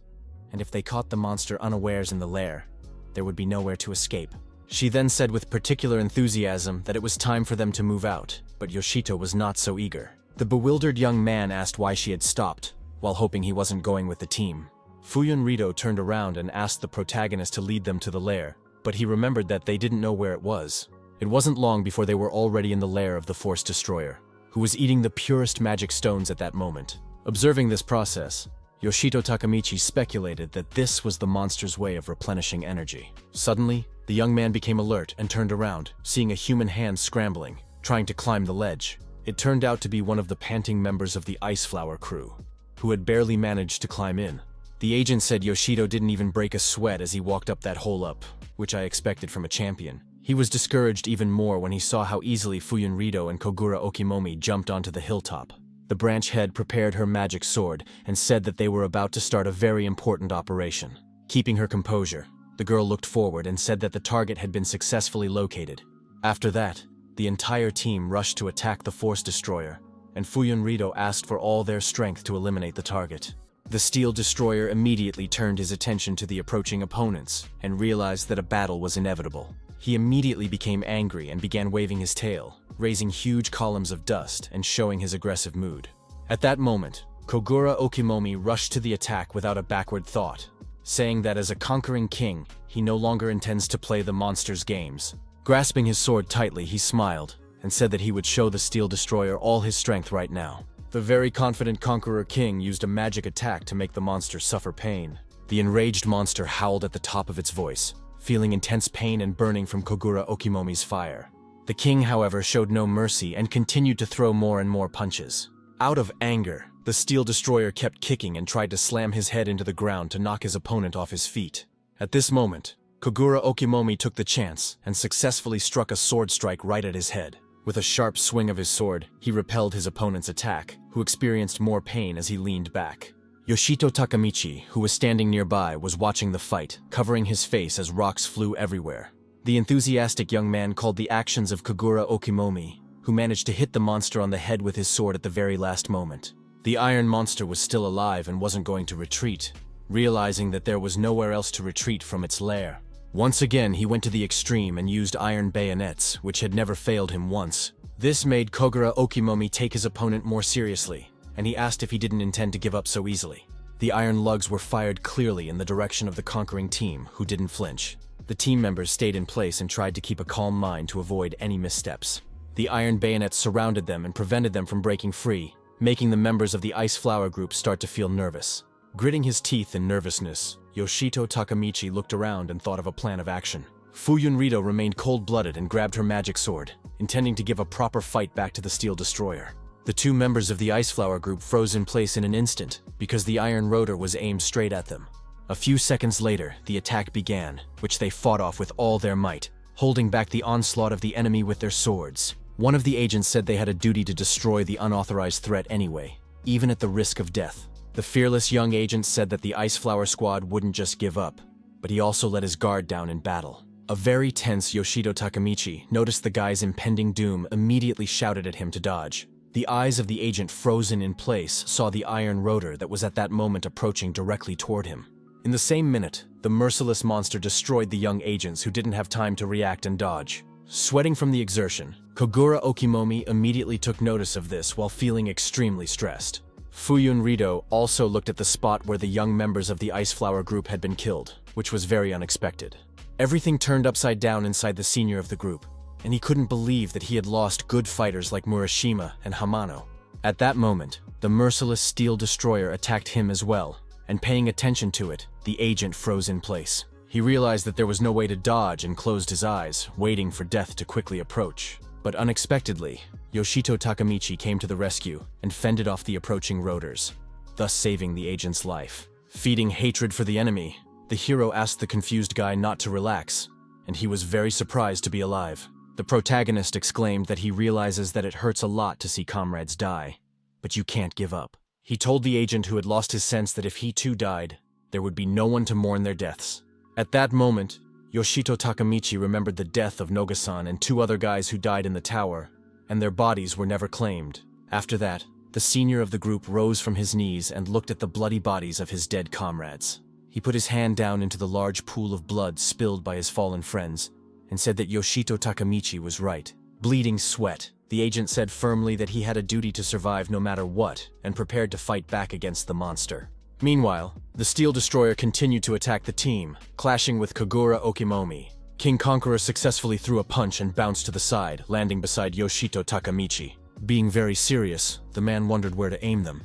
and if they caught the monster unawares in the lair, there would be nowhere to escape. She then said with particular enthusiasm that it was time for them to move out, but Yoshito was not so eager. The bewildered young man asked why she had stopped, while hoping he wasn't going with the team. Fuyun Rito turned around and asked the protagonist to lead them to the lair, but he remembered that they didn't know where it was. It wasn't long before they were already in the lair of the Force Destroyer, who was eating the purest magic stones at that moment. Observing this process, Yoshito Takamichi speculated that this was the monster's way of replenishing energy. Suddenly, the young man became alert and turned around, seeing a human hand scrambling, trying to climb the ledge. It turned out to be one of the panting members of the Ice Flower crew, who had barely managed to climb in. The agent said Yoshito didn't even break a sweat as he walked up that hole up, which I expected from a champion. He was discouraged even more when he saw how easily Fuyun Rito and Kogura Okimomi jumped onto the hilltop. The branch head prepared her magic sword and said that they were about to start a very important operation. Keeping her composure, the girl looked forward and said that the target had been successfully located. After that, the entire team rushed to attack the Force Destroyer, and Fuyun Rito asked for all their strength to eliminate the target. The Steel Destroyer immediately turned his attention to the approaching opponents and realized that a battle was inevitable. He immediately became angry and began waving his tail, raising huge columns of dust and showing his aggressive mood. At that moment, Kogura Okimomi rushed to the attack without a backward thought, saying that as a conquering king, he no longer intends to play the monster's games. Grasping his sword tightly, he smiled and said that he would show the Steel Destroyer all his strength right now. The very confident Conqueror King used a magic attack to make the monster suffer pain. The enraged monster howled at the top of its voice, feeling intense pain and burning from Kogura Okimomi's fire. The king, however, showed no mercy and continued to throw more and more punches. Out of anger, the steel destroyer kept kicking and tried to slam his head into the ground to knock his opponent off his feet. At this moment, Kogura Okimomi took the chance and successfully struck a sword strike right at his head. With a sharp swing of his sword, he repelled his opponent's attack, who experienced more pain as he leaned back. Yoshito Takamichi, who was standing nearby, was watching the fight, covering his face as rocks flew everywhere. The enthusiastic young man called the actions of Kogura Okimomi, who managed to hit the monster on the head with his sword at the very last moment. The iron monster was still alive and wasn't going to retreat, realizing that there was nowhere else to retreat from its lair. Once again, he went to the extreme and used iron bayonets, which had never failed him once. This made Kogura Okimomi take his opponent more seriously, and he asked if he didn't intend to give up so easily. The iron lugs were fired clearly in the direction of the conquering team, who didn't flinch. The team members stayed in place and tried to keep a calm mind to avoid any missteps. The iron bayonets surrounded them and prevented them from breaking free, making the members of the Ice Flower group start to feel nervous. Gritting his teeth in nervousness, Yoshito Takamichi looked around and thought of a plan of action. Fuyunrido remained cold-blooded and grabbed her magic sword, intending to give a proper fight back to the steel destroyer. The two members of the Ice Flower group froze in place in an instant because the iron rotor was aimed straight at them. A few seconds later, the attack began, which they fought off with all their might, holding back the onslaught of the enemy with their swords. One of the agents said they had a duty to destroy the unauthorized threat anyway, even at the risk of death. The fearless young agent said that the Ice Flower squad wouldn't just give up, but he also let his guard down in battle. A very tense Yoshito Takamichi noticed the guy's impending doom, immediately shouted at him to dodge. The eyes of the agent, frozen in place, saw the iron rotor that was at that moment approaching directly toward him. In the same minute, the merciless monster destroyed the young agents who didn't have time to react and dodge. Sweating from the exertion, Kogura Okimomi immediately took notice of this while feeling extremely stressed. Fuyunrido also looked at the spot where the young members of the Ice Flower group had been killed, which was very unexpected. Everything turned upside down inside the senior of the group, and he couldn't believe that he had lost good fighters like Murashima and Hamano. At that moment, the merciless steel destroyer attacked him as well, and paying attention to it, the agent froze in place. He realized that there was no way to dodge and closed his eyes, waiting for death to quickly approach. But unexpectedly, Yoshito Takamichi came to the rescue and fended off the approaching rotors, thus saving the agent's life. Feeding hatred for the enemy, the hero asked the confused guy not to relax, and he was very surprised to be alive. The protagonist exclaimed that he realizes that it hurts a lot to see comrades die, but you can't give up. He told the agent who had lost his sense that if he too died, there would be no one to mourn their deaths. At that moment, Yoshito Takamichi remembered the death of Noga-san and two other guys who died in the tower, and their bodies were never claimed. After that, the senior of the group rose from his knees and looked at the bloody bodies of his dead comrades. He put his hand down into the large pool of blood spilled by his fallen friends, and said that Yoshito Takamichi was right. Bleeding sweat, the agent said firmly that he had a duty to survive no matter what, and prepared to fight back against the monster. Meanwhile, the steel destroyer continued to attack the team, clashing with Kogura Okimomi. King Conqueror successfully threw a punch and bounced to the side, landing beside Yoshito Takamichi. Being very serious, the man wondered where to aim them,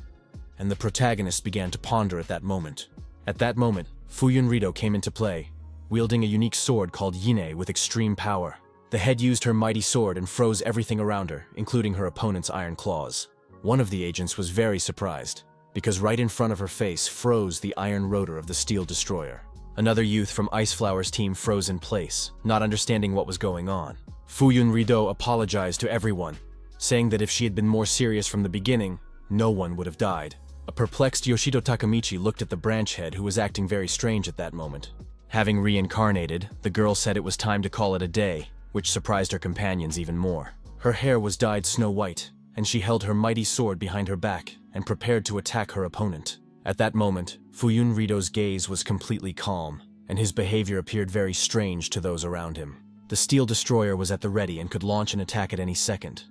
and the protagonist began to ponder at that moment. At that moment, Fuyunrido came into play, wielding a unique sword called Yine with extreme power. The head used her mighty sword and froze everything around her, including her opponent's iron claws. One of the agents was very surprised, because right in front of her face froze the iron rotor of the steel destroyer. Another youth from Ice Flower's team froze in place, not understanding what was going on. Fuyunrido apologized to everyone, saying that if she had been more serious from the beginning, no one would have died. A perplexed Yoshito Takamichi looked at the branch head, who was acting very strange at that moment. Having reincarnated, the girl said it was time to call it a day, which surprised her companions even more. Her hair was dyed snow white, and she held her mighty sword behind her back and prepared to attack her opponent. At that moment, Fuyunrido's gaze was completely calm, and his behavior appeared very strange to those around him. The steel destroyer was at the ready and could launch an attack at any second,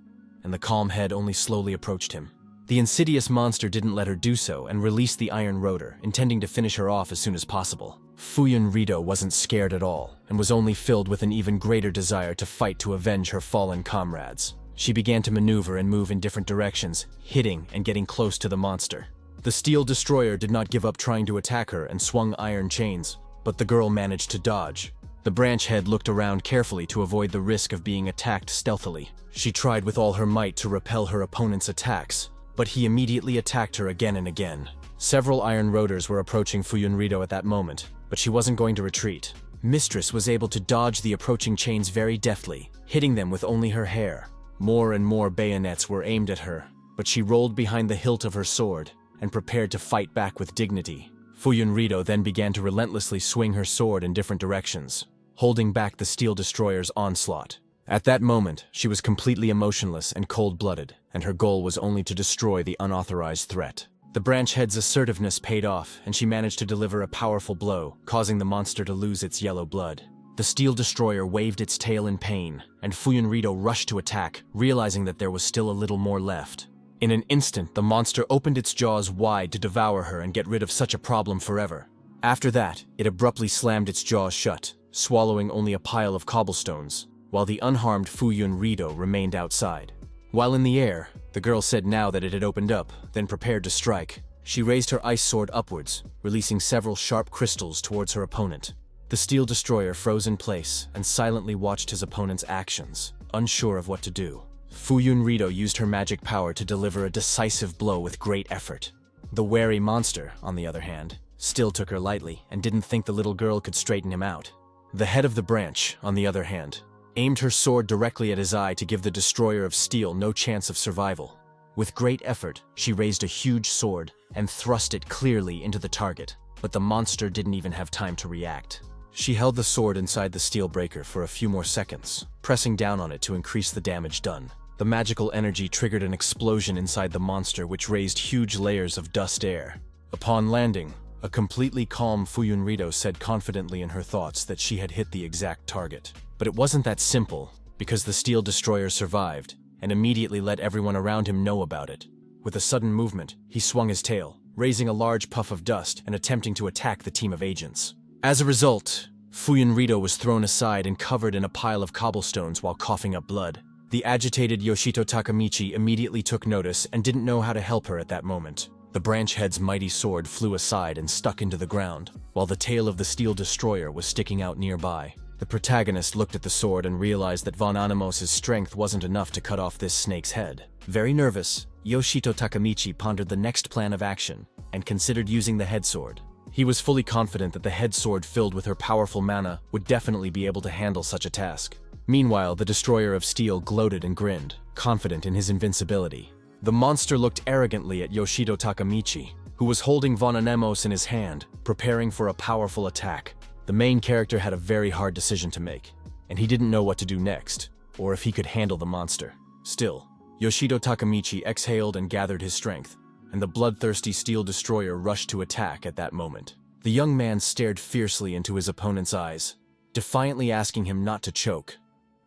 and the calm head only slowly approached him. The insidious monster didn't let her do so and released the iron rotor, intending to finish her off as soon as possible. Fuyunrido wasn't scared at all, and was only filled with an even greater desire to fight to avenge her fallen comrades. She began to maneuver and move in different directions, hitting and getting close to the monster. The steel destroyer did not give up trying to attack her and swung iron chains, but the girl managed to dodge. The branch head looked around carefully to avoid the risk of being attacked stealthily. She tried with all her might to repel her opponent's attacks, but he immediately attacked her again and again. Several iron rotors were approaching Fuyunrido at that moment, but she wasn't going to retreat. Mistress was able to dodge the approaching chains very deftly, hitting them with only her hair. More and more bayonets were aimed at her, but she rolled behind the hilt of her sword and prepared to fight back with dignity. Fuyunrido then began to relentlessly swing her sword in different directions, holding back the steel destroyer's onslaught. At that moment, she was completely emotionless and cold-blooded, and her goal was only to destroy the unauthorized threat. The branch head's assertiveness paid off, and she managed to deliver a powerful blow, causing the monster to lose its yellow blood. The steel destroyer waved its tail in pain, and Fuyunrido rushed to attack, realizing that there was still a little more left. In an instant, the monster opened its jaws wide to devour her and get rid of such a problem forever. After that, it abruptly slammed its jaws shut, swallowing only a pile of cobblestones, while the unharmed Fuyunrido remained outside. While in the air, the girl said now that it had opened up, then prepared to strike. She raised her ice sword upwards, releasing several sharp crystals towards her opponent. The steel destroyer froze in place and silently watched his opponent's actions, unsure of what to do. Fuyunrido used her magic power to deliver a decisive blow with great effort. The wary monster, on the other hand, still took her lightly and didn't think the little girl could straighten him out. The head of the branch, on the other hand, aimed her sword directly at his eye to give the destroyer of steel no chance of survival. With great effort, she raised a huge sword and thrust it clearly into the target, but the monster didn't even have time to react. She held the sword inside the steel breaker for a few more seconds, pressing down on it to increase the damage done. The magical energy triggered an explosion inside the monster which raised huge layers of dust air. Upon landing, a completely calm Fuyunrido said confidently in her thoughts that she had hit the exact target. But it wasn't that simple, because the steel destroyer survived, and immediately let everyone around him know about it. With a sudden movement, he swung his tail, raising a large puff of dust and attempting to attack the team of agents. As a result, Fuyunrido was thrown aside and covered in a pile of cobblestones while coughing up blood. The agitated Yoshito Takamichi immediately took notice and didn't know how to help her at that moment. The branch head's mighty sword flew aside and stuck into the ground, while the tail of the steel destroyer was sticking out nearby. The protagonist looked at the sword and realized that Von Animos's strength wasn't enough to cut off this snake's head. Very nervous, Yoshito Takamichi pondered the next plan of action and considered using the head sword. He was fully confident that the head sword filled with her powerful mana would definitely be able to handle such a task. Meanwhile, the destroyer of steel gloated and grinned, confident in his invincibility. The monster looked arrogantly at Yoshito Takamichi, who was holding Von Anemos in his hand, preparing for a powerful attack. The main character had a very hard decision to make, and he didn't know what to do next, or if he could handle the monster. Still, Yoshito Takamichi exhaled and gathered his strength, and the bloodthirsty steel destroyer rushed to attack at that moment. The young man stared fiercely into his opponent's eyes, defiantly asking him not to choke,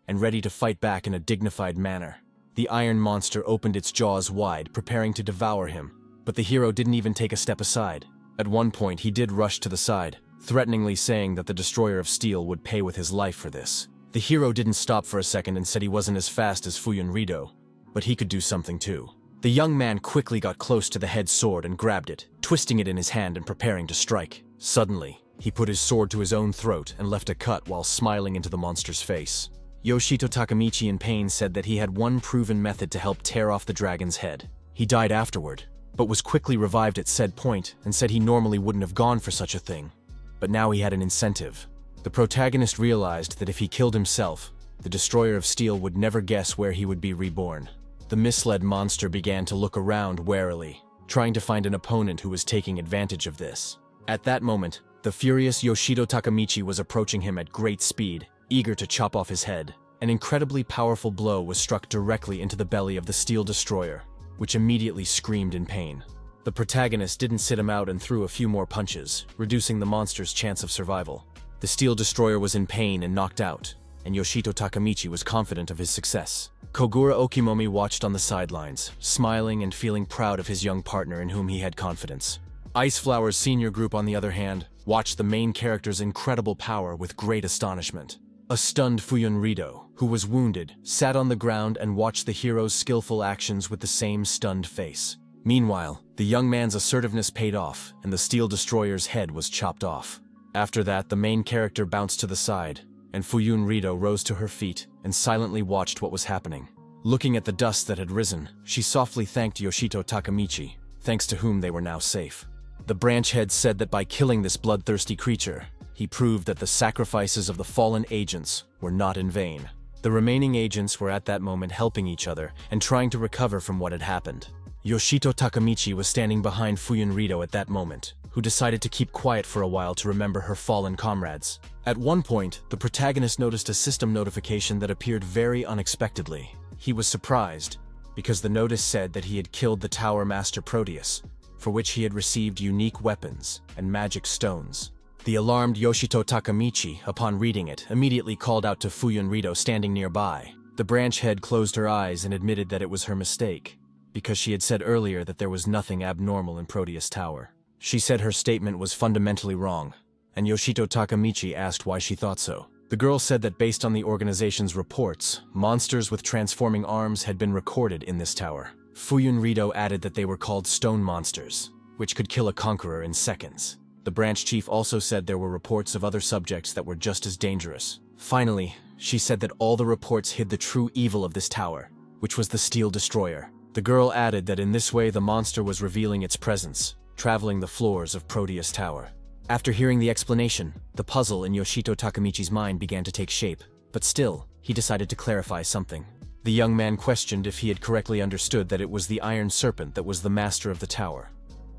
and ready to fight back in a dignified manner. The iron monster opened its jaws wide, preparing to devour him, but the hero didn't even take a step aside. At one point, he did rush to the side, threateningly saying that the destroyer of steel would pay with his life for this. The hero didn't stop for a second and said he wasn't as fast as Fuyunrido, but he could do something too. The young man quickly got close to the head sword and grabbed it, twisting it in his hand and preparing to strike. Suddenly, he put his sword to his own throat and left a cut while smiling into the monster's face. Yoshito Takamichi in pain said that he had one proven method to help tear off the dragon's head. He died afterward, but was quickly revived at said point and said he normally wouldn't have gone for such a thing. But now he had an incentive. The protagonist realized that if he killed himself, the destroyer of steel would never guess where he would be reborn. The misled monster began to look around warily, trying to find an opponent who was taking advantage of this. At that moment, the furious Yoshito Takamichi was approaching him at great speed, eager to chop off his head. An incredibly powerful blow was struck directly into the belly of the steel destroyer, which immediately screamed in pain. The protagonist didn't sit him out and threw a few more punches, reducing the monster's chance of survival. The steel destroyer was in pain and knocked out, and Yoshito Takamichi was confident of his success. Kogura Okimomi watched on the sidelines, smiling and feeling proud of his young partner in whom he had confidence. Ice Flower's senior group, on the other hand, watched the main character's incredible power with great astonishment. A stunned Fuyunrido, who was wounded, sat on the ground and watched the hero's skillful actions with the same stunned face. Meanwhile, the young man's assertiveness paid off, and the steel destroyer's head was chopped off. After that, the main character bounced to the side, and Fuyun Rido rose to her feet and silently watched what was happening. Looking at the dust that had risen, she softly thanked Yoshito Takamichi, thanks to whom they were now safe. The branch head said that by killing this bloodthirsty creature, he proved that the sacrifices of the fallen agents were not in vain. The remaining agents were at that moment helping each other and trying to recover from what had happened. Yoshito Takamichi was standing behind Fuyun Rido at that moment, who decided to keep quiet for a while to remember her fallen comrades. At one point, the protagonist noticed a system notification that appeared very unexpectedly. He was surprised, because the notice said that he had killed the Tower Master Proteus, for which he had received unique weapons and magic stones. The alarmed Yoshito Takamichi, upon reading it, immediately called out to Fuyun Rido standing nearby. The branch head closed her eyes and admitted that it was her mistake, because she had said earlier that there was nothing abnormal in Proteus Tower. She said her statement was fundamentally wrong, and Yoshito Takamichi asked why she thought so. The girl said that based on the organization's reports, monsters with transforming arms had been recorded in this tower. Fuyun Rido added that they were called stone monsters, which could kill a conqueror in seconds. The branch chief also said there were reports of other subjects that were just as dangerous. Finally, she said that all the reports hid the true evil of this tower, which was the Steel Destroyer. The girl added that in this way the monster was revealing its presence, traveling the floors of Proteus Tower. After hearing the explanation, the puzzle in Yoshito Takamichi's mind began to take shape, but still, he decided to clarify something. The young man questioned if he had correctly understood that it was the Iron Serpent that was the master of the tower,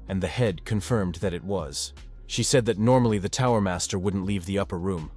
and the head confirmed that it was. She said that normally the Tower Master wouldn't leave the upper room,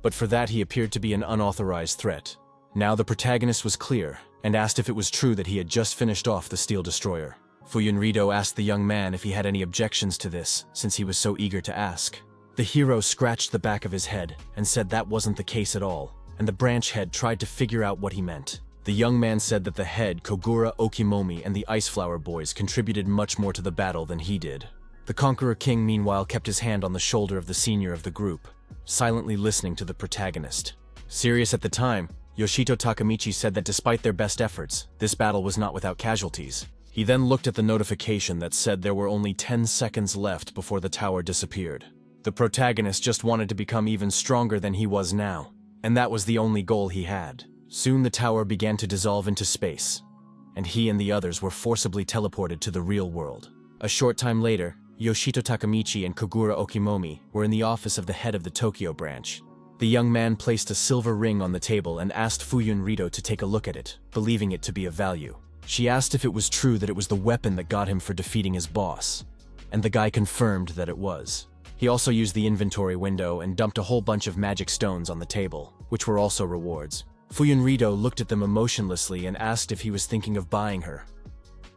but for that he appeared to be an unauthorized threat. Now the protagonist was clear, and asked if it was true that he had just finished off the Steel Destroyer. Fuyun Rido asked the young man if he had any objections to this, since he was so eager to ask. The hero scratched the back of his head, and said that wasn't the case at all, and the branch head tried to figure out what he meant. The young man said that the head, Kogura Okimomi, and the Ice Flower boys contributed much more to the battle than he did. The Conqueror King, meanwhile, kept his hand on the shoulder of the senior of the group, silently listening to the protagonist. Serious at the time, Yoshito Takamichi said that despite their best efforts, this battle was not without casualties. He then looked at the notification that said there were only 10 seconds left before the tower disappeared. The protagonist just wanted to become even stronger than he was now, and that was the only goal he had. Soon the tower began to dissolve into space, and he and the others were forcibly teleported to the real world. A short time later, Yoshito Takamichi and Kogura Okimomi were in the office of the head of the Tokyo branch. The young man placed a silver ring on the table and asked Fuyun Rido to take a look at it, believing it to be of value. She asked if it was true that it was the weapon that got him for defeating his boss, and the guy confirmed that it was. He also used the inventory window and dumped a whole bunch of magic stones on the table, which were also rewards. Fuyun Rido looked at them emotionlessly and asked if he was thinking of buying her.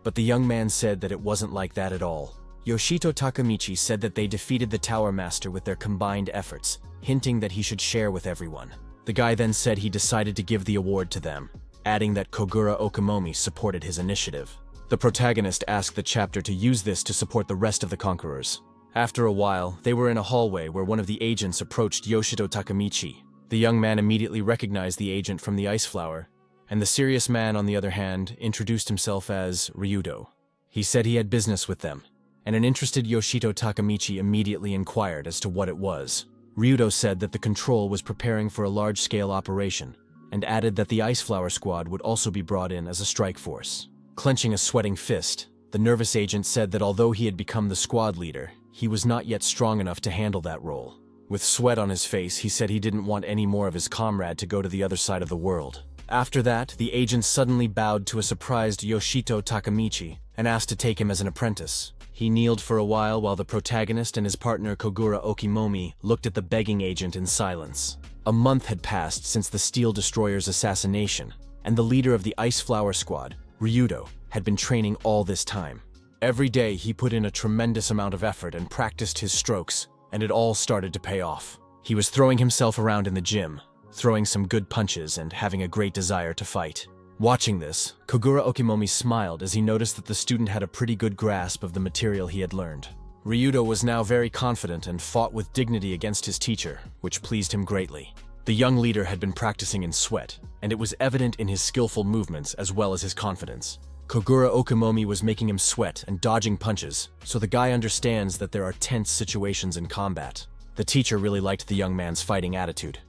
But the young man said that it wasn't like that at all. Yoshito Takamichi said that they defeated the Tower Master with their combined efforts, hinting that he should share with everyone. The guy then said he decided to give the award to them, adding that Kogura Okimomi supported his initiative. The protagonist asked the chapter to use this to support the rest of the conquerors. After a while, they were in a hallway where one of the agents approached Yoshito Takamichi. The young man immediately recognized the agent from the Ice Flower, and the serious man, on the other hand, introduced himself as Ryudo. He said he had business with them, and an interested Yoshito Takamichi immediately inquired as to what it was. Ryudo said that the Control was preparing for a large-scale operation, and added that the Ice Flower squad would also be brought in as a strike force. Clenching a sweating fist, the nervous agent said that although he had become the squad leader, he was not yet strong enough to handle that role. With sweat on his face, he said he didn't want any more of his comrade to go to the other side of the world. After that, the agent suddenly bowed to a surprised Yoshito Takamichi and asked to take him as an apprentice. He kneeled for a while the protagonist and his partner Kogura Okimomi looked at the begging agent in silence. A month had passed since the Steel Destroyer's assassination, and the leader of the Ice Flower squad, Ryudo, had been training all this time. Every day he put in a tremendous amount of effort and practiced his strokes, and it all started to pay off. He was throwing himself around in the gym, throwing some good punches and having a great desire to fight. Watching this, Kogura Okimomi smiled as he noticed that the student had a pretty good grasp of the material he had learned. Ryudo was now very confident and fought with dignity against his teacher, which pleased him greatly. The young leader had been practicing in sweat, and it was evident in his skillful movements as well as his confidence. Kogura Okimomi was making him sweat and dodging punches, so the guy understands that there are tense situations in combat. The teacher really liked the young man's fighting attitude.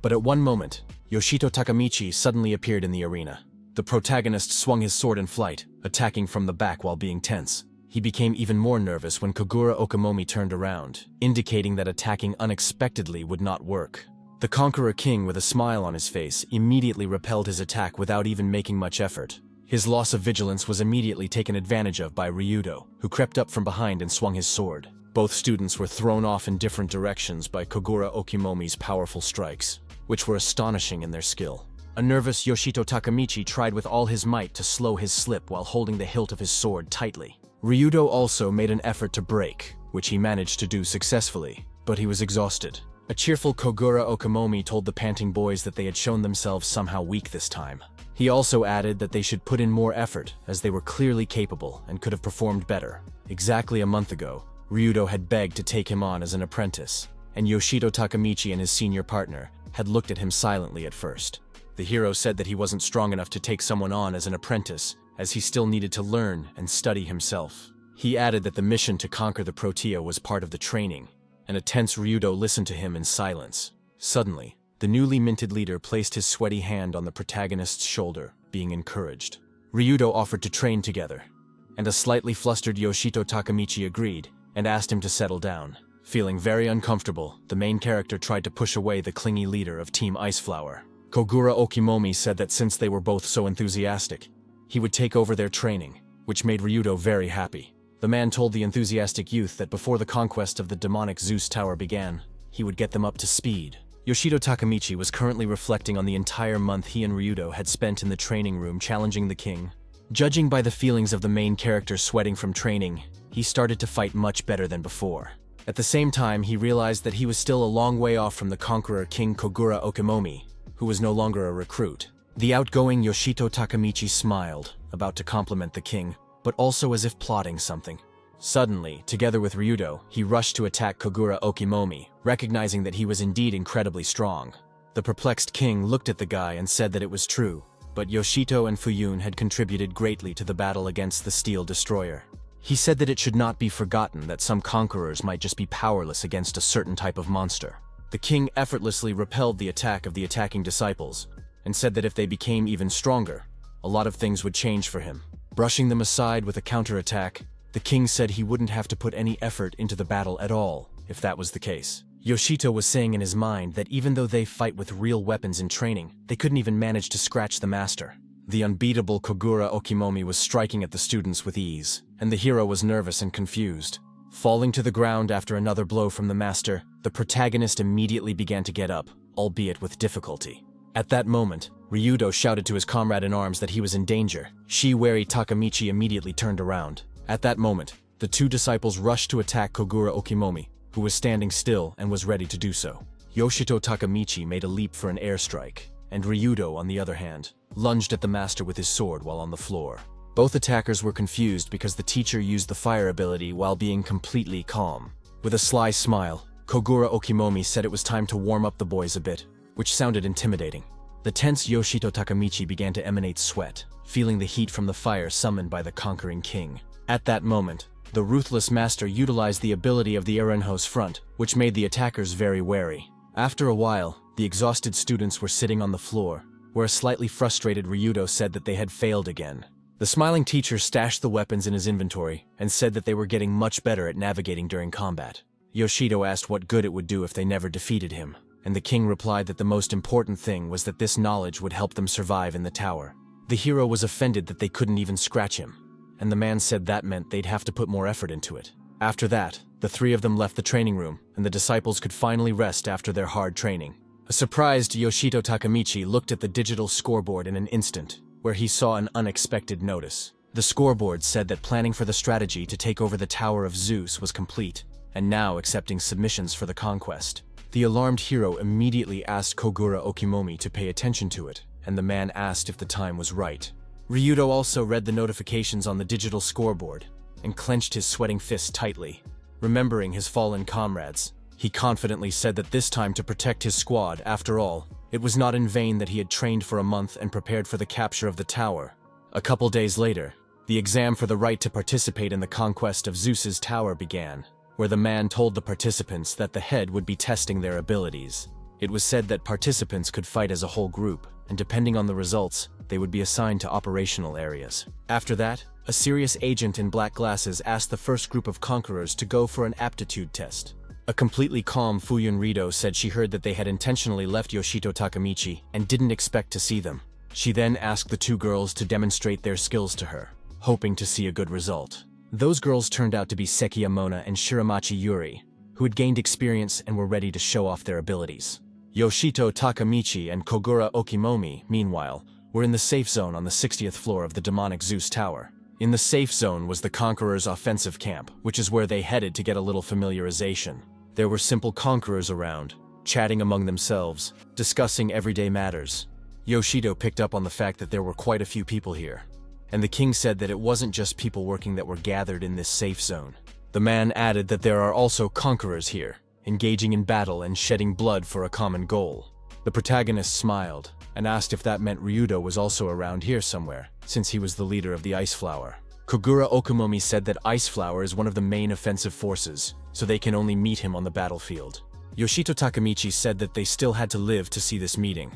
But at one moment, Yoshito Takamichi suddenly appeared in the arena. The protagonist swung his sword in flight, attacking from the back while being tense. He became even more nervous when Kogura Okimomi turned around, indicating that attacking unexpectedly would not work. The Conqueror King, with a smile on his face, immediately repelled his attack without even making much effort. His loss of vigilance was immediately taken advantage of by Ryudo, who crept up from behind and swung his sword. Both students were thrown off in different directions by Kogura Okimomi's powerful strikes, which were astonishing in their skill. A nervous Yoshito Takamichi tried with all his might to slow his slip while holding the hilt of his sword tightly. Ryudo also made an effort to break, which he managed to do successfully, but he was exhausted. A cheerful Kogura Okimomi told the panting boys that they had shown themselves somehow weak this time. He also added that they should put in more effort, as they were clearly capable and could have performed better. Exactly a month ago, Ryudo had begged to take him on as an apprentice, and Yoshito Takamichi and his senior partner had looked at him silently at first. The hero said that he wasn't strong enough to take someone on as an apprentice, as he still needed to learn and study himself. He added that the mission to conquer the Protea was part of the training, and a tense Ryudo listened to him in silence. Suddenly, the newly minted leader placed his sweaty hand on the protagonist's shoulder, being encouraged. Ryudo offered to train together, and a slightly flustered Yoshito Takamichi agreed and asked him to settle down. Feeling very uncomfortable, the main character tried to push away the clingy leader of Team Iceflower. Kogura Okimomi said that since they were both so enthusiastic, he would take over their training, which made Ryudo very happy. The man told the enthusiastic youth that before the conquest of the demonic Zeus Tower began, he would get them up to speed. Yoshito Takamichi was currently reflecting on the entire month he and Ryudo had spent in the training room challenging the king. Judging by the feelings of the main character sweating from training, he started to fight much better than before. At the same time, he realized that he was still a long way off from the conqueror King Kogura Okimomi, who was no longer a recruit. The outgoing Yoshito Takamichi smiled, about to compliment the king, but also as if plotting something. Suddenly, together with Ryudo, he rushed to attack Kogura Okimomi, recognizing that he was indeed incredibly strong. The perplexed king looked at the guy and said that it was true, but Yoshito and Fuyun had contributed greatly to the battle against the Steel Destroyer. He said that it should not be forgotten that some conquerors might just be powerless against a certain type of monster. The king effortlessly repelled the attack of the attacking disciples, and said that if they became even stronger, a lot of things would change for him. Brushing them aside with a counterattack, the king said he wouldn't have to put any effort into the battle at all, if that was the case. Yoshito was saying in his mind that even though they fight with real weapons in training, they couldn't even manage to scratch the master. The unbeatable Kogura Okimomi was striking at the students with ease, and the hero was nervous and confused. Falling to the ground after another blow from the master, the protagonist immediately began to get up, albeit with difficulty. At that moment, Ryudo shouted to his comrade-in-arms that he was in danger. Shi-wary Takamichi immediately turned around. At that moment, the two disciples rushed to attack Kogura Okimomi, who was standing still and was ready to do so. Yoshito Takamichi made a leap for an airstrike, and Ryudo, on the other hand, lunged at the master with his sword while on the floor. Both attackers were confused because the teacher used the fire ability while being completely calm. With a sly smile, Kogura Okimomi said it was time to warm up the boys a bit, which sounded intimidating. The tense Yoshito Takamichi began to emanate sweat, feeling the heat from the fire summoned by the conquering king. At that moment, the ruthless master utilized the ability of the Erenho's front, which made the attackers very wary. After a while, the exhausted students were sitting on the floor, where a slightly frustrated Ryudo said that they had failed again. The smiling teacher stashed the weapons in his inventory and said that they were getting much better at navigating during combat. Yoshito asked what good it would do if they never defeated him, and the king replied that the most important thing was that this knowledge would help them survive in the tower. The hero was offended that they couldn't even scratch him, and the man said that meant they'd have to put more effort into it. After that, the three of them left the training room, and the disciples could finally rest after their hard training. A surprised Yoshito Takamichi looked at the digital scoreboard in an instant, where he saw an unexpected notice. The scoreboard said that planning for the strategy to take over the Tower of Zeus was complete, and now accepting submissions for the conquest. The alarmed hero immediately asked Kogura Okimomi to pay attention to it, and the man asked if the time was right. Ryudo also read the notifications on the digital scoreboard, and clenched his sweating fists tightly. Remembering his fallen comrades, he confidently said that this time to protect his squad, after all, It was not in vain that he had trained for a month and prepared for the capture of the tower. A couple days later, the exam for the right to participate in the conquest of Zeus's tower began, where the man told the participants that the head would be testing their abilities. It was said that participants could fight as a whole group, and depending on the results, they would be assigned to operational areas. After that, a serious agent in black glasses asked the first group of conquerors to go for an aptitude test. A completely calm Fuyun Rido said she heard that they had intentionally left Yoshito Takamichi and didn't expect to see them. She then asked the two girls to demonstrate their skills to her, hoping to see a good result. Those girls turned out to be Sekiya Mona and Shiramachi Yuri, who had gained experience and were ready to show off their abilities. Yoshito Takamichi and Kogura Okimomi, meanwhile, were in the safe zone on the 60th floor of the demonic Zeus Tower. In the safe zone was the Conqueror's offensive camp, which is where they headed to get a little familiarization. There were simple conquerors around, chatting among themselves, discussing everyday matters. Yoshito picked up on the fact that there were quite a few people here, and the king said that it wasn't just people working that were gathered in this safe zone. The man added that there are also conquerors here, engaging in battle and shedding blood for a common goal. The protagonist smiled and asked if that meant Ryudo was also around here somewhere, since he was the leader of the Ice Flower. Kogura Okimomi said that Ice Flower is one of the main offensive forces, so they can only meet him on the battlefield. Yoshito Takamichi said that they still had to live to see this meeting,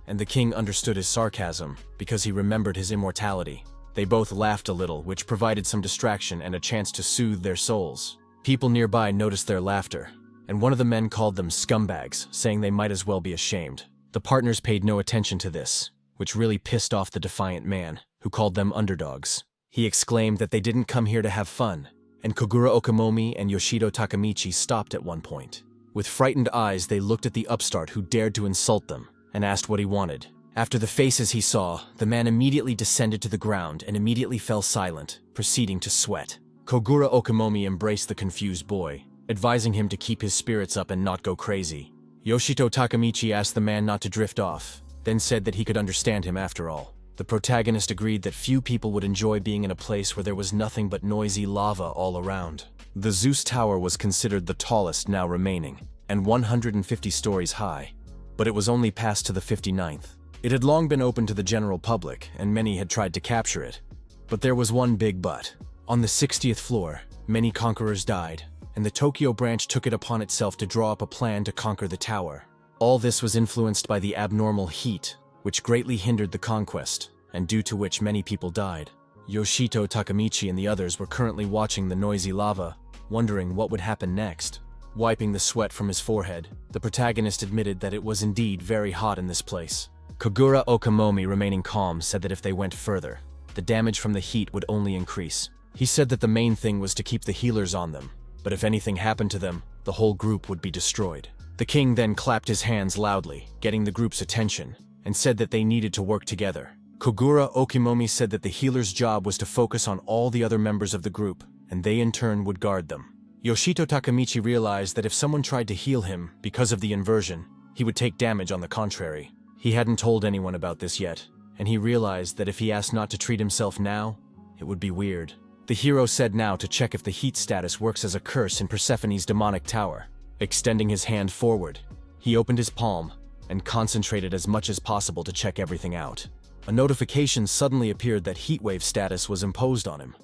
and the king understood his sarcasm because he remembered his immortality. They both laughed a little, which provided some distraction and a chance to soothe their souls. People nearby noticed their laughter, and one of the men called them scumbags, saying they might as well be ashamed. The partners paid no attention to this, which really pissed off the defiant man, who called them underdogs. He exclaimed that they didn't come here to have fun, and Kogura Okimomi and Yoshito Takamichi stopped at one point. With frightened eyes, they looked at the upstart who dared to insult them, and asked what he wanted. After the faces he saw, the man immediately descended to the ground and immediately fell silent, proceeding to sweat. Kogura Okimomi embraced the confused boy, advising him to keep his spirits up and not go crazy. Yoshito Takamichi asked the man not to drift off, then said that he could understand him after all. The protagonist agreed that few people would enjoy being in a place where there was nothing but noisy lava all around. The Zeus Tower was considered the tallest now remaining, and 150 stories high, but it was only passed to the 59th. It had long been open to the general public, and many had tried to capture it. But there was one big but. On the 60th floor, many conquerors died, and the Tokyo branch took it upon itself to draw up a plan to conquer the tower. All this was influenced by the abnormal heat, which greatly hindered the conquest, and due to which many people died. Yoshito Takamichi and the others were currently watching the noisy lava, wondering what would happen next. Wiping the sweat from his forehead, the protagonist admitted that it was indeed very hot in this place. Kogura Okimomi, remaining calm, said that if they went further, the damage from the heat would only increase. He said that the main thing was to keep the healers on them, but if anything happened to them, the whole group would be destroyed. The king then clapped his hands loudly, getting the group's attention, and said that they needed to work together. Kogura Okimomi said that the healer's job was to focus on all the other members of the group, and they in turn would guard them. Yoshito Takamichi realized that if someone tried to heal him because of the inversion, he would take damage on the contrary. He hadn't told anyone about this yet, and he realized that if he asked not to treat himself now, it would be weird. The hero said now to check if the heat status works as a curse in Persephone's demonic tower. Extending his hand forward, he opened his palm and concentrated as much as possible to check everything out. A notification suddenly appeared that heatwave status was imposed on him,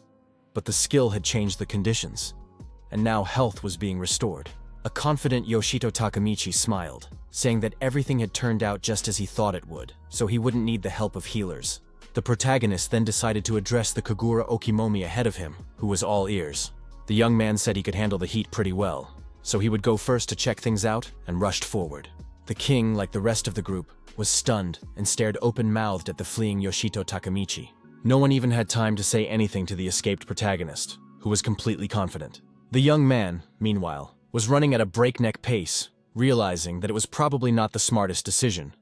but the skill had changed the conditions, and now health was being restored. A confident Yoshito Takamichi smiled, saying that everything had turned out just as he thought it would, so he wouldn't need the help of healers. The protagonist then decided to address the Kogura Okimomi ahead of him, who was all ears. The young man said he could handle the heat pretty well, so he would go first to check things out and rushed forward. The king, like the rest of the group, was stunned and stared open-mouthed at the fleeing Yoshito Takamichi. No one even had time to say anything to the escaped protagonist, who was completely confident. The young man, meanwhile, was running at a breakneck pace, realizing that it was probably not the smartest decision.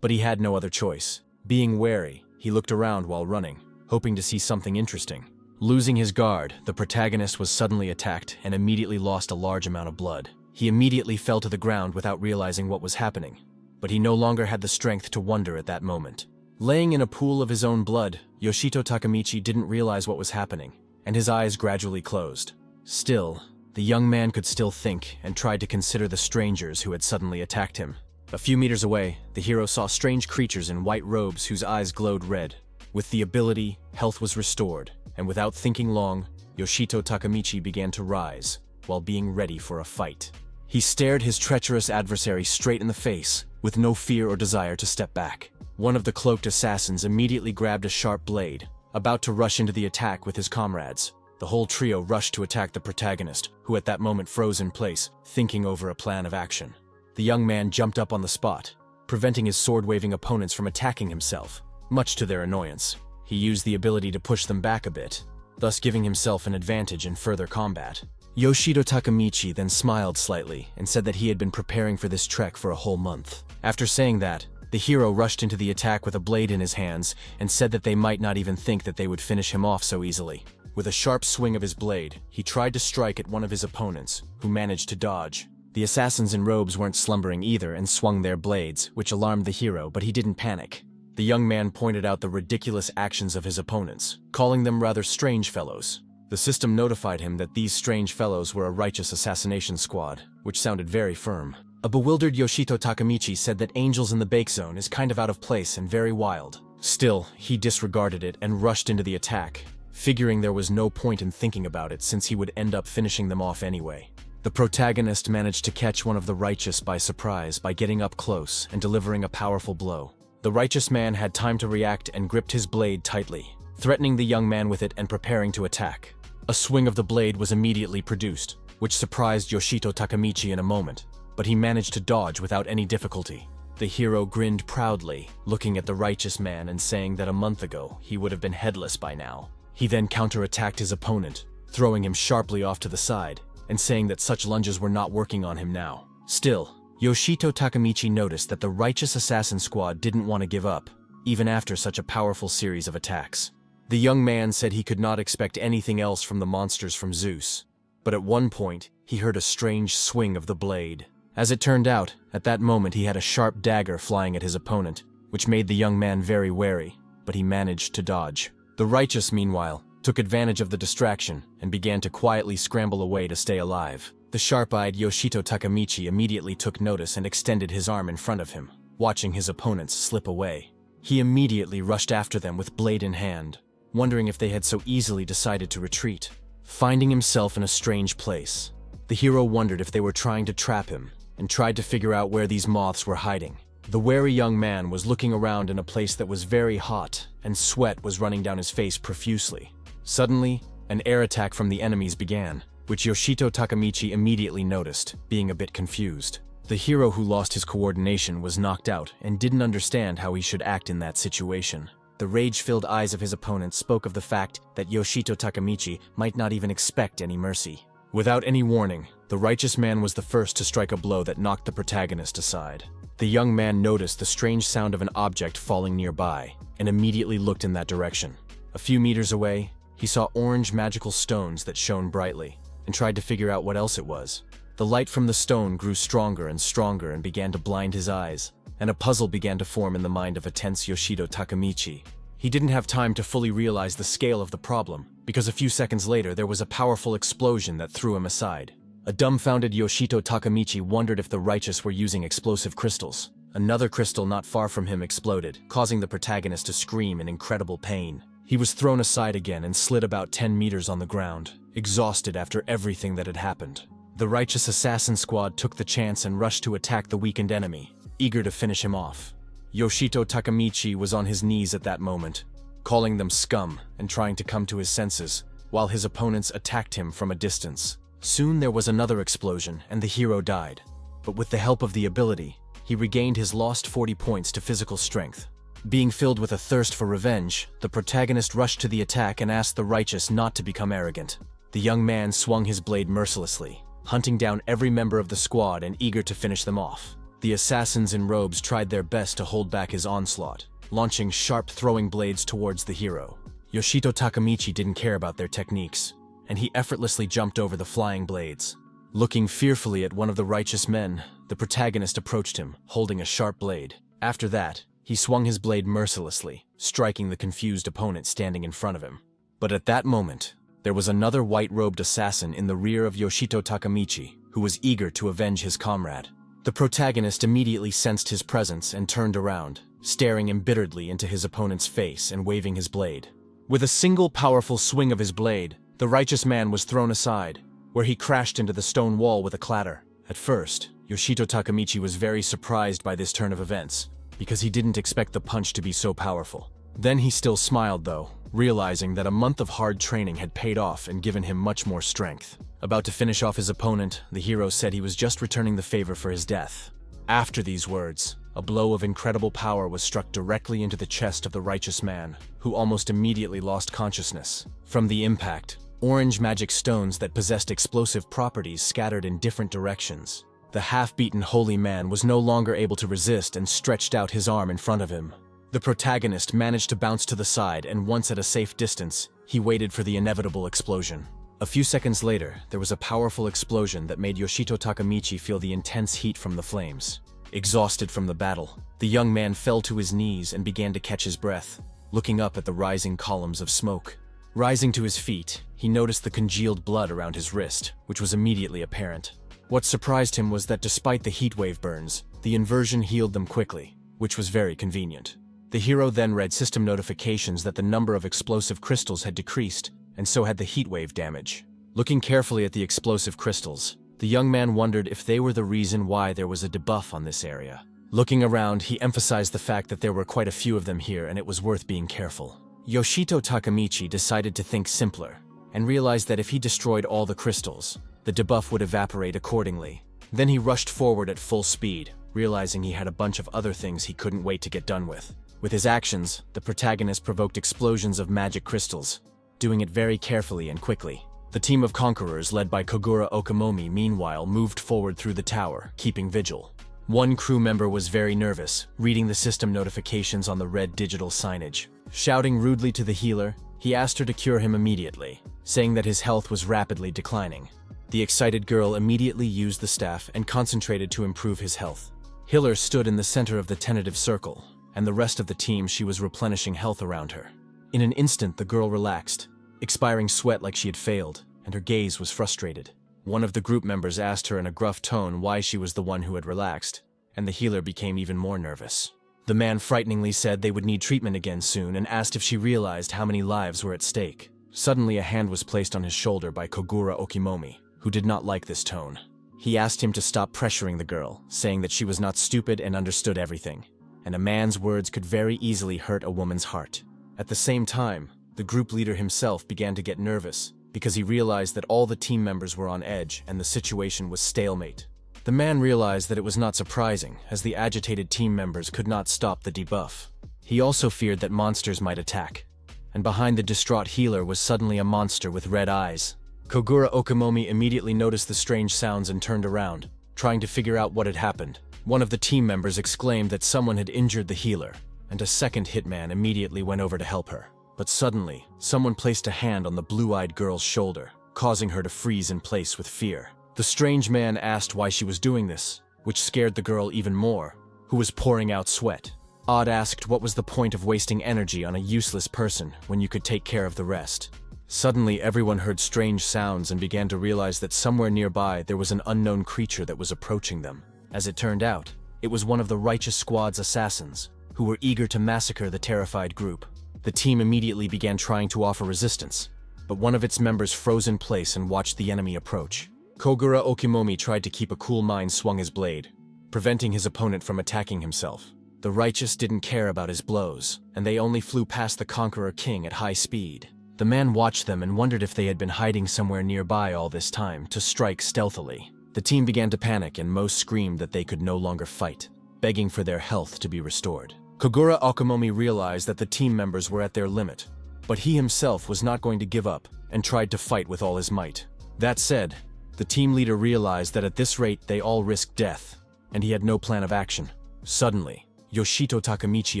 But he had no other choice. Being wary, he looked around while running, hoping to see something interesting. Losing his guard, the protagonist was suddenly attacked and immediately lost a large amount of blood. He immediately fell to the ground without realizing what was happening, but he no longer had the strength to wonder at that moment. Laying in a pool of his own blood, Yoshito Takamichi didn't realize what was happening, and his eyes gradually closed. Still, the young man could still think and tried to consider the strangers who had suddenly attacked him. A few meters away, the hero saw strange creatures in white robes whose eyes glowed red. With the ability, health was restored, and without thinking long, Yoshito Takamichi began to rise, while being ready for a fight. He stared his treacherous adversary straight in the face, with no fear or desire to step back. One of the cloaked assassins immediately grabbed a sharp blade, about to rush into the attack with his comrades. The whole trio rushed to attack the protagonist, who at that moment froze in place, thinking over a plan of action. The young man jumped up on the spot, preventing his sword-waving opponents from attacking himself. Much to their annoyance, he used the ability to push them back a bit, thus giving himself an advantage in further combat. Yoshito Takamichi then smiled slightly and said that he had been preparing for this trek for a whole month. After saying that, the hero rushed into the attack with a blade in his hands and said that they might not even think that they would finish him off so easily. With a sharp swing of his blade, he tried to strike at one of his opponents, who managed to dodge. The assassins in robes weren't slumbering either and swung their blades, which alarmed the hero, but he didn't panic. The young man pointed out the ridiculous actions of his opponents, calling them rather strange fellows. The system notified him that these strange fellows were a righteous assassination squad, which sounded very firm. A bewildered Yoshito Takamichi said that angels in the bake zone is kind of out of place and very wild. Still, he disregarded it and rushed into the attack, figuring there was no point in thinking about it since he would end up finishing them off anyway. The protagonist managed to catch one of the righteous by surprise by getting up close and delivering a powerful blow. The righteous man had time to react and gripped his blade tightly, threatening the young man with it and preparing to attack. A swing of the blade was immediately produced, which surprised Yoshito Takamichi in a moment, but he managed to dodge without any difficulty. The hero grinned proudly, looking at the righteous man and saying that a month ago he would have been headless by now. He then counterattacked his opponent, throwing him sharply off to the side, and saying that such lunges were not working on him now. Still, Yoshito Takamichi noticed that the righteous assassin squad didn't want to give up, even after such a powerful series of attacks. The young man said he could not expect anything else from the monsters from Zeus, but at one point, he heard a strange swing of the blade. As it turned out, at that moment he had a sharp dagger flying at his opponent, which made the young man very wary, but he managed to dodge. The righteous, meanwhile, took advantage of the distraction and began to quietly scramble away to stay alive. The sharp-eyed Yoshito Takamichi immediately took notice and extended his arm in front of him, watching his opponents slip away. He immediately rushed after them with blade in hand, wondering if they had so easily decided to retreat. Finding himself in a strange place, the hero wondered if they were trying to trap him and tried to figure out where these moths were hiding. The wary young man was looking around in a place that was very hot, and sweat was running down his face profusely. Suddenly, an air attack from the enemies began, which Yoshito Takamichi immediately noticed, being a bit confused. The hero who lost his coordination was knocked out and didn't understand how he should act in that situation. The rage-filled eyes of his opponent spoke of the fact that Yoshito Takamichi might not even expect any mercy. Without any warning, the righteous man was the first to strike a blow that knocked the protagonist aside. The young man noticed the strange sound of an object falling nearby and immediately looked in that direction. A few meters away, he saw orange magical stones that shone brightly and tried to figure out what else it was. The light from the stone grew stronger and began to blind his eyes, and a puzzle began to form in the mind of a tense Yoshito Takamichi. He didn't have time to fully realize the scale of the problem, because a few seconds later there was a powerful explosion that threw him aside. A dumbfounded Yoshito Takamichi wondered if the righteous were using explosive crystals. Another crystal not far from him exploded, causing the protagonist to scream in incredible pain. He was thrown aside again and slid about 10 meters on the ground, exhausted after everything that had happened. The righteous assassin squad took the chance and rushed to attack the weakened enemy, eager to finish him off. Yoshito Takamichi was on his knees at that moment, calling them scum and trying to come to his senses, while his opponents attacked him from a distance. Soon there was another explosion and the hero died, but with the help of the ability, he regained his lost 40 points to physical strength. Being filled with a thirst for revenge, the protagonist rushed to the attack and asked the righteous not to become arrogant. The young man swung his blade mercilessly, hunting down every member of the squad and eager to finish them off. The assassins in robes tried their best to hold back his onslaught, launching sharp throwing blades towards the hero. Yoshito Takamichi didn't care about their techniques, and he effortlessly jumped over the flying blades. Looking fearfully at one of the righteous men, the protagonist approached him, holding a sharp blade. After that, he swung his blade mercilessly, striking the confused opponent standing in front of him. But at that moment, there was another white-robed assassin in the rear of Yoshito Takamichi, who was eager to avenge his comrade. The protagonist immediately sensed his presence and turned around, staring embitteredly into his opponent's face and waving his blade. With a single powerful swing of his blade, the righteous man was thrown aside, where he crashed into the stone wall with a clatter. At first, Yoshito Takamichi was very surprised by this turn of events, because he didn't expect the punch to be so powerful. Then he still smiled though, realizing that a month of hard training had paid off and given him much more strength. About to finish off his opponent, the hero said he was just returning the favor for his death. After these words, a blow of incredible power was struck directly into the chest of the righteous man, who almost immediately lost consciousness. From the impact, orange magic stones that possessed explosive properties scattered in different directions. The half-beaten holy man was no longer able to resist and stretched out his arm in front of him. The protagonist managed to bounce to the side, and once at a safe distance, he waited for the inevitable explosion. A few seconds later, there was a powerful explosion that made Yoshito Takamichi feel the intense heat from the flames. Exhausted from the battle, the young man fell to his knees and began to catch his breath, looking up at the rising columns of smoke. Rising to his feet, he noticed the congealed blood around his wrist, which was immediately apparent. What surprised him was that despite the heatwave burns, the inversion healed them quickly, which was very convenient. The hero then read system notifications that the number of explosive crystals had decreased, and so had the heatwave damage. Looking carefully at the explosive crystals, the young man wondered if they were the reason why there was a debuff on this area. Looking around, he emphasized the fact that there were quite a few of them here and it was worth being careful. Yoshito Takamichi decided to think simpler, and realized that if he destroyed all the crystals, the debuff would evaporate accordingly. Then he rushed forward at full speed, realizing he had a bunch of other things he couldn't wait to get done with. With his actions, the protagonist provoked explosions of magic crystals, doing it very carefully and quickly. The team of conquerors led by Kogura Okamomi meanwhile moved forward through the tower, keeping vigil. One crew member was very nervous, reading the system notifications on the red digital signage. Shouting rudely to the healer, he asked her to cure him immediately, saying that his health was rapidly declining. The excited girl immediately used the staff and concentrated to improve his health. Healer stood in the center of the tentative circle, and the rest of the team she was replenishing health around her. In an instant the girl relaxed, expiring sweat like she had failed, and her gaze was frustrated. One of the group members asked her in a gruff tone why she was the one who had relaxed, and the healer became even more nervous. The man frighteningly said they would need treatment again soon and asked if she realized how many lives were at stake. Suddenly a hand was placed on his shoulder by Kogura Okimomi, who did not like this tone. He asked him to stop pressuring the girl, saying that she was not stupid and understood everything, and a man's words could very easily hurt a woman's heart. At the same time, the group leader himself began to get nervous, because he realized that all the team members were on edge and the situation was stalemate. The man realized that it was not surprising, as the agitated team members could not stop the debuff. He also feared that monsters might attack, and behind the distraught healer was suddenly a monster with red eyes. Kogura Okamomi immediately noticed the strange sounds and turned around, trying to figure out what had happened. One of the team members exclaimed that someone had injured the healer, and a second hitman immediately went over to help her. But suddenly, someone placed a hand on the blue-eyed girl's shoulder, causing her to freeze in place with fear. The strange man asked why she was doing this, which scared the girl even more, who was pouring out sweat. Odd asked what was the point of wasting energy on a useless person when you could take care of the rest. Suddenly, everyone heard strange sounds and began to realize that somewhere nearby there was an unknown creature that was approaching them. As it turned out, it was one of the Righteous Squad's assassins, who were eager to massacre the terrified group. The team immediately began trying to offer resistance, but one of its members froze in place and watched the enemy approach. Kogura Okimomi tried to keep a cool mind, swung his blade, preventing his opponent from attacking himself. The Righteous didn't care about his blows, and they only flew past the Conqueror King at high speed. The man watched them and wondered if they had been hiding somewhere nearby all this time to strike stealthily. The team began to panic and most screamed that they could no longer fight, begging for their health to be restored. Kogura Okimomi realized that the team members were at their limit, but he himself was not going to give up and tried to fight with all his might. That said, the team leader realized that at this rate they all risked death, and he had no plan of action. Suddenly, Yoshito Takamichi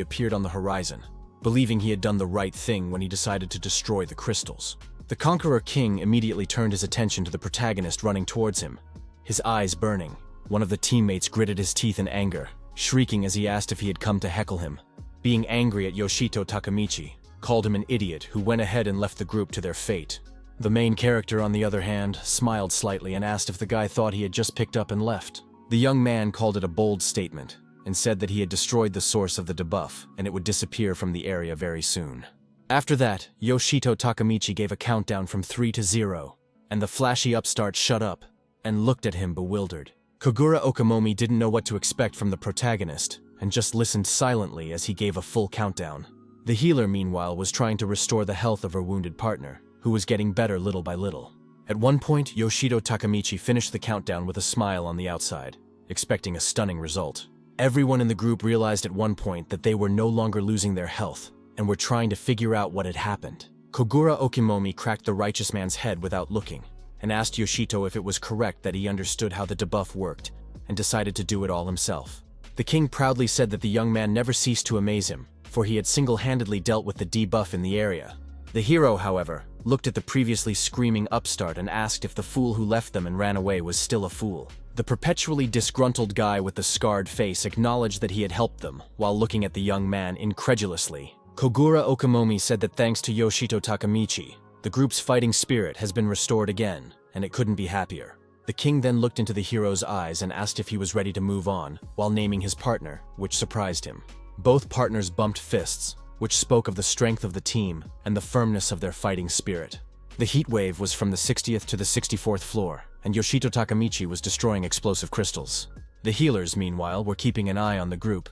appeared on the horizon, believing he had done the right thing when he decided to destroy the crystals. The Conqueror King immediately turned his attention to the protagonist running towards him, his eyes burning. One of the teammates gritted his teeth in anger, shrieking as he asked if he had come to heckle him. Being angry at Yoshito Takamichi, called him an idiot who went ahead and left the group to their fate. The main character, on the other hand, smiled slightly and asked if the guy thought he had just picked up and left. The young man called it a bold statement and said that he had destroyed the source of the debuff and it would disappear from the area very soon. After that, Yoshito Takamichi gave a countdown from 3 to 0, and the flashy upstart shut up and looked at him bewildered. Kogura Okamomi didn't know what to expect from the protagonist and just listened silently as he gave a full countdown. The healer, meanwhile, was trying to restore the health of her wounded partner, who was getting better little by little. At one point, Yoshito Takamichi finished the countdown with a smile on the outside, expecting a stunning result. Everyone in the group realized at one point that they were no longer losing their health and were trying to figure out what had happened. Kogura Okimomi cracked the righteous man's head without looking and asked Yoshito if it was correct that he understood how the debuff worked and decided to do it all himself. The king proudly said that the young man never ceased to amaze him, for he had single-handedly dealt with the debuff in the area. The hero, however, looked at the previously screaming upstart and asked if the fool who left them and ran away was still a fool. The perpetually disgruntled guy with the scarred face acknowledged that he had helped them, while looking at the young man incredulously. Kogura Okamomi said that thanks to Yoshito Takamichi, the group's fighting spirit has been restored again, and it couldn't be happier. The king then looked into the hero's eyes and asked if he was ready to move on, while naming his partner, which surprised him. Both partners bumped fists, which spoke of the strength of the team and the firmness of their fighting spirit. The heat wave was from the 60th to the 64th floor, and Yoshito Takamichi was destroying explosive crystals. The healers, meanwhile, were keeping an eye on the group,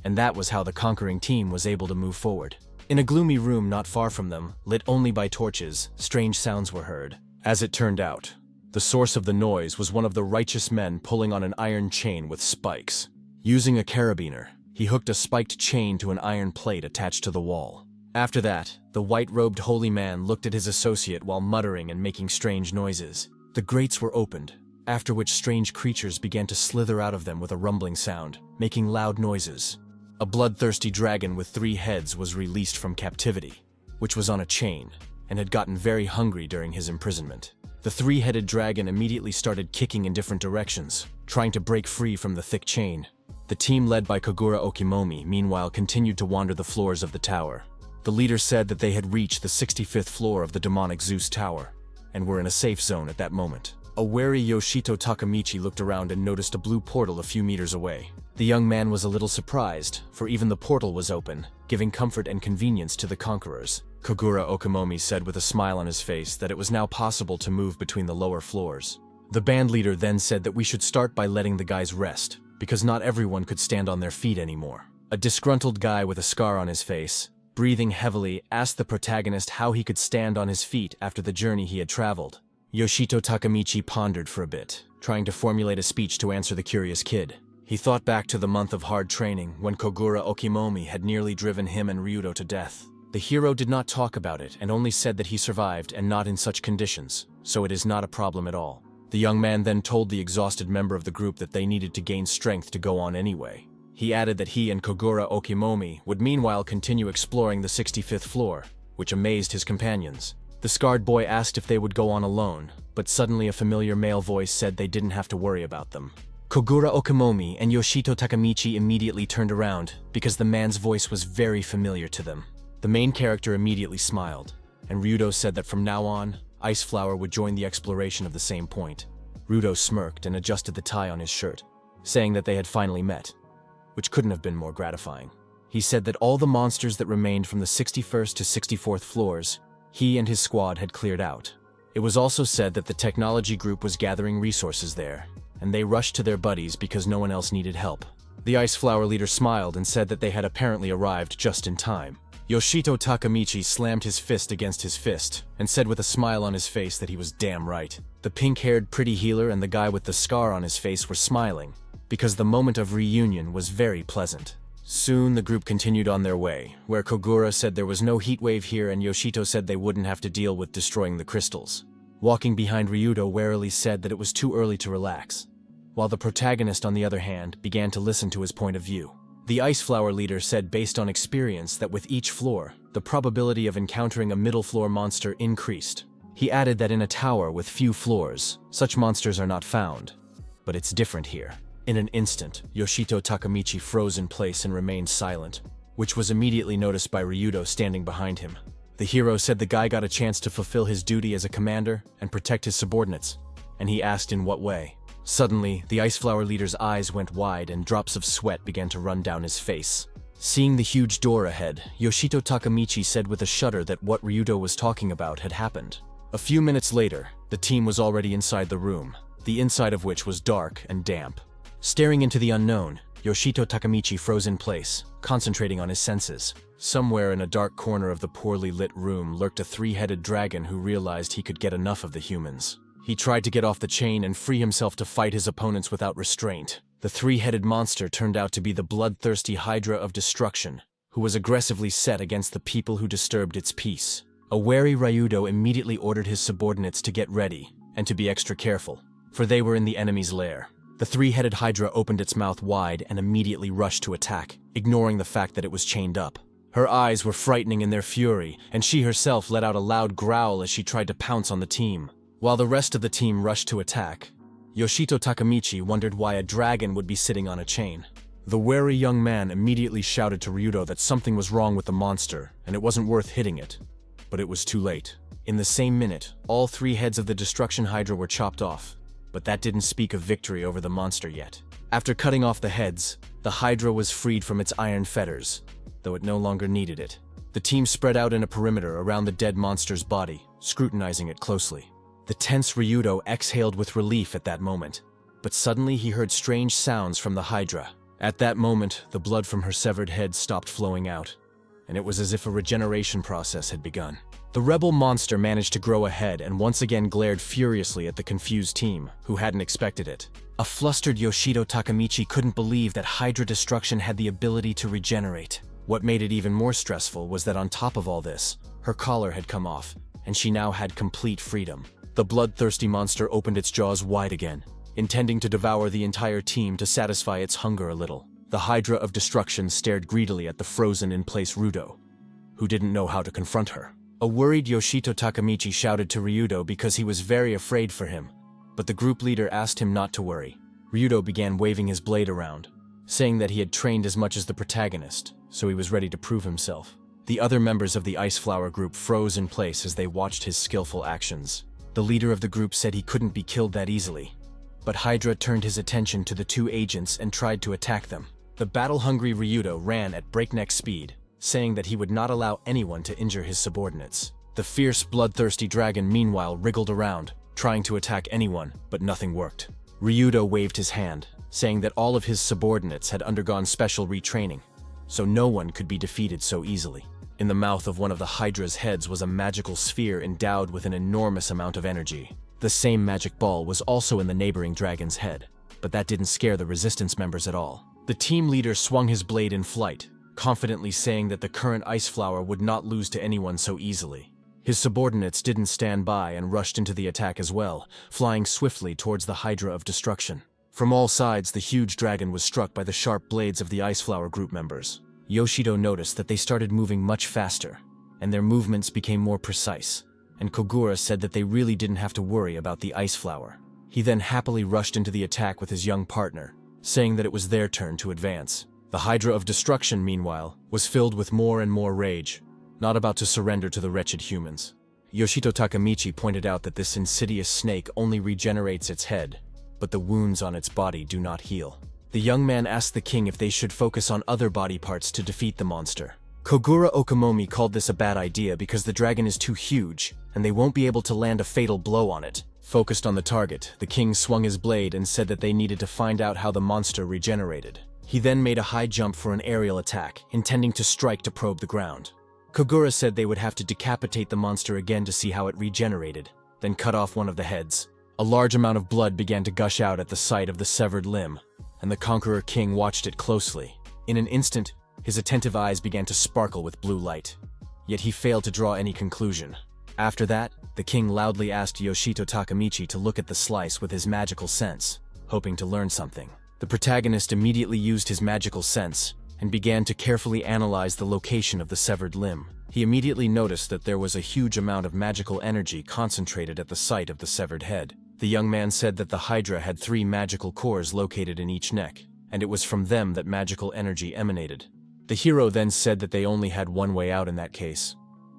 and that was how the conquering team was able to move forward. In a gloomy room not far from them, lit only by torches, strange sounds were heard. As it turned out, the source of the noise was one of the righteous men pulling on an iron chain with spikes. Using a carabiner, he hooked a spiked chain to an iron plate attached to the wall. After that, the white-robed holy man looked at his associate while muttering and making strange noises. The grates were opened, after which strange creatures began to slither out of them with a rumbling sound, making loud noises. A bloodthirsty dragon with 3 heads was released from captivity, which was on a chain, and had gotten very hungry during his imprisonment. The 3-headed dragon immediately started kicking in different directions, trying to break free from the thick chain. The team led by Kogura Okimomi, meanwhile, continued to wander the floors of the tower. The leader said that they had reached the 65th floor of the demonic Zeus Tower, and were in a safe zone at that moment. A wary Yoshito Takamichi looked around and noticed a blue portal a few meters away. The young man was a little surprised, for even the portal was open, giving comfort and convenience to the conquerors. Kogura Okimomi said with a smile on his face that it was now possible to move between the lower floors. The band leader then said that we should start by letting the guys rest, because not everyone could stand on their feet anymore. A disgruntled guy with a scar on his face, breathing heavily, asked the protagonist how he could stand on his feet after the journey he had traveled. Yoshito Takamichi pondered for a bit, trying to formulate a speech to answer the curious kid. He thought back to the month of hard training when Kogura Okimomi had nearly driven him and Ryudo to death. The hero did not talk about it and only said that he survived and not in such conditions, so it is not a problem at all. The young man then told the exhausted member of the group that they needed to gain strength to go on anyway. He added that he and Kogura Okimomi would meanwhile continue exploring the 65th floor, which amazed his companions. The scarred boy asked if they would go on alone, but suddenly a familiar male voice said they didn't have to worry about them. Kogura Okimomi and Yoshito Takamichi immediately turned around because the man's voice was very familiar to them. The main character immediately smiled, and Ryudo said that from now on, Ice Flower would join the exploration of the same point. Ryudo smirked and adjusted the tie on his shirt, saying that they had finally met, which couldn't have been more gratifying. He said that all the monsters that remained from the 61st to 64th floors, he and his squad had cleared out. It was also said that the technology group was gathering resources there, and they rushed to their buddies because no one else needed help. The Ice Flower leader smiled and said that they had apparently arrived just in time. Yoshito Takamichi slammed his fist against his fist and said with a smile on his face that he was damn right. The pink-haired pretty healer and the guy with the scar on his face were smiling, because the moment of reunion was very pleasant. Soon the group continued on their way, where Kogura said there was no heat wave here and Yoshito said they wouldn't have to deal with destroying the crystals. Walking behind Ryudo warily said that it was too early to relax, while the protagonist, on the other hand, began to listen to his point of view. The Ice Flower leader said based on experience that with each floor, the probability of encountering a middle floor monster increased. He added that in a tower with few floors, such monsters are not found. But it's different here. In an instant, Yoshito Takamichi froze in place and remained silent, which was immediately noticed by Ryudo standing behind him. The hero said the guy got a chance to fulfill his duty as a commander and protect his subordinates, and he asked in what way. Suddenly, the Ice Flower leader's eyes went wide and drops of sweat began to run down his face. Seeing the huge door ahead, Yoshito Takamichi said with a shudder that what Ryudo was talking about had happened. A few minutes later, the team was already inside the room, the inside of which was dark and damp. Staring into the unknown, Yoshito Takamichi froze in place, concentrating on his senses. Somewhere in a dark corner of the poorly lit room lurked a three-headed dragon who realized he could get enough of the humans. He tried to get off the chain and free himself to fight his opponents without restraint. The three-headed monster turned out to be the bloodthirsty Hydra of Destruction, who was aggressively set against the people who disturbed its peace. A wary Ryudo immediately ordered his subordinates to get ready, and to be extra careful, for they were in the enemy's lair. The three-headed Hydra opened its mouth wide and immediately rushed to attack, ignoring the fact that it was chained up. Her eyes were frightening in their fury, and she herself let out a loud growl as she tried to pounce on the team. While the rest of the team rushed to attack, Yoshito Takamichi wondered why a dragon would be sitting on a chain. The wary young man immediately shouted to Ryudo that something was wrong with the monster, and it wasn't worth hitting it. But it was too late. In the same minute, all three heads of the Destruction Hydra were chopped off, but that didn't speak of victory over the monster yet. After cutting off the heads, the Hydra was freed from its iron fetters, though it no longer needed it. The team spread out in a perimeter around the dead monster's body, scrutinizing it closely. The tense Ryudo exhaled with relief at that moment, but suddenly he heard strange sounds from the Hydra. At that moment, the blood from her severed head stopped flowing out, and it was as if a regeneration process had begun. The rebel monster managed to grow ahead and once again glared furiously at the confused team, who hadn't expected it. A flustered Yoshito Takamichi couldn't believe that Hydra Destruction had the ability to regenerate. What made it even more stressful was that on top of all this, her collar had come off, and she now had complete freedom. The bloodthirsty monster opened its jaws wide again, intending to devour the entire team to satisfy its hunger a little. The Hydra of Destruction stared greedily at the frozen-in-place Ryudo, who didn't know how to confront her. A worried Yoshito Takamichi shouted to Ryudo because he was very afraid for him, but the group leader asked him not to worry. Ryudo began waving his blade around, saying that he had trained as much as the protagonist, so he was ready to prove himself. The other members of the Ice Flower group froze in place as they watched his skillful actions. The leader of the group said he couldn't be killed that easily, but Hydra turned his attention to the two agents and tried to attack them. The battle-hungry Ryudo ran at breakneck speed, saying that he would not allow anyone to injure his subordinates. The fierce, bloodthirsty dragon meanwhile wriggled around, trying to attack anyone, but nothing worked. Ryudo waved his hand, saying that all of his subordinates had undergone special retraining, so no one could be defeated so easily. In the mouth of one of the Hydra's heads was a magical sphere endowed with an enormous amount of energy. The same magic ball was also in the neighboring dragon's head, but that didn't scare the resistance members at all. The team leader swung his blade in flight, confidently saying that the current Ice Flower would not lose to anyone so easily. His subordinates didn't stand by and rushed into the attack as well, flying swiftly towards the Hydra of Destruction. From all sides, the huge dragon was struck by the sharp blades of the Ice Flower group members. Yoshito noticed that they started moving much faster, and their movements became more precise, and Kogura said that they really didn't have to worry about the Ice Flower. He then happily rushed into the attack with his young partner, saying that it was their turn to advance. The Hydra of Destruction, meanwhile, was filled with more and more rage, not about to surrender to the wretched humans. Yoshito Takamichi pointed out that this insidious snake only regenerates its head, but the wounds on its body do not heal. The young man asked the king if they should focus on other body parts to defeat the monster. Kogura Okamomi called this a bad idea because the dragon is too huge, and they won't be able to land a fatal blow on it. Focused on the target, the king swung his blade and said that they needed to find out how the monster regenerated. He then made a high jump for an aerial attack, intending to strike to probe the ground. Kogura said they would have to decapitate the monster again to see how it regenerated, then cut off one of the heads. A large amount of blood began to gush out at the sight of the severed limb, and the Conqueror King watched it closely. In an instant, his attentive eyes began to sparkle with blue light. Yet he failed to draw any conclusion. After that, the king loudly asked Yoshito Takamichi to look at the slice with his magical sense, hoping to learn something. The protagonist immediately used his magical sense and began to carefully analyze the location of the severed limb. He immediately noticed that there was a huge amount of magical energy concentrated at the site of the severed head. The young man said that the Hydra had 3 magical cores located in each neck, and it was from them that magical energy emanated. The hero then said that they only had one way out in that case,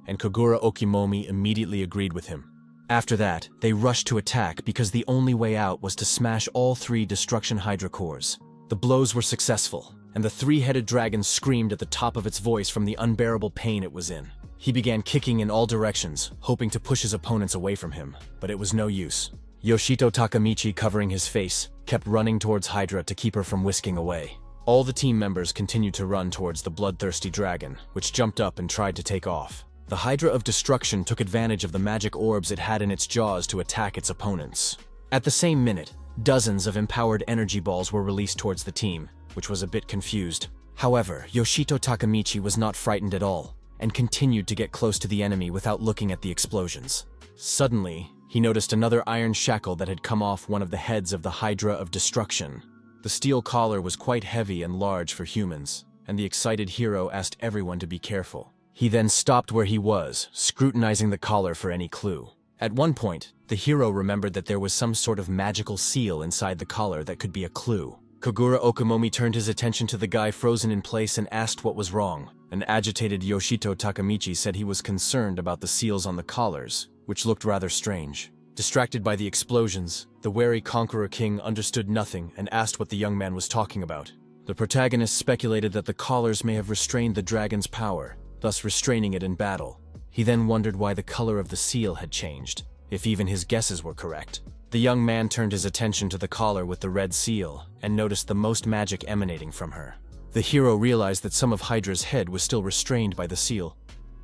and Kogura Okimomi immediately agreed with him. After that, they rushed to attack because the only way out was to smash all 3 Destruction Hydra cores. The blows were successful, and the 3-headed dragon screamed at the top of its voice from the unbearable pain it was in. He began kicking in all directions, hoping to push his opponents away from him, but it was no use. Yoshito Takamichi, covering his face, kept running towards Hydra to keep her from whisking away. All the team members continued to run towards the bloodthirsty dragon, which jumped up and tried to take off. The Hydra of Destruction took advantage of the magic orbs it had in its jaws to attack its opponents. At the same minute, dozens of empowered energy balls were released towards the team, which was a bit confused. However, Yoshito Takamichi was not frightened at all, and continued to get close to the enemy without looking at the explosions. Suddenly, he noticed another iron shackle that had come off one of the heads of the Hydra of Destruction. The steel collar was quite heavy and large for humans, and the excited hero asked everyone to be careful. He then stopped where he was, scrutinizing the collar for any clue. At one point, the hero remembered that there was some sort of magical seal inside the collar that could be a clue. Kogura Okamomi turned his attention to the guy frozen in place and asked what was wrong. An agitated Yoshito Takamichi said he was concerned about the seals on the collars, which looked rather strange. Distracted by the explosions, the wary Conqueror King understood nothing and asked what the young man was talking about. The protagonist speculated that the collars may have restrained the dragon's power, thus restraining it in battle. He then wondered why the color of the seal had changed, if even his guesses were correct. The young man turned his attention to the collar with the red seal and noticed the most magic emanating from her. The hero realized that some of Hydra's head was still restrained by the seal,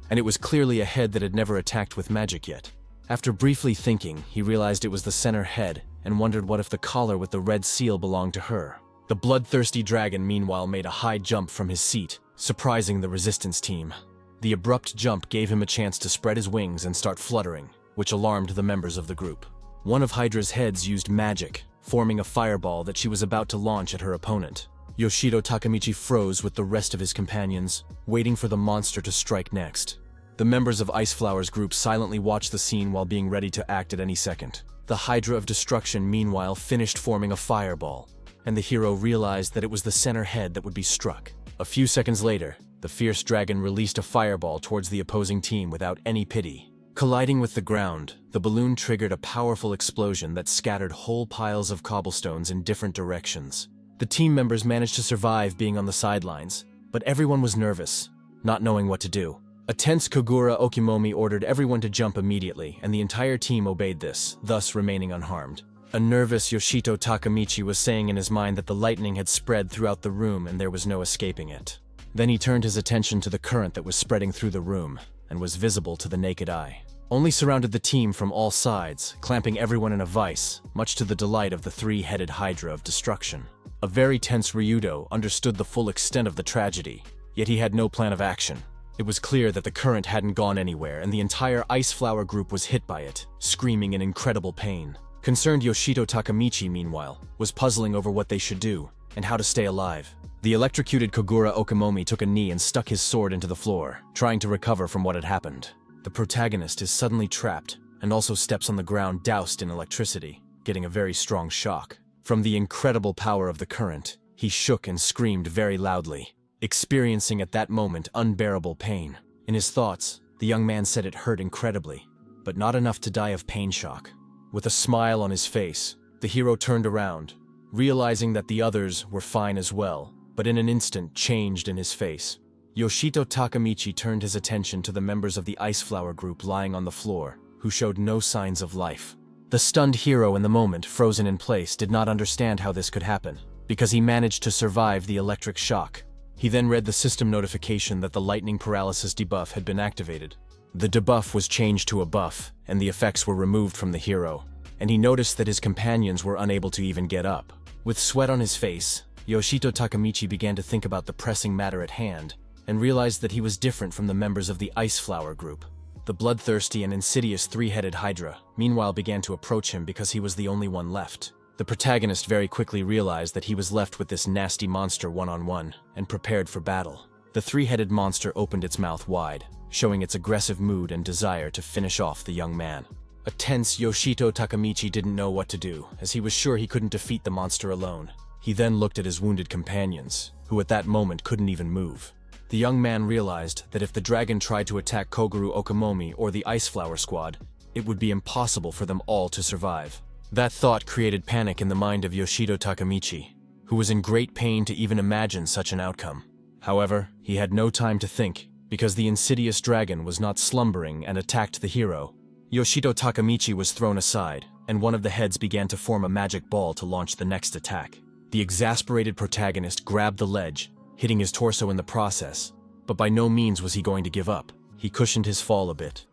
and it was clearly a head that had never attacked with magic yet. After briefly thinking, he realized it was the center head and wondered what if the collar with the red seal belonged to her. The bloodthirsty dragon meanwhile made a high jump from his seat, surprising the resistance team. The abrupt jump gave him a chance to spread his wings and start fluttering, which alarmed the members of the group. One of Hydra's heads used magic, forming a fireball that she was about to launch at her opponent. Yoshito Takamichi froze with the rest of his companions, waiting for the monster to strike next. The members of Ice Flower's group silently watched the scene while being ready to act at any second. The Hydra of Destruction meanwhile finished forming a fireball, and the hero realized that it was the center head that would be struck. A few seconds later, the fierce dragon released a fireball towards the opposing team without any pity. Colliding with the ground, the balloon triggered a powerful explosion that scattered whole piles of cobblestones in different directions. The team members managed to survive being on the sidelines, but everyone was nervous, not knowing what to do. A tense Kogura Okimomi ordered everyone to jump immediately, and the entire team obeyed this, thus remaining unharmed. A nervous Yoshito Takamichi was saying in his mind that the lightning had spread throughout the room and there was no escaping it. Then he turned his attention to the current that was spreading through the room, and was visible to the naked eye. Only surrounded the team from all sides, clamping everyone in a vice, much to the delight of the 3-headed Hydra of Destruction. A very tense Ryudo understood the full extent of the tragedy, yet he had no plan of action. It was clear that the current hadn't gone anywhere, and the entire Ice Flower group was hit by it, screaming in incredible pain. Concerned Yoshito Takamichi, meanwhile, was puzzling over what they should do, and how to stay alive. The electrocuted Kogura Okimomi took a knee and stuck his sword into the floor, trying to recover from what had happened. The protagonist is suddenly trapped, and also steps on the ground doused in electricity, getting a very strong shock. From the incredible power of the current, he shook and screamed very loudly, experiencing at that moment unbearable pain. In his thoughts, the young man said it hurt incredibly, but not enough to die of pain shock. With a smile on his face, the hero turned around, realizing that the others were fine as well, but in an instant changed in his face. Yoshito Takamichi turned his attention to the members of the Ice Flower group lying on the floor, who showed no signs of life. The stunned hero in the moment, frozen in place, did not understand how this could happen, because he managed to survive the electric shock. He then read the system notification that the lightning paralysis debuff had been activated. The debuff was changed to a buff, and the effects were removed from the hero, and he noticed that his companions were unable to even get up. With sweat on his face, Yoshito Takamichi began to think about the pressing matter at hand, and realized that he was different from the members of the Ice Flower group. The bloodthirsty and insidious 3-headed Hydra, meanwhile, began to approach him because he was the only one left. The protagonist very quickly realized that he was left with this nasty monster one-on-one, and prepared for battle. The 3-headed monster opened its mouth wide, showing its aggressive mood and desire to finish off the young man. A tense Yoshito Takamichi didn't know what to do, as he was sure he couldn't defeat the monster alone. He then looked at his wounded companions, who at that moment couldn't even move. The young man realized that if the dragon tried to attack Koguru Okimomi or the Ice Flower squad, it would be impossible for them all to survive. That thought created panic in the mind of Yoshito Takemichi, who was in great pain to even imagine such an outcome. However, he had no time to think, because the insidious dragon was not slumbering and attacked the hero. Yoshito Takemichi was thrown aside, and one of the heads began to form a magic ball to launch the next attack. The exasperated protagonist grabbed the ledge, hitting his torso in the process, but by no means was he going to give up. He cushioned his fall a bit,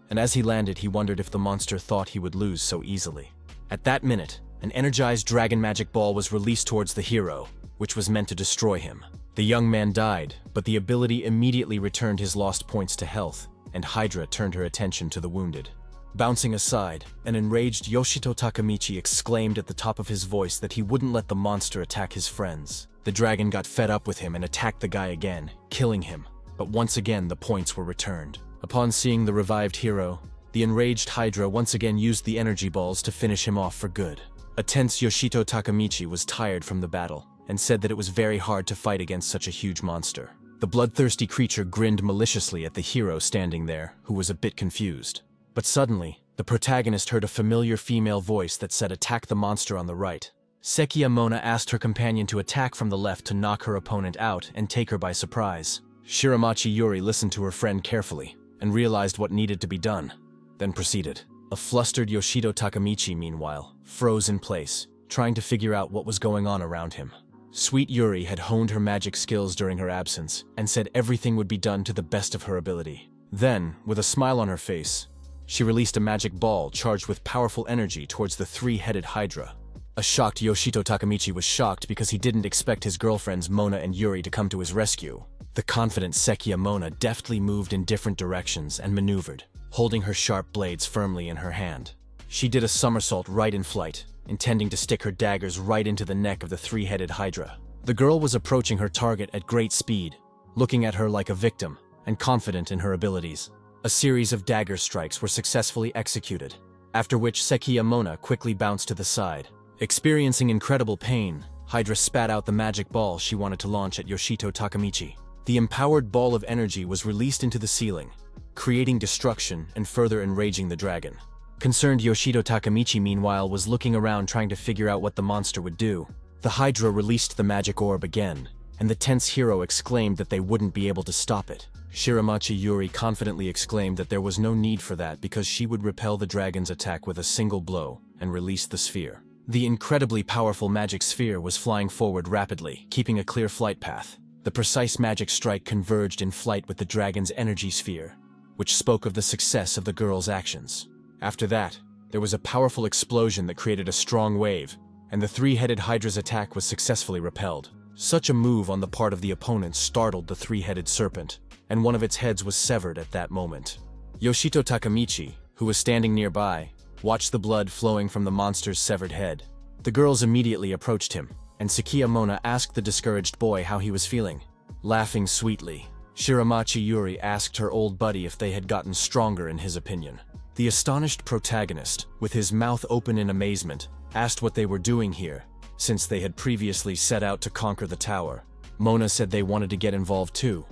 and as he landed he wondered if the monster thought he would lose so easily. At that minute, an energized dragon magic ball was released towards the hero, which was meant to destroy him. The young man died, but the ability immediately returned his lost points to health, and Hydra turned her attention to the wounded. Bouncing aside, an enraged Yoshito Takemichi exclaimed at the top of his voice that he wouldn't let the monster attack his friends. The dragon got fed up with him and attacked the guy again, killing him, but once again the points were returned. Upon seeing the revived hero, the enraged Hydra once again used the energy balls to finish him off for good. A tense Yoshito Takemichi was tired from the battle, and said that it was very hard to fight against such a huge monster. The bloodthirsty creature grinned maliciously at the hero standing there, who was a bit confused. But suddenly, the protagonist heard a familiar female voice that said attack the monster on the right. Sekiyamona asked her companion to attack from the left to knock her opponent out and take her by surprise. Shiramachi Yuri listened to her friend carefully, and realized what needed to be done, then proceeded. A flustered Yoshito Takemichi, meanwhile, froze in place, trying to figure out what was going on around him. Sweet Yuri had honed her magic skills during her absence, and said everything would be done to the best of her ability. Then, with a smile on her face, she released a magic ball charged with powerful energy towards the three-headed Hydra. A shocked Yoshito Takemichi was shocked because he didn't expect his girlfriends Mona and Yuri to come to his rescue. The confident Sekiyamona deftly moved in different directions and maneuvered, holding her sharp blades firmly in her hand. She did a somersault right in flight, intending to stick her daggers right into the neck of the three-headed Hydra. The girl was approaching her target at great speed, looking at her like a victim, and confident in her abilities. A series of dagger strikes were successfully executed, after which Sekiyamona quickly bounced to the side. Experiencing incredible pain, Hydra spat out the magic ball she wanted to launch at Yoshito Takemichi. The empowered ball of energy was released into the ceiling, creating destruction and further enraging the dragon. Concerned Yoshito Takemichi, meanwhile, was looking around trying to figure out what the monster would do. The Hydra released the magic orb again, and the tense hero exclaimed that they wouldn't be able to stop it. Shiramachi Yuri confidently exclaimed that there was no need for that because she would repel the dragon's attack with a single blow and release the sphere. The incredibly powerful magic sphere was flying forward rapidly, keeping a clear flight path. The precise magic strike converged in flight with the dragon's energy sphere, which spoke of the success of the girl's actions. After that, there was a powerful explosion that created a strong wave, and the three-headed Hydra's attack was successfully repelled. Such a move on the part of the opponent startled the three-headed serpent, and one of its heads was severed at that moment. Yoshito Takemichi, who was standing nearby, watched the blood flowing from the monster's severed head. The girls immediately approached him, and Sekiyamona asked the discouraged boy how he was feeling. Laughing sweetly, Shiramachi Yuri asked her old buddy if they had gotten stronger in his opinion. The astonished protagonist, with his mouth open in amazement, asked what they were doing here, since they had previously set out to conquer the tower. Mona said they wanted to get involved too,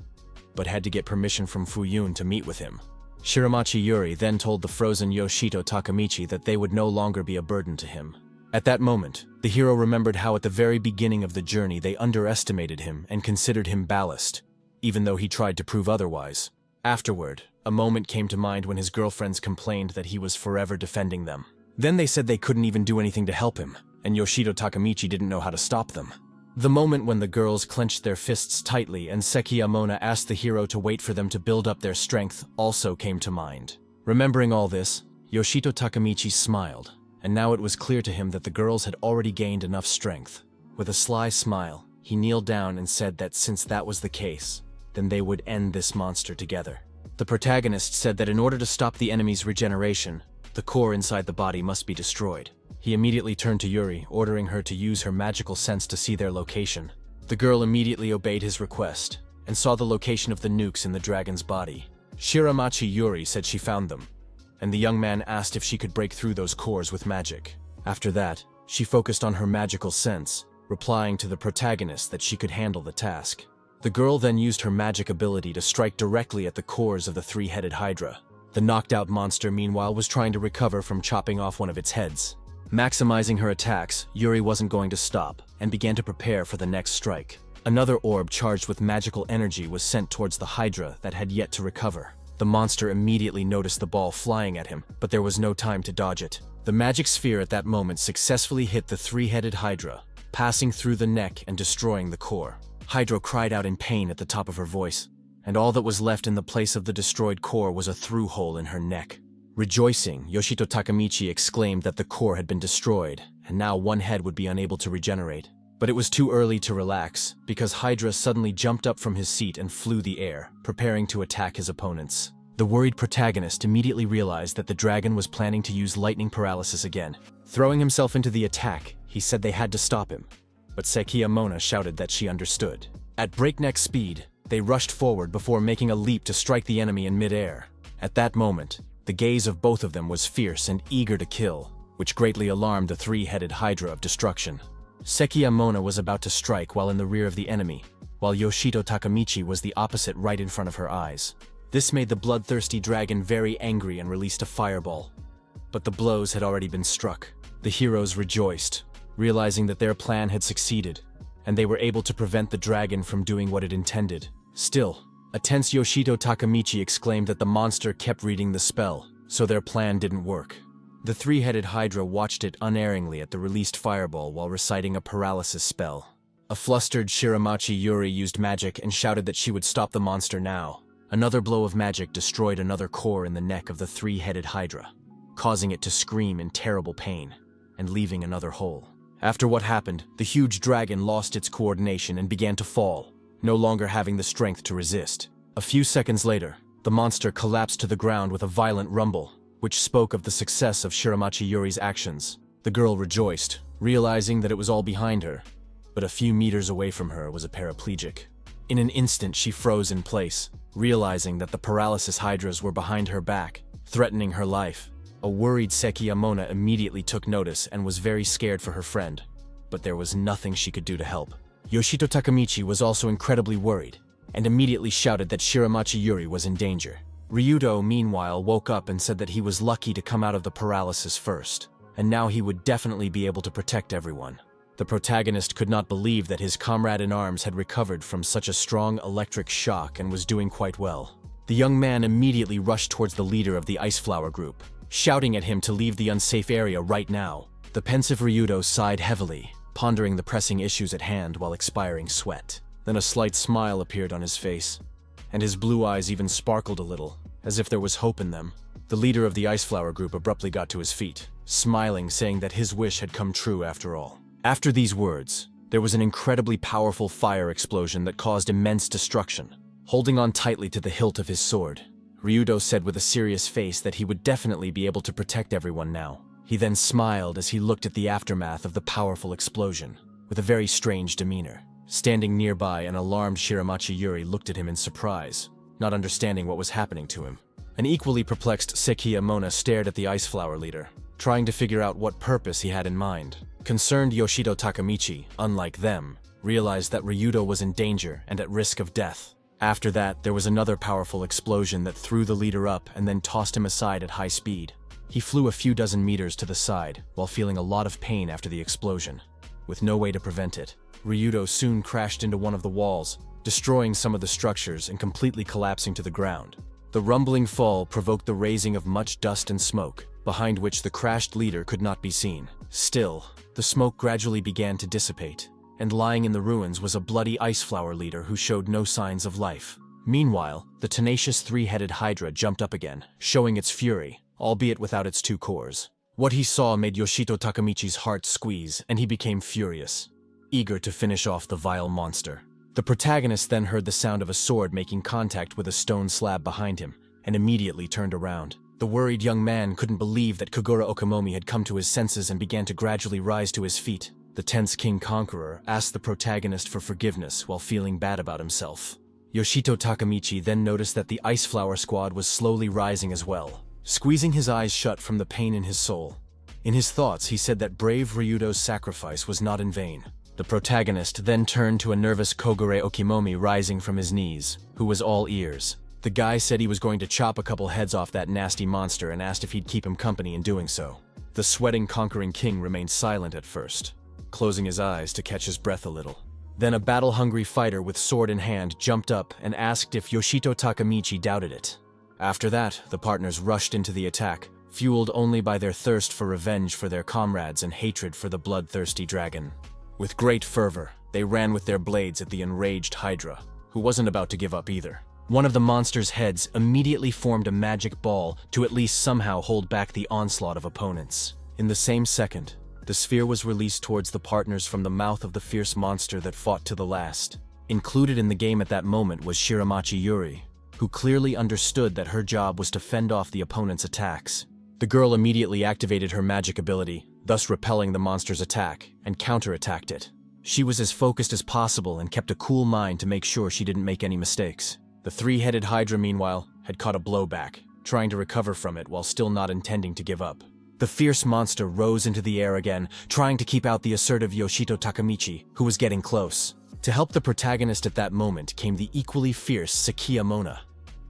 but had to get permission from Fuyun to meet with him. Shiramachi Yuri then told the frozen Yoshito Takemichi that they would no longer be a burden to him. At that moment, the hero remembered how at the very beginning of the journey they underestimated him and considered him ballast, even though he tried to prove otherwise. Afterward, a moment came to mind when his girlfriends complained that he was forever defending them. Then they said they couldn't even do anything to help him, and Yoshito Takemichi didn't know how to stop them. The moment when the girls clenched their fists tightly and Sekiyamona asked the hero to wait for them to build up their strength also came to mind. Remembering all this, Yoshito Takemichi smiled, and now it was clear to him that the girls had already gained enough strength. With a sly smile, he kneeled down and said that since that was the case, then they would end this monster together. The protagonist said that in order to stop the enemy's regeneration, the core inside the body must be destroyed. He immediately turned to Yuri, ordering her to use her magical sense to see their location. The girl immediately obeyed his request, and saw the location of the nukes in the dragon's body. Shiramachi Yuri said she found them, and the young man asked if she could break through those cores with magic. After that, she focused on her magical sense, replying to the protagonist that she could handle the task. The girl then used her magic ability to strike directly at the cores of the three-headed Hydra. The knocked-out monster, meanwhile, was trying to recover from chopping off one of its heads. Maximizing her attacks, Yuri wasn't going to stop, and began to prepare for the next strike. Another orb charged with magical energy was sent towards the Hydra that had yet to recover. The monster immediately noticed the ball flying at him, but there was no time to dodge it. The magic sphere at that moment successfully hit the three-headed Hydra, passing through the neck and destroying the core. Hydra cried out in pain at the top of her voice, and all that was left in the place of the destroyed core was a through hole in her neck. Rejoicing, Yoshito Takamichi exclaimed that the core had been destroyed, and now one head would be unable to regenerate. But it was too early to relax, because Hydra suddenly jumped up from his seat and flew the air, preparing to attack his opponents. The worried protagonist immediately realized that the dragon was planning to use lightning paralysis again. Throwing himself into the attack, he said they had to stop him. But Sekiyamona shouted that she understood. At breakneck speed, they rushed forward before making a leap to strike the enemy in midair. At that moment, the gaze of both of them was fierce and eager to kill, which greatly alarmed the three-headed Hydra of destruction. Sekiyamona was about to strike while in the rear of the enemy, while Yoshito Takamichi was the opposite right in front of her eyes. This made the bloodthirsty dragon very angry and released a fireball. But the blows had already been struck. The heroes rejoiced, realizing that their plan had succeeded, and they were able to prevent the dragon from doing what it intended. Still, a tense Yoshito Takamichi exclaimed that the monster kept reading the spell, so their plan didn't work. The three-headed Hydra watched it unerringly at the released fireball while reciting a paralysis spell. A flustered Shiramachi Yuri used magic and shouted that she would stop the monster now. Another blow of magic destroyed another core in the neck of the three-headed Hydra, causing it to scream in terrible pain, and leaving another hole. After what happened, the huge dragon lost its coordination and began to fall, no longer having the strength to resist. A few seconds later, the monster collapsed to the ground with a violent rumble, which spoke of the success of Shiramachi Yuri's actions. The girl rejoiced, realizing that it was all behind her, but a few meters away from her was a paraplegic. In an instant, she froze in place, realizing that the paralysis Hydras were behind her back, threatening her life. A worried Sekiyamona immediately took notice and was very scared for her friend, but there was nothing she could do to help. Yoshito Takamichi was also incredibly worried, and immediately shouted that Shiramachi Yuri was in danger. Ryudo, meanwhile, woke up and said that he was lucky to come out of the paralysis first, and now he would definitely be able to protect everyone. The protagonist could not believe that his comrade-in-arms had recovered from such a strong electric shock and was doing quite well. The young man immediately rushed towards the leader of the Ice Flower group, shouting at him to leave the unsafe area right now. The pensive Ryudo sighed heavily, pondering the pressing issues at hand while expiring sweat. Then a slight smile appeared on his face, and his blue eyes even sparkled a little, as if there was hope in them. The leader of the Ice Flower group abruptly got to his feet, smiling, saying that his wish had come true after all. After these words, there was an incredibly powerful fire explosion that caused immense destruction. Holding on tightly to the hilt of his sword, Ryudo said with a serious face that he would definitely be able to protect everyone now. He then smiled as he looked at the aftermath of the powerful explosion, with a very strange demeanor. Standing nearby, an alarmed Shiramachi Yuri looked at him in surprise, not understanding what was happening to him. An equally perplexed Sekiyamona stared at the Ice Flower leader, trying to figure out what purpose he had in mind. Concerned Yoshito Takamichi, unlike them, realized that Ryudo was in danger and at risk of death. After that, there was another powerful explosion that threw the leader up and then tossed him aside at high speed. He flew a few dozen meters to the side, while feeling a lot of pain after the explosion. With no way to prevent it, Ryudo soon crashed into one of the walls, destroying some of the structures and completely collapsing to the ground. The rumbling fall provoked the raising of much dust and smoke, behind which the crashed leader could not be seen. Still, the smoke gradually began to dissipate, and lying in the ruins was a bloody Ice Flower leader who showed no signs of life. Meanwhile, the tenacious three-headed Hydra jumped up again, showing its fury, albeit without its two cores. What he saw made Yoshito Takamichi's heart squeeze, and he became furious, eager to finish off the vile monster. The protagonist then heard the sound of a sword making contact with a stone slab behind him, and immediately turned around. The worried young man couldn't believe that Kogura Okamomi had come to his senses and began to gradually rise to his feet. The tense King Conqueror asked the protagonist for forgiveness while feeling bad about himself. Yoshito Takamichi then noticed that the Ice Flower squad was slowly rising as well, squeezing his eyes shut from the pain in his soul. In his thoughts, he said that brave Ryudo's sacrifice was not in vain. The protagonist then turned to a nervous Kogure Okimomi rising from his knees, who was all ears. The guy said he was going to chop a couple heads off that nasty monster and asked if he'd keep him company in doing so. The sweating, conquering king remained silent at first, closing his eyes to catch his breath a little. Then a battle-hungry fighter with sword in hand jumped up and asked if Yoshito Takamichi doubted it. After that, the partners rushed into the attack, fueled only by their thirst for revenge for their comrades and hatred for the bloodthirsty dragon. With great fervor, they ran with their blades at the enraged Hydra, who wasn't about to give up either. One of the monster's heads immediately formed a magic ball to at least somehow hold back the onslaught of opponents. In the same second, the sphere was released towards the partners from the mouth of the fierce monster that fought to the last. Included in the game at that moment was Shiramachi Yuri, who clearly understood that her job was to fend off the opponent's attacks. The girl immediately activated her magic ability, thus repelling the monster's attack, and counterattacked it. She was as focused as possible and kept a cool mind to make sure she didn't make any mistakes. The three-headed Hydra, meanwhile, had caught a blow back, trying to recover from it while still not intending to give up. The fierce monster rose into the air again, trying to keep out the assertive Yoshito Takamichi, who was getting close. To help the protagonist at that moment came the equally fierce Sakiya Mona,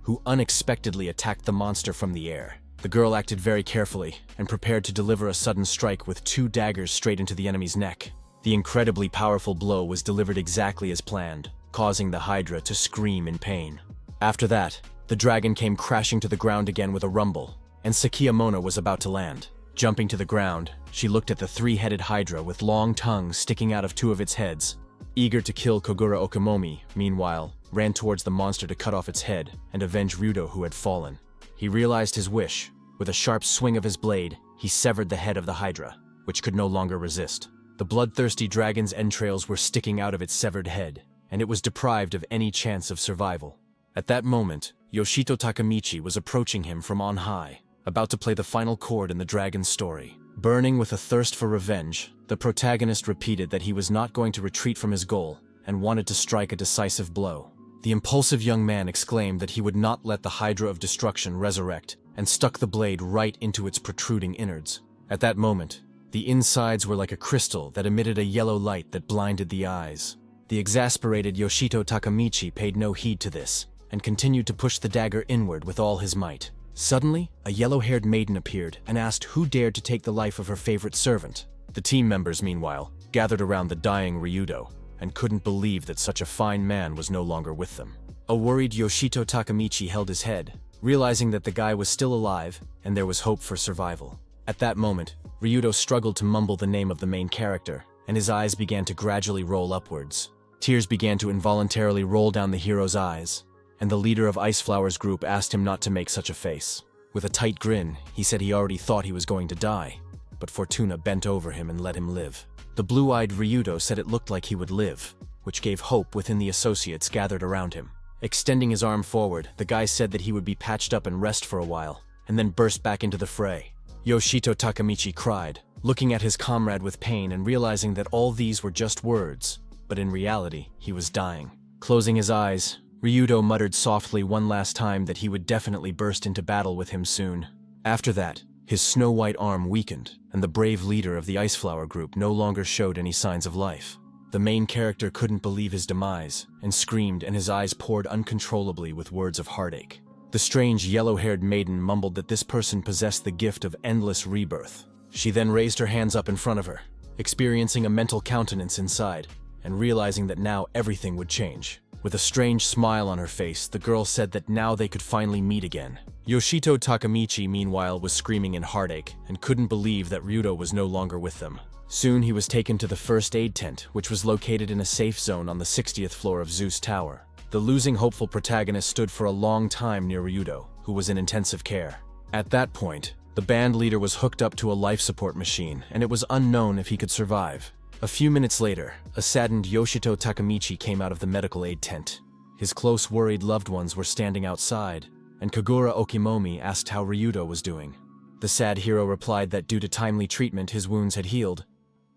who unexpectedly attacked the monster from the air. The girl acted very carefully and prepared to deliver a sudden strike with 2 daggers straight into the enemy's neck. The incredibly powerful blow was delivered exactly as planned, causing the Hydra to scream in pain. After that, the dragon came crashing to the ground again with a rumble, and Sakiya Mona was about to land. Jumping to the ground, she looked at the 3-headed Hydra with long tongues sticking out of 2 of its heads. Eager to kill Kogura Okimomi, meanwhile, ran towards the monster to cut off its head and avenge Ryudo, who had fallen. He realized his wish. With a sharp swing of his blade, he severed the head of the Hydra, which could no longer resist. The bloodthirsty dragon's entrails were sticking out of its severed head, and it was deprived of any chance of survival. At that moment, Yoshito Takamichi was approaching him from on high, about to play the final chord in the dragon's story. Burning with a thirst for revenge, the protagonist repeated that he was not going to retreat from his goal and wanted to strike a decisive blow. The impulsive young man exclaimed that he would not let the Hydra of Destruction resurrect and stuck the blade right into its protruding innards. At that moment, the insides were like a crystal that emitted a yellow light that blinded the eyes. The exasperated Yoshito Takamichi paid no heed to this and continued to push the dagger inward with all his might. Suddenly, a yellow-haired maiden appeared and asked who dared to take the life of her favorite servant. The team members, meanwhile, gathered around the dying Ryudo and couldn't believe that such a fine man was no longer with them. A worried Yoshito Takamichi held his head, realizing that the guy was still alive and there was hope for survival. At that moment, Ryudo struggled to mumble the name of the main character, and his eyes began to gradually roll upwards. Tears began to involuntarily roll down the hero's eyes, and the leader of Ice Flower's group asked him not to make such a face. With a tight grin, he said he already thought he was going to die, but Fortuna bent over him and let him live. The blue-eyed Ryudo said it looked like he would live, which gave hope within the associates gathered around him. Extending his arm forward, the guy said that he would be patched up and rest for a while, and then burst back into the fray. Yoshito Takamichi cried, looking at his comrade with pain and realizing that all these were just words, but in reality, he was dying. Closing his eyes, Ryudo muttered softly one last time that he would definitely burst into battle with him soon. After that, his snow-white arm weakened, and the brave leader of the Ice Flower group no longer showed any signs of life. The main character couldn't believe his demise, and screamed, and his eyes poured uncontrollably with words of heartache. The strange yellow-haired maiden mumbled that this person possessed the gift of endless rebirth. She then raised her hands up in front of her, experiencing a mental countenance inside, and realizing that now everything would change. With a strange smile on her face, the girl said that now they could finally meet again. Yoshito Takamichi, meanwhile, was screaming in heartache and couldn't believe that Ryudo was no longer with them. Soon he was taken to the first aid tent, which was located in a safe zone on the 60th floor of Zeus Tower. The losing hopeful protagonist stood for a long time near Ryudo, who was in intensive care. At that point, the band leader was hooked up to a life support machine, and it was unknown if he could survive. A few minutes later, a saddened Yoshito Takamichi came out of the medical aid tent. His close, worried loved ones were standing outside, and Kogura Okimomi asked how Ryudo was doing. The sad hero replied that due to timely treatment his wounds had healed,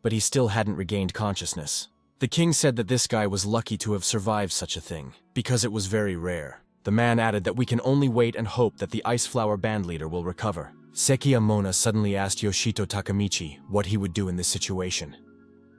but he still hadn't regained consciousness. The king said that this guy was lucky to have survived such a thing, because it was very rare. The man added that we can only wait and hope that the Ice Flower band leader will recover. Sakiya Mona suddenly asked Yoshito Takamichi what he would do in this situation.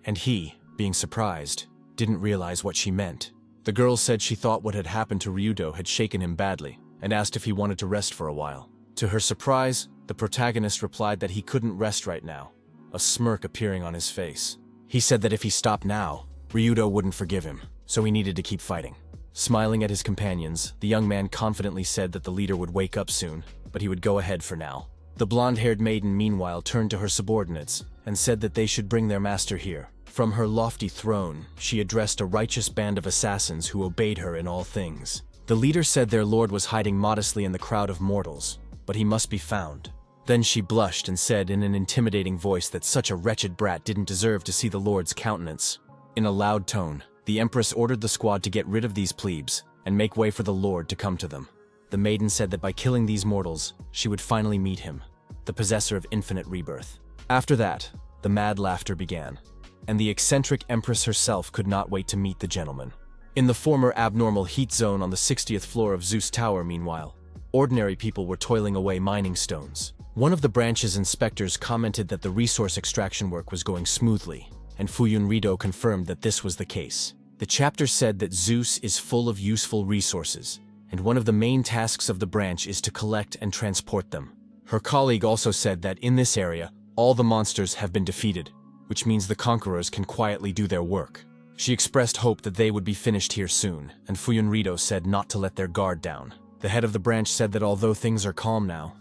And he, being surprised, didn't realize what she meant. The girl said she thought what had happened to Ryudo had shaken him badly, and asked if he wanted to rest for a while. To her surprise, the protagonist replied that he couldn't rest right now, a smirk appearing on his face. He said that if he stopped now, Ryudo wouldn't forgive him, so he needed to keep fighting. Smiling at his companions, the young man confidently said that the leader would wake up soon, but he would go ahead for now. The blonde-haired maiden meanwhile turned to her subordinates and said that they should bring their master here. From her lofty throne, she addressed a righteous band of assassins who obeyed her in all things. The leader said their lord was hiding modestly in the crowd of mortals, but he must be found. Then she blushed and said in an intimidating voice that such a wretched brat didn't deserve to see the lord's countenance. In a loud tone, the empress ordered the squad to get rid of these plebes and make way for the lord to come to them. The maiden said that by killing these mortals, she would finally meet him, the possessor of infinite rebirth. After that, the mad laughter began, and the eccentric empress herself could not wait to meet the gentleman. In the former abnormal heat zone on the 60th floor of Zeus Tower, meanwhile, ordinary people were toiling away mining stones. One of the branch's inspectors commented that the resource extraction work was going smoothly, and Fuyun Rido confirmed that this was the case. The chapter said that Zeus is full of useful resources, and one of the main tasks of the branch is to collect and transport them. Her colleague also said that in this area, all the monsters have been defeated, which means the conquerors can quietly do their work. She expressed hope that they would be finished here soon, and Fuyun Rido said not to let their guard down. The head of the branch said that although things are calm now,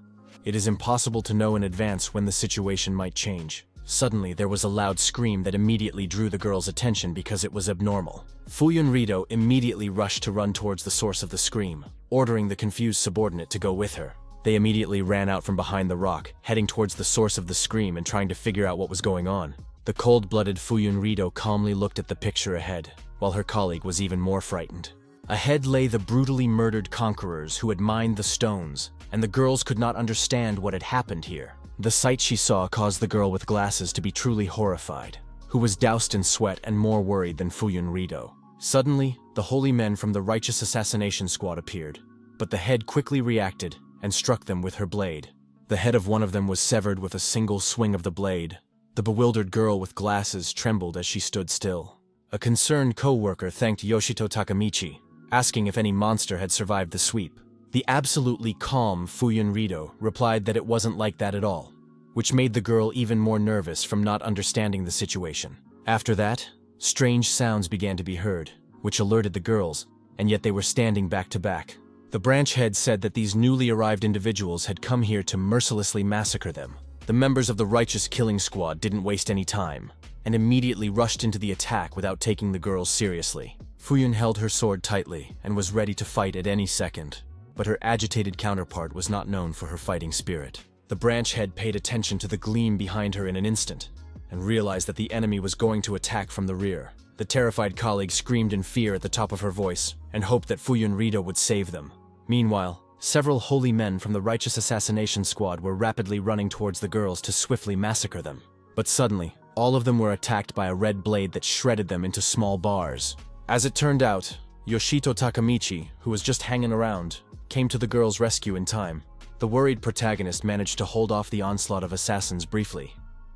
it is impossible to know in advance when the situation might change. Suddenly, there was a loud scream that immediately drew the girl's attention because it was abnormal. Fuyun Rido immediately rushed to run towards the source of the scream, ordering the confused subordinate to go with her. They immediately ran out from behind the rock, heading towards the source of the scream and trying to figure out what was going on. The cold-blooded Fuyun Rido calmly looked at the picture ahead, while her colleague was even more frightened. Ahead lay the brutally murdered conquerors who had mined the stones, and the girls could not understand what had happened here. The sight she saw caused the girl with glasses to be truly horrified, who was doused in sweat and more worried than Fuyun Rido. Suddenly, the holy men from the righteous assassination squad appeared, but the head quickly reacted and struck them with her blade. The head of one of them was severed with a single swing of the blade. The bewildered girl with glasses trembled as she stood still. A concerned co-worker thanked Yoshito Takamichi, asking if any monster had survived the sweep. The absolutely calm Fuyun Rido replied that it wasn't like that at all, which made the girl even more nervous from not understanding the situation. After that, strange sounds began to be heard, which alerted the girls, and yet they were standing back to back. The branch head said that these newly arrived individuals had come here to mercilessly massacre them. The members of the righteous killing squad didn't waste any time, and immediately rushed into the attack without taking the girls seriously. Fuyun held her sword tightly and was ready to fight at any second, but her agitated counterpart was not known for her fighting spirit. The branch head paid attention to the gleam behind her in an instant, and realized that the enemy was going to attack from the rear. The terrified colleague screamed in fear at the top of her voice, and hoped that Fuyun Rido would save them. Meanwhile, several holy men from the righteous assassination squad were rapidly running towards the girls to swiftly massacre them. But suddenly, all of them were attacked by a red blade that shredded them into small bars. As it turned out, Yoshito Takamichi, who was just hanging around, came to the girls' rescue in time. The worried protagonist managed to hold off the onslaught of assassins briefly,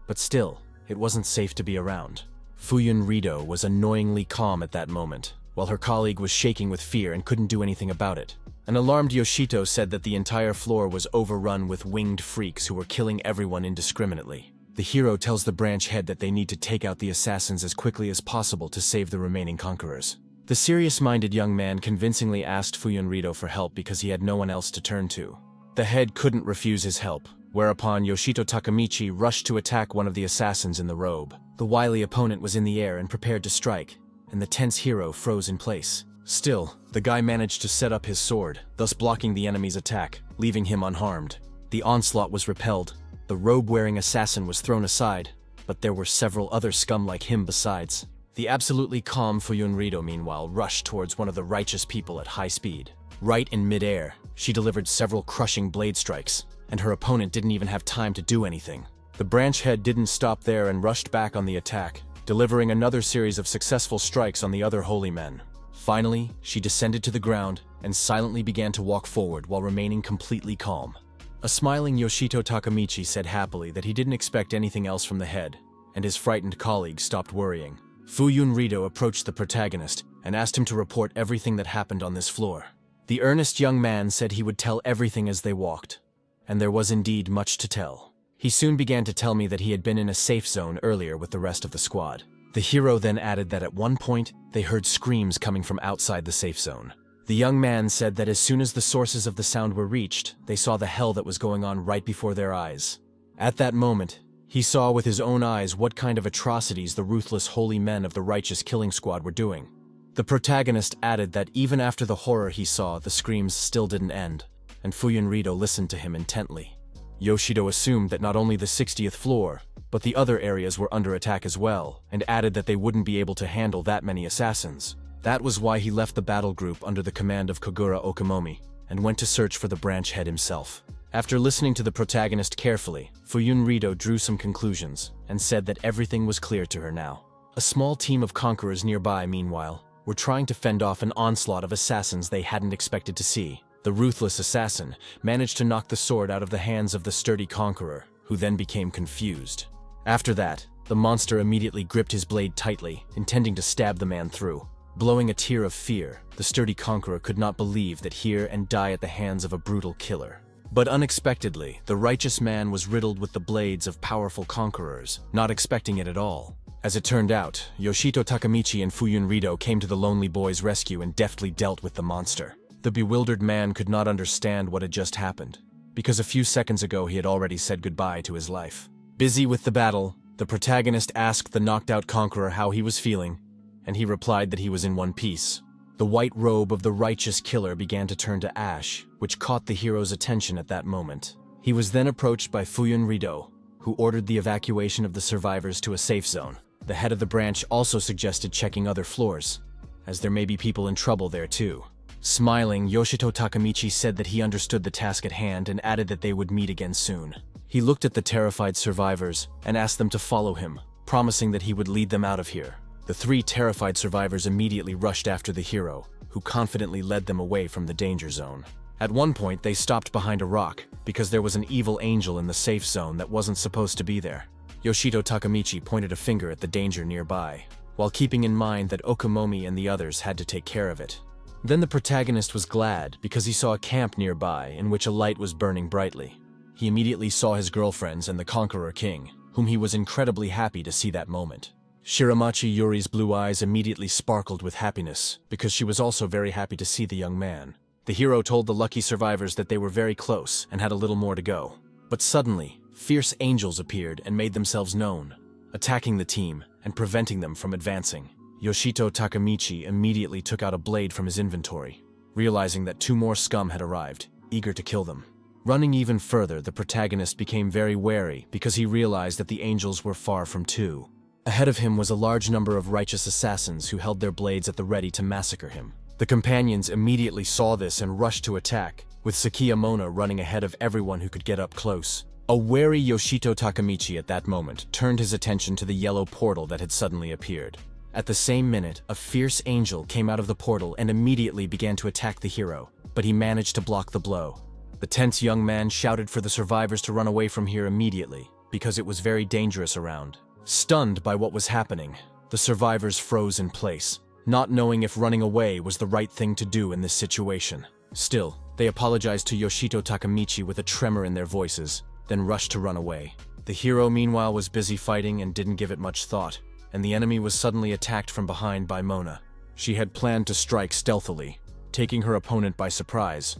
but still, it wasn't safe to be around. Fuyun Rido was annoyingly calm at that moment, while her colleague was shaking with fear and couldn't do anything about it. An alarmed Yoshito said that the entire floor was overrun with winged freaks who were killing everyone indiscriminately. The hero tells the branch head that they need to take out the assassins as quickly as possible to save the remaining conquerors. The serious-minded young man convincingly asked Fuyun Rido for help because he had no one else to turn to. The head couldn't refuse his help, whereupon Yoshito Takamichi rushed to attack one of the assassins in the robe. The wily opponent was in the air and prepared to strike, and the tense hero froze in place. Still, the guy managed to set up his sword, thus blocking the enemy's attack, leaving him unharmed. The onslaught was repelled. The robe-wearing assassin was thrown aside, but there were several other scum like him besides. The absolutely calm Fuyun Rido, meanwhile, rushed towards one of the righteous people at high speed. Right in mid-air, she delivered several crushing blade strikes, and her opponent didn't even have time to do anything. The branch head didn't stop there and rushed back on the attack, delivering another series of successful strikes on the other holy men. Finally, she descended to the ground and silently began to walk forward while remaining completely calm. A smiling Yoshito Takamichi said happily that he didn't expect anything else from the head, and his frightened colleague stopped worrying. Fuyun Rido approached the protagonist and asked him to report everything that happened on this floor. The earnest young man said he would tell everything as they walked, and there was indeed much to tell. He soon began to tell me that he had been in a safe zone earlier with the rest of the squad. The hero then added that at one point, they heard screams coming from outside the safe zone. The young man said that as soon as the sources of the sound were reached, they saw the hell that was going on right before their eyes. At that moment, he saw with his own eyes what kind of atrocities the ruthless holy men of the righteous killing squad were doing. The protagonist added that even after the horror he saw, the screams still didn't end, and Fuyunrido listened to him intently. Yoshido assumed that not only the 60th floor, but the other areas were under attack as well, and added that they wouldn't be able to handle that many assassins. That was why he left the battle group under the command of Kogura Okamomi, and went to search for the branch head himself. After listening to the protagonist carefully, Fuyunrido drew some conclusions, and said that everything was clear to her now. A small team of conquerors nearby, meanwhile, were trying to fend off an onslaught of assassins they hadn't expected to see. The ruthless assassin managed to knock the sword out of the hands of the sturdy conqueror, who then became confused. After that, the monster immediately gripped his blade tightly, intending to stab the man through. Blowing a tear of fear, the sturdy conqueror could not believe that hear and die at the hands of a brutal killer. But unexpectedly, the righteous man was riddled with the blades of powerful conquerors, not expecting it at all. As it turned out, Yoshito Takamichi and Fuyunrido came to the lonely boy's rescue and deftly dealt with the monster. The bewildered man could not understand what had just happened, because a few seconds ago he had already said goodbye to his life. Busy with the battle, the protagonist asked the knocked-out conqueror how he was feeling, and he replied that he was in one piece. The white robe of the righteous killer began to turn to ash, which caught the hero's attention at that moment. He was then approached by Fuyunrido, who ordered the evacuation of the survivors to a safe zone. The head of the branch also suggested checking other floors, as there may be people in trouble there too. Smiling, Yoshito Takamichi said that he understood the task at hand and added that they would meet again soon. He looked at the terrified survivors and asked them to follow him, promising that he would lead them out of here. The three terrified survivors immediately rushed after the hero, who confidently led them away from the danger zone. At one point, they stopped behind a rock because there was an evil angel in the safe zone that wasn't supposed to be there. Yoshito Takamichi pointed a finger at the danger nearby, while keeping in mind that Okamomi and the others had to take care of it. Then the protagonist was glad because he saw a camp nearby in which a light was burning brightly. He immediately saw his girlfriends and the Conqueror King, whom he was incredibly happy to see that moment. Shiramachi Yuri's blue eyes immediately sparkled with happiness because she was also very happy to see the young man. The hero told the lucky survivors that they were very close and had a little more to go. But suddenly, fierce angels appeared and made themselves known, attacking the team and preventing them from advancing. Yoshito Takamichi immediately took out a blade from his inventory, realizing that two more scum had arrived, eager to kill them. Running even further, the protagonist became very wary because he realized that the angels were far from two. Ahead of him was a large number of righteous assassins who held their blades at the ready to massacre him. The companions immediately saw this and rushed to attack, with Sakiyamona running ahead of everyone who could get up close. A wary Yoshito Takamichi at that moment turned his attention to the yellow portal that had suddenly appeared. At the same minute, a fierce angel came out of the portal and immediately began to attack the hero, but he managed to block the blow. The tense young man shouted for the survivors to run away from here immediately, because it was very dangerous around. Stunned by what was happening, the survivors froze in place, not knowing if running away was the right thing to do in this situation. Still, they apologized to Yoshito Takamichi with a tremor in their voices, then rushed to run away. The hero meanwhile was busy fighting and didn't give it much thought, and the enemy was suddenly attacked from behind by Mona. She had planned to strike stealthily, taking her opponent by surprise.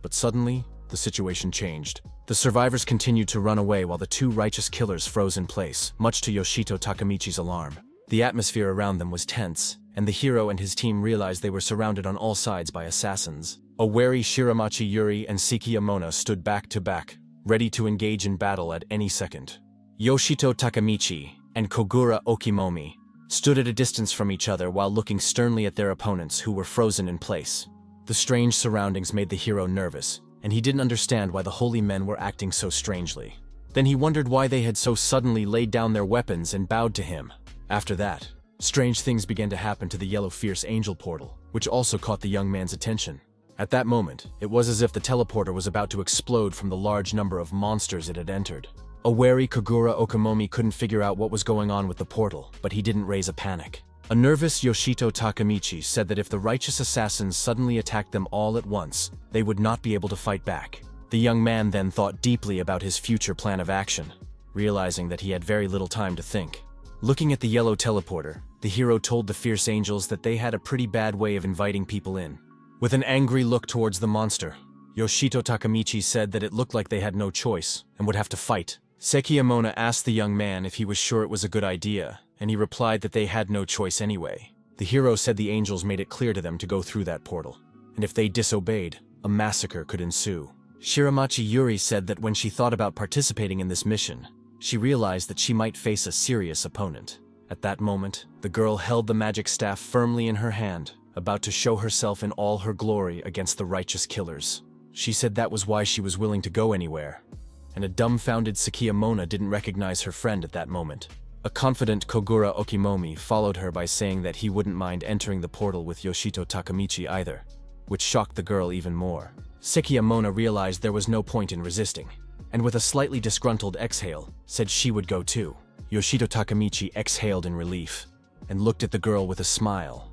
But suddenly, the situation changed. The survivors continued to run away while the two righteous killers froze in place, much to Yoshito Takamichi's alarm. The atmosphere around them was tense, and the hero and his team realized they were surrounded on all sides by assassins. A wary Shiramachi Yuri and Sakiyamona stood back to back, ready to engage in battle at any second. Yoshito Takamichi and Kogura Okimomi stood at a distance from each other while looking sternly at their opponents who were frozen in place. The strange surroundings made the hero nervous, and he didn't understand why the holy men were acting so strangely. Then he wondered why they had so suddenly laid down their weapons and bowed to him. After that, strange things began to happen to the yellow fierce angel portal, which also caught the young man's attention. At that moment, it was as if the teleporter was about to explode from the large number of monsters it had entered. A wary Kogura Okamomi couldn't figure out what was going on with the portal, but he didn't raise a panic. A nervous Yoshito Takamichi said that if the righteous assassins suddenly attacked them all at once, they would not be able to fight back. The young man then thought deeply about his future plan of action, realizing that he had very little time to think. Looking at the yellow teleporter, the hero told the fierce angels that they had a pretty bad way of inviting people in. With an angry look towards the monster, Yoshito Takamichi said that it looked like they had no choice and would have to fight. Sekiyamona asked the young man if he was sure it was a good idea, and he replied that they had no choice anyway. The hero said the angels made it clear to them to go through that portal, and if they disobeyed, a massacre could ensue. Shiramachi Yuri said that when she thought about participating in this mission, she realized that she might face a serious opponent. At that moment, the girl held the magic staff firmly in her hand, about to show herself in all her glory against the righteous killers. She said that was why she was willing to go anywhere, and a dumbfounded Sekiyamona didn't recognize her friend at that moment. A confident Kogura Okimomi followed her by saying that he wouldn't mind entering the portal with Yoshito Takamichi either, which shocked the girl even more. Sekiyamona realized there was no point in resisting, and with a slightly disgruntled exhale, said she would go too. Yoshito Takamichi exhaled in relief, and looked at the girl with a smile,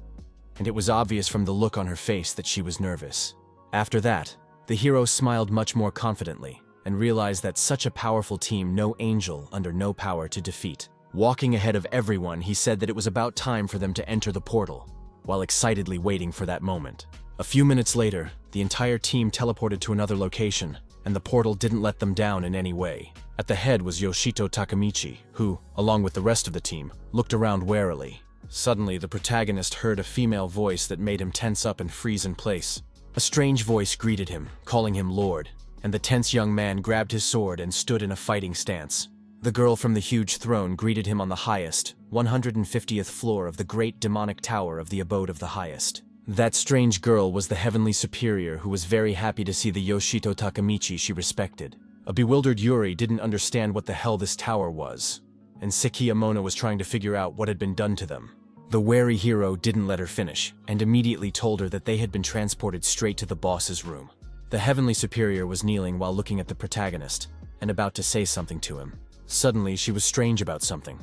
and it was obvious from the look on her face that she was nervous. After that, the hero smiled much more confidently, and realized that such a powerful team no angel under no power to defeat. Walking ahead of everyone, he said that it was about time for them to enter the portal, while excitedly waiting for that moment. A few minutes later, the entire team teleported to another location, and the portal didn't let them down in any way. At the head was Yoshito Takamichi, who, along with the rest of the team, looked around warily. Suddenly, the protagonist heard a female voice that made him tense up and freeze in place. A strange voice greeted him, calling him Lord, and the tense young man grabbed his sword and stood in a fighting stance. The girl from the huge throne greeted him on the highest, 150th floor of the great demonic tower of the abode of the highest. That strange girl was the heavenly superior who was very happy to see the Yoshito Takamichi she respected. A bewildered Yuri didn't understand what the hell this tower was, and Sekiyamona was trying to figure out what had been done to them. The wary hero didn't let her finish, and immediately told her that they had been transported straight to the boss's room. The heavenly superior was kneeling while looking at the protagonist, and about to say something to him. Suddenly, she was strange about something.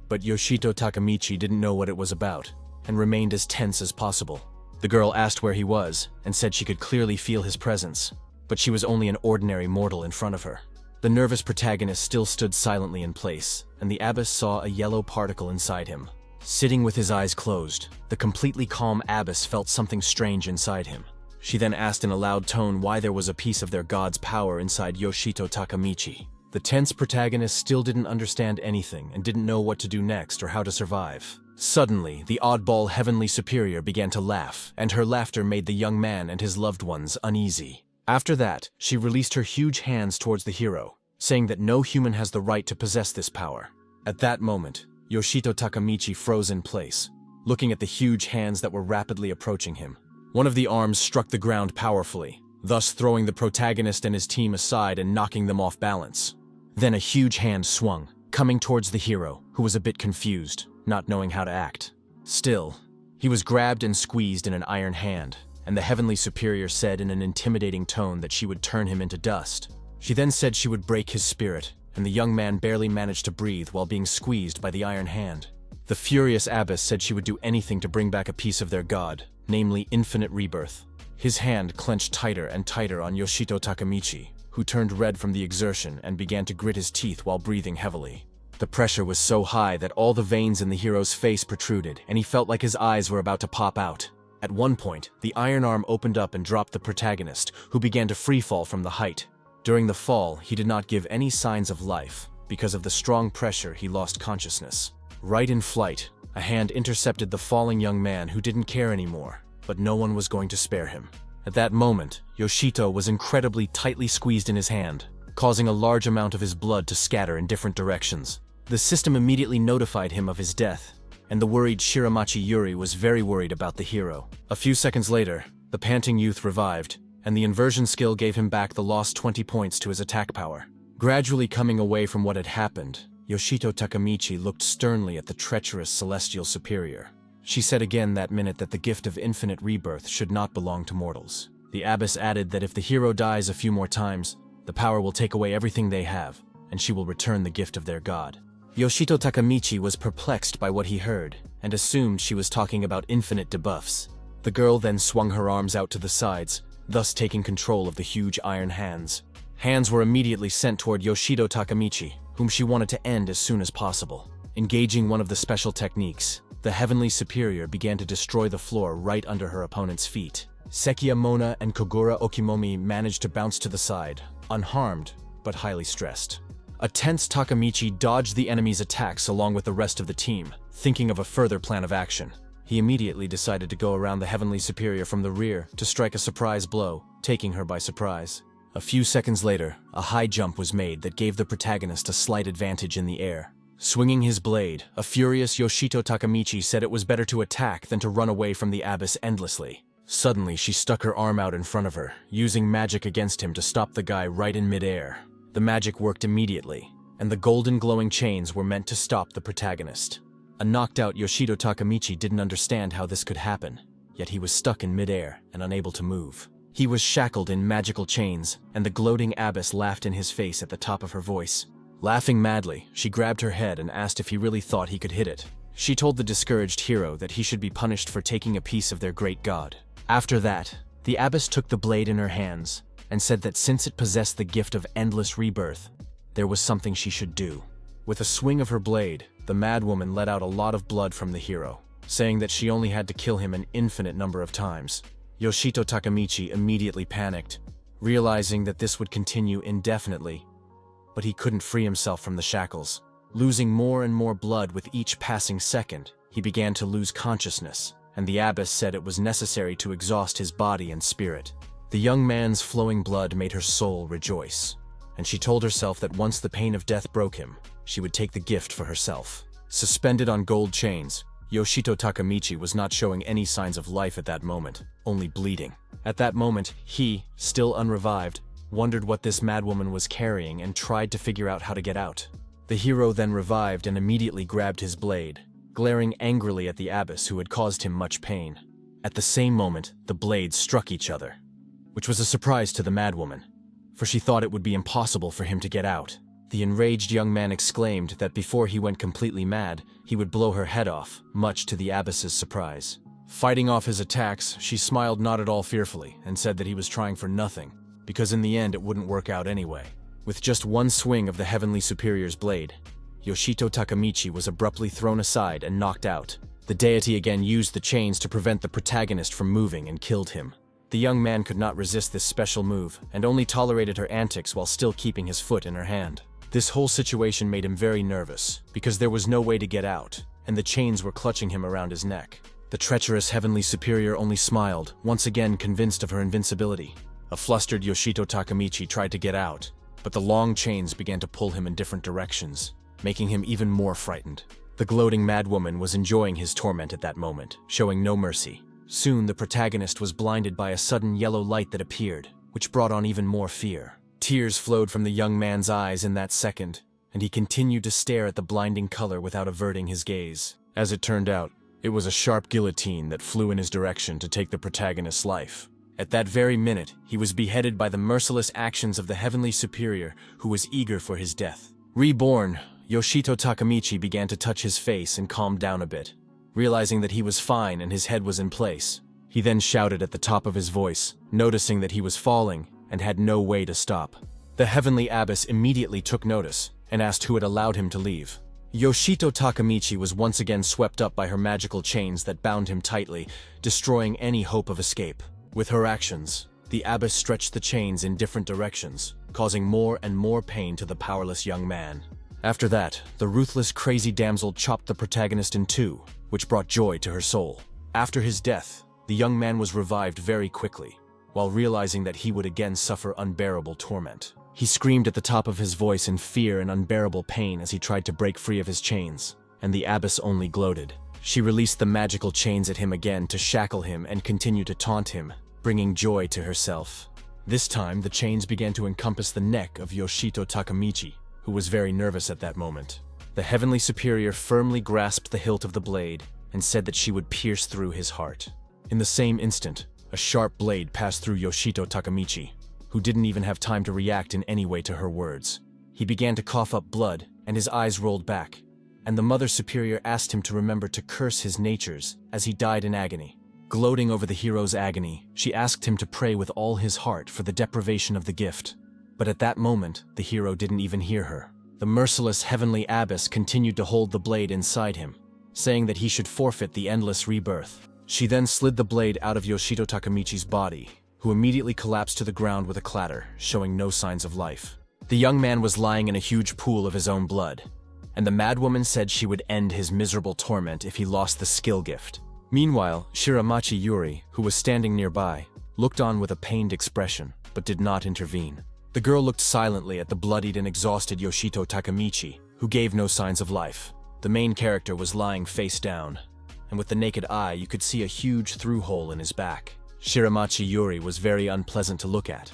But Yoshito Takamichi didn't know what it was about, and remained as tense as possible. The girl asked where he was, and said she could clearly feel his presence, but she was only an ordinary mortal in front of her. The nervous protagonist still stood silently in place, and the abbess saw a yellow particle inside him. Sitting with his eyes closed, the completely calm abbess felt something strange inside him. She then asked in a loud tone why there was a piece of their god's power inside Yoshito Takamichi. The tense protagonist still didn't understand anything and didn't know what to do next or how to survive. Suddenly, the oddball heavenly superior began to laugh, and her laughter made the young man and his loved ones uneasy. After that, she released her huge hands towards the hero, saying that no human has the right to possess this power. At that moment, Yoshito Takamichi froze in place, looking at the huge hands that were rapidly approaching him. One of the arms struck the ground powerfully, thus throwing the protagonist and his team aside and knocking them off balance. Then a huge hand swung, coming towards the hero, who was a bit confused, not knowing how to act. Still, he was grabbed and squeezed in an iron hand, and the heavenly superior said in an intimidating tone that she would turn him into dust. She then said she would break his spirit, and the young man barely managed to breathe while being squeezed by the iron hand. The furious abbess said she would do anything to bring back a piece of their god, namely infinite rebirth. His hand clenched tighter and tighter on Yoshito Takamichi, who turned red from the exertion and began to grit his teeth while breathing heavily. The pressure was so high that all the veins in the hero's face protruded, and he felt like his eyes were about to pop out. At one point, the iron arm opened up and dropped the protagonist, who began to freefall from the height. During the fall, he did not give any signs of life. Because of the strong pressure, he lost consciousness. Right in flight, a hand intercepted the falling young man who didn't care anymore, but no one was going to spare him. At that moment, Yoshito was incredibly tightly squeezed in his hand, causing a large amount of his blood to scatter in different directions. The system immediately notified him of his death, and the worried Shiramachi Yuri was very worried about the hero. A few seconds later, the panting youth revived, and the inversion skill gave him back the lost 20 points to his attack power. Gradually coming away from what had happened, Yoshito Takamichi looked sternly at the treacherous celestial superior. She said again that minute that the gift of infinite rebirth should not belong to mortals. The abbess added that if the hero dies a few more times, the power will take away everything they have, and she will return the gift of their god. Yoshito Takamichi was perplexed by what he heard and assumed she was talking about infinite debuffs. The girl then swung her arms out to the sides, thus taking control of the huge iron hands. Hands were immediately sent toward Yoshito Takamichi, whom she wanted to end as soon as possible. Engaging one of the special techniques, the Heavenly Superior began to destroy the floor right under her opponent's feet. Sekiya Mona and Kogura Okimomi managed to bounce to the side, unharmed but highly stressed. A tense Takamichi dodged the enemy's attacks along with the rest of the team, thinking of a further plan of action. He immediately decided to go around the Heavenly Superior from the rear to strike a surprise blow, taking her by surprise. A few seconds later, a high jump was made that gave the protagonist a slight advantage in the air. Swinging his blade, a furious Yoshito Takamichi said it was better to attack than to run away from the abyss endlessly. Suddenly, she stuck her arm out in front of her, using magic against him to stop the guy right in midair. The magic worked immediately, and the golden glowing chains were meant to stop the protagonist. A knocked-out Yoshito Takamichi didn't understand how this could happen, yet he was stuck in midair and unable to move. He was shackled in magical chains, and the gloating abyss laughed in his face at the top of her voice. Laughing madly, she grabbed her head and asked if he really thought he could hit it. She told the discouraged hero that he should be punished for taking a piece of their great god. After that, the abyss took the blade in her hands and said that since it possessed the gift of endless rebirth, there was something she should do. With a swing of her blade, the madwoman let out a lot of blood from the hero, saying that she only had to kill him an infinite number of times. Yoshito Takamichi immediately panicked, realizing that this would continue indefinitely, but he couldn't free himself from the shackles. Losing more and more blood with each passing second, he began to lose consciousness, and the abyss said it was necessary to exhaust his body and spirit. The young man's flowing blood made her soul rejoice, and she told herself that once the pain of death broke him, she would take the gift for herself. Suspended on gold chains, Yoshito Takamichi was not showing any signs of life at that moment, only bleeding. At that moment, he, still unrevived, wondered what this madwoman was carrying and tried to figure out how to get out. The hero then revived and immediately grabbed his blade, glaring angrily at the abyss who had caused him much pain. At the same moment, the blades struck each other, which was a surprise to the madwoman, for she thought it would be impossible for him to get out. The enraged young man exclaimed that before he went completely mad, he would blow her head off, much to the abyss's surprise. Fighting off his attacks, she smiled not at all fearfully and said that he was trying for nothing, because in the end it wouldn't work out anyway. With just one swing of the Heavenly Superior's blade, Yoshito Takamichi was abruptly thrown aside and knocked out. The deity again used the chains to prevent the protagonist from moving and killed him. The young man could not resist this special move and only tolerated her antics while still keeping his foot in her hand. This whole situation made him very nervous, because there was no way to get out, and the chains were clutching him around his neck. The treacherous Heavenly Superior only smiled, once again convinced of her invincibility. A flustered Yoshito Takamichi tried to get out, but the long chains began to pull him in different directions, making him even more frightened. The gloating madwoman was enjoying his torment at that moment, showing no mercy. Soon the protagonist was blinded by a sudden yellow light that appeared, which brought on even more fear. Tears flowed from the young man's eyes in that second, and he continued to stare at the blinding color without averting his gaze. As it turned out, it was a sharp guillotine that flew in his direction to take the protagonist's life. At that very minute, he was beheaded by the merciless actions of the Heavenly Superior, who was eager for his death. Reborn, Yoshito Takamichi began to touch his face and calmed down a bit, realizing that he was fine and his head was in place. He then shouted at the top of his voice, noticing that he was falling and had no way to stop. The Heavenly Abyss immediately took notice and asked who had allowed him to leave. Yoshito Takamichi was once again swept up by her magical chains that bound him tightly, destroying any hope of escape. With her actions, the Abyss stretched the chains in different directions, causing more and more pain to the powerless young man. After that, the ruthless crazy damsel chopped the protagonist in two, which brought joy to her soul. After his death, the young man was revived very quickly, while realizing that he would again suffer unbearable torment. He screamed at the top of his voice in fear and unbearable pain as he tried to break free of his chains, and the abyss only gloated. She released the magical chains at him again to shackle him and continue to taunt him, bringing joy to herself. This time, the chains began to encompass the neck of Yoshito Takamichi, who was very nervous at that moment. The Heavenly Superior firmly grasped the hilt of the blade and said that she would pierce through his heart. In the same instant, a sharp blade passed through Yoshito Takamichi, who didn't even have time to react in any way to her words. He began to cough up blood, and his eyes rolled back, and the Mother Superior asked him to remember to curse his natures as he died in agony. Gloating over the hero's agony, she asked him to pray with all his heart for the deprivation of the gift. But at that moment, the hero didn't even hear her. The merciless heavenly abbess continued to hold the blade inside him, saying that he should forfeit the endless rebirth. She then slid the blade out of Yoshito Takamichi's body, who immediately collapsed to the ground with a clatter, showing no signs of life. The young man was lying in a huge pool of his own blood, and the madwoman said she would end his miserable torment if he lost the skill gift. Meanwhile, Shiramachi Yuri, who was standing nearby, looked on with a pained expression, but did not intervene. The girl looked silently at the bloodied and exhausted Yoshito Takamichi, who gave no signs of life. The main character was lying face down, and with the naked eye you could see a huge through-hole in his back. Shiramachi Yuri was very unpleasant to look at,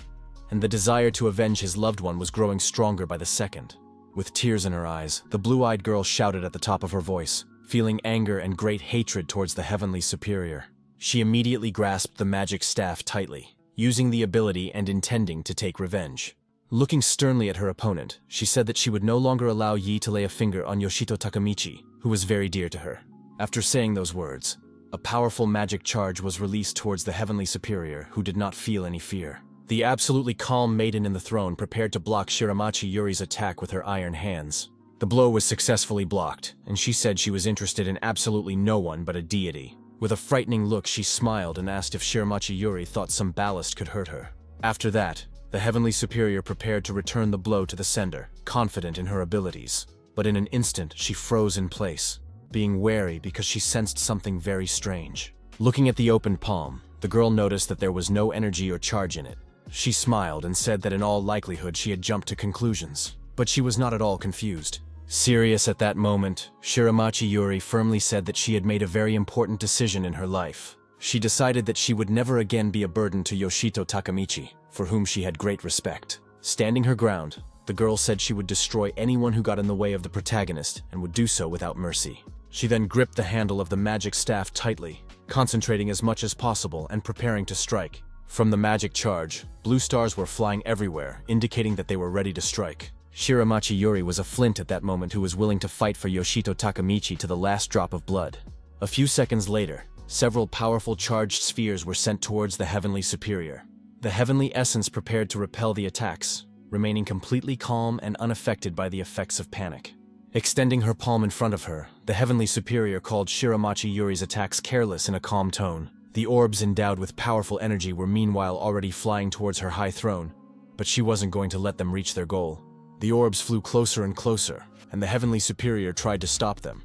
and the desire to avenge his loved one was growing stronger by the second. With tears in her eyes, the blue-eyed girl shouted at the top of her voice, feeling anger and great hatred towards the heavenly superior. She immediately grasped the magic staff tightly, using the ability and intending to take revenge. Looking sternly at her opponent, she said that she would no longer allow Yi to lay a finger on Yoshito Takamichi, who was very dear to her. After saying those words, a powerful magic charge was released towards the heavenly superior, who did not feel any fear. The absolutely calm maiden in the throne prepared to block Shiramachi Yuri's attack with her iron hands. The blow was successfully blocked, and she said she was interested in absolutely no one but a deity. With a frightening look, she smiled and asked if Shiramachi Yuri thought some ballast could hurt her. After that, the heavenly superior prepared to return the blow to the sender, confident in her abilities. But in an instant, she froze in place, being wary because she sensed something very strange. Looking at the opened palm, the girl noticed that there was no energy or charge in it. She smiled and said that in all likelihood she had jumped to conclusions, but she was not at all confused. Serious at that moment, Shiramachi Yuri firmly said that she had made a very important decision in her life. She decided that she would never again be a burden to Yoshito Takamichi, for whom she had great respect. Standing her ground, the girl said she would destroy anyone who got in the way of the protagonist and would do so without mercy. She then gripped the handle of the magic staff tightly, concentrating as much as possible and preparing to strike. From the magic charge, blue stars were flying everywhere, indicating that they were ready to strike. Shiramachi Yuri was a flint at that moment who was willing to fight for Yoshito Takamichi to the last drop of blood. A few seconds later, several powerful charged spheres were sent towards the heavenly superior. The heavenly essence prepared to repel the attacks, remaining completely calm and unaffected by the effects of panic. Extending her palm in front of her, the heavenly superior called Shiramachi Yuri's attacks careless in a calm tone. The orbs endowed with powerful energy were meanwhile already flying towards her high throne, but she wasn't going to let them reach their goal. The orbs flew closer and closer, and the heavenly superior tried to stop them,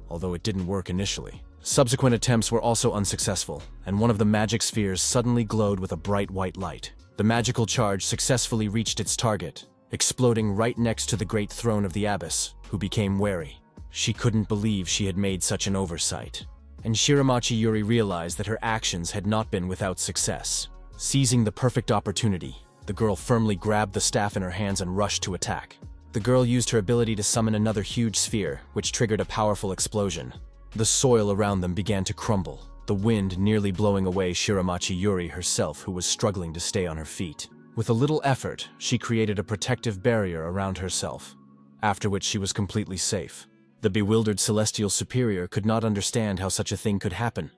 although it didn't work initially. Subsequent attempts were also unsuccessful, and one of the magic spheres suddenly glowed with a bright white light. The magical charge successfully reached its target, exploding right next to the great throne of the abbess, who became wary. She couldn't believe she had made such an oversight, and Shiramachi Yuri realized that her actions had not been without success. Seizing the perfect opportunity, the girl firmly grabbed the staff in her hands and rushed to attack. The girl used her ability to summon another huge sphere, which triggered a powerful explosion. The soil around them began to crumble, the wind nearly blowing away Shiramachi Yuri herself, who was struggling to stay on her feet. With a little effort, she created a protective barrier around herself, after which she was completely safe. The bewildered celestial superior could not understand how such a thing could happen,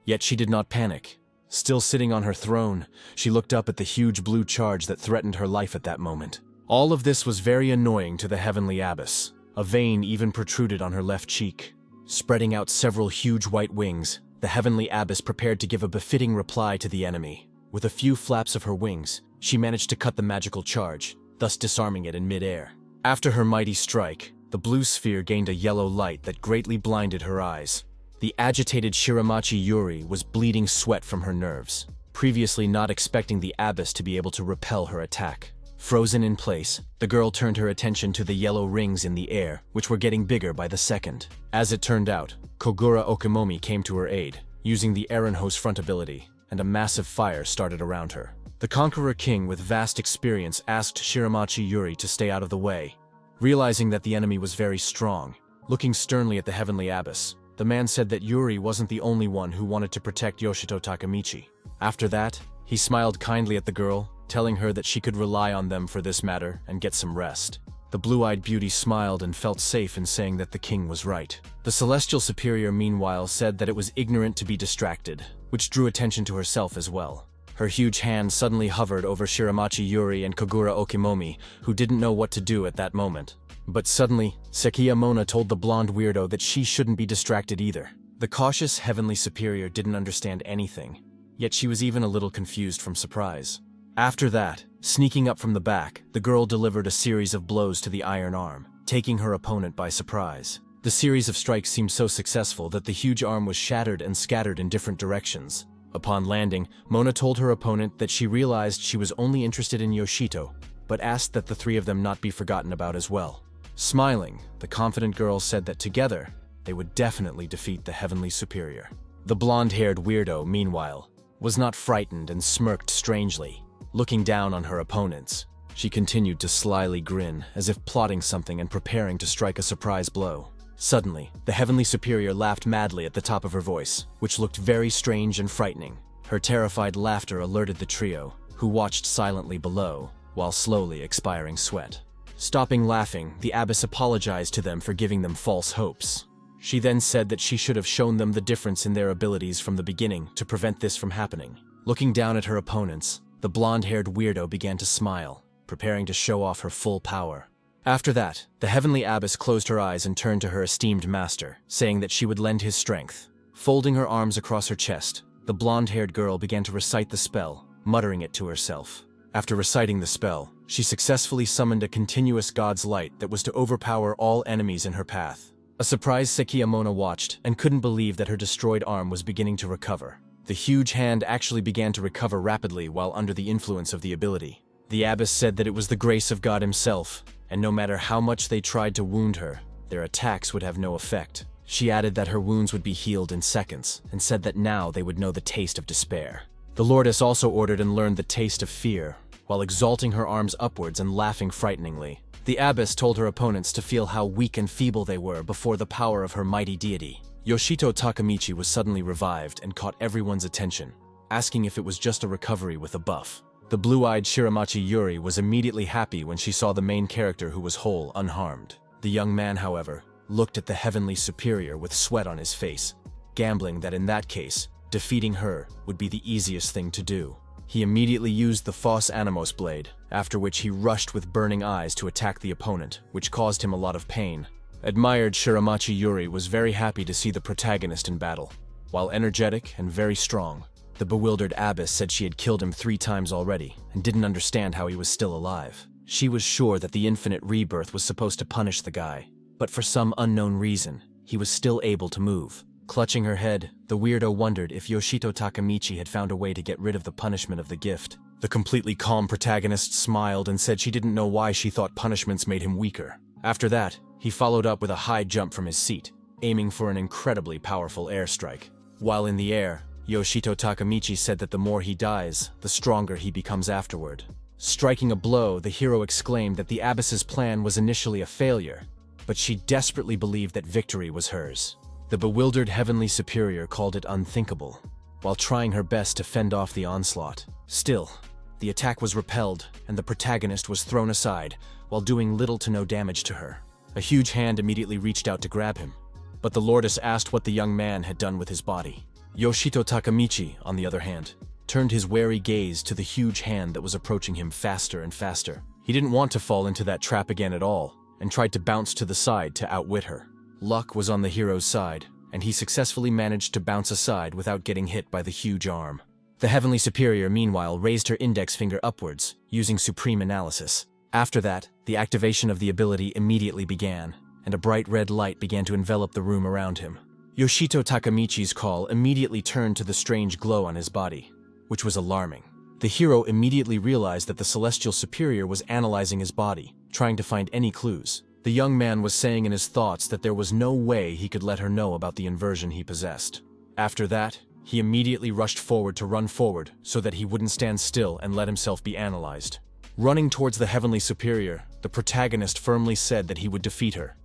yet she did not panic. Still sitting on her throne, she looked up at the huge blue charge that threatened her life at that moment. All of this was very annoying to the heavenly abbess. A vein even protruded on her left cheek. Spreading out several huge white wings, the heavenly abbess prepared to give a befitting reply to the enemy. With a few flaps of her wings, she managed to cut the magical charge, thus disarming it in mid-air. After her mighty strike, the blue sphere gained a yellow light that greatly blinded her eyes. The agitated Shiramachi Yuri was bleeding sweat from her nerves, previously not expecting the abbess to be able to repel her attack. Frozen in place, the girl turned her attention to the yellow rings in the air, which were getting bigger by the second. As it turned out, Kogura Okimomi came to her aid, using the Erenho's front ability, and a massive fire started around her. The Conqueror King with vast experience asked Shiramachi Yuri to stay out of the way. Realizing that the enemy was very strong, looking sternly at the heavenly abbess, the man said that Yuri wasn't the only one who wanted to protect Yoshito Takamichi. After that, he smiled kindly at the girl, telling her that she could rely on them for this matter and get some rest. The blue-eyed beauty smiled and felt safe in saying that the king was right. The celestial superior meanwhile said that it was ignorant to be distracted, which drew attention to herself as well. Her huge hand suddenly hovered over Shiramachi Yuri and Kogura Okimomi, who didn't know what to do at that moment. But suddenly, Sekiya Mona told the blonde weirdo that she shouldn't be distracted either. The cautious heavenly superior didn't understand anything, yet she was even a little confused from surprise. After that, sneaking up from the back, the girl delivered a series of blows to the iron arm, taking her opponent by surprise. The series of strikes seemed so successful that the huge arm was shattered and scattered in different directions. Upon landing, Mona told her opponent that she realized she was only interested in Yoshito, but asked that the three of them not be forgotten about as well. Smiling, the confident girl said that together, they would definitely defeat the heavenly superior. The blonde-haired weirdo, meanwhile, was not frightened and smirked strangely. Looking down on her opponents, she continued to slyly grin, as if plotting something and preparing to strike a surprise blow. Suddenly, the heavenly superior laughed madly at the top of her voice, which looked very strange and frightening. Her terrified laughter alerted the trio, who watched silently below, while slowly expiring sweat. Stopping laughing, the abbess apologized to them for giving them false hopes. She then said that she should have shown them the difference in their abilities from the beginning to prevent this from happening. Looking down at her opponents, the blonde-haired weirdo began to smile, preparing to show off her full power. After that, the heavenly abbess closed her eyes and turned to her esteemed master, saying that she would lend his strength. Folding her arms across her chest, the blonde-haired girl began to recite the spell, muttering it to herself. After reciting the spell, she successfully summoned a continuous god's light that was to overpower all enemies in her path. A surprised Sekiya Mona watched and couldn't believe that her destroyed arm was beginning to recover. The huge hand actually began to recover rapidly while under the influence of the ability. The abbess said that it was the grace of God himself, and no matter how much they tried to wound her, their attacks would have no effect. She added that her wounds would be healed in seconds, and said that now they would know the taste of despair. The lordess also ordered and learned the taste of fear, while exalting her arms upwards and laughing frighteningly. The abbess told her opponents to feel how weak and feeble they were before the power of her mighty deity. Yoshito Takamichi was suddenly revived and caught everyone's attention, asking if it was just a recovery with a buff. The blue-eyed Shiramachi Yuri was immediately happy when she saw the main character who was whole, unharmed. The young man, however, looked at the heavenly superior with sweat on his face, gambling that in that case, defeating her would be the easiest thing to do. He immediately used the Phos Animos blade, after which he rushed with burning eyes to attack the opponent, which caused him a lot of pain. Admired Shiramachi Yuri was very happy to see the protagonist in battle. While energetic and very strong, the bewildered abbess said she had killed him 3 times already and didn't understand how he was still alive. She was sure that the infinite rebirth was supposed to punish the guy, but for some unknown reason, he was still able to move. Clutching her head, the weirdo wondered if Yoshito Takamichi had found a way to get rid of the punishment of the gift. The completely calm protagonist smiled and said she didn't know why she thought punishments made him weaker. After that, he followed up with a high jump from his seat, aiming for an incredibly powerful airstrike. While in the air, Yoshito Takamichi said that the more he dies, the stronger he becomes afterward. Striking a blow, the hero exclaimed that the abbess's plan was initially a failure, but she desperately believed that victory was hers. The bewildered heavenly superior called it unthinkable, while trying her best to fend off the onslaught. Still, the attack was repelled, and the protagonist was thrown aside, while doing little to no damage to her. A huge hand immediately reached out to grab him, but the lordess asked what the young man had done with his body. Yoshito Takamichi, on the other hand, turned his wary gaze to the huge hand that was approaching him faster and faster. He didn't want to fall into that trap again at all, and tried to bounce to the side to outwit her. Luck was on the hero's side, and he successfully managed to bounce aside without getting hit by the huge arm. The heavenly superior, meanwhile, raised her index finger upwards, using supreme analysis. After that, the activation of the ability immediately began, and a bright red light began to envelop the room around him. Yoshito Takamichi's call immediately turned to the strange glow on his body, which was alarming. The hero immediately realized that the celestial superior was analyzing his body, trying to find any clues. The young man was saying in his thoughts that there was no way he could let her know about the inversion he possessed. After that, he immediately rushed forward to run forward so that he wouldn't stand still and let himself be analyzed. Running towards the heavenly superior, the protagonist firmly said that he would defeat her.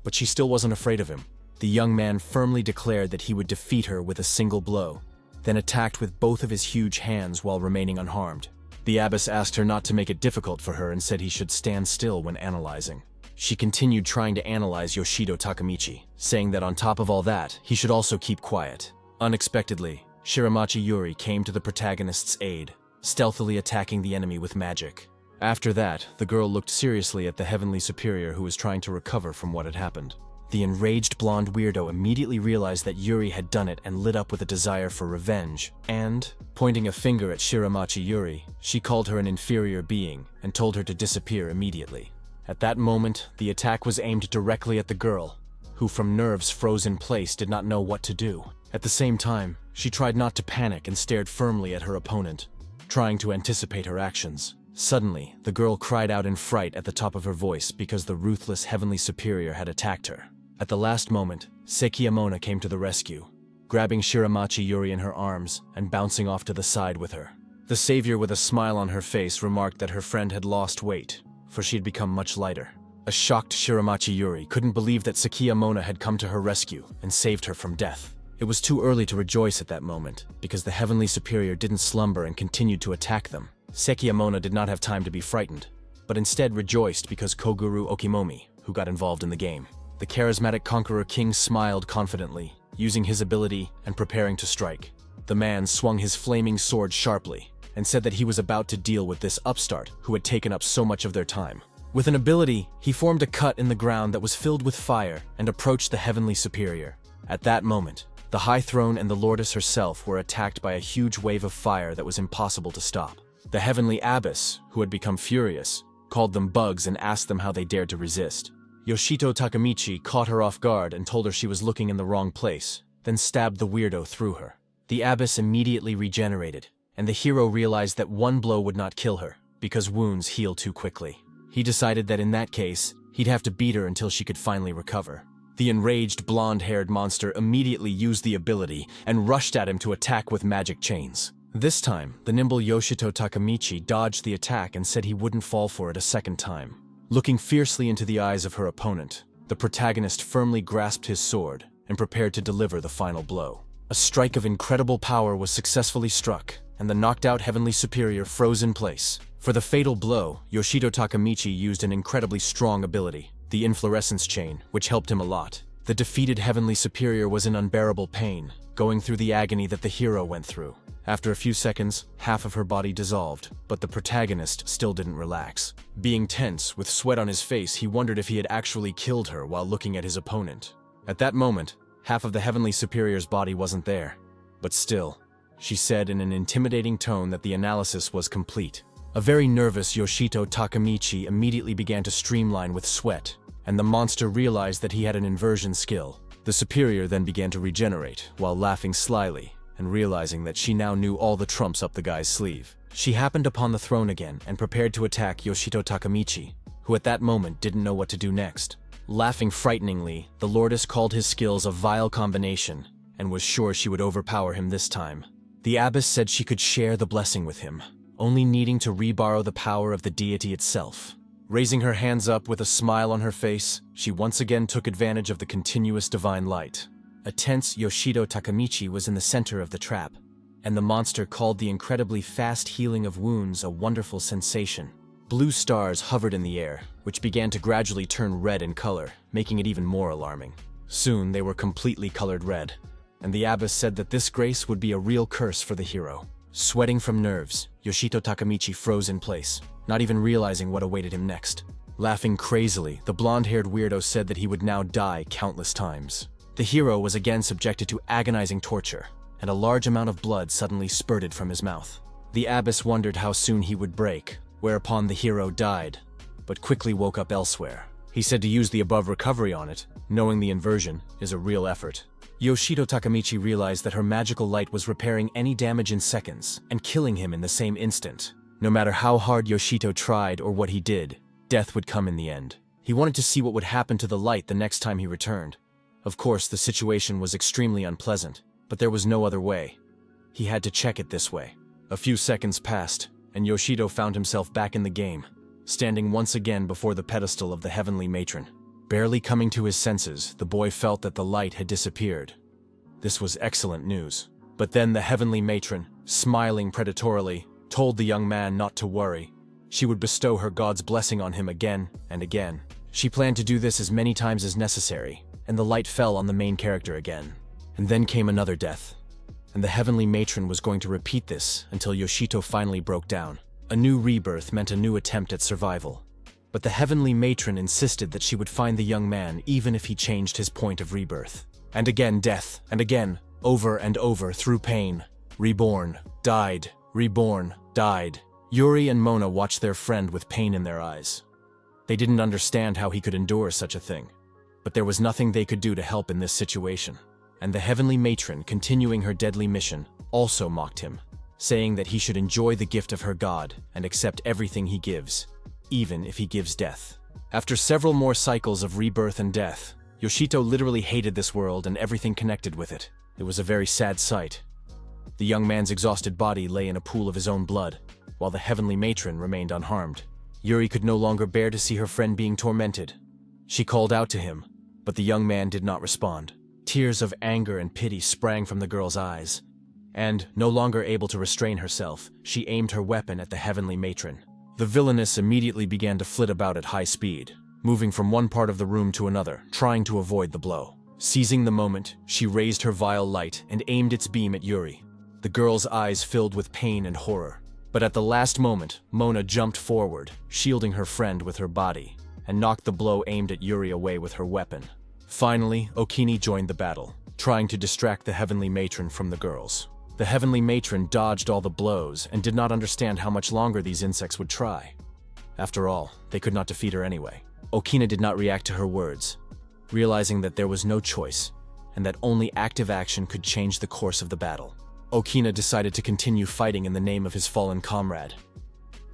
But she still wasn't afraid of him. The young man firmly declared that he would defeat her with a single blow, then attacked with both of his huge hands while remaining unharmed. The abbess asked her not to make it difficult for her and said he should stand still when analyzing. She continued trying to analyze Yoshido Takamichi, saying that on top of all that, he should also keep quiet. Unexpectedly, Shiramachi Yuri came to the protagonist's aid, stealthily attacking the enemy with magic. After that, the girl looked seriously at the heavenly superior who was trying to recover from what had happened. The enraged blonde weirdo immediately realized that Yuri had done it and lit up with a desire for revenge, and, pointing a finger at Shiramachi Yuri, she called her an inferior being and told her to disappear immediately. At that moment, the attack was aimed directly at the girl, who from nerves froze in place did not know what to do. At the same time, she tried not to panic and stared firmly at her opponent, trying to anticipate her actions. Suddenly, the girl cried out in fright at the top of her voice because the ruthless heavenly superior had attacked her. At the last moment, Sekiyamona came to the rescue, grabbing Shiramachi Yuri in her arms and bouncing off to the side with her. The savior, with a smile on her face, remarked that her friend had lost weight, for she had become much lighter. A shocked Shiramachi Yuri couldn't believe that Sekiyamona had come to her rescue and saved her from death. It was too early to rejoice at that moment, because the heavenly superior didn't slumber and continued to attack them. Sekiyamona did not have time to be frightened, but instead rejoiced because Koguru Okimomi, who got involved in the game. The charismatic conqueror king smiled confidently, using his ability and preparing to strike. The man swung his flaming sword sharply and said that he was about to deal with this upstart who had taken up so much of their time. With an ability, he formed a cut in the ground that was filled with fire and approached the heavenly superior. At that moment, the High Throne and the Lordess herself were attacked by a huge wave of fire that was impossible to stop. The heavenly abbess, who had become furious, called them bugs and asked them how they dared to resist. Yoshito Takamichi caught her off guard and told her she was looking in the wrong place, then stabbed the weirdo through her. The abbess immediately regenerated, and the hero realized that one blow would not kill her, because wounds heal too quickly. He decided that in that case, he'd have to beat her until she could finally recover. The enraged blonde-haired monster immediately used the ability and rushed at him to attack with magic chains. This time, the nimble Yoshito Takamichi dodged the attack and said he wouldn't fall for it a second time. Looking fiercely into the eyes of her opponent, the protagonist firmly grasped his sword and prepared to deliver the final blow. A strike of incredible power was successfully struck, and the knocked-out heavenly superior froze in place. For the fatal blow, Yoshito Takamichi used an incredibly strong ability, the inflorescence chain, which helped him a lot. The defeated heavenly superior was in unbearable pain, going through the agony that the hero went through. After a few seconds, half of her body dissolved, but the protagonist still didn't relax. Being tense, with sweat on his face, he wondered if he had actually killed her while looking at his opponent. At that moment, half of the heavenly superior's body wasn't there. But still, she said in an intimidating tone that the analysis was complete. A very nervous Yoshito Takamichi immediately began to streamline with sweat, and the monster realized that he had an inversion skill. The superior then began to regenerate, while laughing slyly, and realizing that she now knew all the trumps up the guy's sleeve. She happened upon the throne again and prepared to attack Yoshito Takamichi, who at that moment didn't know what to do next. Laughing frighteningly, the Lordess called his skills a vile combination, and was sure she would overpower him this time. The abbess said she could share the blessing with him, only needing to reborrow the power of the deity itself. Raising her hands up with a smile on her face, she once again took advantage of the continuous divine light. A tense Yoshito Takamichi was in the center of the trap, and the monster called the incredibly fast healing of wounds a wonderful sensation. Blue stars hovered in the air, which began to gradually turn red in color, making it even more alarming. Soon they were completely colored red, and the abbess said that this grace would be a real curse for the hero. Sweating from nerves, Yoshito Takamichi froze in place, not even realizing what awaited him next. Laughing crazily, the blonde-haired weirdo said that he would now die countless times. The hero was again subjected to agonizing torture, and a large amount of blood suddenly spurted from his mouth. The abbess wondered how soon he would break, whereupon the hero died, but quickly woke up elsewhere. He said to use the above recovery on it, knowing the inversion is a real effort. Yoshito Takamichi realized that her magical light was repairing any damage in seconds and killing him in the same instant. No matter how hard Yoshito tried or what he did, death would come in the end. He wanted to see what would happen to the light the next time he returned. Of course, the situation was extremely unpleasant, but there was no other way. He had to check it this way. A few seconds passed, and Yoshito found himself back in the game, standing once again before the pedestal of the heavenly matron. Barely coming to his senses, the boy felt that the light had disappeared. This was excellent news. But then the heavenly matron, smiling predatorily, told the young man not to worry. She would bestow her god's blessing on him again and again. She planned to do this as many times as necessary, and the light fell on the main character again. And then came another death. And the heavenly matron was going to repeat this until Yoshito finally broke down. A new rebirth meant a new attempt at survival. But the heavenly matron insisted that she would find the young man even if he changed his point of rebirth. And again death, and again, over and over through pain. Reborn, died, reborn, died. Yuri and Mona watched their friend with pain in their eyes. They didn't understand how he could endure such a thing. But there was nothing they could do to help in this situation. And the heavenly matron, continuing her deadly mission, also mocked him, saying that he should enjoy the gift of her god and accept everything he gives, even if he gives death. After several more cycles of rebirth and death, Yoshito literally hated this world and everything connected with it. It was a very sad sight. The young man's exhausted body lay in a pool of his own blood, while the heavenly matron remained unharmed. Yuri could no longer bear to see her friend being tormented. She called out to him, but the young man did not respond. Tears of anger and pity sprang from the girl's eyes, and, no longer able to restrain herself, she aimed her weapon at the heavenly matron. The villainess immediately began to flit about at high speed, moving from one part of the room to another, trying to avoid the blow. Seizing the moment, she raised her vile light and aimed its beam at Yuri. The girl's eyes filled with pain and horror. But at the last moment, Mona jumped forward, shielding her friend with her body, and knocked the blow aimed at Yuri away with her weapon. Finally, Okini joined the battle, trying to distract the heavenly matron from the girls. The heavenly matron dodged all the blows and did not understand how much longer these insects would try. After all, they could not defeat her anyway. Okina did not react to her words, realizing that there was no choice, and that only active action could change the course of the battle. Okina decided to continue fighting in the name of his fallen comrade.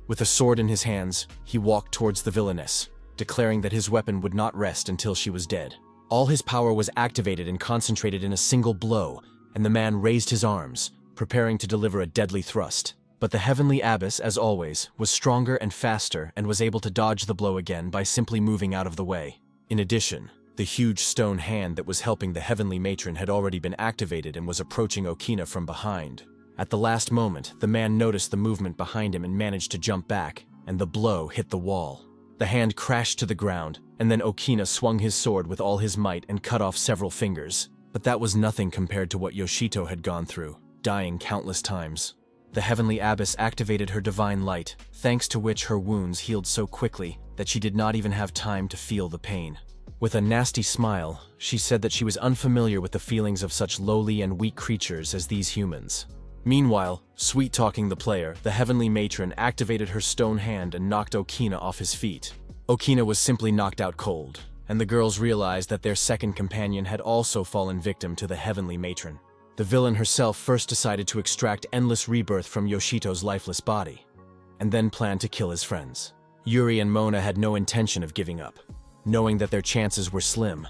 With a sword in his hands, he walked towards the villainess, declaring that his weapon would not rest until she was dead. All his power was activated and concentrated in a single blow, and the man raised his arms, preparing to deliver a deadly thrust. But the heavenly abyss, as always, was stronger and faster and was able to dodge the blow again by simply moving out of the way. In addition, the huge stone hand that was helping the heavenly matron had already been activated and was approaching Okina from behind. At the last moment, the man noticed the movement behind him and managed to jump back, and the blow hit the wall. The hand crashed to the ground, and then Okina swung his sword with all his might and cut off several fingers. But that was nothing compared to what Yoshito had gone through, dying countless times. The heavenly abyss activated her divine light, thanks to which her wounds healed so quickly that she did not even have time to feel the pain. With a nasty smile, she said that she was unfamiliar with the feelings of such lowly and weak creatures as these humans. Meanwhile, sweet-talking the player, the heavenly matron activated her stone hand and knocked Okina off his feet. Okina was simply knocked out cold, and the girls realized that their second companion had also fallen victim to the heavenly matron. The villain herself first decided to extract endless rebirth from Yoshito's lifeless body, and then planned to kill his friends. Yuri and Mona had no intention of giving up, knowing that their chances were slim,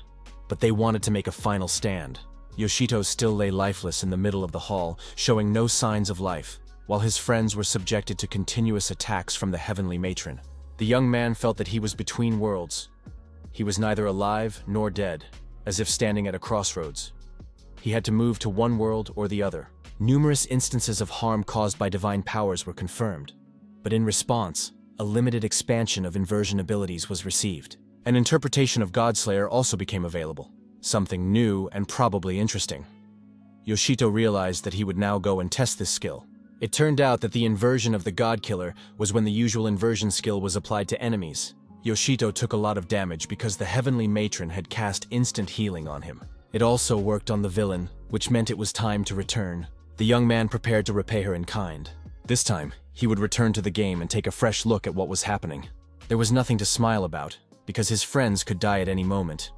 but they wanted to make a final stand. Yoshito still lay lifeless in the middle of the hall, showing no signs of life, while his friends were subjected to continuous attacks from the heavenly matron. The young man felt that he was between worlds. He was neither alive nor dead, as if standing at a crossroads. He had to move to one world or the other. Numerous instances of harm caused by divine powers were confirmed, but in response, a limited expansion of inversion abilities was received. An interpretation of Godslayer also became available, something new and probably interesting. Yoshito realized that he would now go and test this skill. It turned out that the inversion of the God Killer was when the usual inversion skill was applied to enemies. Yoshito took a lot of damage because the heavenly matron had cast instant healing on him. It also worked on the villain, which meant it was time to return. The young man prepared to repay her in kind. This time, he would return to the game and take a fresh look at what was happening. There was nothing to smile about, because his friends could die at any moment.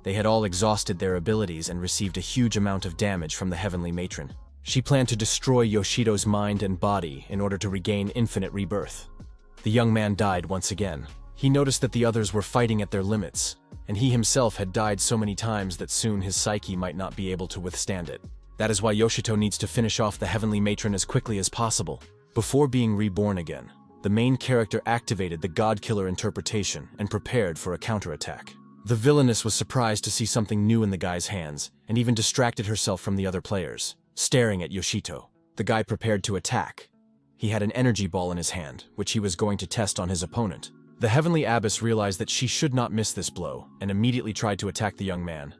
They had all exhausted their abilities and received a huge amount of damage from the heavenly matron. She planned to destroy Yoshito's mind and body in order to regain infinite rebirth. The young man died once again. He noticed that the others were fighting at their limits, and he himself had died so many times that soon his psyche might not be able to withstand it. That is why Yoshito needs to finish off the heavenly matron as quickly as possible. Before being reborn again, the main character activated the God Killer interpretation and prepared for a counterattack. The villainess was surprised to see something new in the guy's hands, and even distracted herself from the other players, staring at Yoshito. The guy prepared to attack. He had an energy ball in his hand, which he was going to test on his opponent. The Heavenly Abbess realized that she should not miss this blow and immediately tried to attack the young man,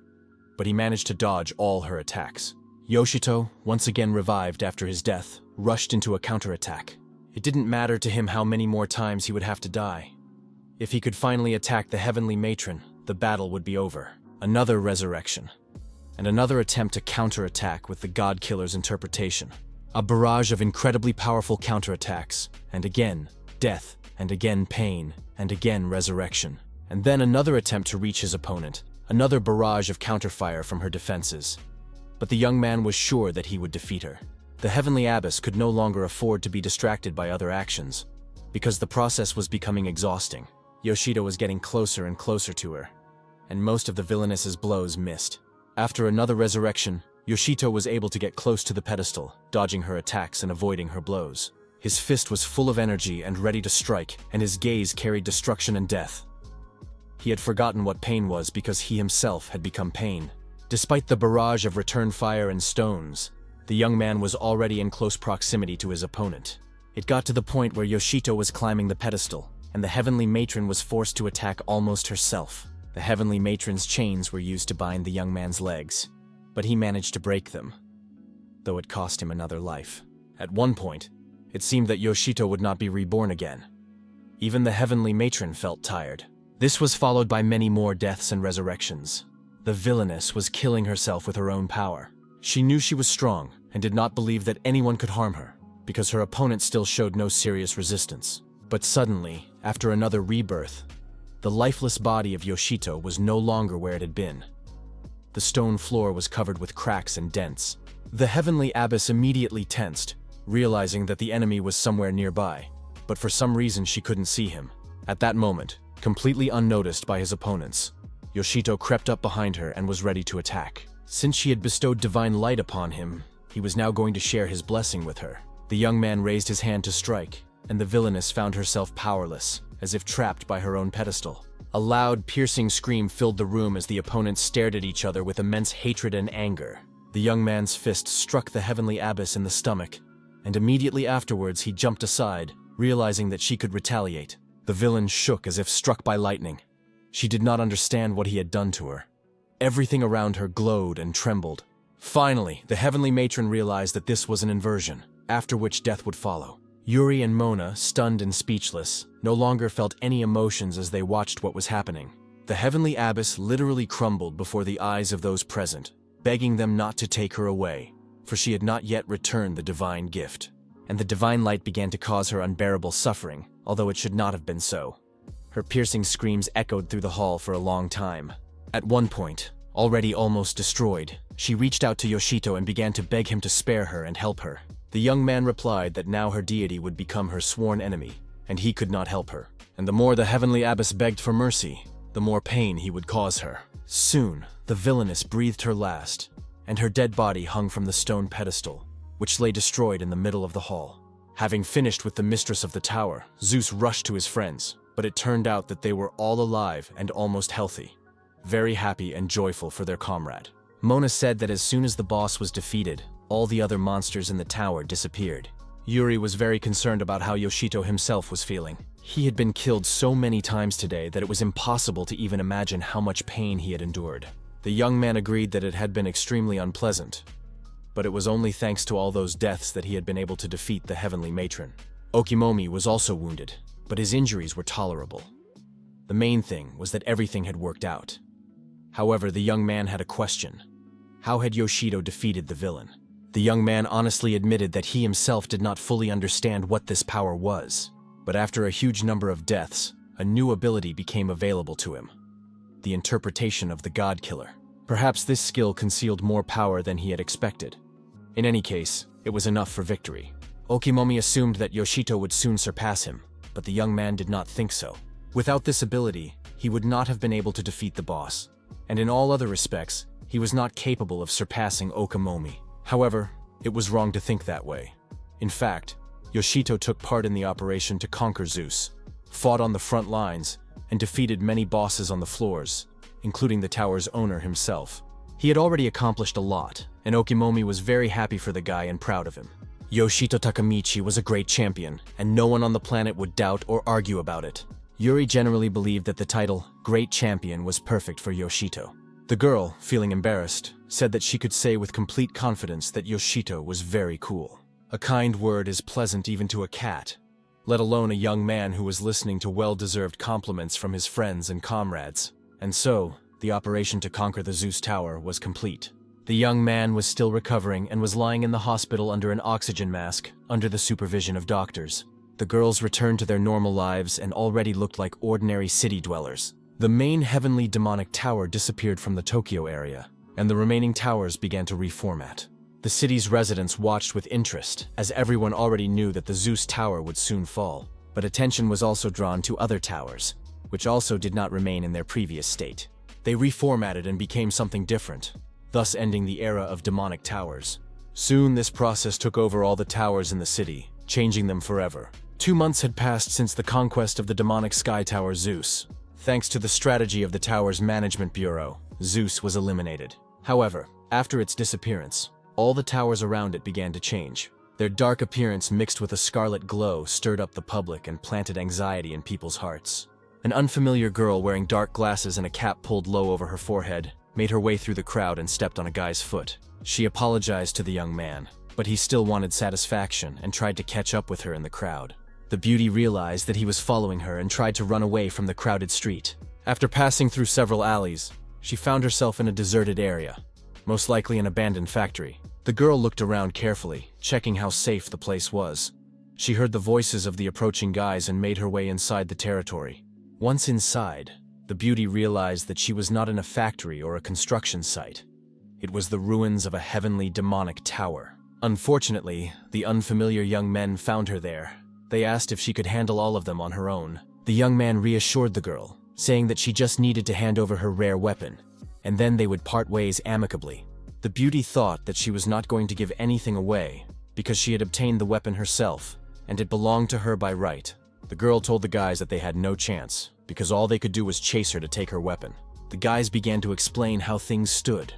but he managed to dodge all her attacks. Yoshito, once again revived after his death, rushed into a counterattack. It didn't matter to him how many more times he would have to die. If he could finally attack the Heavenly Matron, the battle would be over. Another resurrection, and another attempt to counterattack with the God Killer's interpretation. A barrage of incredibly powerful counterattacks, and again, death, and again pain, and again resurrection. And then another attempt to reach his opponent, another barrage of counterfire from her defenses. But the young man was sure that he would defeat her. The Heavenly Abbess could no longer afford to be distracted by other actions, because the process was becoming exhausting. Yoshito was getting closer and closer to her, and most of the villainess's blows missed. After another resurrection, Yoshito was able to get close to the pedestal, dodging her attacks and avoiding her blows. His fist was full of energy and ready to strike, and his gaze carried destruction and death. He had forgotten what pain was because he himself had become pain. Despite the barrage of return fire and stones, the young man was already in close proximity to his opponent. It got to the point where Yoshito was climbing the pedestal, and the Heavenly Matron was forced to attack almost herself. The Heavenly Matron's chains were used to bind the young man's legs, but he managed to break them, though it cost him another life. At one point, it seemed that Yoshito would not be reborn again. Even the Heavenly Matron felt tired. This was followed by many more deaths and resurrections. The villainess was killing herself with her own power. She knew she was strong and did not believe that anyone could harm her, because her opponent still showed no serious resistance. But suddenly, after another rebirth, the lifeless body of Yoshito was no longer where it had been. The stone floor was covered with cracks and dents. The Heavenly Abbess immediately tensed, realizing that the enemy was somewhere nearby, but for some reason she couldn't see him. At that moment, completely unnoticed by his opponents, Yoshito crept up behind her and was ready to attack. Since she had bestowed divine light upon him, he was now going to share his blessing with her. The young man raised his hand to strike, and the villainess found herself powerless, as if trapped by her own pedestal. A loud, piercing scream filled the room as the opponents stared at each other with immense hatred and anger. The young man's fist struck the Heavenly Abbess in the stomach, and immediately afterwards he jumped aside, realizing that she could retaliate. The villain shook as if struck by lightning. She did not understand what he had done to her. Everything around her glowed and trembled. Finally, the Heavenly Matron realized that this was an inversion, after which death would follow. Yuri and Mona, stunned and speechless, no longer felt any emotions as they watched what was happening. The Heavenly Abbess literally crumbled before the eyes of those present, begging them not to take her away, for she had not yet returned the divine gift. And the divine light began to cause her unbearable suffering, although it should not have been so. Her piercing screams echoed through the hall for a long time. At one point, already almost destroyed, she reached out to Yoshito and began to beg him to spare her and help her. The young man replied that now her deity would become her sworn enemy, and he could not help her. And the more the Heavenly Abbess begged for mercy, the more pain he would cause her. Soon, the villainess breathed her last, and her dead body hung from the stone pedestal, which lay destroyed in the middle of the hall. Having finished with the mistress of the tower, Zeus rushed to his friends, but it turned out that they were all alive and almost healthy, very happy and joyful for their comrade. Mona said that as soon as the boss was defeated, all the other monsters in the tower disappeared. Yuri was very concerned about how Yoshito himself was feeling. He had been killed so many times today that it was impossible to even imagine how much pain he had endured. The young man agreed that it had been extremely unpleasant, but it was only thanks to all those deaths that he had been able to defeat the Heavenly Matron. Okimomi was also wounded, but his injuries were tolerable. The main thing was that everything had worked out. However, the young man had a question. How had Yoshito defeated the villain? The young man honestly admitted that he himself did not fully understand what this power was. But after a huge number of deaths, a new ability became available to him: the interpretation of the God Killer. Perhaps this skill concealed more power than he had expected. In any case, it was enough for victory. Okimomi assumed that Yoshito would soon surpass him, but the young man did not think so. Without this ability, he would not have been able to defeat the boss, and in all other respects, he was not capable of surpassing Okimomi. However, it was wrong to think that way. In fact, Yoshito took part in the operation to conquer Zeus, fought on the front lines, and defeated many bosses on the floors, including the tower's owner himself. He had already accomplished a lot, and Okimomi was very happy for the guy and proud of him. Yoshito Takamichi was a great champion, and no one on the planet would doubt or argue about it. Yuri generally believed that the title Great Champion was perfect for Yoshito. The girl, feeling embarrassed, said that she could say with complete confidence that Yoshito was very cool. A kind word is pleasant even to a cat, let alone a young man who was listening to well-deserved compliments from his friends and comrades. And so, the operation to conquer the Zeus Tower was complete. The young man was still recovering and was lying in the hospital under an oxygen mask, under the supervision of doctors. The girls returned to their normal lives and already looked like ordinary city dwellers. The main heavenly demonic tower disappeared from the Tokyo area, and the remaining towers began to reformat. The city's residents watched with interest, as everyone already knew that the Zeus Tower would soon fall. But attention was also drawn to other towers, which also did not remain in their previous state. They reformatted and became something different, thus ending the era of demonic towers. Soon this process took over all the towers in the city, changing them forever. 2 months had passed since the conquest of the demonic sky tower Zeus. Thanks to the strategy of the tower's management bureau, Zeus was eliminated. However, after its disappearance, all the towers around it began to change. Their dark appearance mixed with a scarlet glow stirred up the public and planted anxiety in people's hearts. An unfamiliar girl wearing dark glasses and a cap pulled low over her forehead made her way through the crowd and stepped on a guy's foot. She apologized to the young man, but he still wanted satisfaction and tried to catch up with her in the crowd. The beauty realized that he was following her and tried to run away from the crowded street. After passing through several alleys, she found herself in a deserted area, most likely an abandoned factory. The girl looked around carefully, checking how safe the place was. She heard the voices of the approaching guys and made her way inside the territory. Once inside, the beauty realized that she was not in a factory or a construction site. It was the ruins of a heavenly demonic tower. Unfortunately, the unfamiliar young men found her there. They asked if she could handle all of them on her own. The young man reassured the girl, saying that she just needed to hand over her rare weapon, and then they would part ways amicably. The beauty thought that she was not going to give anything away, because she had obtained the weapon herself, and it belonged to her by right. The girl told the guys that they had no chance, because all they could do was chase her to take her weapon. The guys began to explain how things stood.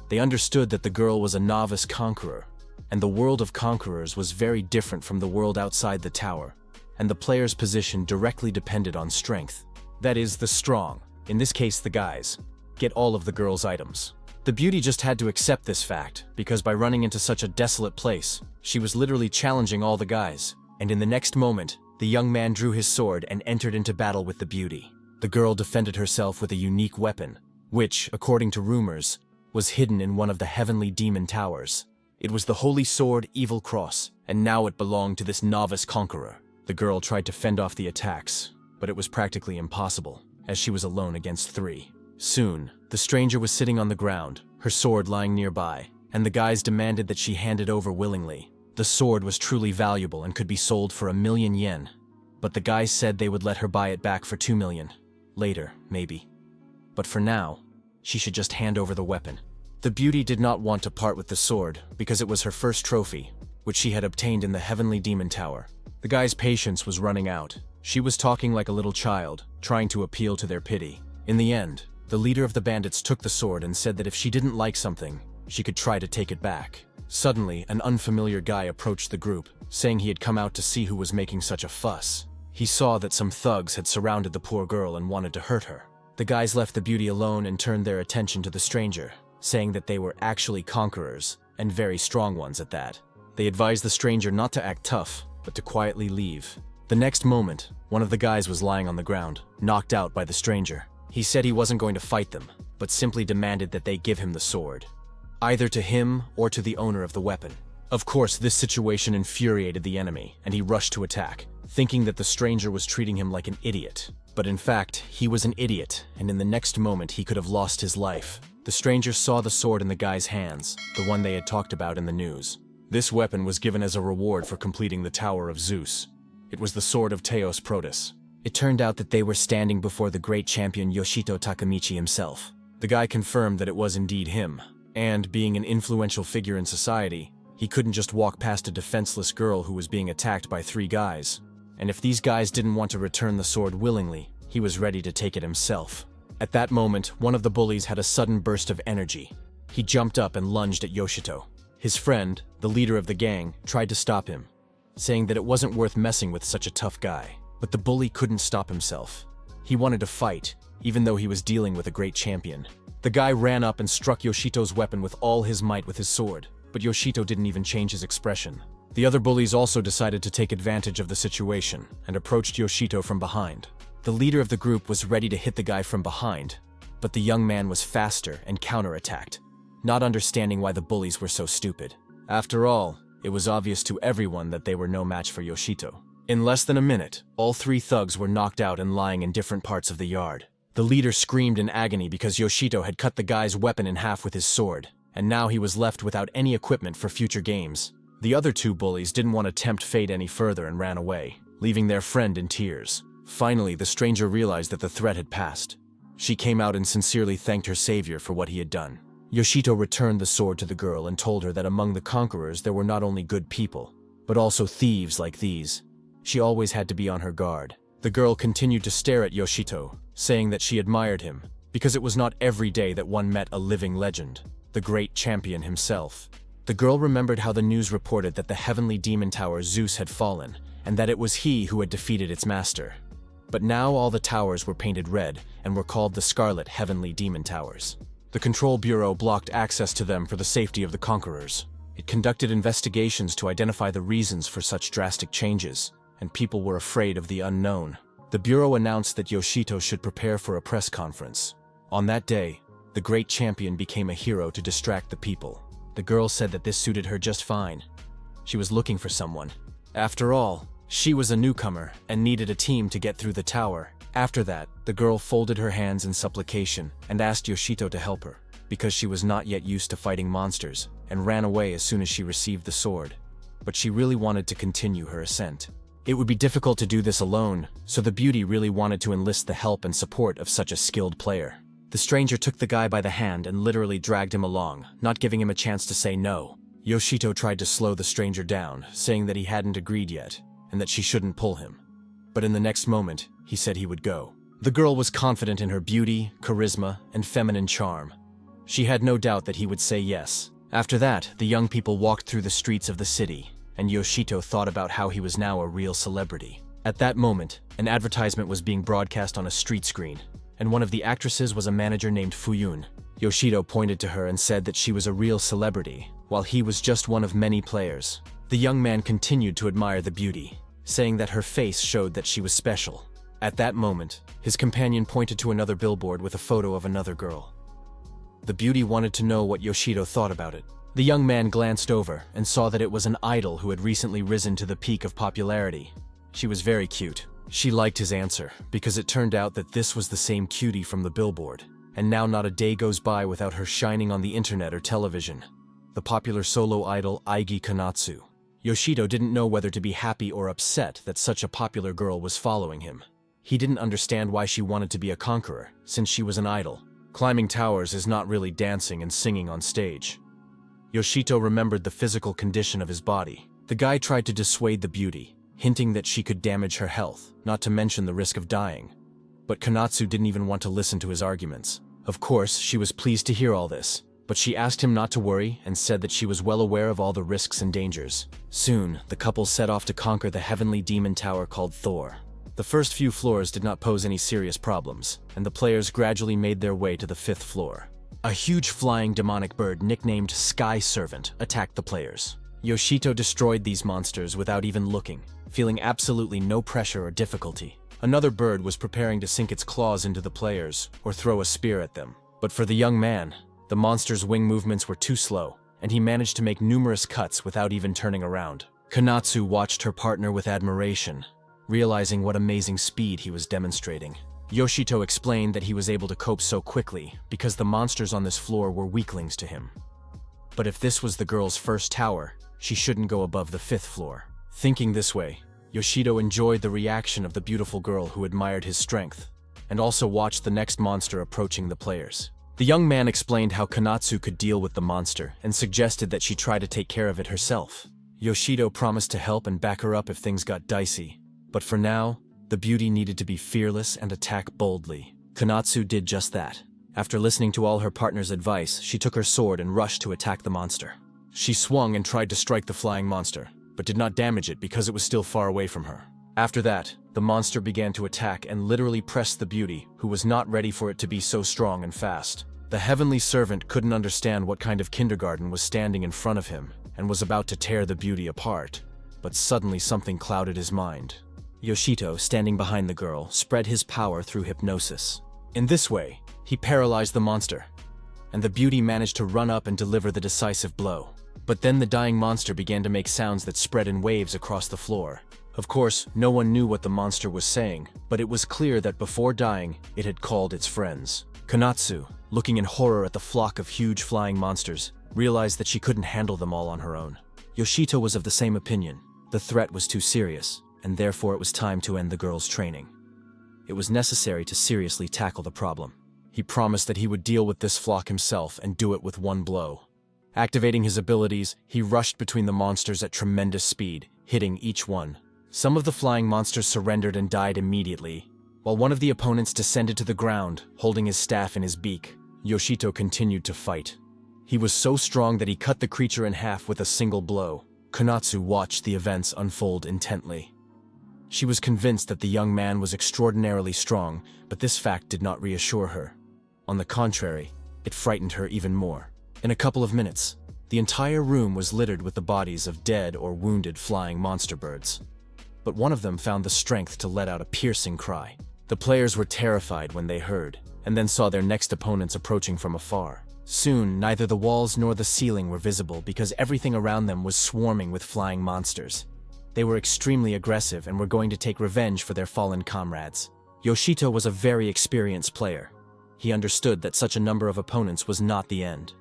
They understood that the girl was a novice conqueror, and the world of conquerors was very different from the world outside the tower, and the player's position directly depended on strength. That is, the strong, in this case the guys, get all of the girl's items. The beauty just had to accept this fact, because by running into such a desolate place, she was literally challenging all the guys, and in the next moment, the young man drew his sword and entered into battle with the beauty. The girl defended herself with a unique weapon, which, according to rumors, was hidden in one of the heavenly demon towers. It was the holy sword Evil Cross, and now it belonged to this novice conqueror. The girl tried to fend off the attacks, but it was practically impossible, as she was alone against 3. Soon, the stranger was sitting on the ground, her sword lying nearby, and the guys demanded that she hand it over willingly. The sword was truly valuable and could be sold for 1,000,000 yen, but the guys said they would let her buy it back for 2 million. Later, maybe. But for now, she should just hand over the weapon. The beauty did not want to part with the sword because it was her first trophy, which she had obtained in the Heavenly Demon Tower. The guy's patience was running out. She was talking like a little child, trying to appeal to their pity. In the end, the leader of the bandits took the sword and said that if she didn't like something, she could try to take it back. Suddenly, an unfamiliar guy approached the group, saying he had come out to see who was making such a fuss. He saw that some thugs had surrounded the poor girl and wanted to hurt her. The guys left the beauty alone and turned their attention to the stranger, saying that they were actually conquerors, and very strong ones at that. They advised the stranger not to act tough, but to quietly leave. The next moment, one of the guys was lying on the ground, knocked out by the stranger. He said he wasn't going to fight them, but simply demanded that they give him the sword, either to him or to the owner of the weapon. Of course, this situation infuriated the enemy, and he rushed to attack, thinking that the stranger was treating him like an idiot. But in fact, he was an idiot, and in the next moment he could have lost his life. The stranger saw the sword in the guy's hands, the one they had talked about in the news. This weapon was given as a reward for completing the Tower of Zeus. It was the sword of Teos Protus. It turned out that they were standing before the great champion Yoshito Takemichi himself. The guy confirmed that it was indeed him, and being an influential figure in society, he couldn't just walk past a defenseless girl who was being attacked by 3 guys. And if these guys didn't want to return the sword willingly, he was ready to take it himself. At that moment, one of the bullies had a sudden burst of energy. He jumped up and lunged at Yoshito. His friend, the leader of the gang, tried to stop him, saying that it wasn't worth messing with such a tough guy. But the bully couldn't stop himself. He wanted to fight, even though he was dealing with a great champion. The guy ran up and struck Yoshito's weapon with all his might with his sword, but Yoshito didn't even change his expression. The other bullies also decided to take advantage of the situation and approached Yoshito from behind. The leader of the group was ready to hit the guy from behind, but the young man was faster and counterattacked, not understanding why the bullies were so stupid. After all, it was obvious to everyone that they were no match for Yoshito. In less than a minute, all three thugs were knocked out and lying in different parts of the yard. The leader screamed in agony because Yoshito had cut the guy's weapon in half with his sword, and now he was left without any equipment for future games. The other two bullies didn't want to tempt fate any further and ran away, leaving their friend in tears. Finally, the stranger realized that the threat had passed. She came out and sincerely thanked her savior for what he had done. Yoshito returned the sword to the girl and told her that among the conquerors there were not only good people, but also thieves like these. She always had to be on her guard. The girl continued to stare at Yoshito, saying that she admired him, because it was not every day that one met a living legend, the great champion himself. The girl remembered how the news reported that the heavenly demon tower Zeus had fallen, and that it was he who had defeated its master. But now all the towers were painted red and were called the Scarlet Heavenly Demon Towers. The Control Bureau blocked access to them for the safety of the conquerors. It conducted investigations to identify the reasons for such drastic changes, and people were afraid of the unknown. The Bureau announced that Yoshito should prepare for a press conference. On that day, the great champion became a hero to distract the people. The girl said that this suited her just fine. She was looking for someone. After all, she was a newcomer and needed a team to get through the tower. After that, the girl folded her hands in supplication and asked Yoshito to help her, because she was not yet used to fighting monsters, and ran away as soon as she received the sword. But she really wanted to continue her ascent. It would be difficult to do this alone, so the beauty really wanted to enlist the help and support of such a skilled player. The stranger took the guy by the hand and literally dragged him along, not giving him a chance to say no. Yoshito tried to slow the stranger down, saying that he hadn't agreed yet, and that she shouldn't pull him. But in the next moment, he said he would go. The girl was confident in her beauty, charisma, and feminine charm. She had no doubt that he would say yes. After that, the young people walked through the streets of the city, and Yoshito thought about how he was now a real celebrity. At that moment, an advertisement was being broadcast on a street screen, and one of the actresses was a manager named Fuyun. Yoshito pointed to her and said that she was a real celebrity, while he was just one of many players. The young man continued to admire the beauty, saying that her face showed that she was special. At that moment, his companion pointed to another billboard with a photo of another girl. The beauty wanted to know what Yoshito thought about it. The young man glanced over and saw that it was an idol who had recently risen to the peak of popularity. She was very cute. She liked his answer, because it turned out that this was the same cutie from the billboard, and now not a day goes by without her shining on the internet or television. The popular solo idol Aigi Kanatsu. Yoshito didn't know whether to be happy or upset that such a popular girl was following him. He didn't understand why she wanted to be a conqueror, since she was an idol. Climbing towers is not really dancing and singing on stage. Yoshito remembered the physical condition of his body. The guy tried to dissuade the beauty, hinting that she could damage her health, not to mention the risk of dying. But Kanatsu didn't even want to listen to his arguments. Of course, she was pleased to hear all this, but she asked him not to worry and said that she was well aware of all the risks and dangers. Soon, the couple set off to conquer the heavenly demon tower called Thor. The first few floors did not pose any serious problems, and the players gradually made their way to the 5th floor. A huge flying demonic bird nicknamed Sky Servant attacked the players. Yoshito destroyed these monsters without even looking, feeling absolutely no pressure or difficulty. Another bird was preparing to sink its claws into the players or throw a spear at them. But for the young man, the monster's wing movements were too slow, and he managed to make numerous cuts without even turning around. Kanatsu watched her partner with admiration, realizing what amazing speed he was demonstrating. Yoshito explained that he was able to cope so quickly because the monsters on this floor were weaklings to him. But if this was the girl's first tower, she shouldn't go above the 5th floor. Thinking this way, Yoshito enjoyed the reaction of the beautiful girl who admired his strength, and also watched the next monster approaching the players. The young man explained how Kanatsu could deal with the monster and suggested that she try to take care of it herself. Yoshito promised to help and back her up if things got dicey. But for now, the beauty needed to be fearless and attack boldly. Kanatsu did just that. After listening to all her partner's advice, she took her sword and rushed to attack the monster. She swung and tried to strike the flying monster, but did not damage it because it was still far away from her. After that, the monster began to attack and literally pressed the beauty, who was not ready for it to be so strong and fast. The heavenly servant couldn't understand what kind of kindergarten was standing in front of him and was about to tear the beauty apart. But suddenly something clouded his mind. Yoshito, standing behind the girl, spread his power through hypnosis. In this way, he paralyzed the monster, and the beauty managed to run up and deliver the decisive blow. But then the dying monster began to make sounds that spread in waves across the floor. Of course, no one knew what the monster was saying, but it was clear that before dying, it had called its friends. Konatsu, looking in horror at the flock of huge flying monsters, realized that she couldn't handle them all on her own. Yoshito was of the same opinion. The threat was too serious, and therefore it was time to end the girl's training. It was necessary to seriously tackle the problem. He promised that he would deal with this flock himself and do it with one blow. Activating his abilities, he rushed between the monsters at tremendous speed, hitting each one. Some of the flying monsters surrendered and died immediately, while one of the opponents descended to the ground, holding his staff in his beak. Yoshito continued to fight. He was so strong that he cut the creature in half with a single blow. Konatsu watched the events unfold intently. She was convinced that the young man was extraordinarily strong, but this fact did not reassure her. On the contrary, it frightened her even more. In a couple of minutes, the entire room was littered with the bodies of dead or wounded flying monster birds. But one of them found the strength to let out a piercing cry. The players were terrified when they heard, and then saw their next opponents approaching from afar. Soon, neither the walls nor the ceiling were visible because everything around them was swarming with flying monsters. They were extremely aggressive and were going to take revenge for their fallen comrades. Yoshito was a very experienced player. He understood that such a number of opponents was not the end.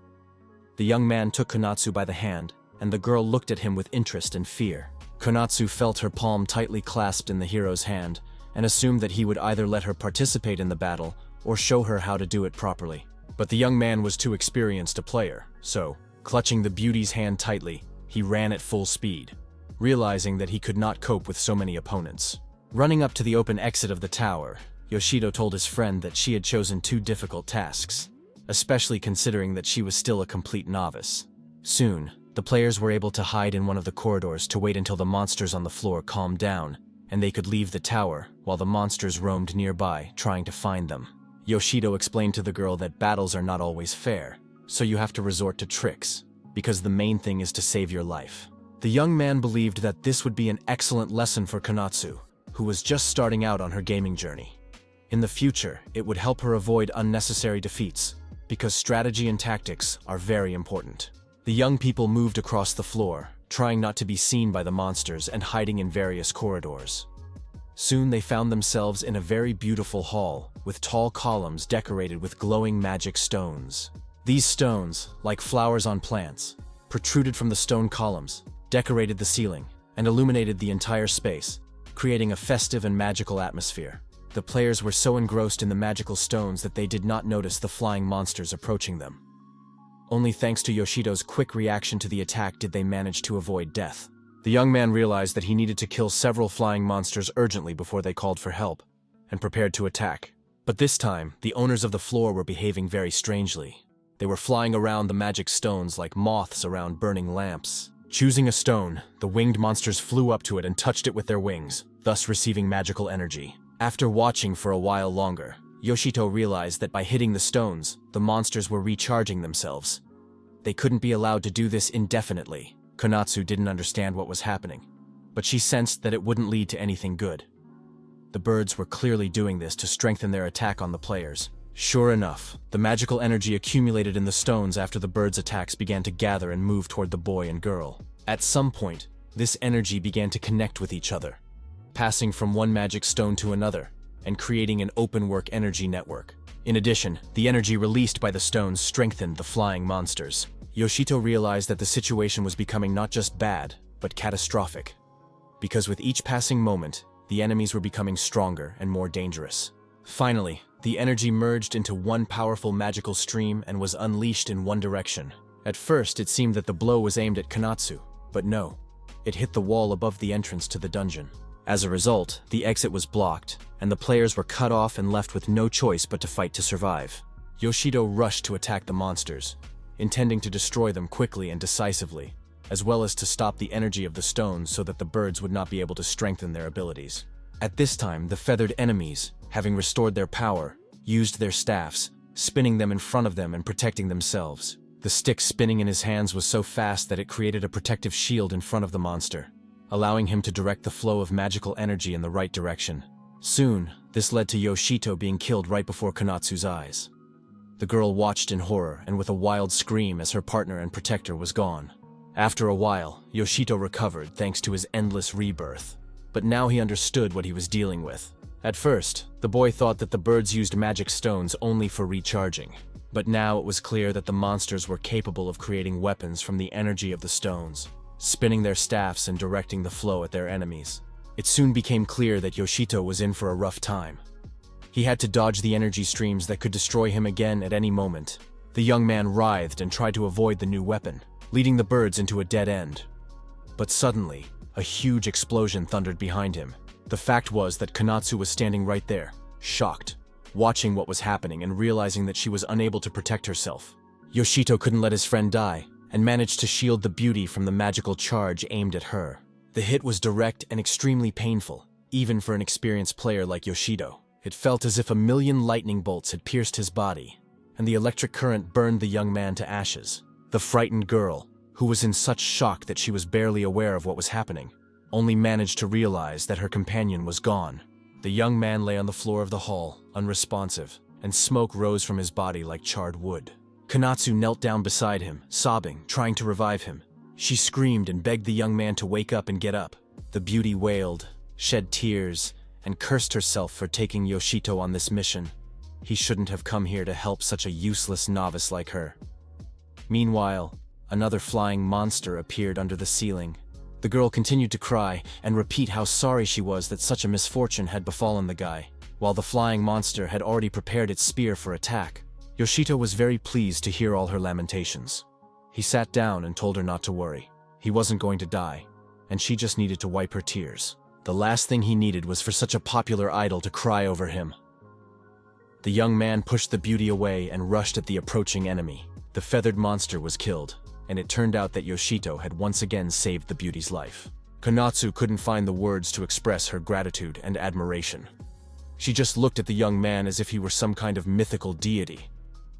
The young man took Konatsu by the hand, and the girl looked at him with interest and fear. Konatsu felt her palm tightly clasped in the hero's hand, and assumed that he would either let her participate in the battle or show her how to do it properly. But the young man was too experienced a player, so, clutching the beauty's hand tightly, he ran at full speed, realizing that he could not cope with so many opponents. Running up to the open exit of the tower, Yoshito told his friend that she had chosen two difficult tasks, especially considering that she was still a complete novice. Soon, the players were able to hide in one of the corridors to wait until the monsters on the floor calmed down, and they could leave the tower while the monsters roamed nearby, trying to find them. Yoshito explained to the girl that battles are not always fair, so you have to resort to tricks, because the main thing is to save your life. The young man believed that this would be an excellent lesson for Konatsu, who was just starting out on her gaming journey. In the future, it would help her avoid unnecessary defeats, because strategy and tactics are very important. The young people moved across the floor, trying not to be seen by the monsters and hiding in various corridors. Soon they found themselves in a very beautiful hall, with tall columns decorated with glowing magic stones. These stones, like flowers on plants, protruded from the stone columns, decorated the ceiling, and illuminated the entire space, creating a festive and magical atmosphere. The players were so engrossed in the magical stones that they did not notice the flying monsters approaching them. Only thanks to Yoshito's quick reaction to the attack did they manage to avoid death. The young man realized that he needed to kill several flying monsters urgently before they called for help, and prepared to attack. But this time, the owners of the floor were behaving very strangely. They were flying around the magic stones like moths around burning lamps. Choosing a stone, the winged monsters flew up to it and touched it with their wings, thus receiving magical energy. After watching for a while longer, Yoshito realized that by hitting the stones, the monsters were recharging themselves. They couldn't be allowed to do this indefinitely. Konatsu didn't understand what was happening, but she sensed that it wouldn't lead to anything good. The birds were clearly doing this to strengthen their attack on the players. Sure enough, the magical energy accumulated in the stones after the birds' attacks began to gather and move toward the boy and girl. At some point, this energy began to connect with each other, passing from one magic stone to another, and creating an open-work energy network. In addition, the energy released by the stones strengthened the flying monsters. Yoshito realized that the situation was becoming not just bad, but catastrophic. Because with each passing moment, the enemies were becoming stronger and more dangerous. Finally, the energy merged into one powerful magical stream and was unleashed in one direction. At first, it seemed that the blow was aimed at Konatsu, but no. It hit the wall above the entrance to the dungeon. As a result, the exit was blocked, and the players were cut off and left with no choice but to fight to survive. Yoshito rushed to attack the monsters, intending to destroy them quickly and decisively, as well as to stop the energy of the stones so that the birds would not be able to strengthen their abilities. At this time, the feathered enemies, having restored their power, used their staffs, spinning them in front of them and protecting themselves. The stick spinning in his hands was so fast that it created a protective shield in front of the monster, allowing him to direct the flow of magical energy in the right direction. Soon, this led to Yoshito being killed right before Konatsu's eyes. The girl watched in horror and with a wild scream as her partner and protector was gone. After a while, Yoshito recovered thanks to his endless rebirth. But now he understood what he was dealing with. At first, the boy thought that the birds used magic stones only for recharging. But now it was clear that the monsters were capable of creating weapons from the energy of the stones, spinning their staffs and directing the flow at their enemies. It soon became clear that Yoshito was in for a rough time. He had to dodge the energy streams that could destroy him again at any moment. The young man writhed and tried to avoid the new weapon, leading the birds into a dead end. But suddenly, a huge explosion thundered behind him. The fact was that Konatsu was standing right there, shocked, watching what was happening and realizing that she was unable to protect herself. Yoshito couldn't let his friend die, and managed to shield the beauty from the magical charge aimed at her. The hit was direct and extremely painful, even for an experienced player like Yoshito. It felt as if a million lightning bolts had pierced his body, and the electric current burned the young man to ashes. The frightened girl, who was in such shock that she was barely aware of what was happening, only managed to realize that her companion was gone. The young man lay on the floor of the hall, unresponsive, and smoke rose from his body like charred wood. Konatsu knelt down beside him, sobbing, trying to revive him. She screamed and begged the young man to wake up and get up. The beauty wailed, shed tears, and cursed herself for taking Yoshito on this mission. He shouldn't have come here to help such a useless novice like her. Meanwhile, another flying monster appeared under the ceiling. The girl continued to cry and repeat how sorry she was that such a misfortune had befallen the guy, while the flying monster had already prepared its spear for attack. Yoshito was very pleased to hear all her lamentations. He sat down and told her not to worry. He wasn't going to die, and she just needed to wipe her tears. The last thing he needed was for such a popular idol to cry over him. The young man pushed the beauty away and rushed at the approaching enemy. The feathered monster was killed, and it turned out that Yoshito had once again saved the beauty's life. Konatsu couldn't find the words to express her gratitude and admiration. She just looked at the young man as if he were some kind of mythical deity,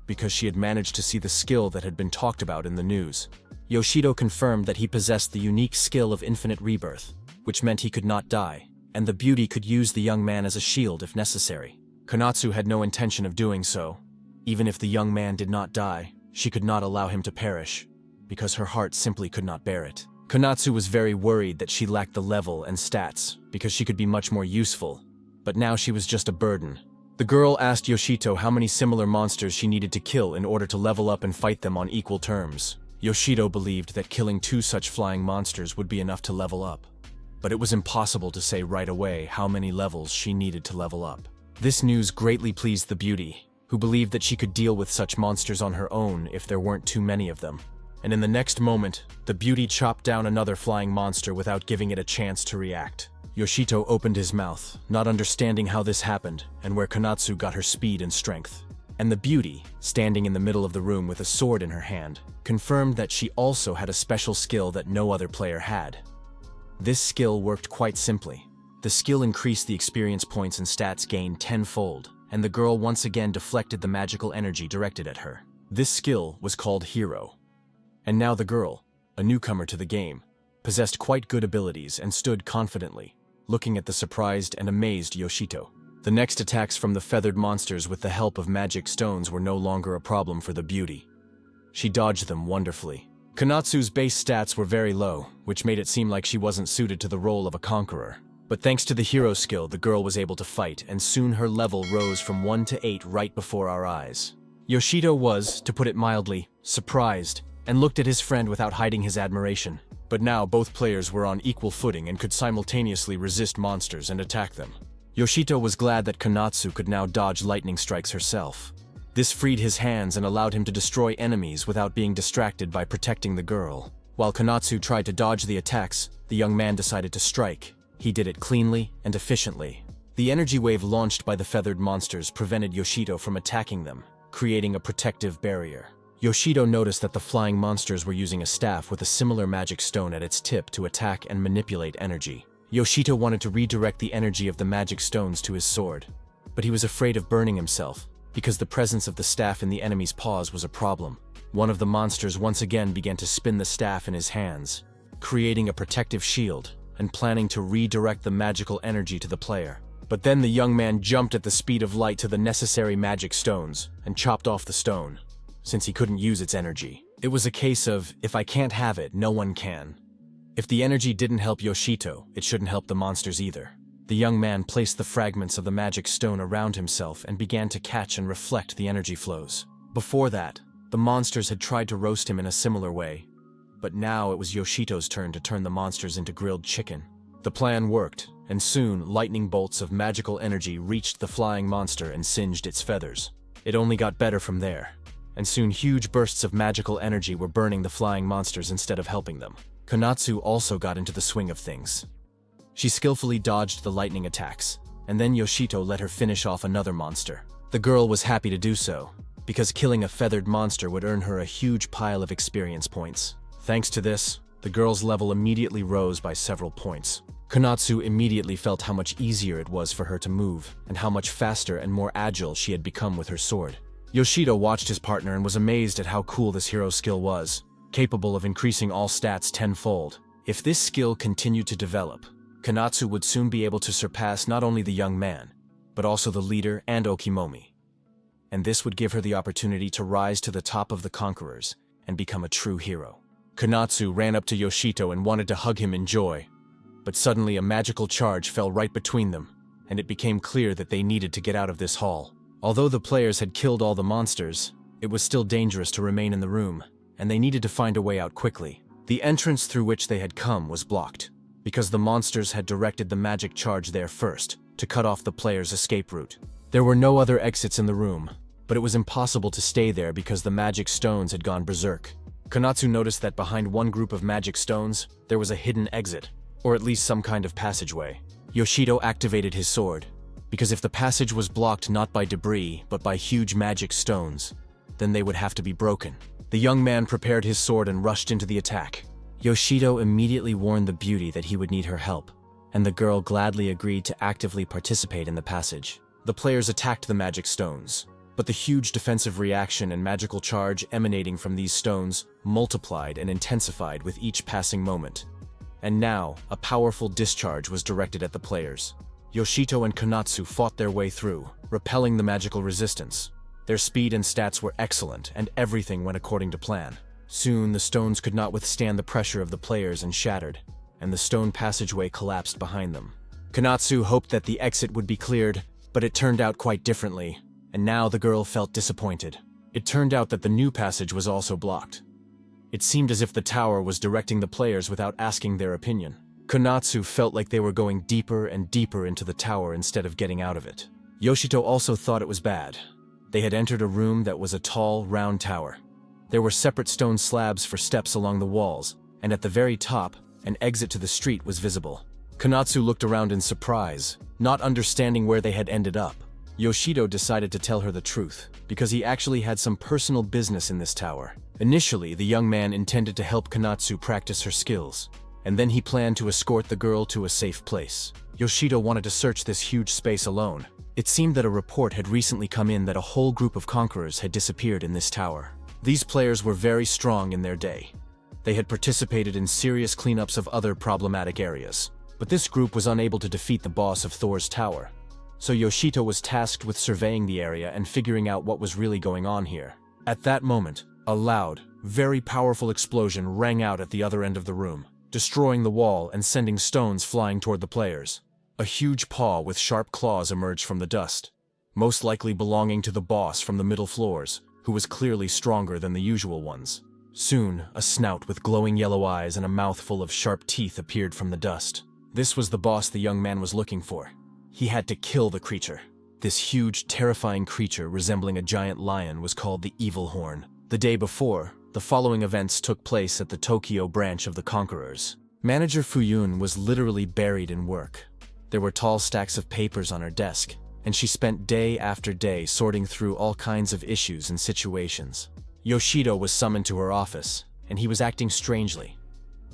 because she had managed to see the skill that had been talked about in the news. Yoshito confirmed that he possessed the unique skill of infinite rebirth, which meant he could not die, and the beauty could use the young man as a shield if necessary. Konatsu had no intention of doing so. Even if the young man did not die, she could not allow him to perish, because her heart simply could not bear it. Konatsu was very worried that she lacked the level and stats, because she could be much more useful, but now she was just a burden. The girl asked Yoshito how many similar monsters she needed to kill in order to level up and fight them on equal terms. Yoshito believed that killing 2 such flying monsters would be enough to level up, but it was impossible to say right away how many levels she needed to level up. This news greatly pleased the beauty, who believed that she could deal with such monsters on her own if there weren't too many of them. And in the next moment, the beauty chopped down another flying monster without giving it a chance to react. Yoshito opened his mouth, not understanding how this happened and where Konatsu got her speed and strength. And the beauty, standing in the middle of the room with a sword in her hand, confirmed that she also had a special skill that no other player had. This skill worked quite simply. The skill increased the experience points and stats gained tenfold, and the girl once again deflected the magical energy directed at her. This skill was called Hero. And now the girl, a newcomer to the game, possessed quite good abilities and stood confidently, looking at the surprised and amazed Yoshito. The next attacks from the feathered monsters with the help of magic stones were no longer a problem for the beauty. She dodged them wonderfully. Konatsu's base stats were very low, which made it seem like she wasn't suited to the role of a conqueror. But thanks to the hero skill, the girl was able to fight, and soon her level rose from 1 to 8 right before our eyes. Yoshito was, to put it mildly, surprised, and looked at his friend without hiding his admiration. But now both players were on equal footing and could simultaneously resist monsters and attack them. Yoshito was glad that Konatsu could now dodge lightning strikes herself. This freed his hands and allowed him to destroy enemies without being distracted by protecting the girl. While Konatsu tried to dodge the attacks, the young man decided to strike. He did it cleanly and efficiently. The energy wave launched by the feathered monsters prevented Yoshito from attacking them, creating a protective barrier. Yoshito noticed that the flying monsters were using a staff with a similar magic stone at its tip to attack and manipulate energy. Yoshito wanted to redirect the energy of the magic stones to his sword, but he was afraid of burning himself, because the presence of the staff in the enemy's paws was a problem. One of the monsters once again began to spin the staff in his hands, creating a protective shield and planning to redirect the magical energy to the player. But then the young man jumped at the speed of light to the necessary magic stones and chopped off the stone, since he couldn't use its energy. It was a case of, if I can't have it, no one can. If the energy didn't help Yoshito, it shouldn't help the monsters either. The young man placed the fragments of the magic stone around himself and began to catch and reflect the energy flows. Before that, the monsters had tried to roast him in a similar way, but now it was Yoshito's turn to turn the monsters into grilled chicken. The plan worked, and soon lightning bolts of magical energy reached the flying monster and singed its feathers. It only got better from there, and soon huge bursts of magical energy were burning the flying monsters instead of helping them. Konatsu also got into the swing of things. She skillfully dodged the lightning attacks, and then Yoshito let her finish off another monster. The girl was happy to do so, because killing a feathered monster would earn her a huge pile of experience points. Thanks to this, the girl's level immediately rose by several points. Konatsu immediately felt how much easier it was for her to move, and how much faster and more agile she had become with her sword. Yoshito watched his partner and was amazed at how cool this hero's skill was, capable of increasing all stats tenfold. If this skill continued to develop, Konatsu would soon be able to surpass not only the young man, but also the leader and Okimomi. And this would give her the opportunity to rise to the top of the conquerors and become a true hero. Konatsu ran up to Yoshito and wanted to hug him in joy, but suddenly a magical charge fell right between them, and it became clear that they needed to get out of this hall. Although the players had killed all the monsters, it was still dangerous to remain in the room, and they needed to find a way out quickly. The entrance through which they had come was blocked, because the monsters had directed the magic charge there first, to cut off the players' escape route. There were no other exits in the room, but it was impossible to stay there because the magic stones had gone berserk. Konatsu noticed that behind one group of magic stones, there was a hidden exit, or at least some kind of passageway. Yoshito activated his sword, because if the passage was blocked not by debris, but by huge magic stones, then they would have to be broken. The young man prepared his sword and rushed into the attack. Yoshito immediately warned the beauty that he would need her help, and the girl gladly agreed to actively participate in the passage. The players attacked the magic stones, but the huge defensive reaction and magical charge emanating from these stones multiplied and intensified with each passing moment. And now, a powerful discharge was directed at the players. Yoshito and Konatsu fought their way through, repelling the magical resistance. Their speed and stats were excellent, and everything went according to plan. Soon, the stones could not withstand the pressure of the players and shattered, and the stone passageway collapsed behind them. Konatsu hoped that the exit would be cleared, but it turned out quite differently, and now the girl felt disappointed. It turned out that the new passage was also blocked. It seemed as if the tower was directing the players without asking their opinion. Konatsu felt like they were going deeper and deeper into the tower instead of getting out of it. Yoshito also thought it was bad. They had entered a room that was a tall, round tower. There were separate stone slabs for steps along the walls, and at the very top, an exit to the street was visible. Konatsu looked around in surprise, not understanding where they had ended up. Yoshito decided to tell her the truth, because he actually had some personal business in this tower. Initially, the young man intended to help Konatsu practice her skills, and then he planned to escort the girl to a safe place. Yoshito wanted to search this huge space alone. It seemed that a report had recently come in that a whole group of conquerors had disappeared in this tower. These players were very strong in their day. They had participated in serious cleanups of other problematic areas, but this group was unable to defeat the boss of Thor's tower. So Yoshito was tasked with surveying the area and figuring out what was really going on here. At that moment, a loud, very powerful explosion rang out at the other end of the room, destroying the wall and sending stones flying toward the players. A huge paw with sharp claws emerged from the dust, most likely belonging to the boss from the middle floors, who was clearly stronger than the usual ones. Soon, a snout with glowing yellow eyes and a mouth full of sharp teeth appeared from the dust. This was the boss the young man was looking for. He had to kill the creature. This huge, terrifying creature resembling a giant lion was called the Evil Horn. The day before, the following events took place at the Tokyo branch of the Conquerors. Manager Fuyun was literally buried in work. There were tall stacks of papers on her desk, and she spent day after day sorting through all kinds of issues and situations. Yoshito was summoned to her office, and he was acting strangely,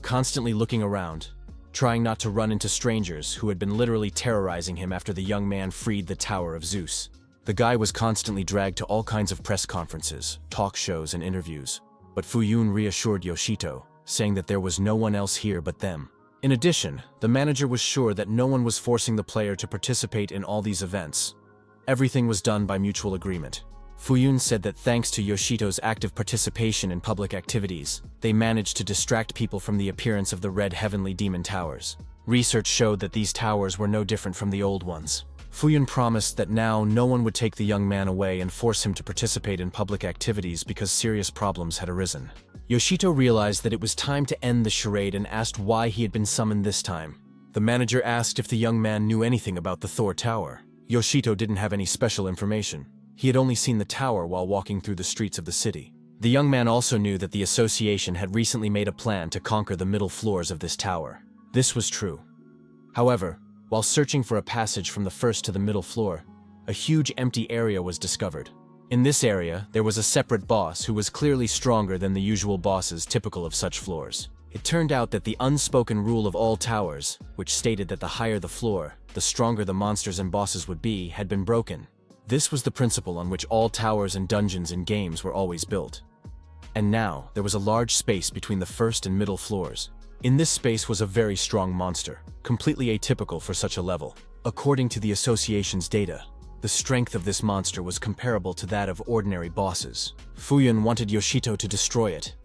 constantly looking around, trying not to run into strangers who had been literally terrorizing him after the young man freed the Tower of Zeus. The guy was constantly dragged to all kinds of press conferences, talk shows, and interviews. But Fuyun reassured Yoshito, saying that there was no one else here but them. In addition, the manager was sure that no one was forcing the player to participate in all these events. Everything was done by mutual agreement. Fuyun said that thanks to Yoshito's active participation in public activities, they managed to distract people from the appearance of the red heavenly demon towers. Research showed that these towers were no different from the old ones. Fuyun promised that now no one would take the young man away and force him to participate in public activities because serious problems had arisen. Yoshito realized that it was time to end the charade and asked why he had been summoned this time. The manager asked if the young man knew anything about the Thor Tower. Yoshito didn't have any special information. He had only seen the tower while walking through the streets of the city. The young man also knew that the association had recently made a plan to conquer the middle floors of this tower. This was true. However, while searching for a passage from the first to the middle floor, a huge empty area was discovered. In this area, there was a separate boss who was clearly stronger than the usual bosses typical of such floors. It turned out that the unspoken rule of all towers, which stated that the higher the floor, the stronger the monsters and bosses would be, had been broken. This was the principle on which all towers and dungeons in games were always built. And now, there was a large space between the first and middle floors. In this space was a very strong monster, completely atypical for such a level. According to the association's data, the strength of this monster was comparable to that of ordinary bosses. Fuyun wanted Yoshito to destroy it.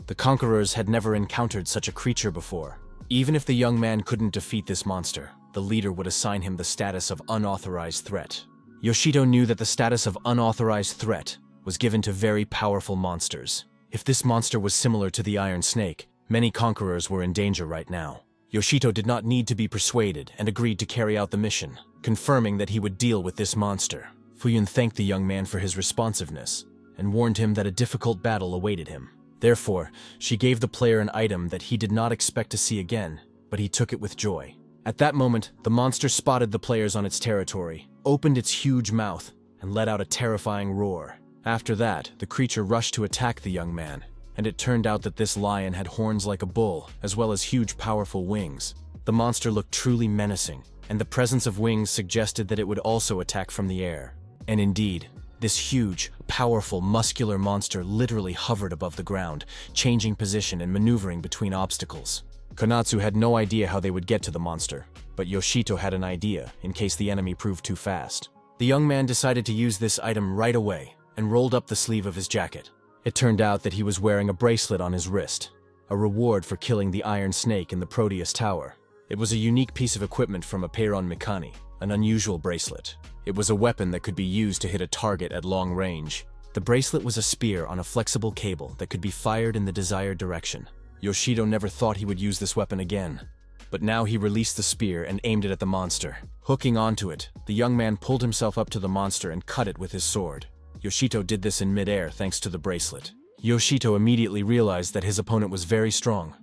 The conquerors had never encountered such a creature before. Even if the young man couldn't defeat this monster, the leader would assign him the status of unauthorized threat. Yoshito knew that the status of unauthorized threat was given to very powerful monsters. If this monster was similar to the Iron Snake, many conquerors were in danger right now. Yoshito did not need to be persuaded and agreed to carry out the mission, confirming that he would deal with this monster. Fuyun thanked the young man for his responsiveness and warned him that a difficult battle awaited him. Therefore, she gave the player an item that he did not expect to see again, but he took it with joy. At that moment, the monster spotted the players on its territory, opened its huge mouth, and let out a terrifying roar. After that, the creature rushed to attack the young man, and it turned out that this lion had horns like a bull, as well as huge powerful wings. The monster looked truly menacing, and the presence of wings suggested that it would also attack from the air. And indeed, this huge, powerful, muscular monster literally hovered above the ground, changing position and maneuvering between obstacles. Konatsu had no idea how they would get to the monster, but Yoshito had an idea, in case the enemy proved too fast. The young man decided to use this item right away, and rolled up the sleeve of his jacket. It turned out that he was wearing a bracelet on his wrist, a reward for killing the Iron Snake in the Proteus Tower. It was a unique piece of equipment from a Peiron Mikani, an unusual bracelet. It was a weapon that could be used to hit a target at long range. The bracelet was a spear on a flexible cable that could be fired in the desired direction. Yoshito never thought he would use this weapon again. But now he released the spear and aimed it at the monster. Hooking onto it, the young man pulled himself up to the monster and cut it with his sword. Yoshito did this in midair thanks to the bracelet. Yoshito immediately realized that his opponent was very strong,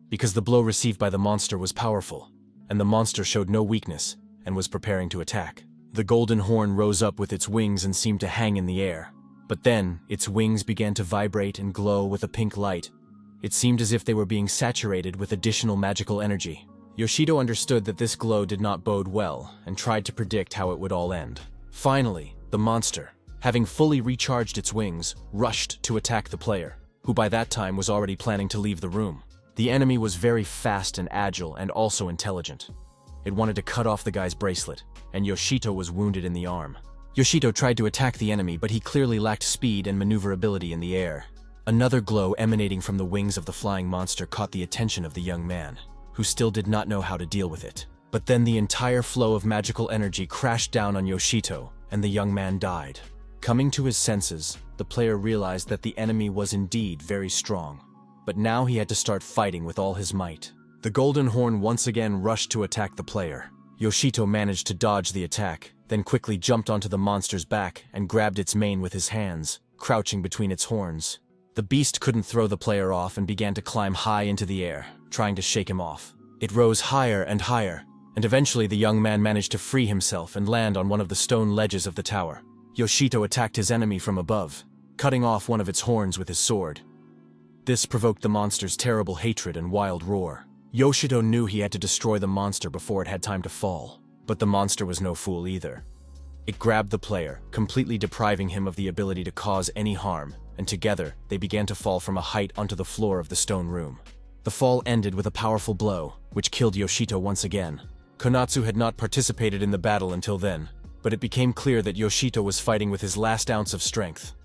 because the blow received by the monster was powerful, and the monster showed no weakness and was preparing to attack. The golden horn rose up with its wings and seemed to hang in the air. But then, its wings began to vibrate and glow with a pink light. It seemed as if they were being saturated with additional magical energy. Yoshito understood that this glow did not bode well, and tried to predict how it would all end. Finally, the monster, having fully recharged its wings, rushed to attack the player, who by that time was already planning to leave the room. The enemy was very fast and agile and also intelligent. It wanted to cut off the guy's bracelet, and Yoshito was wounded in the arm. Yoshito tried to attack the enemy, but he clearly lacked speed and maneuverability in the air. Another glow emanating from the wings of the flying monster caught the attention of the young man, who still did not know how to deal with it. But then the entire flow of magical energy crashed down on Yoshito, and the young man died. Coming to his senses, the player realized that the enemy was indeed very strong. But now he had to start fighting with all his might. The golden horn once again rushed to attack the player. Yoshito managed to dodge the attack, then quickly jumped onto the monster's back and grabbed its mane with his hands, crouching between its horns. The beast couldn't throw the player off and began to climb high into the air, trying to shake him off. It rose higher, and eventually the young man managed to free himself and land on one of the stone ledges of the tower. Yoshito attacked his enemy from above, cutting off one of its horns with his sword. This provoked the monster's terrible hatred and wild roar. Yoshito knew he had to destroy the monster before it had time to fall, but the monster was no fool either. It grabbed the player, completely depriving him of the ability to cause any harm, and together they began to fall from a height onto the floor of the stone room. The fall ended with a powerful blow, which killed Yoshito once again. Konatsu had not participated in the battle until then, but it became clear that Yoshito was fighting with his last ounce of strength.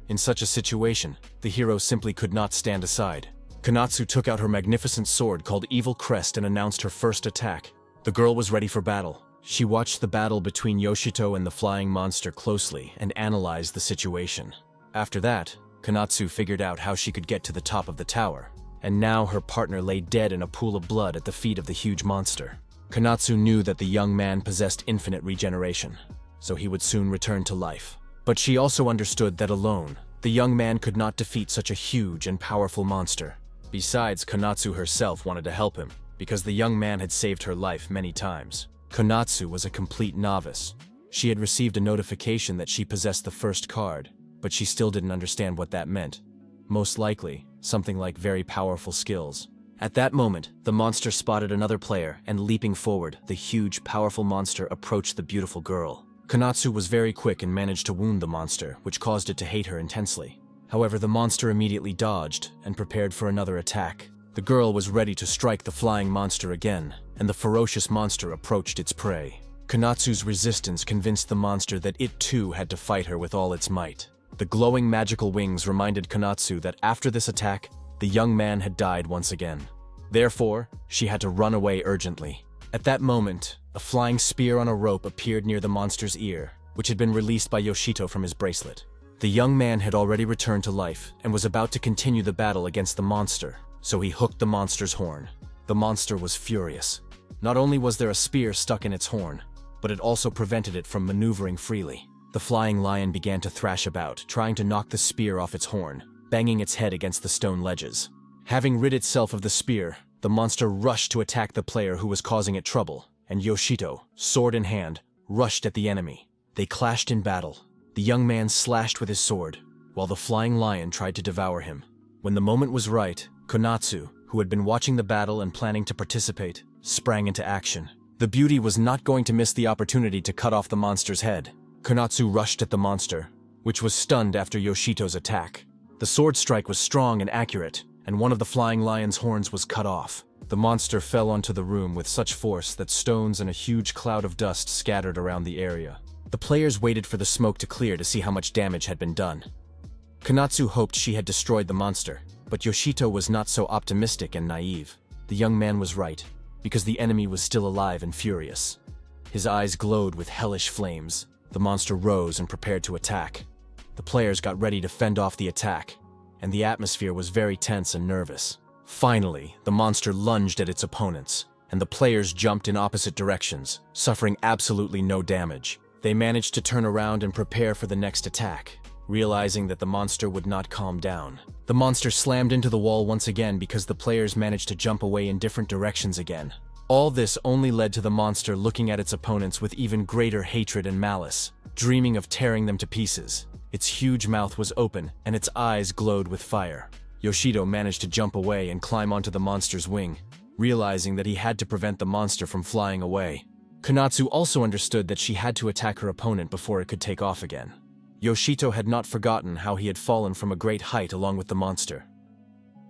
In such a situation, the hero simply could not stand aside. Konatsu took out her magnificent sword called Evil Crest and announced her first attack. The girl was ready for battle. She watched the battle between Yoshito and the flying monster closely and analyzed the situation. After that, Konatsu figured out how she could get to the top of the tower, and now her partner lay dead in a pool of blood at the feet of the huge monster. Konatsu knew that the young man possessed infinite regeneration, so he would soon return to life. But she also understood that alone, the young man could not defeat such a huge and powerful monster. Besides, Konatsu herself wanted to help him, because the young man had saved her life many times. Konatsu was a complete novice. She had received a notification that she possessed the first card, but she still didn't understand what that meant. Most likely, something like very powerful skills. At that moment, the monster spotted another player, and leaping forward, the huge, powerful monster approached the beautiful girl. Konatsu was very quick and managed to wound the monster, which caused it to hate her intensely. However, the monster immediately dodged and prepared for another attack. The girl was ready to strike the flying monster again, and the ferocious monster approached its prey. Konatsu's resistance convinced the monster that it too had to fight her with all its might. The glowing magical wings reminded Konatsu that after this attack, the young man had died once again. Therefore, she had to run away urgently. At that moment, a flying spear on a rope appeared near the monster's ear, which had been released by Yoshito from his bracelet. The young man had already returned to life and was about to continue the battle against the monster, so he hooked the monster's horn. The monster was furious. Not only was there a spear stuck in its horn, but it also prevented it from maneuvering freely. The flying lion began to thrash about, trying to knock the spear off its horn, banging its head against the stone ledges. Having rid itself of the spear, the monster rushed to attack the player who was causing it trouble, and Yoshito, sword in hand, rushed at the enemy. They clashed in battle. The young man slashed with his sword, while the flying lion tried to devour him. When the moment was right, Konatsu, who had been watching the battle and planning to participate, sprang into action. The beauty was not going to miss the opportunity to cut off the monster's head. Konatsu rushed at the monster, which was stunned after Yoshito's attack. The sword strike was strong and accurate, and one of the flying lion's horns was cut off. The monster fell onto the room with such force that stones and a huge cloud of dust scattered around the area. The players waited for the smoke to clear to see how much damage had been done. Konatsu hoped she had destroyed the monster, but Yoshito was not so optimistic and naive. The young man was right, because the enemy was still alive and furious. His eyes glowed with hellish flames. The monster rose and prepared to attack. The players got ready to fend off the attack, and the atmosphere was very tense and nervous. Finally, the monster lunged at its opponents, and the players jumped in opposite directions, suffering absolutely no damage. They managed to turn around and prepare for the next attack, realizing that the monster would not calm down. The monster slammed into the wall once again because the players managed to jump away in different directions again. All this only led to the monster looking at its opponents with even greater hatred and malice, dreaming of tearing them to pieces. Its huge mouth was open, and its eyes glowed with fire. Yoshito managed to jump away and climb onto the monster's wing, realizing that he had to prevent the monster from flying away. Konatsu also understood that she had to attack her opponent before it could take off again. Yoshito had not forgotten how he had fallen from a great height along with the monster.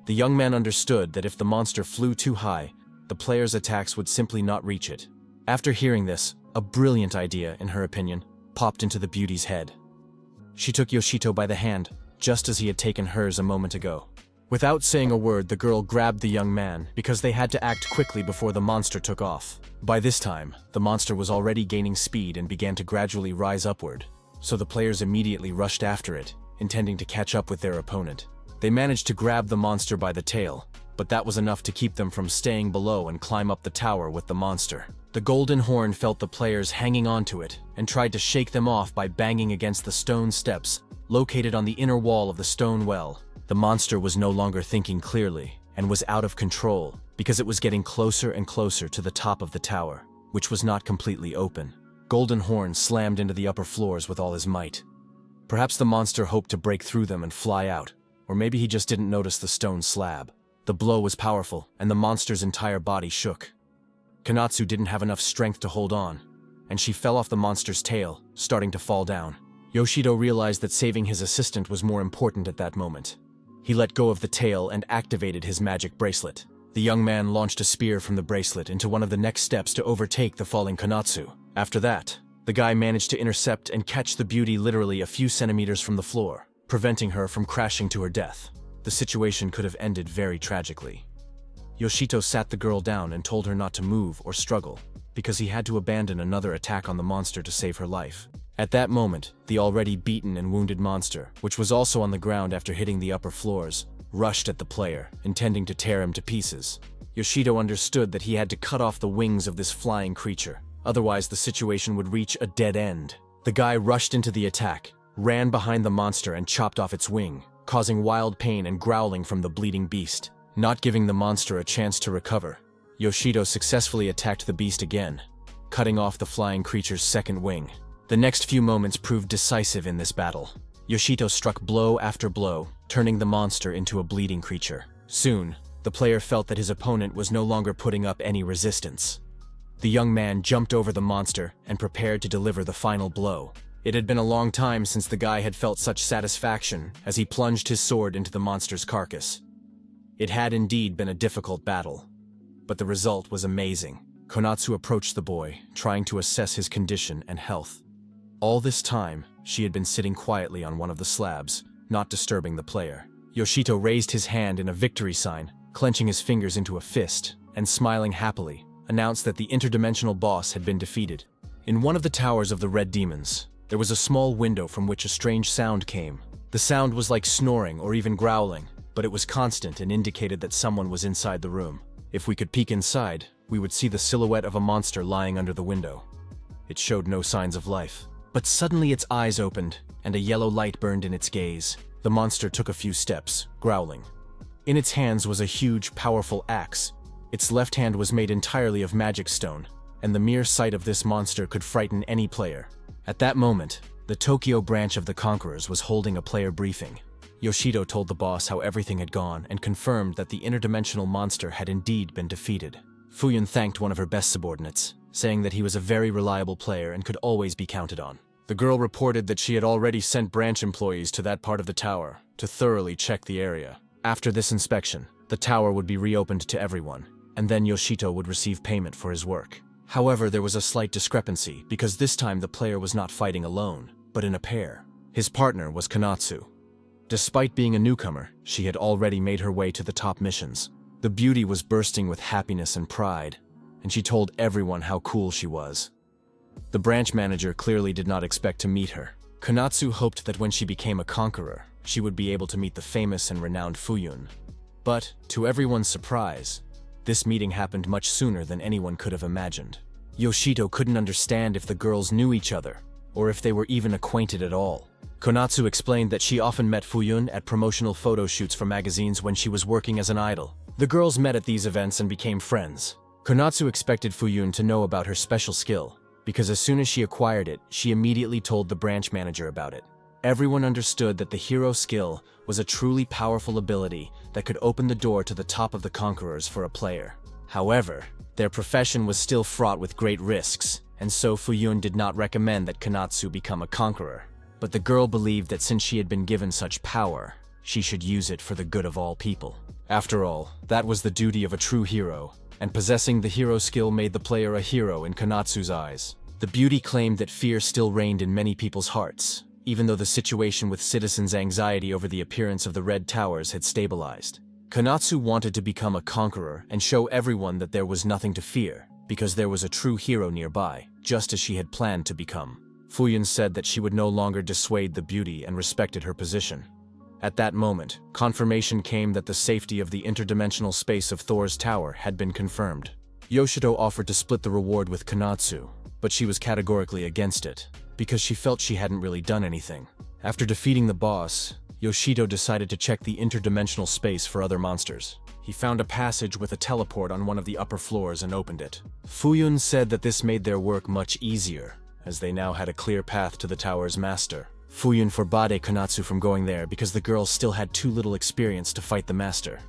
The young man understood that if the monster flew too high, the player's attacks would simply not reach it. After hearing this, a brilliant idea, in her opinion, popped into the beauty's head. She took Yoshito by the hand, just as he had taken hers a moment ago. Without saying a word, the girl grabbed the young man because they had to act quickly before the monster took off. By this time, the monster was already gaining speed and began to gradually rise upward, so the players immediately rushed after it, intending to catch up with their opponent. They managed to grab the monster by the tail, but that was enough to keep them from staying below and climb up the tower with the monster. The golden horn felt the players hanging onto it and tried to shake them off by banging against the stone steps located on the inner wall of the stone well. The monster was no longer thinking clearly and was out of control because it was getting closer and closer to the top of the tower, which was not completely open. Golden Horn slammed into the upper floors with all his might. Perhaps the monster hoped to break through them and fly out, or maybe he just didn't notice the stone slab. The blow was powerful, and the monster's entire body shook. Konatsu didn't have enough strength to hold on, and she fell off the monster's tail, starting to fall down. Yoshido realized that saving his assistant was more important at that moment. He let go of the tail and activated his magic bracelet. The young man launched a spear from the bracelet into one of the next steps to overtake the falling Konatsu. After that, the guy managed to intercept and catch the beauty literally a few centimeters from the floor, preventing her from crashing to her death. The situation could have ended very tragically. Yoshito sat the girl down and told her not to move or struggle, because he had to abandon another attack on the monster to save her life. At that moment, the already beaten and wounded monster, which was also on the ground after hitting the upper floors, rushed at the player, intending to tear him to pieces. Yoshido understood that he had to cut off the wings of this flying creature, otherwise the situation would reach a dead end. The guy rushed into the attack, ran behind the monster and chopped off its wing, causing wild pain and growling from the bleeding beast. Not giving the monster a chance to recover, Yoshido successfully attacked the beast again, cutting off the flying creature's second wing. The next few moments proved decisive in this battle. Yoshito struck blow after blow, turning the monster into a bleeding creature. Soon, the player felt that his opponent was no longer putting up any resistance. The young man jumped over the monster and prepared to deliver the final blow. It had been a long time since the guy had felt such satisfaction as he plunged his sword into the monster's carcass. It had indeed been a difficult battle, but the result was amazing. Konatsu approached the boy, trying to assess his condition and health. All this time, she had been sitting quietly on one of the slabs, not disturbing the player. Yoshito raised his hand in a victory sign, clenching his fingers into a fist, and smiling happily, announced that the interdimensional boss had been defeated. In one of the towers of the Red Demons, there was a small window from which a strange sound came. The sound was like snoring or even growling, but it was constant and indicated that someone was inside the room. If we could peek inside, we would see the silhouette of a monster lying under the window. It showed no signs of life. But suddenly its eyes opened, and a yellow light burned in its gaze. The monster took a few steps, growling. In its hands was a huge, powerful axe. Its left hand was made entirely of magic stone, and the mere sight of this monster could frighten any player. At that moment, the Tokyo branch of the Conquerors was holding a player briefing. Yoshido told the boss how everything had gone and confirmed that the interdimensional monster had indeed been defeated. Fuyun thanked one of her best subordinates, saying that he was a very reliable player and could always be counted on. The girl reported that she had already sent branch employees to that part of the tower to thoroughly check the area. After this inspection, the tower would be reopened to everyone, and then Yoshito would receive payment for his work. However, there was a slight discrepancy because this time the player was not fighting alone, but in a pair. His partner was Konatsu. Despite being a newcomer, she had already made her way to the top missions. The beauty was bursting with happiness and pride, and she told everyone how cool she was. The branch manager clearly did not expect to meet her. Konatsu hoped that when she became a conqueror, she would be able to meet the famous and renowned Fuyun. But, to everyone's surprise, this meeting happened much sooner than anyone could have imagined. Yoshito couldn't understand if the girls knew each other, or if they were even acquainted at all. Konatsu explained that she often met Fuyun at promotional photo shoots for magazines when she was working as an idol. The girls met at these events and became friends. Konatsu expected Fuyun to know about her special skill, because as soon as she acquired it, she immediately told the branch manager about it. Everyone understood that the hero skill was a truly powerful ability that could open the door to the top of the conquerors for a player. However, their profession was still fraught with great risks, and so Fuyun did not recommend that Konatsu become a conqueror. But the girl believed that since she had been given such power, she should use it for the good of all people. After all, that was the duty of a true hero, and possessing the hero skill made the player a hero in Konatsu's eyes. The beauty claimed that fear still reigned in many people's hearts, even though the situation with citizens' anxiety over the appearance of the Red Towers had stabilized. Konatsu wanted to become a conqueror and show everyone that there was nothing to fear, because there was a true hero nearby, just as she had planned to become. Fuyun said that she would no longer dissuade the beauty and respected her position. At that moment, confirmation came that the safety of the interdimensional space of Thor's tower had been confirmed. Yoshito offered to split the reward with Konatsu, but she was categorically against it, because she felt she hadn't really done anything. After defeating the boss, Yoshito decided to check the interdimensional space for other monsters. He found a passage with a teleport on one of the upper floors and opened it. Fuyun said that this made their work much easier, as they now had a clear path to the tower's master. Fuyun forbade Konatsu from going there because the girl still had too little experience to fight the master.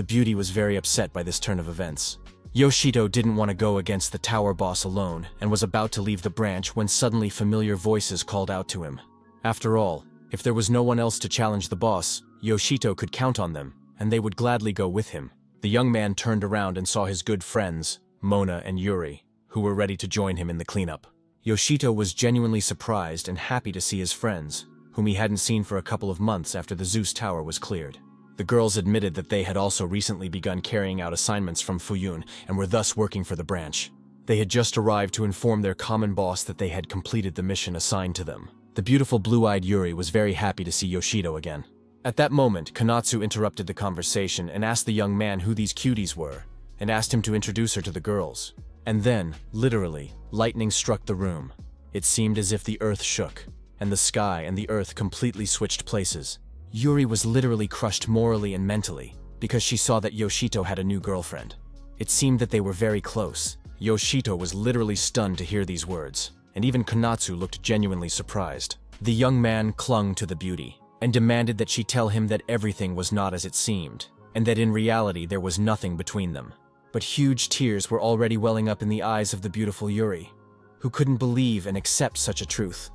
The beauty was very upset by this turn of events. Yoshito didn't want to go against the tower boss alone and was about to leave the branch when suddenly familiar voices called out to him. After all, if there was no one else to challenge the boss, Yoshito could count on them, and they would gladly go with him. The young man turned around and saw his good friends, Mona and Yuri, who were ready to join him in the cleanup. Yoshito was genuinely surprised and happy to see his friends, whom he hadn't seen for a couple of months after the Zeus Tower was cleared. The girls admitted that they had also recently begun carrying out assignments from Fuyun and were thus working for the branch. They had just arrived to inform their common boss that they had completed the mission assigned to them. The beautiful blue-eyed Yuri was very happy to see Yoshito again. At that moment, Konatsu interrupted the conversation and asked the young man who these cuties were, and asked him to introduce her to the girls. And then, literally, lightning struck the room. It seemed as if the earth shook, and the sky and the earth completely switched places. Yuri was literally crushed morally and mentally, because she saw that Yoshito had a new girlfriend. It seemed that they were very close. Yoshito was literally stunned to hear these words, and even Konatsu looked genuinely surprised. The young man clung to the beauty, and demanded that she tell him that everything was not as it seemed, and that in reality there was nothing between them. But huge tears were already welling up in the eyes of the beautiful Yuri, who couldn't believe and accept such a truth,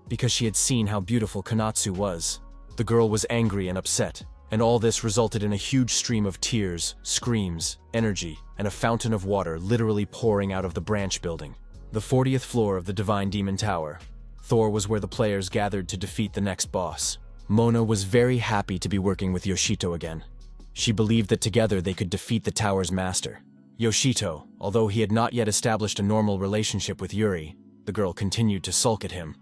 because she had seen how beautiful Konatsu was. The girl was angry and upset, and all this resulted in a huge stream of tears, screams, energy, and a fountain of water literally pouring out of the branch building. The 40th floor of the Divine Demon Tower. Thor was where the players gathered to defeat the next boss. Mona was very happy to be working with Yoshito again. She believed that together they could defeat the tower's master. Yoshito, although he had not yet established a normal relationship with Yuri, the girl continued to sulk at him.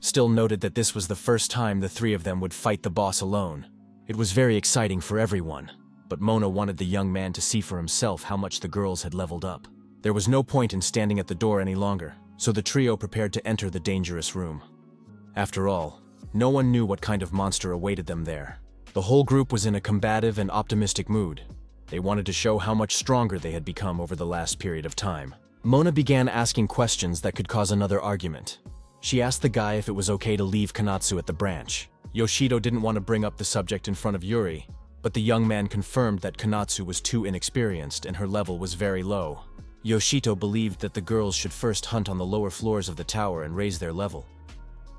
Still noted that this was the first time the three of them would fight the boss alone. It was very exciting for everyone, but Mona wanted the young man to see for himself how much the girls had leveled up. There was no point in standing at the door any longer, so the trio prepared to enter the dangerous room. After all, no one knew what kind of monster awaited them there. The whole group was in a combative and optimistic mood. They wanted to show how much stronger they had become over the last period of time. Mona began asking questions that could cause another argument. She asked the guy if it was okay to leave Konatsu at the branch. Yoshito didn't want to bring up the subject in front of Yuri, but the young man confirmed that Konatsu was too inexperienced and her level was very low. Yoshito believed that the girls should first hunt on the lower floors of the tower and raise their level.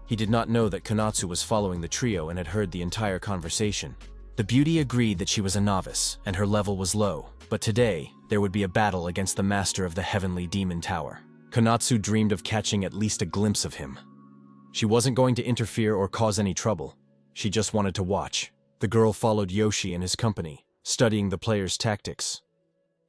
He did not know that Konatsu was following the trio and had heard the entire conversation. The beauty agreed that she was a novice and her level was low, but today there would be a battle against the master of the Heavenly Demon Tower. Konatsu dreamed of catching at least a glimpse of him. She wasn't going to interfere or cause any trouble. She just wanted to watch. The girl followed Yoshi in his company, studying the players' tactics.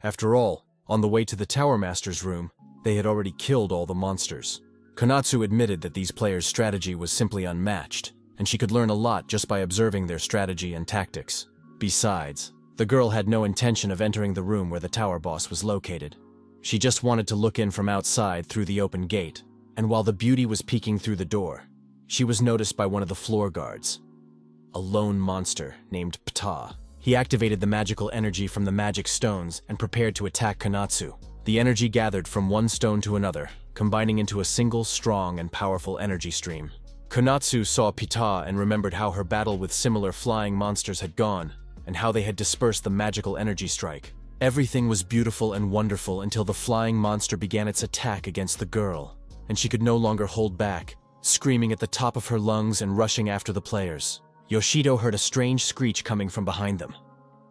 After all, on the way to the Tower Master's room, they had already killed all the monsters. Konatsu admitted that these players' strategy was simply unmatched, and she could learn a lot just by observing their strategy and tactics. Besides, the girl had no intention of entering the room where the tower boss was located. She just wanted to look in from outside through the open gate, and while the beauty was peeking through the door, she was noticed by one of the floor guards. A lone monster named Ptah. He activated the magical energy from the magic stones and prepared to attack Konatsu. The energy gathered from one stone to another, combining into a single strong and powerful energy stream. Konatsu saw Ptah and remembered how her battle with similar flying monsters had gone, and how they had dispersed the magical energy strike. Everything was beautiful and wonderful until the flying monster began its attack against the girl, and she could no longer hold back, screaming at the top of her lungs and rushing after the players. Yoshito heard a strange screech coming from behind them.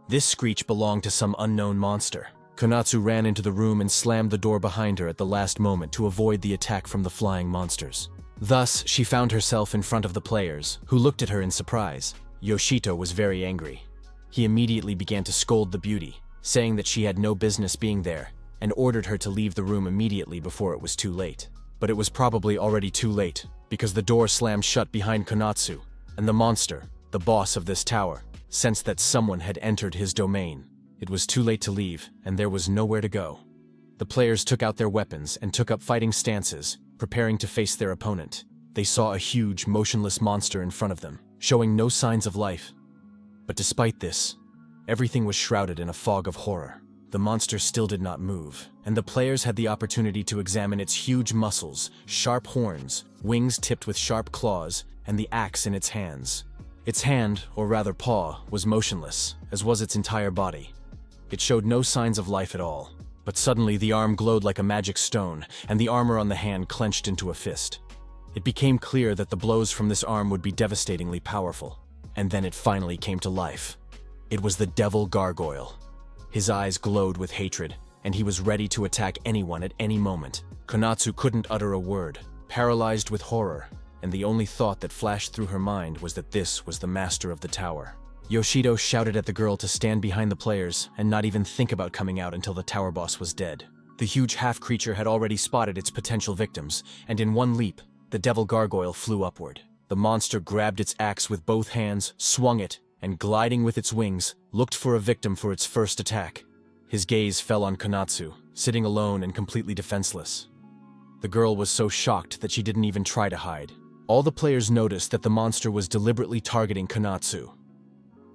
This screech belonged to some unknown monster. Konatsu ran into the room and slammed the door behind her at the last moment to avoid the attack from the flying monsters. Thus, she found herself in front of the players, who looked at her in surprise. Yoshito was very angry. He immediately began to scold the beauty, saying that she had no business being there, and ordered her to leave the room immediately before it was too late. But it was probably already too late, because the door slammed shut behind Konatsu, and the monster, the boss of this tower, sensed that someone had entered his domain. It was too late to leave, and there was nowhere to go. The players took out their weapons and took up fighting stances, preparing to face their opponent. They saw a huge, motionless monster in front of them, showing no signs of life. But despite this, everything was shrouded in a fog of horror. The monster still did not move, and the players had the opportunity to examine its huge muscles, sharp horns, wings tipped with sharp claws, and the axe in its hands. Its hand, or rather paw, was motionless, as was its entire body. It showed no signs of life at all. But suddenly the arm glowed like a magic stone, and the armor on the hand clenched into a fist. It became clear that the blows from this arm would be devastatingly powerful. And then it finally came to life. It was the devil gargoyle. His eyes glowed with hatred, and he was ready to attack anyone at any moment. Konatsu couldn't utter a word, paralyzed with horror, and the only thought that flashed through her mind was that this was the master of the tower. Yoshido shouted at the girl to stand behind the players and not even think about coming out until the tower boss was dead. The huge half-creature had already spotted its potential victims, and in one leap, the devil gargoyle flew upward. The monster grabbed its axe with both hands, swung it, and gliding with its wings, looked for a victim for its first attack. His gaze fell on Konatsu, sitting alone and completely defenseless. The girl was so shocked that she didn't even try to hide. All the players noticed that the monster was deliberately targeting Konatsu.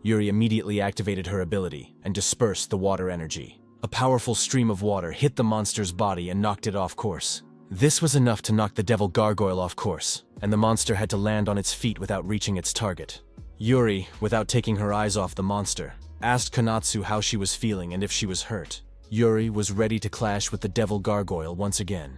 Yuri immediately activated her ability and dispersed the water energy. A powerful stream of water hit the monster's body and knocked it off course. This was enough to knock the devil gargoyle off course, and the monster had to land on its feet without reaching its target. Yuri, without taking her eyes off the monster, asked Konatsu how she was feeling and if she was hurt. Yuri was ready to clash with the devil gargoyle once again.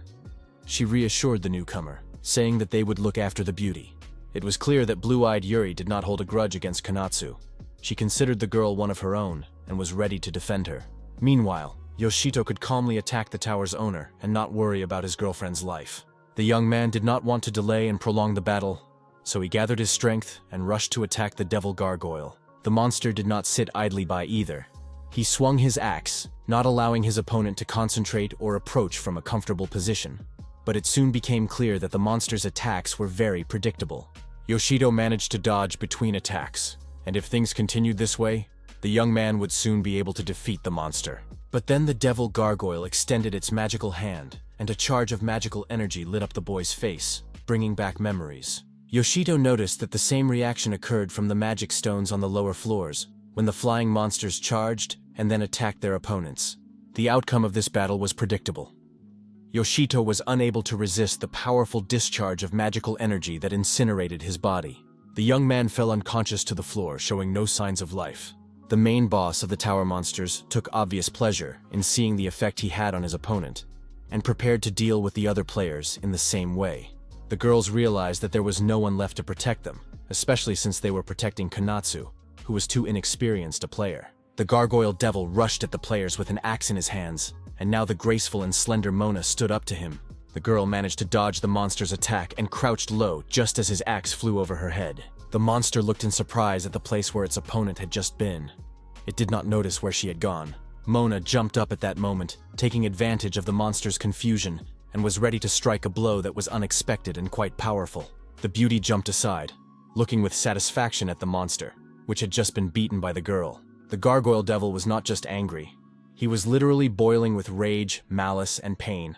She reassured the newcomer, saying that they would look after the beauty. It was clear that blue-eyed Yuri did not hold a grudge against Konatsu. She considered the girl one of her own and was ready to defend her. Meanwhile, Yoshito could calmly attack the tower's owner and not worry about his girlfriend's life. The young man did not want to delay and prolong the battle, so he gathered his strength and rushed to attack the devil gargoyle. The monster did not sit idly by either. He swung his axe, not allowing his opponent to concentrate or approach from a comfortable position. But it soon became clear that the monster's attacks were very predictable. Yoshido managed to dodge between attacks, and if things continued this way, the young man would soon be able to defeat the monster. But then the devil gargoyle extended its magical hand, and a charge of magical energy lit up the boy's face, bringing back memories. Yoshido noticed that the same reaction occurred from the magic stones on the lower floors, when the flying monsters charged and then attacked their opponents. The outcome of this battle was predictable. Yoshito was unable to resist the powerful discharge of magical energy that incinerated his body. The young man fell unconscious to the floor, showing no signs of life. The main boss of the tower monsters took obvious pleasure in seeing the effect he had on his opponent, and prepared to deal with the other players in the same way. The girls realized that there was no one left to protect them, especially since they were protecting Konatsu, who was too inexperienced a player. The gargoyle devil rushed at the players with an axe in his hands, and now the graceful and slender Mona stood up to him. The girl managed to dodge the monster's attack and crouched low just as his axe flew over her head. The monster looked in surprise at the place where its opponent had just been. It did not notice where she had gone. Mona jumped up at that moment, taking advantage of the monster's confusion, and was ready to strike a blow that was unexpected and quite powerful. The beauty jumped aside, looking with satisfaction at the monster, which had just been beaten by the girl. The gargoyle devil was not just angry. He was literally boiling with rage, malice, and pain.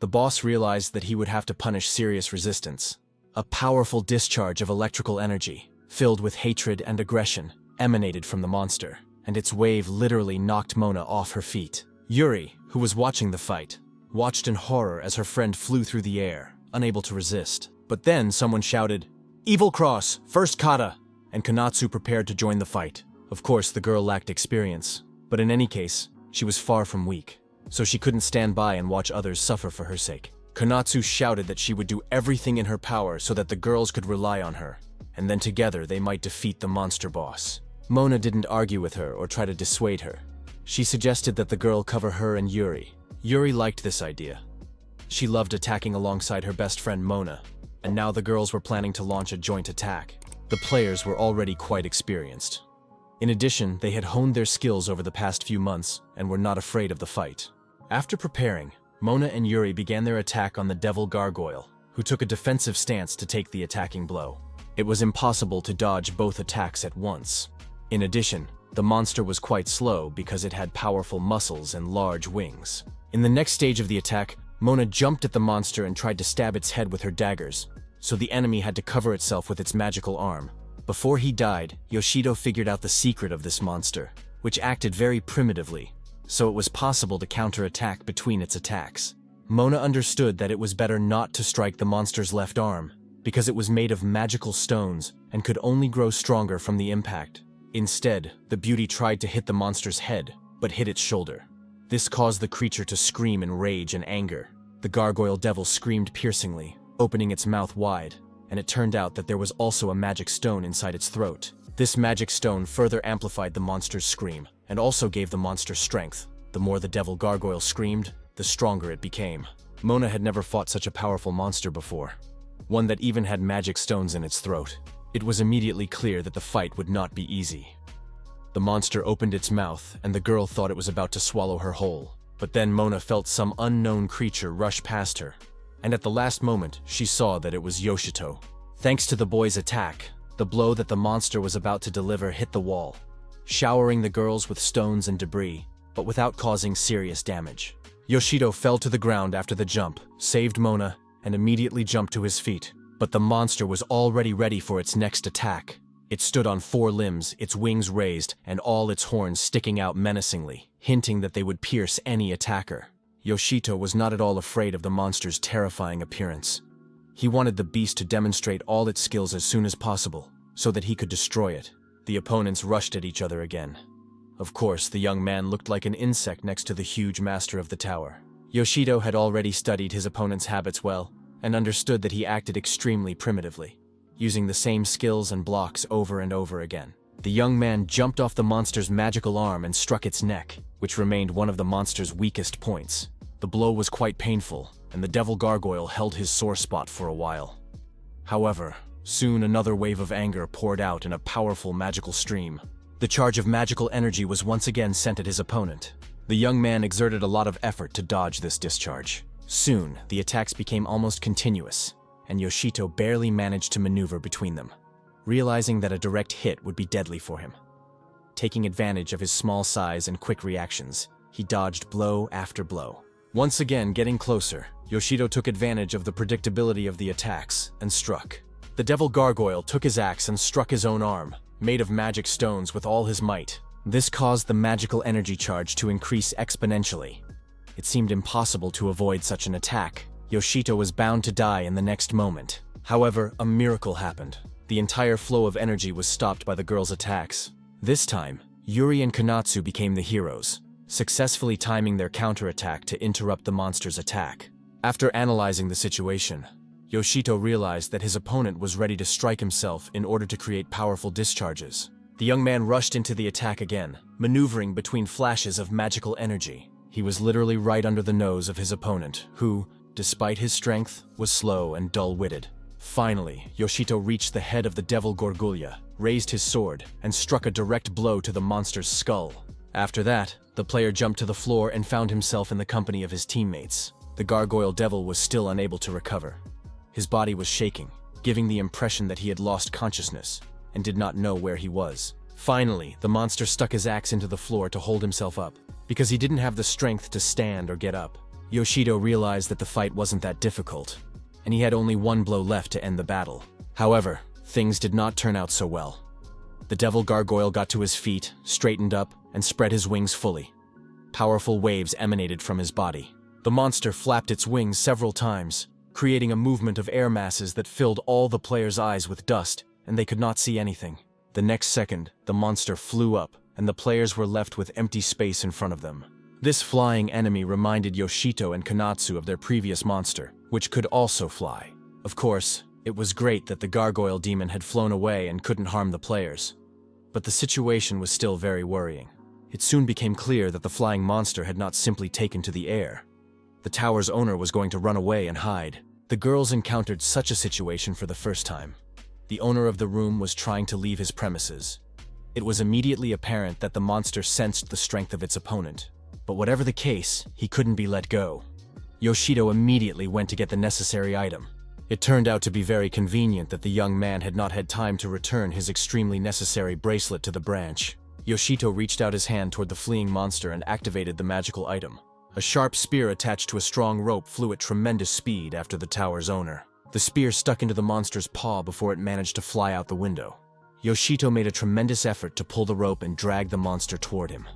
The boss realized that he would have to punish serious resistance. A powerful discharge of electrical energy, filled with hatred and aggression, emanated from the monster, and its wave literally knocked Mona off her feet. Yuri, who was watching the fight, watched in horror as her friend flew through the air, unable to resist. But then someone shouted, "Evil Cross, first kata!" and Konatsu prepared to join the fight. Of course, the girl lacked experience, but in any case, she was far from weak, so she couldn't stand by and watch others suffer for her sake. Konatsu shouted that she would do everything in her power so that the girls could rely on her, and then together they might defeat the monster boss. Mona didn't argue with her or try to dissuade her. She suggested that the girl cover her and Yuri. Yuri liked this idea. She loved attacking alongside her best friend Mona, and now the girls were planning to launch a joint attack. The players were already quite experienced. In addition, they had honed their skills over the past few months and were not afraid of the fight. After preparing, Mona and Yuri began their attack on the devil gargoyle, who took a defensive stance to take the attacking blow. It was impossible to dodge both attacks at once. In addition, the monster was quite slow because it had powerful muscles and large wings. In the next stage of the attack, Mona jumped at the monster and tried to stab its head with her daggers, so the enemy had to cover itself with its magical arm. Before he died, Yoshido figured out the secret of this monster, which acted very primitively, so it was possible to counterattack between its attacks. Mona understood that it was better not to strike the monster's left arm, because it was made of magical stones and could only grow stronger from the impact. Instead, the beauty tried to hit the monster's head, but hit its shoulder. This caused the creature to scream in rage and anger. The gargoyle devil screamed piercingly, opening its mouth wide, and it turned out that there was also a magic stone inside its throat. This magic stone further amplified the monster's scream, and also gave the monster strength. The more the devil gargoyle screamed, the stronger it became. Mona had never fought such a powerful monster before, one that even had magic stones in its throat. It was immediately clear that the fight would not be easy. The monster opened its mouth, and the girl thought it was about to swallow her whole. But then Mona felt some unknown creature rush past her, and at the last moment, she saw that it was Yoshito. Thanks to the boy's attack, the blow that the monster was about to deliver hit the wall, showering the girls with stones and debris, but without causing serious damage. Yoshito fell to the ground after the jump, saved Mona, and immediately jumped to his feet. But the monster was already ready for its next attack. It stood on 4 limbs, its wings raised, and all its horns sticking out menacingly, hinting that they would pierce any attacker. Yoshito was not at all afraid of the monster's terrifying appearance. He wanted the beast to demonstrate all its skills as soon as possible, so that he could destroy it. The opponents rushed at each other again. Of course, the young man looked like an insect next to the huge master of the tower. Yoshito had already studied his opponent's habits well, and understood that he acted extremely primitively, using the same skills and blocks over and over again. The young man jumped off the monster's magical arm and struck its neck, which remained one of the monster's weakest points. The blow was quite painful, and the devil gargoyle held his sore spot for a while. However, soon another wave of anger poured out in a powerful magical stream. The charge of magical energy was once again sent at his opponent. The young man exerted a lot of effort to dodge this discharge. Soon, the attacks became almost continuous, and Yoshito barely managed to maneuver between them, realizing that a direct hit would be deadly for him. Taking advantage of his small size and quick reactions, he dodged blow after blow. Once again getting closer, Yoshito took advantage of the predictability of the attacks and struck. The devil gargoyle took his axe and struck his own arm, made of magic stones, with all his might. This caused the magical energy charge to increase exponentially. It seemed impossible to avoid such an attack. Yoshito was bound to die in the next moment. However, a miracle happened. The entire flow of energy was stopped by the girl's attacks. This time, Yuri and Konatsu became the heroes, successfully timing their counterattack to interrupt the monster's attack. After analyzing the situation, Yoshito realized that his opponent was ready to strike himself in order to create powerful discharges. The young man rushed into the attack again, maneuvering between flashes of magical energy. He was literally right under the nose of his opponent, who, despite his strength, was slow and dull-witted. Finally, Yoshito reached the head of the devil Gorgulia, raised his sword, and struck a direct blow to the monster's skull. After that, the player jumped to the floor and found himself in the company of his teammates. The gargoyle devil was still unable to recover. His body was shaking, giving the impression that he had lost consciousness and did not know where he was. Finally, the monster stuck his axe into the floor to hold himself up, because he didn't have the strength to stand or get up. Yoshito realized that the fight wasn't that difficult, and he had only one blow left to end the battle. However, things did not turn out so well. The devil gargoyle got to his feet, straightened up, and spread his wings fully. Powerful waves emanated from his body. The monster flapped its wings several times, creating a movement of air masses that filled all the players' eyes with dust, and they could not see anything. The next second, the monster flew up, and the players were left with empty space in front of them. This flying enemy reminded Yoshito and Konatsu of their previous monster, which could also fly. Of course, it was great that the gargoyle demon had flown away and couldn't harm the players. But the situation was still very worrying. It soon became clear that the flying monster had not simply taken to the air. The tower's owner was going to run away and hide. The girls encountered such a situation for the first time. The owner of the room was trying to leave his premises. It was immediately apparent that the monster sensed the strength of its opponent. But whatever the case, he couldn't be let go. Yoshito immediately went to get the necessary item. It turned out to be very convenient that the young man had not had time to return his extremely necessary bracelet to the branch. Yoshito reached out his hand toward the fleeing monster and activated the magical item. A sharp spear attached to a strong rope flew at tremendous speed after the tower's owner. The spear stuck into the monster's paw before it managed to fly out the window. Yoshito made a tremendous effort to pull the rope and drag the monster toward him.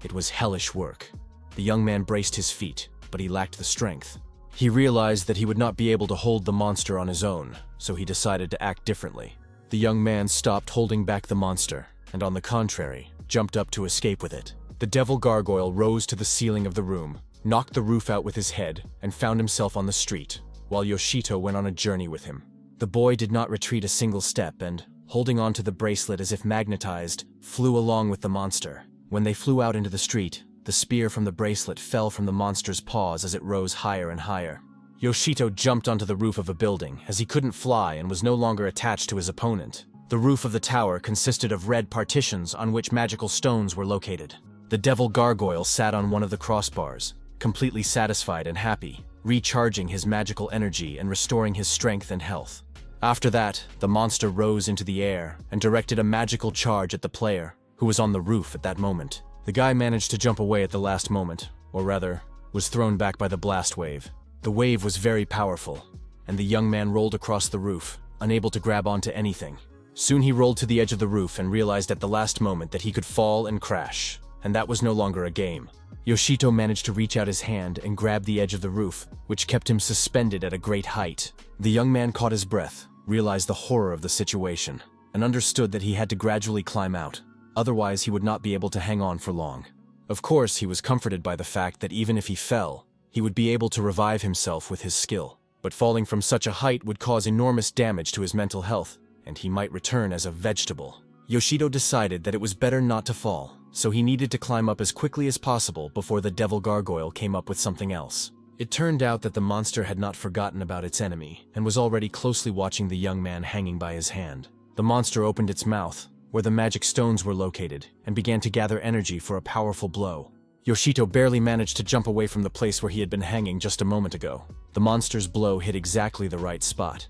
It was hellish work. The young man braced his feet, but he lacked the strength. He realized that he would not be able to hold the monster on his own, so he decided to act differently. The young man stopped holding back the monster, and on the contrary, jumped up to escape with it. The devil gargoyle rose to the ceiling of the room, knocked the roof out with his head, and found himself on the street, while Yoshito went on a journey with him. The boy did not retreat a single step and, holding on to the bracelet as if magnetized, flew along with the monster. When they flew out into the street, the spear from the bracelet fell from the monster's paws as it rose higher and higher. Yoshito jumped onto the roof of a building, as he couldn't fly and was no longer attached to his opponent. The roof of the tower consisted of red partitions on which magical stones were located. The devil gargoyle sat on one of the crossbars, completely satisfied and happy, recharging his magical energy and restoring his strength and health. After that, the monster rose into the air and directed a magical charge at the player, who was on the roof at that moment. The guy managed to jump away at the last moment, or rather, was thrown back by the blast wave. The wave was very powerful, and the young man rolled across the roof, unable to grab onto anything. Soon he rolled to the edge of the roof and realized at the last moment that he could fall and crash, and that was no longer a game. Yoshito managed to reach out his hand and grab the edge of the roof, which kept him suspended at a great height. The young man caught his breath, realized the horror of the situation, and understood that he had to gradually climb out. Otherwise, he would not be able to hang on for long. Of course, he was comforted by the fact that even if he fell, he would be able to revive himself with his skill. But falling from such a height would cause enormous damage to his mental health, and he might return as a vegetable. Yoshito decided that it was better not to fall, so he needed to climb up as quickly as possible before the devil gargoyle came up with something else. It turned out that the monster had not forgotten about its enemy, and was already closely watching the young man hanging by his hand. The monster opened its mouth, where the magic stones were located, and began to gather energy for a powerful blow. Yoshito barely managed to jump away from the place where he had been hanging just a moment ago. The monster's blow hit exactly the right spot,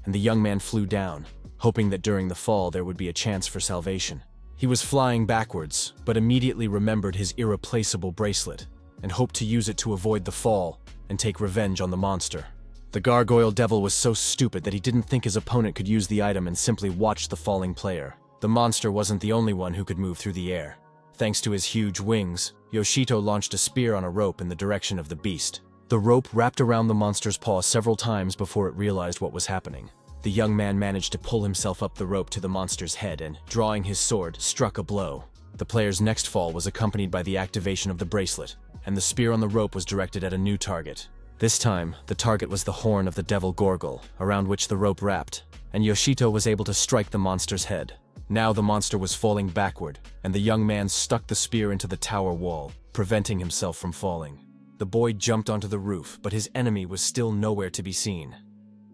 and the young man flew down, hoping that during the fall there would be a chance for salvation. He was flying backwards, but immediately remembered his irreplaceable bracelet, and hoped to use it to avoid the fall and take revenge on the monster. The gargoyle devil was so stupid that he didn't think his opponent could use the item and simply watch the falling player. The monster wasn't the only one who could move through the air. Thanks to his huge wings, Yoshito launched a spear on a rope in the direction of the beast. The rope wrapped around the monster's paw several times before it realized what was happening. The young man managed to pull himself up the rope to the monster's head and, drawing his sword, struck a blow. The player's next fall was accompanied by the activation of the bracelet, and the spear on the rope was directed at a new target. This time, the target was the horn of the devil gorgle, around which the rope wrapped, and Yoshito was able to strike the monster's head. Now the monster was falling backward, and the young man stuck the spear into the tower wall, preventing himself from falling. The boy jumped onto the roof, but his enemy was still nowhere to be seen.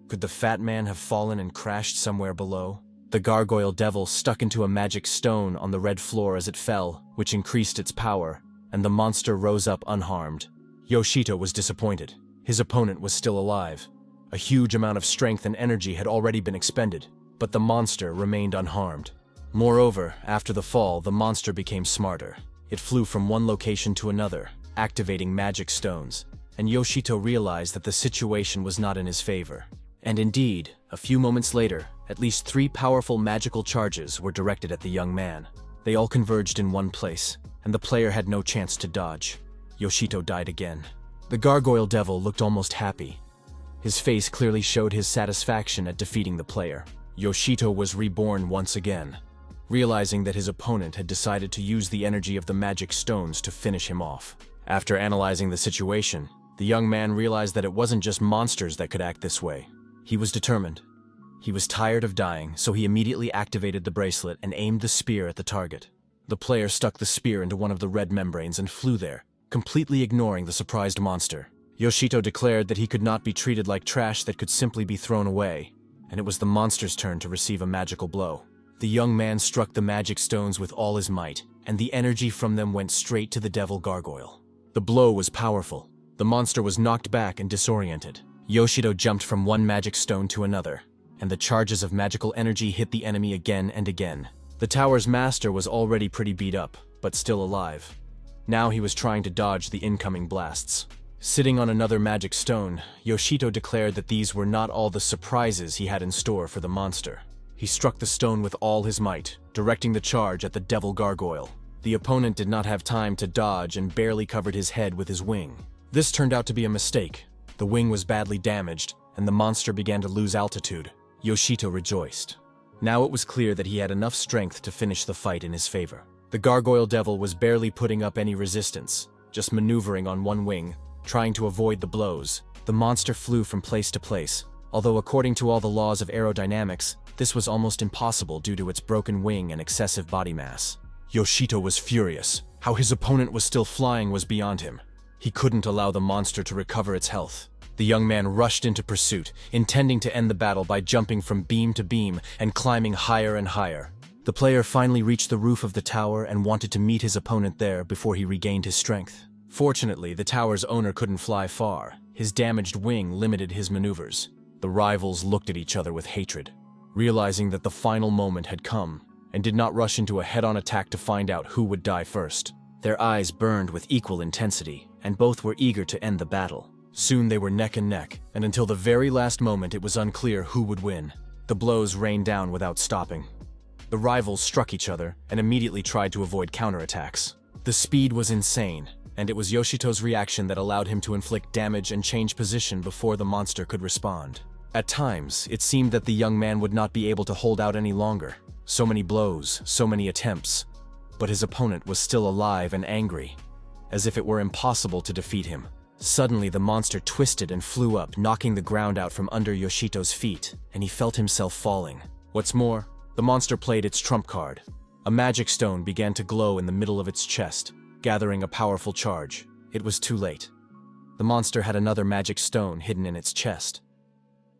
Could the fat man have fallen and crashed somewhere below? The gargoyle devil stuck into a magic stone on the red floor as it fell, which increased its power, and the monster rose up unharmed. Yoshito was disappointed. His opponent was still alive. A huge amount of strength and energy had already been expended, but the monster remained unharmed. Moreover, after the fall, the monster became smarter. It flew from one location to another, activating magic stones, and Yoshito realized that the situation was not in his favor. And indeed, a few moments later, at least 3 powerful magical charges were directed at the young man. They all converged in one place, and the player had no chance to dodge. Yoshito died again. The gargoyle devil looked almost happy. His face clearly showed his satisfaction at defeating the player. Yoshito was reborn once again, realizing that his opponent had decided to use the energy of the magic stones to finish him off. After analyzing the situation, the young man realized that it wasn't just monsters that could act this way. He was determined. He was tired of dying, so he immediately activated the bracelet and aimed the spear at the target. The player stuck the spear into one of the red membranes and flew there, completely ignoring the surprised monster. Yoshito declared that he could not be treated like trash that could simply be thrown away, and it was the monster's turn to receive a magical blow. The young man struck the magic stones with all his might, and the energy from them went straight to the devil gargoyle. The blow was powerful. The monster was knocked back and disoriented. Yoshito jumped from one magic stone to another, and the charges of magical energy hit the enemy again and again. The tower's master was already pretty beat up, but still alive. Now he was trying to dodge the incoming blasts. Sitting on another magic stone, Yoshito declared that these were not all the surprises he had in store for the monster. He struck the stone with all his might, directing the charge at the devil gargoyle. The opponent did not have time to dodge and barely covered his head with his wing. This turned out to be a mistake. The wing was badly damaged, and the monster began to lose altitude. Yoshito rejoiced. Now it was clear that he had enough strength to finish the fight in his favor. The gargoyle devil was barely putting up any resistance, just maneuvering on one wing, trying to avoid the blows. The monster flew from place to place, although according to all the laws of aerodynamics, this was almost impossible due to its broken wing and excessive body mass. Yoshito was furious. How his opponent was still flying was beyond him. He couldn't allow the monster to recover its health. The young man rushed into pursuit, intending to end the battle by jumping from beam to beam and climbing higher and higher. The player finally reached the roof of the tower and wanted to meet his opponent there before he regained his strength. Fortunately, the tower's owner couldn't fly far. His damaged wing limited his maneuvers. The rivals looked at each other with hatred, realizing that the final moment had come, and did not rush into a head-on attack to find out who would die first. Their eyes burned with equal intensity, and both were eager to end the battle. Soon they were neck and neck, and until the very last moment it was unclear who would win. The blows rained down without stopping. The rivals struck each other and immediately tried to avoid counterattacks. The speed was insane, and it was Yoshito's reaction that allowed him to inflict damage and change position before the monster could respond. At times, it seemed that the young man would not be able to hold out any longer. So many blows, so many attempts. But his opponent was still alive and angry, as if it were impossible to defeat him. Suddenly, the monster twisted and flew up, knocking the ground out from under Yoshito's feet, and he felt himself falling. What's more, the monster played its trump card. A magic stone began to glow in the middle of its chest, gathering a powerful charge. It was too late. The monster had another magic stone hidden in its chest.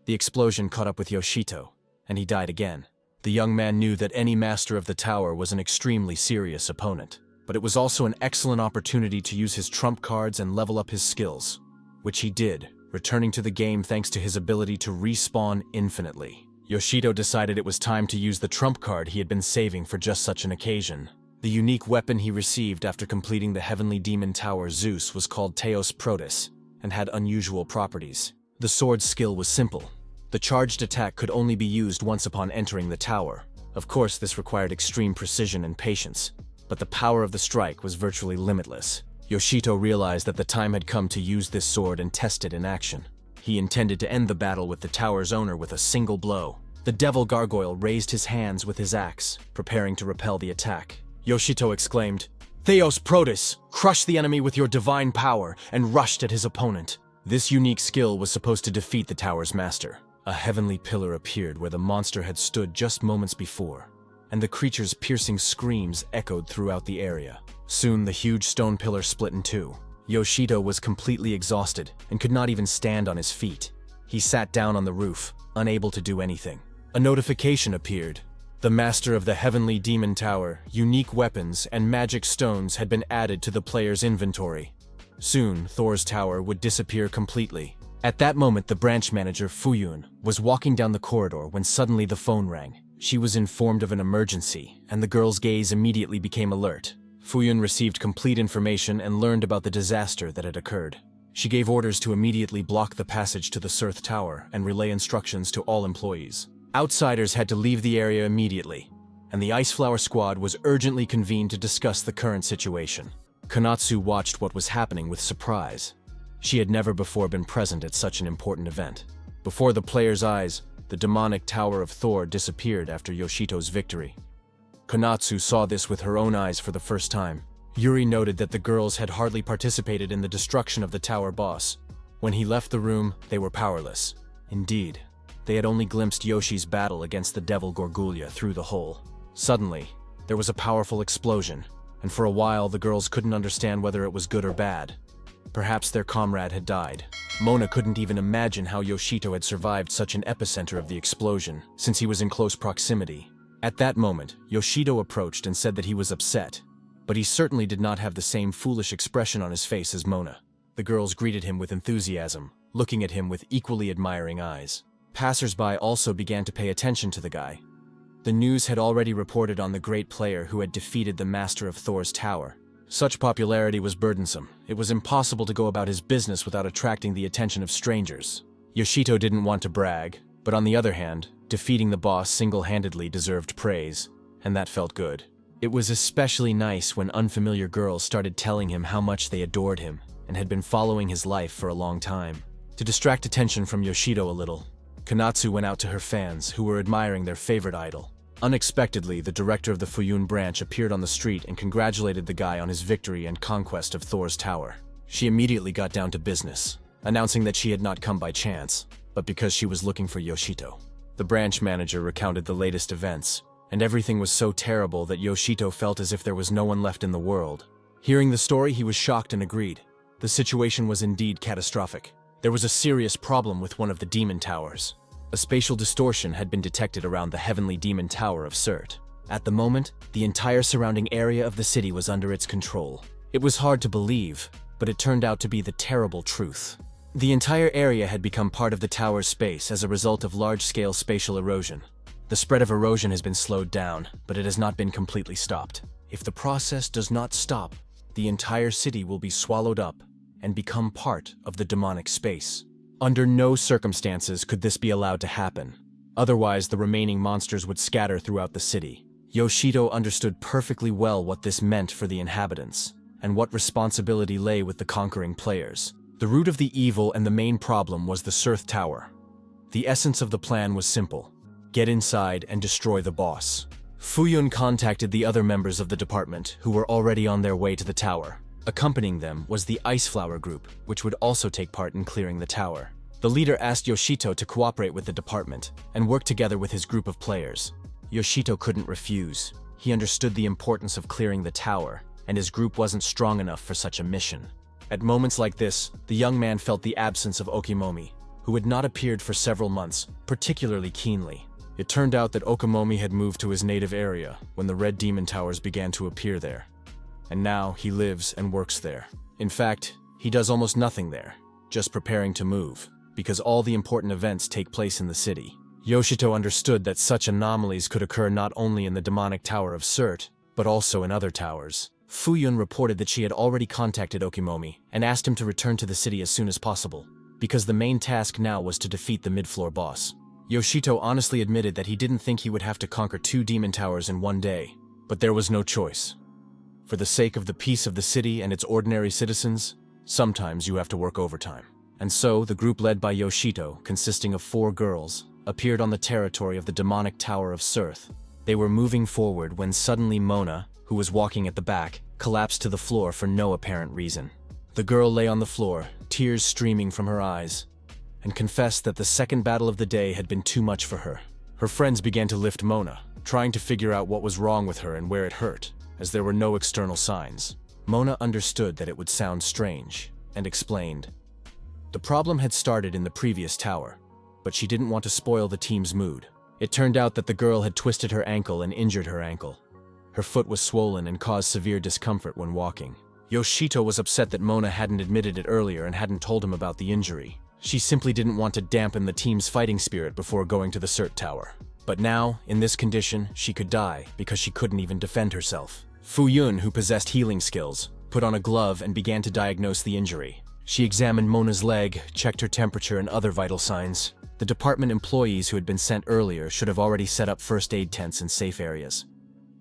The explosion caught up with Yoshito, and he died again. The young man knew that any master of the tower was an extremely serious opponent, but it was also an excellent opportunity to use his trump cards and level up his skills, which he did, returning to the game thanks to his ability to respawn infinitely. Yoshito decided it was time to use the trump card he had been saving for just such an occasion. The unique weapon he received after completing the heavenly demon tower Zeus was called Theos Protus, and had unusual properties. The sword's skill was simple. The charged attack could only be used once upon entering the tower. Of course, this required extreme precision and patience, but the power of the strike was virtually limitless. Yoshito realized that the time had come to use this sword and test it in action. He intended to end the battle with the tower's owner with a single blow. The devil gargoyle raised his hands with his axe, preparing to repel the attack. Yoshito exclaimed, "Theos Protus, crush the enemy with your divine power," and rushed at his opponent. This unique skill was supposed to defeat the tower's master. A heavenly pillar appeared where the monster had stood just moments before, and the creature's piercing screams echoed throughout the area. Soon the huge stone pillar split in two. Yoshito was completely exhausted and could not even stand on his feet. He sat down on the roof, unable to do anything. A notification appeared. The master of the heavenly demon tower, unique weapons, and magic stones had been added to the player's inventory. Soon, Thor's tower would disappear completely. At that moment, the branch manager, Fuyun, was walking down the corridor when suddenly the phone rang. She was informed of an emergency, and the girl's gaze immediately became alert. Fuyun received complete information and learned about the disaster that had occurred. She gave orders to immediately block the passage to the Surth Tower and relay instructions to all employees. Outsiders had to leave the area immediately, and the Ice Flower Squad was urgently convened to discuss the current situation. Konatsu watched what was happening with surprise. She had never before been present at such an important event. Before the players' eyes, the demonic Tower of Thor disappeared after Yoshito's victory. Konatsu saw this with her own eyes for the first time. Yuri noted that the girls had hardly participated in the destruction of the tower boss. When he left the room, they were powerless. Indeed, they had only glimpsed Yoshi's battle against the devil Gorgulia through the hole. Suddenly, there was a powerful explosion, and for a while the girls couldn't understand whether it was good or bad. Perhaps their comrade had died. Mona couldn't even imagine how Yoshito had survived such an epicenter of the explosion, since he was in close proximity. At that moment, Yoshito approached and said that he was upset, but he certainly did not have the same foolish expression on his face as Mona. The girls greeted him with enthusiasm, looking at him with equally admiring eyes. Passers-by also began to pay attention to the guy. The news had already reported on the great player who had defeated the master of Thor's tower. Such popularity was burdensome. It was impossible to go about his business without attracting the attention of strangers. Yoshito didn't want to brag, but on the other hand, defeating the boss single-handedly deserved praise, and that felt good. It was especially nice when unfamiliar girls started telling him how much they adored him and had been following his life for a long time. To distract attention from Yoshito a little, Konatsu went out to her fans, who were admiring their favorite idol. Unexpectedly, the director of the Fuyun branch appeared on the street and congratulated the guy on his victory and conquest of Thor's tower. She immediately got down to business, announcing that she had not come by chance, but because she was looking for Yoshito. The branch manager recounted the latest events, and everything was so terrible that Yoshito felt as if there was no one left in the world. Hearing the story, he was shocked and agreed. The situation was indeed catastrophic. There was a serious problem with one of the demon towers. A spatial distortion had been detected around the heavenly demon tower of Surt. At the moment, the entire surrounding area of the city was under its control. It was hard to believe, but it turned out to be the terrible truth. The entire area had become part of the tower's space as a result of large-scale spatial erosion. The spread of erosion has been slowed down, but it has not been completely stopped. If the process does not stop, the entire city will be swallowed up and become part of the demonic space. Under no circumstances could this be allowed to happen. Otherwise, the remaining monsters would scatter throughout the city. Yoshito understood perfectly well what this meant for the inhabitants, and what responsibility lay with the conquering players. The root of the evil and the main problem was the Surt Tower. The essence of the plan was simple: get inside and destroy the boss. Fuyun contacted the other members of the department, who were already on their way to the tower. Accompanying them was the Ice Flower group, which would also take part in clearing the tower. The leader asked Yoshito to cooperate with the department and work together with his group of players. Yoshito couldn't refuse. He understood the importance of clearing the tower, and his group wasn't strong enough for such a mission. At moments like this, the young man felt the absence of Okimomi, who had not appeared for several months, particularly keenly. It turned out that Okimomi had moved to his native area when the Red Demon Towers began to appear there. And now he lives and works there. In fact, he does almost nothing there, just preparing to move, because all the important events take place in the city. Yoshito understood that such anomalies could occur not only in the demonic tower of Surt, but also in other towers. Fuyun reported that she had already contacted Okimomi and asked him to return to the city as soon as possible, because the main task now was to defeat the mid-floor boss. Yoshito honestly admitted that he didn't think he would have to conquer 2 demon towers in one day, but there was no choice. For the sake of the peace of the city and its ordinary citizens, sometimes you have to work overtime. And so, the group led by Yoshito, consisting of 4 girls, appeared on the territory of the demonic tower of Surt. They were moving forward when suddenly Mona, who was walking at the back, collapsed to the floor for no apparent reason. The girl lay on the floor, tears streaming from her eyes, and confessed that the second battle of the day had been too much for her. Her friends began to lift Mona, trying to figure out what was wrong with her and where it hurt, as there were no external signs. Mona understood that it would sound strange, and explained. The problem had started in the previous tower, but she didn't want to spoil the team's mood. It turned out that the girl had twisted her ankle and injured her ankle. Her foot was swollen and caused severe discomfort when walking. Yoshito was upset that Mona hadn't admitted it earlier and hadn't told him about the injury. She simply didn't want to dampen the team's fighting spirit before going to the Surt Tower. But now, in this condition, she could die because she couldn't even defend herself. Fuyun, who possessed healing skills, put on a glove and began to diagnose the injury. She examined Mona's leg, checked her temperature and other vital signs. The department employees who had been sent earlier should have already set up first aid tents in safe areas.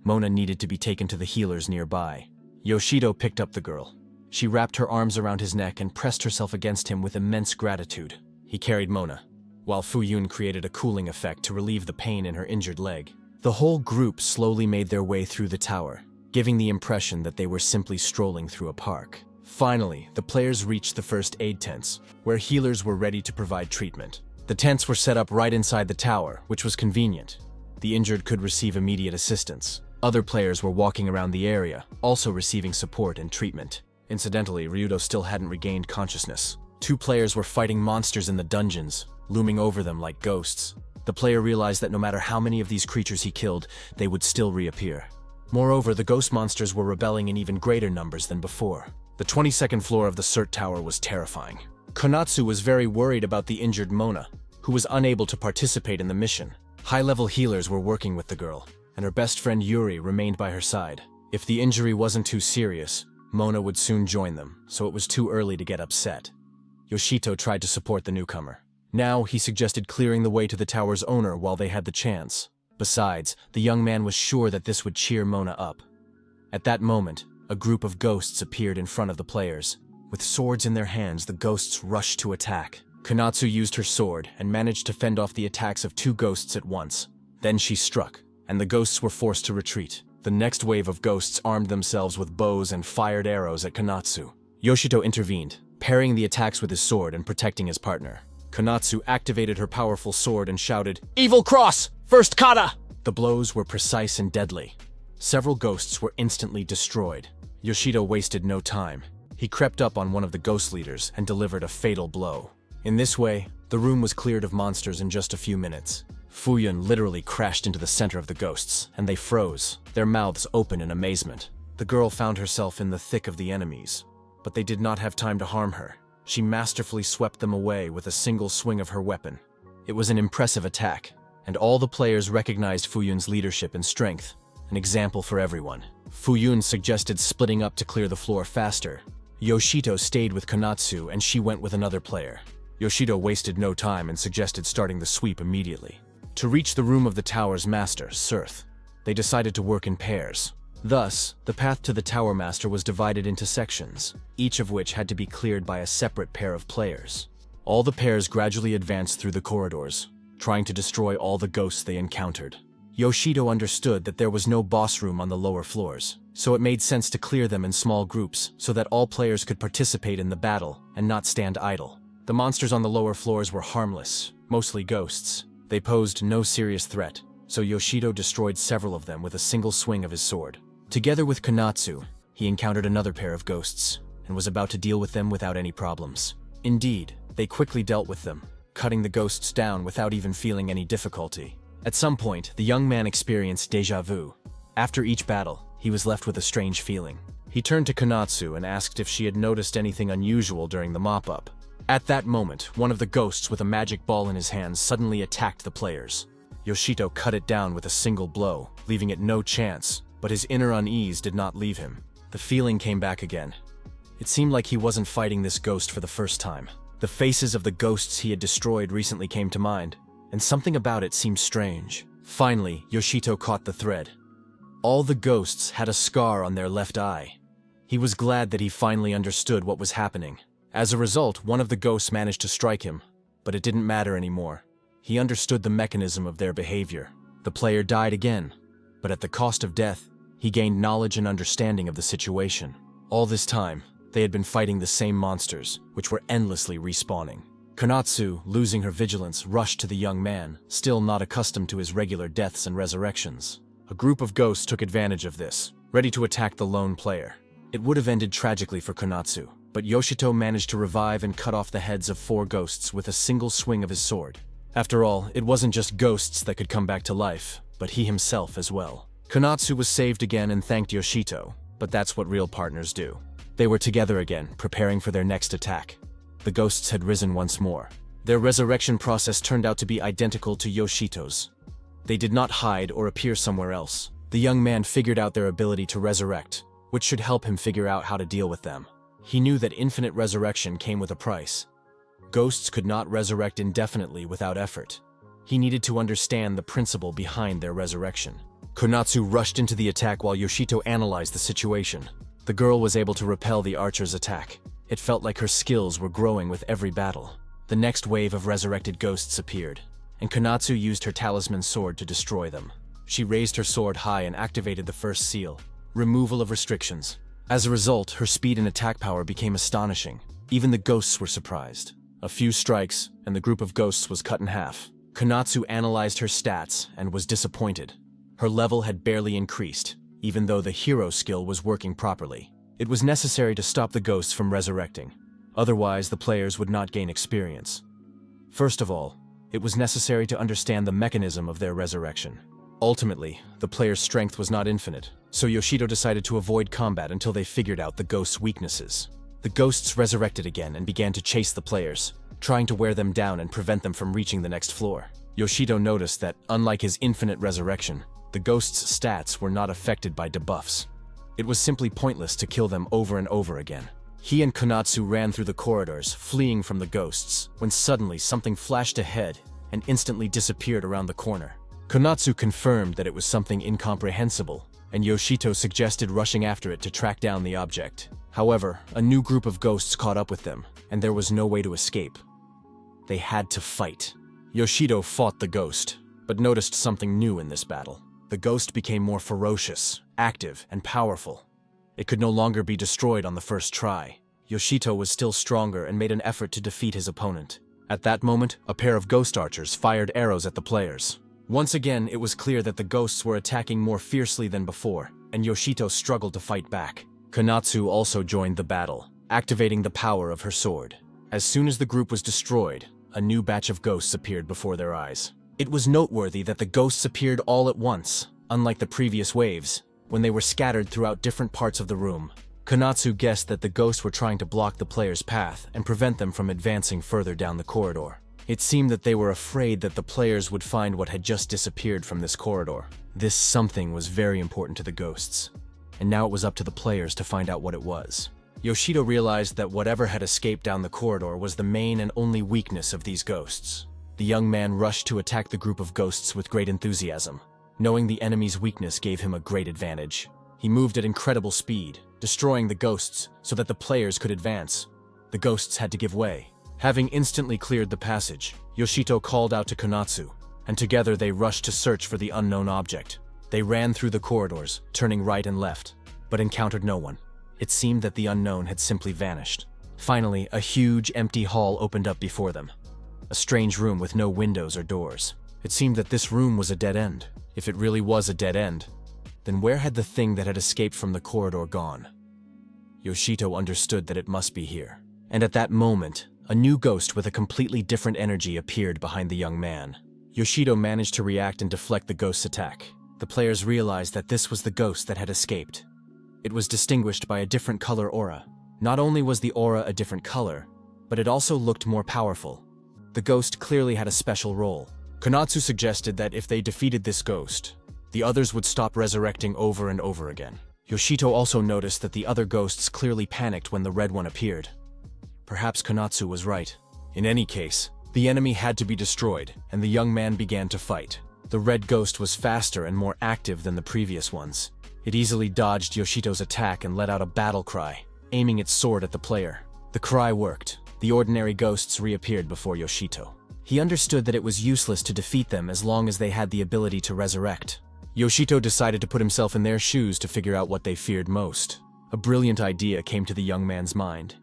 Mona needed to be taken to the healers nearby. Yoshito picked up the girl. She wrapped her arms around his neck and pressed herself against him with immense gratitude. He carried Mona, while Fuyun created a cooling effect to relieve the pain in her injured leg. The whole group slowly made their way through the tower, giving the impression that they were simply strolling through a park. Finally, the players reached the first aid tents, where healers were ready to provide treatment. The tents were set up right inside the tower, which was convenient. The injured could receive immediate assistance. Other players were walking around the area, also receiving support and treatment. Incidentally, Ryudo still hadn't regained consciousness. 2 players were fighting monsters in the dungeons, looming over them like ghosts. The player realized that no matter how many of these creatures he killed, they would still reappear. Moreover, the ghost monsters were rebelling in even greater numbers than before. The 22nd floor of the Surt Tower was terrifying. Konatsu was very worried about the injured Mona, who was unable to participate in the mission. High-level healers were working with the girl, and her best friend Yuri remained by her side. If the injury wasn't too serious, Mona would soon join them, so it was too early to get upset. Yoshito tried to support the newcomer. Now, he suggested clearing the way to the tower's owner while they had the chance. Besides, the young man was sure that this would cheer Mona up. At that moment, a group of ghosts appeared in front of the players. With swords in their hands, the ghosts rushed to attack. Konatsu used her sword and managed to fend off the attacks of 2 ghosts at once. Then she struck. and the ghosts were forced to retreat. The next wave of ghosts armed themselves with bows and fired arrows at Konatsu. Yoshito intervened, parrying the attacks with his sword and protecting his partner. Konatsu activated her powerful sword and shouted, "Evil Cross! First kata!" The blows were precise and deadly. Several ghosts were instantly destroyed. Yoshito wasted no time. He crept up on one of the ghost leaders and delivered a fatal blow. In this way, the room was cleared of monsters in just a few minutes. Fuyun literally crashed into the center of the ghosts, and they froze, their mouths open in amazement. The girl found herself in the thick of the enemies, but they did not have time to harm her. She masterfully swept them away with a single swing of her weapon. It was an impressive attack, and all the players recognized Fuyun's leadership and strength, an example for everyone. Fuyun suggested splitting up to clear the floor faster. Yoshito stayed with Konatsu and she went with another player. Yoshito wasted no time and suggested starting the sweep immediately. To reach the room of the tower's master, Surth, they decided to work in pairs. Thus, the path to the tower master was divided into sections, each of which had to be cleared by a separate pair of players. All the pairs gradually advanced through the corridors, trying to destroy all the ghosts they encountered. Yoshito understood that there was no boss room on the lower floors, so it made sense to clear them in small groups so that all players could participate in the battle and not stand idle. The monsters on the lower floors were harmless, mostly ghosts. They posed no serious threat, so Yoshito destroyed several of them with a single swing of his sword. Together with Konatsu, he encountered another pair of ghosts, and was about to deal with them without any problems. Indeed, they quickly dealt with them, cutting the ghosts down without even feeling any difficulty. At some point, the young man experienced déjà vu. After each battle, he was left with a strange feeling. He turned to Konatsu and asked if she had noticed anything unusual during the mop-up. At that moment, one of the ghosts with a magic ball in his hands suddenly attacked the players. Yoshito cut it down with a single blow, leaving it no chance, but his inner unease did not leave him. The feeling came back again. It seemed like he wasn't fighting this ghost for the first time. The faces of the ghosts he had destroyed recently came to mind, and something about it seemed strange. Finally, Yoshito caught the thread. All the ghosts had a scar on their left eye. He was glad that he finally understood what was happening. As a result, one of the ghosts managed to strike him, but it didn't matter anymore. He understood the mechanism of their behavior. The player died again, but at the cost of death, he gained knowledge and understanding of the situation. All this time, they had been fighting the same monsters, which were endlessly respawning. Konatsu, losing her vigilance, rushed to the young man, still not accustomed to his regular deaths and resurrections. A group of ghosts took advantage of this, ready to attack the lone player. It would have ended tragically for Konatsu, but Yoshito managed to revive and cut off the heads of 4 ghosts with a single swing of his sword. After all, it wasn't just ghosts that could come back to life, but he himself as well. Konatsu was saved again and thanked Yoshito, but that's what real partners do. They were together again, preparing for their next attack. The ghosts had risen once more. Their resurrection process turned out to be identical to Yoshito's. They did not hide or appear somewhere else. The young man figured out their ability to resurrect, which should help him figure out how to deal with them. He knew that infinite resurrection came with a price. Ghosts could not resurrect indefinitely without effort. He needed to understand the principle behind their resurrection. Konatsu rushed into the attack while Yoshito analyzed the situation. The girl was able to repel the archer's attack. It felt like her skills were growing with every battle. The next wave of resurrected ghosts appeared, and Konatsu used her talisman sword to destroy them. She raised her sword high and activated the first seal, removal of restrictions. As a result, her speed and attack power became astonishing. Even the ghosts were surprised. A few strikes, and the group of ghosts was cut in half. Konatsu analyzed her stats and was disappointed. Her level had barely increased, even though the hero skill was working properly. It was necessary to stop the ghosts from resurrecting. Otherwise, the players would not gain experience. First of all, it was necessary to understand the mechanism of their resurrection. Ultimately, the player's strength was not infinite, so Yoshito decided to avoid combat until they figured out the ghosts' weaknesses. The ghosts resurrected again and began to chase the players, trying to wear them down and prevent them from reaching the next floor. Yoshito noticed that, unlike his infinite resurrection, the ghosts' stats were not affected by debuffs. It was simply pointless to kill them over and over again. He and Konatsu ran through the corridors, fleeing from the ghosts, when suddenly something flashed ahead and instantly disappeared around the corner. Konatsu confirmed that it was something incomprehensible, and Yoshito suggested rushing after it to track down the object. However, a new group of ghosts caught up with them, and there was no way to escape. They had to fight. Yoshito fought the ghost, but noticed something new in this battle. The ghost became more ferocious, active, and powerful. It could no longer be destroyed on the first try. Yoshito was still stronger and made an effort to defeat his opponent. At that moment, a pair of ghost archers fired arrows at the players. Once again, it was clear that the ghosts were attacking more fiercely than before, and Yoshito struggled to fight back. Konatsu also joined the battle, activating the power of her sword. As soon as the group was destroyed, a new batch of ghosts appeared before their eyes. It was noteworthy that the ghosts appeared all at once, unlike the previous waves, when they were scattered throughout different parts of the room. Konatsu guessed that the ghosts were trying to block the players' path and prevent them from advancing further down the corridor. It seemed that they were afraid that the players would find what had just disappeared from this corridor. This something was very important to the ghosts, and now it was up to the players to find out what it was. Yoshito realized that whatever had escaped down the corridor was the main and only weakness of these ghosts. The young man rushed to attack the group of ghosts with great enthusiasm. Knowing the enemy's weakness gave him a great advantage. He moved at incredible speed, destroying the ghosts so that the players could advance. The ghosts had to give way. Having instantly cleared the passage, Yoshito called out to Konatsu, and together they rushed to search for the unknown object. They ran through the corridors, turning right and left, but encountered no one. It seemed that the unknown had simply vanished. Finally, a huge, empty hall opened up before them. A strange room with no windows or doors. It seemed that this room was a dead end. If it really was a dead end, then where had the thing that had escaped from the corridor gone? Yoshito understood that it must be here. And at that moment, a new ghost with a completely different energy appeared behind the young man. Yoshito managed to react and deflect the ghost's attack. The players realized that this was the ghost that had escaped. It was distinguished by a different color aura. Not only was the aura a different color, but it also looked more powerful. The ghost clearly had a special role. Konatsu suggested that if they defeated this ghost, the others would stop resurrecting over and over again. Yoshito also noticed that the other ghosts clearly panicked when the red one appeared. Perhaps Konatsu was right. In any case, the enemy had to be destroyed, and the young man began to fight. The red ghost was faster and more active than the previous ones. It easily dodged Yoshito's attack and let out a battle cry, aiming its sword at the player. The cry worked. The ordinary ghosts reappeared before Yoshito. He understood that it was useless to defeat them as long as they had the ability to resurrect. Yoshito decided to put himself in their shoes to figure out what they feared most. A brilliant idea came to the young man's mind.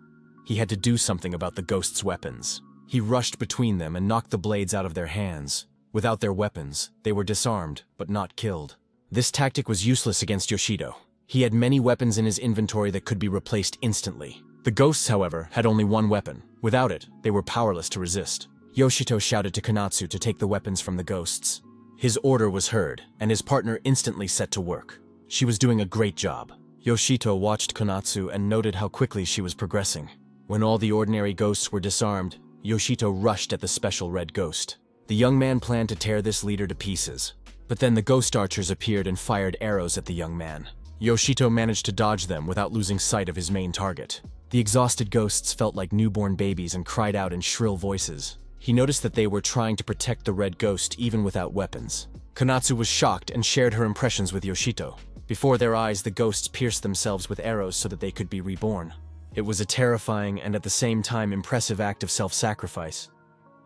He had to do something about the ghosts' weapons. He rushed between them and knocked the blades out of their hands. Without their weapons, they were disarmed, but not killed. This tactic was useless against Yoshito. He had many weapons in his inventory that could be replaced instantly. The ghosts, however, had only one weapon. Without it, they were powerless to resist. Yoshito shouted to Konatsu to take the weapons from the ghosts. His order was heard, and his partner instantly set to work. She was doing a great job. Yoshito watched Konatsu and noted how quickly she was progressing. When all the ordinary ghosts were disarmed, Yoshito rushed at the special red ghost. The young man planned to tear this leader to pieces. But then the ghost archers appeared and fired arrows at the young man. Yoshito managed to dodge them without losing sight of his main target. The exhausted ghosts felt like newborn babies and cried out in shrill voices. He noticed that they were trying to protect the red ghost even without weapons. Konatsu was shocked and shared her impressions with Yoshito. Before their eyes, the ghosts pierced themselves with arrows so that they could be reborn. It was a terrifying and at the same time impressive act of self-sacrifice.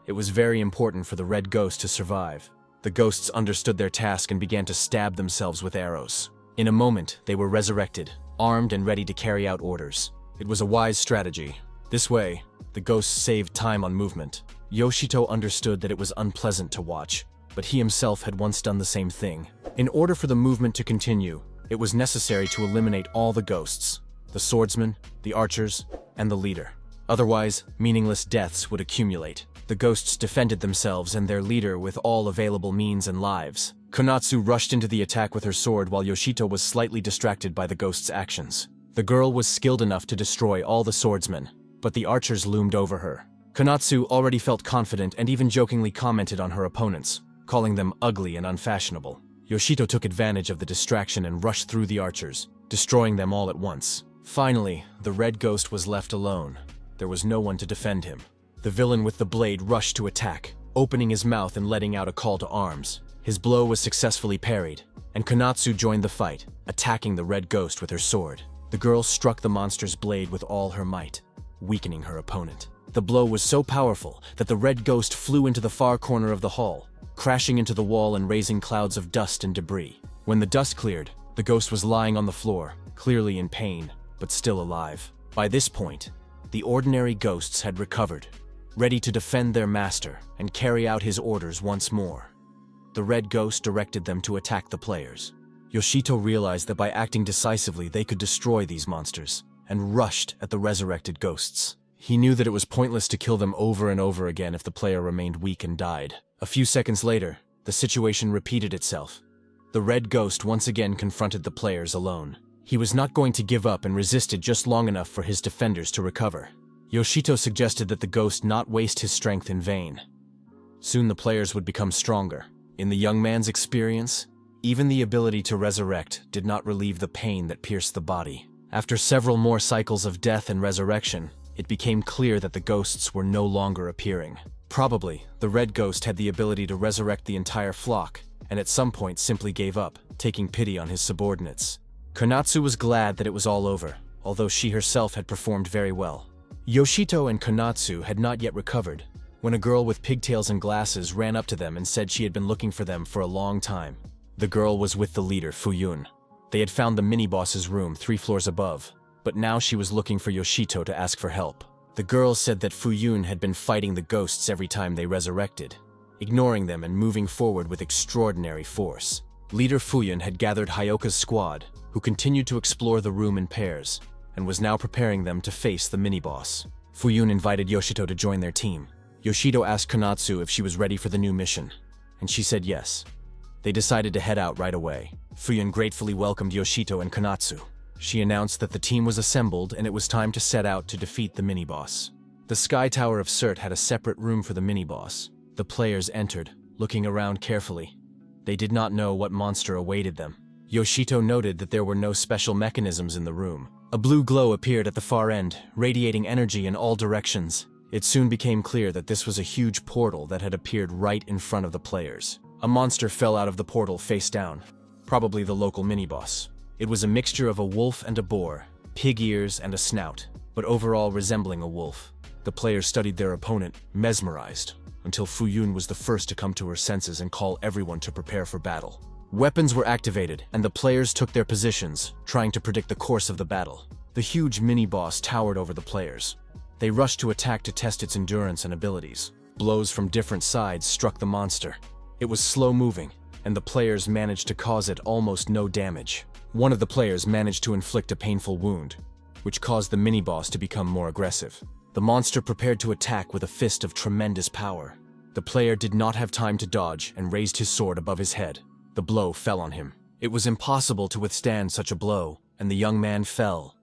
It was very important for the red ghost to survive. The ghosts understood their task and began to stab themselves with arrows. In a moment, they were resurrected, armed and ready to carry out orders. It was a wise strategy. This way, the ghosts saved time on movement. Yoshito understood that it was unpleasant to watch, but he himself had once done the same thing. In order for the movement to continue, it was necessary to eliminate all the ghosts, the swordsman, the archers, and the leader. Otherwise, meaningless deaths would accumulate. The ghosts defended themselves and their leader with all available means and lives. Konatsu rushed into the attack with her sword while Yoshito was slightly distracted by the ghost's actions. The girl was skilled enough to destroy all the swordsmen, but the archers loomed over her. Konatsu already felt confident and even jokingly commented on her opponents, calling them ugly and unfashionable. Yoshito took advantage of the distraction and rushed through the archers, destroying them all at once. Finally, the red ghost was left alone. There was no one to defend him. The villain with the blade rushed to attack, opening his mouth and letting out a call to arms. His blow was successfully parried, and Konatsu joined the fight, attacking the red ghost with her sword. The girl struck the monster's blade with all her might, weakening her opponent. The blow was so powerful that the red ghost flew into the far corner of the hall, crashing into the wall and raising clouds of dust and debris. When the dust cleared, the ghost was lying on the floor, clearly in pain, but still alive. By this point, the ordinary ghosts had recovered, ready to defend their master and carry out his orders once more. The red ghost directed them to attack the players. Yoshito realized that by acting decisively they could destroy these monsters, and rushed at the resurrected ghosts. He knew that it was pointless to kill them over and over again if the player remained weak and died. A few seconds later, the situation repeated itself. The red ghost once again confronted the players alone. He was not going to give up and resisted just long enough for his defenders to recover. Yoshito suggested that the ghost not waste his strength in vain. Soon the players would become stronger. In the young man's experience, even the ability to resurrect did not relieve the pain that pierced the body. After several more cycles of death and resurrection, it became clear that the ghosts were no longer appearing. Probably, the red ghost had the ability to resurrect the entire flock, and at some point simply gave up, taking pity on his subordinates. Konatsu was glad that it was all over, although she herself had performed very well. Yoshito and Konatsu had not yet recovered, when a girl with pigtails and glasses ran up to them and said she had been looking for them for a long time. The girl was with the leader, Fuyun. They had found the mini-boss's room 3 floors above, but now she was looking for Yoshito to ask for help. The girl said that Fuyun had been fighting the ghosts every time they resurrected, ignoring them and moving forward with extraordinary force. Leader Fuyun had gathered Hyoka's squad, who continued to explore the room in pairs, and was now preparing them to face the mini-boss. Fuyun invited Yoshito to join their team. Yoshito asked Konatsu if she was ready for the new mission, and she said yes. They decided to head out right away. Fuyun gratefully welcomed Yoshito and Konatsu. She announced that the team was assembled and it was time to set out to defeat the mini-boss. The Sky Tower of Surt had a separate room for the mini-boss. The players entered, looking around carefully. They did not know what monster awaited them. Yoshito noted that there were no special mechanisms in the room. A blue glow appeared at the far end, radiating energy in all directions. It soon became clear that this was a huge portal that had appeared right in front of the players. A monster fell out of the portal face down, probably the local mini-boss. It was a mixture of a wolf and a boar, pig ears and a snout, but overall resembling a wolf. The players studied their opponent, mesmerized, until Fuyun was the first to come to her senses and call everyone to prepare for battle. Weapons were activated, and the players took their positions, trying to predict the course of the battle. The huge mini-boss towered over the players. They rushed to attack to test its endurance and abilities. Blows from different sides struck the monster. It was slow-moving, and the players managed to cause it almost no damage. One of the players managed to inflict a painful wound, which caused the mini-boss to become more aggressive. The monster prepared to attack with a fist of tremendous power. The player did not have time to dodge and raised his sword above his head. The blow fell on him. It was impossible to withstand such a blow, and the young man fell.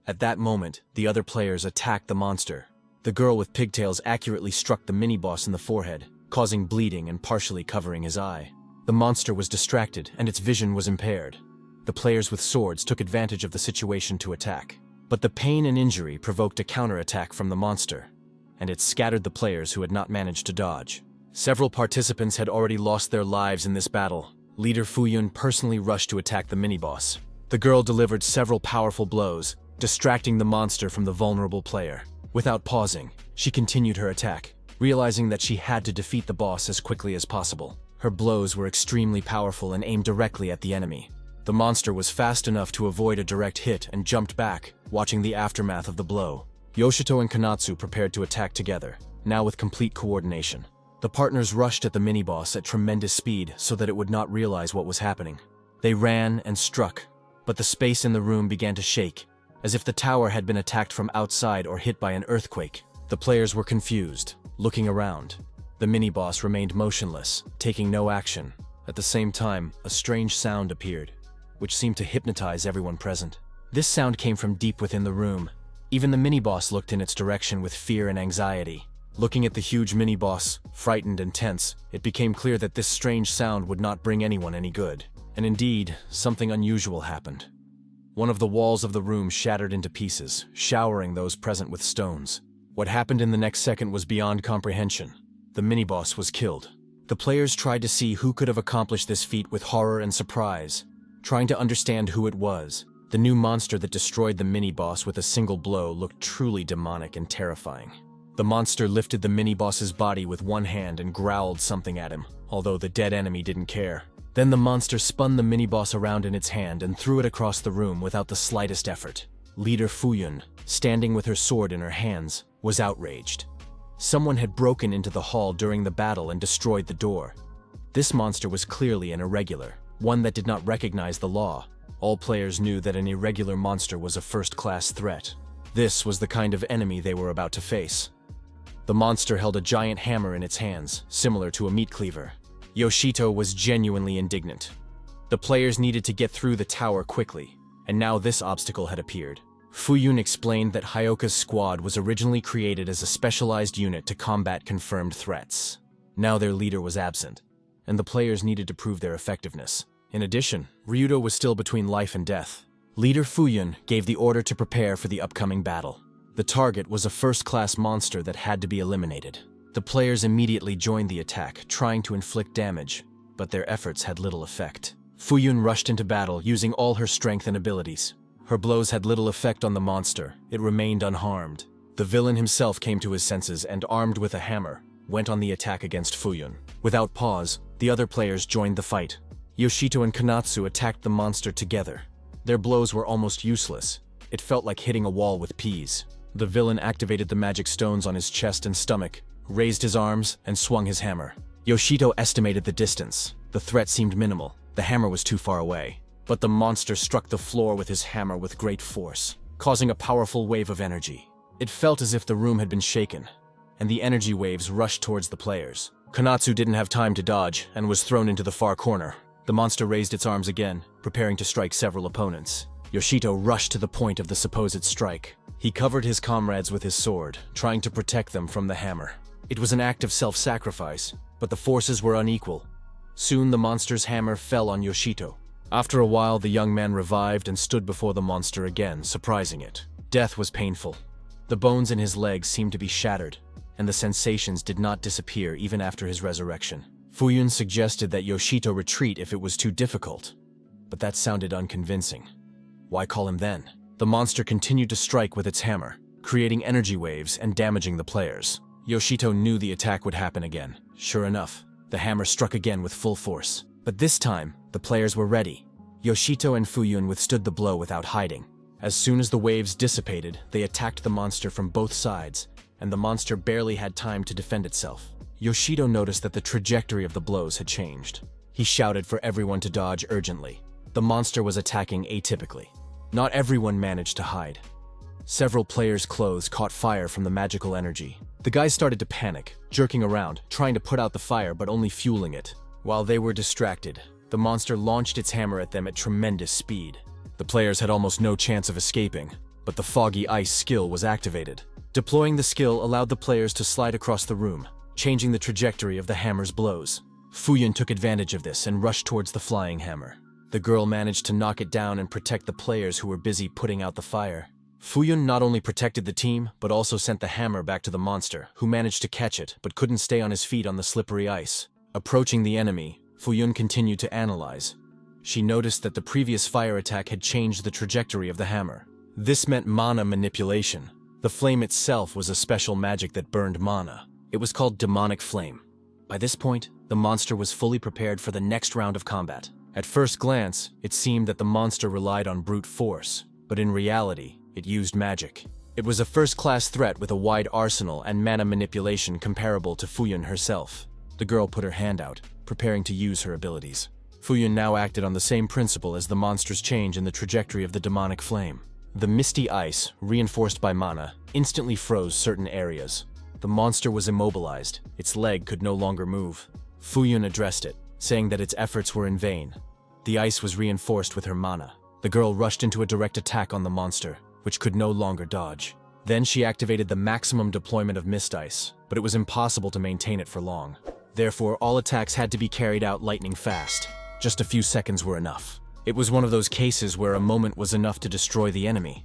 At that moment, the other players attacked the monster. The girl with pigtails accurately struck the mini-boss in the forehead, causing bleeding and partially covering his eye. The monster was distracted, and its vision was impaired. The players with swords took advantage of the situation to attack. But the pain and injury provoked a counterattack from the monster, and it scattered the players who had not managed to dodge. Several participants had already lost their lives in this battle. Leader Fuyun personally rushed to attack the mini-boss. The girl delivered several powerful blows, distracting the monster from the vulnerable player. Without pausing, she continued her attack, realizing that she had to defeat the boss as quickly as possible. Her blows were extremely powerful and aimed directly at the enemy. The monster was fast enough to avoid a direct hit and jumped back, watching the aftermath of the blow. Yoshito and Konatsu prepared to attack together, now with complete coordination. The partners rushed at the mini-boss at tremendous speed so that it would not realize what was happening. They ran and struck, but the space in the room began to shake, as if the tower had been attacked from outside or hit by an earthquake. The players were confused, looking around. The mini-boss remained motionless, taking no action. At the same time, a strange sound appeared, which seemed to hypnotize everyone present. This sound came from deep within the room. Even the mini-boss looked in its direction with fear and anxiety. Looking at the huge mini-boss, frightened and tense, it became clear that this strange sound would not bring anyone any good. And indeed, something unusual happened. One of the walls of the room shattered into pieces, showering those present with stones. What happened in the next second was beyond comprehension. The mini-boss was killed. The players tried to see who could have accomplished this feat with horror and surprise, trying to understand who it was. The new monster that destroyed the mini-boss with a single blow looked truly demonic and terrifying. The monster lifted the mini-boss's body with one hand and growled something at him, although the dead enemy didn't care. Then the monster spun the mini-boss around in its hand and threw it across the room without the slightest effort. Leader Fuyun, standing with her sword in her hands, was outraged. Someone had broken into the hall during the battle and destroyed the door. This monster was clearly an irregular, one that did not recognize the law. All players knew that an irregular monster was a first-class threat. This was the kind of enemy they were about to face. The monster held a giant hammer in its hands, similar to a meat cleaver. Yoshito was genuinely indignant. The players needed to get through the tower quickly, and now this obstacle had appeared. Fuyun explained that Hyoka's squad was originally created as a specialized unit to combat confirmed threats. Now their leader was absent, and the players needed to prove their effectiveness. In addition, Ryudo was still between life and death. Leader Fuyun gave the order to prepare for the upcoming battle. The target was a first-class monster that had to be eliminated. The players immediately joined the attack, trying to inflict damage, but their efforts had little effect. Fuyun rushed into battle using all her strength and abilities. Her blows had little effect on the monster. It remained unharmed. The villain himself came to his senses and, armed with a hammer, went on the attack against Fuyun. Without pause, the other players joined the fight. Yoshito and Konatsu attacked the monster together. Their blows were almost useless. It felt like hitting a wall with peas. The villain activated the magic stones on his chest and stomach, raised his arms, and swung his hammer. Yoshito estimated the distance. The threat seemed minimal. The hammer was too far away. But the monster struck the floor with his hammer with great force, causing a powerful wave of energy. It felt as if the room had been shaken, and the energy waves rushed towards the players. Konatsu didn't have time to dodge and was thrown into the far corner. The monster raised its arms again, preparing to strike several opponents. Yoshito rushed to the point of the supposed strike. He covered his comrades with his sword, trying to protect them from the hammer. It was an act of self-sacrifice, but the forces were unequal. Soon the monster's hammer fell on Yoshito. After a while, the young man revived and stood before the monster again, surprising it. Death was painful. The bones in his legs seemed to be shattered, and the sensations did not disappear even after his resurrection. Fuyun suggested that Yoshito retreat if it was too difficult, but that sounded unconvincing. Why call him then? The monster continued to strike with its hammer, creating energy waves and damaging the players. Yoshito knew the attack would happen again. Sure enough, the hammer struck again with full force. But this time, the players were ready. Yoshito and Fuyun withstood the blow without hiding. As soon as the waves dissipated, they attacked the monster from both sides, and the monster barely had time to defend itself. Yoshito noticed that the trajectory of the blows had changed. He shouted for everyone to dodge urgently. The monster was attacking atypically. Not everyone managed to hide. Several players' clothes caught fire from the magical energy. The guys started to panic, jerking around, trying to put out the fire but only fueling it. While they were distracted, the monster launched its hammer at them at tremendous speed. The players had almost no chance of escaping, but the foggy ice skill was activated. Deploying the skill allowed the players to slide across the room, changing the trajectory of the hammer's blows. Fuyun took advantage of this and rushed towards the flying hammer. The girl managed to knock it down and protect the players who were busy putting out the fire. Fuyun not only protected the team, but also sent the hammer back to the monster, who managed to catch it but couldn't stay on his feet on the slippery ice. Approaching the enemy, Fuyun continued to analyze. She noticed that the previous fire attack had changed the trajectory of the hammer. This meant mana manipulation. The flame itself was a special magic that burned mana. It was called Demonic Flame. By this point, the monster was fully prepared for the next round of combat. At first glance, it seemed that the monster relied on brute force, but in reality, it used magic. It was a first-class threat with a wide arsenal and mana manipulation comparable to Fuyun herself. The girl put her hand out, preparing to use her abilities. Fuyun now acted on the same principle as the monster's change in the trajectory of the demonic flame. The misty ice, reinforced by mana, instantly froze certain areas. The monster was immobilized. Its leg could no longer move. Fuyun addressed it, saying that its efforts were in vain. The ice was reinforced with her mana. The girl rushed into a direct attack on the monster, which could no longer dodge. Then she activated the maximum deployment of mist ice, but it was impossible to maintain it for long. Therefore, all attacks had to be carried out lightning fast. Just a few seconds were enough. It was one of those cases where a moment was enough to destroy the enemy.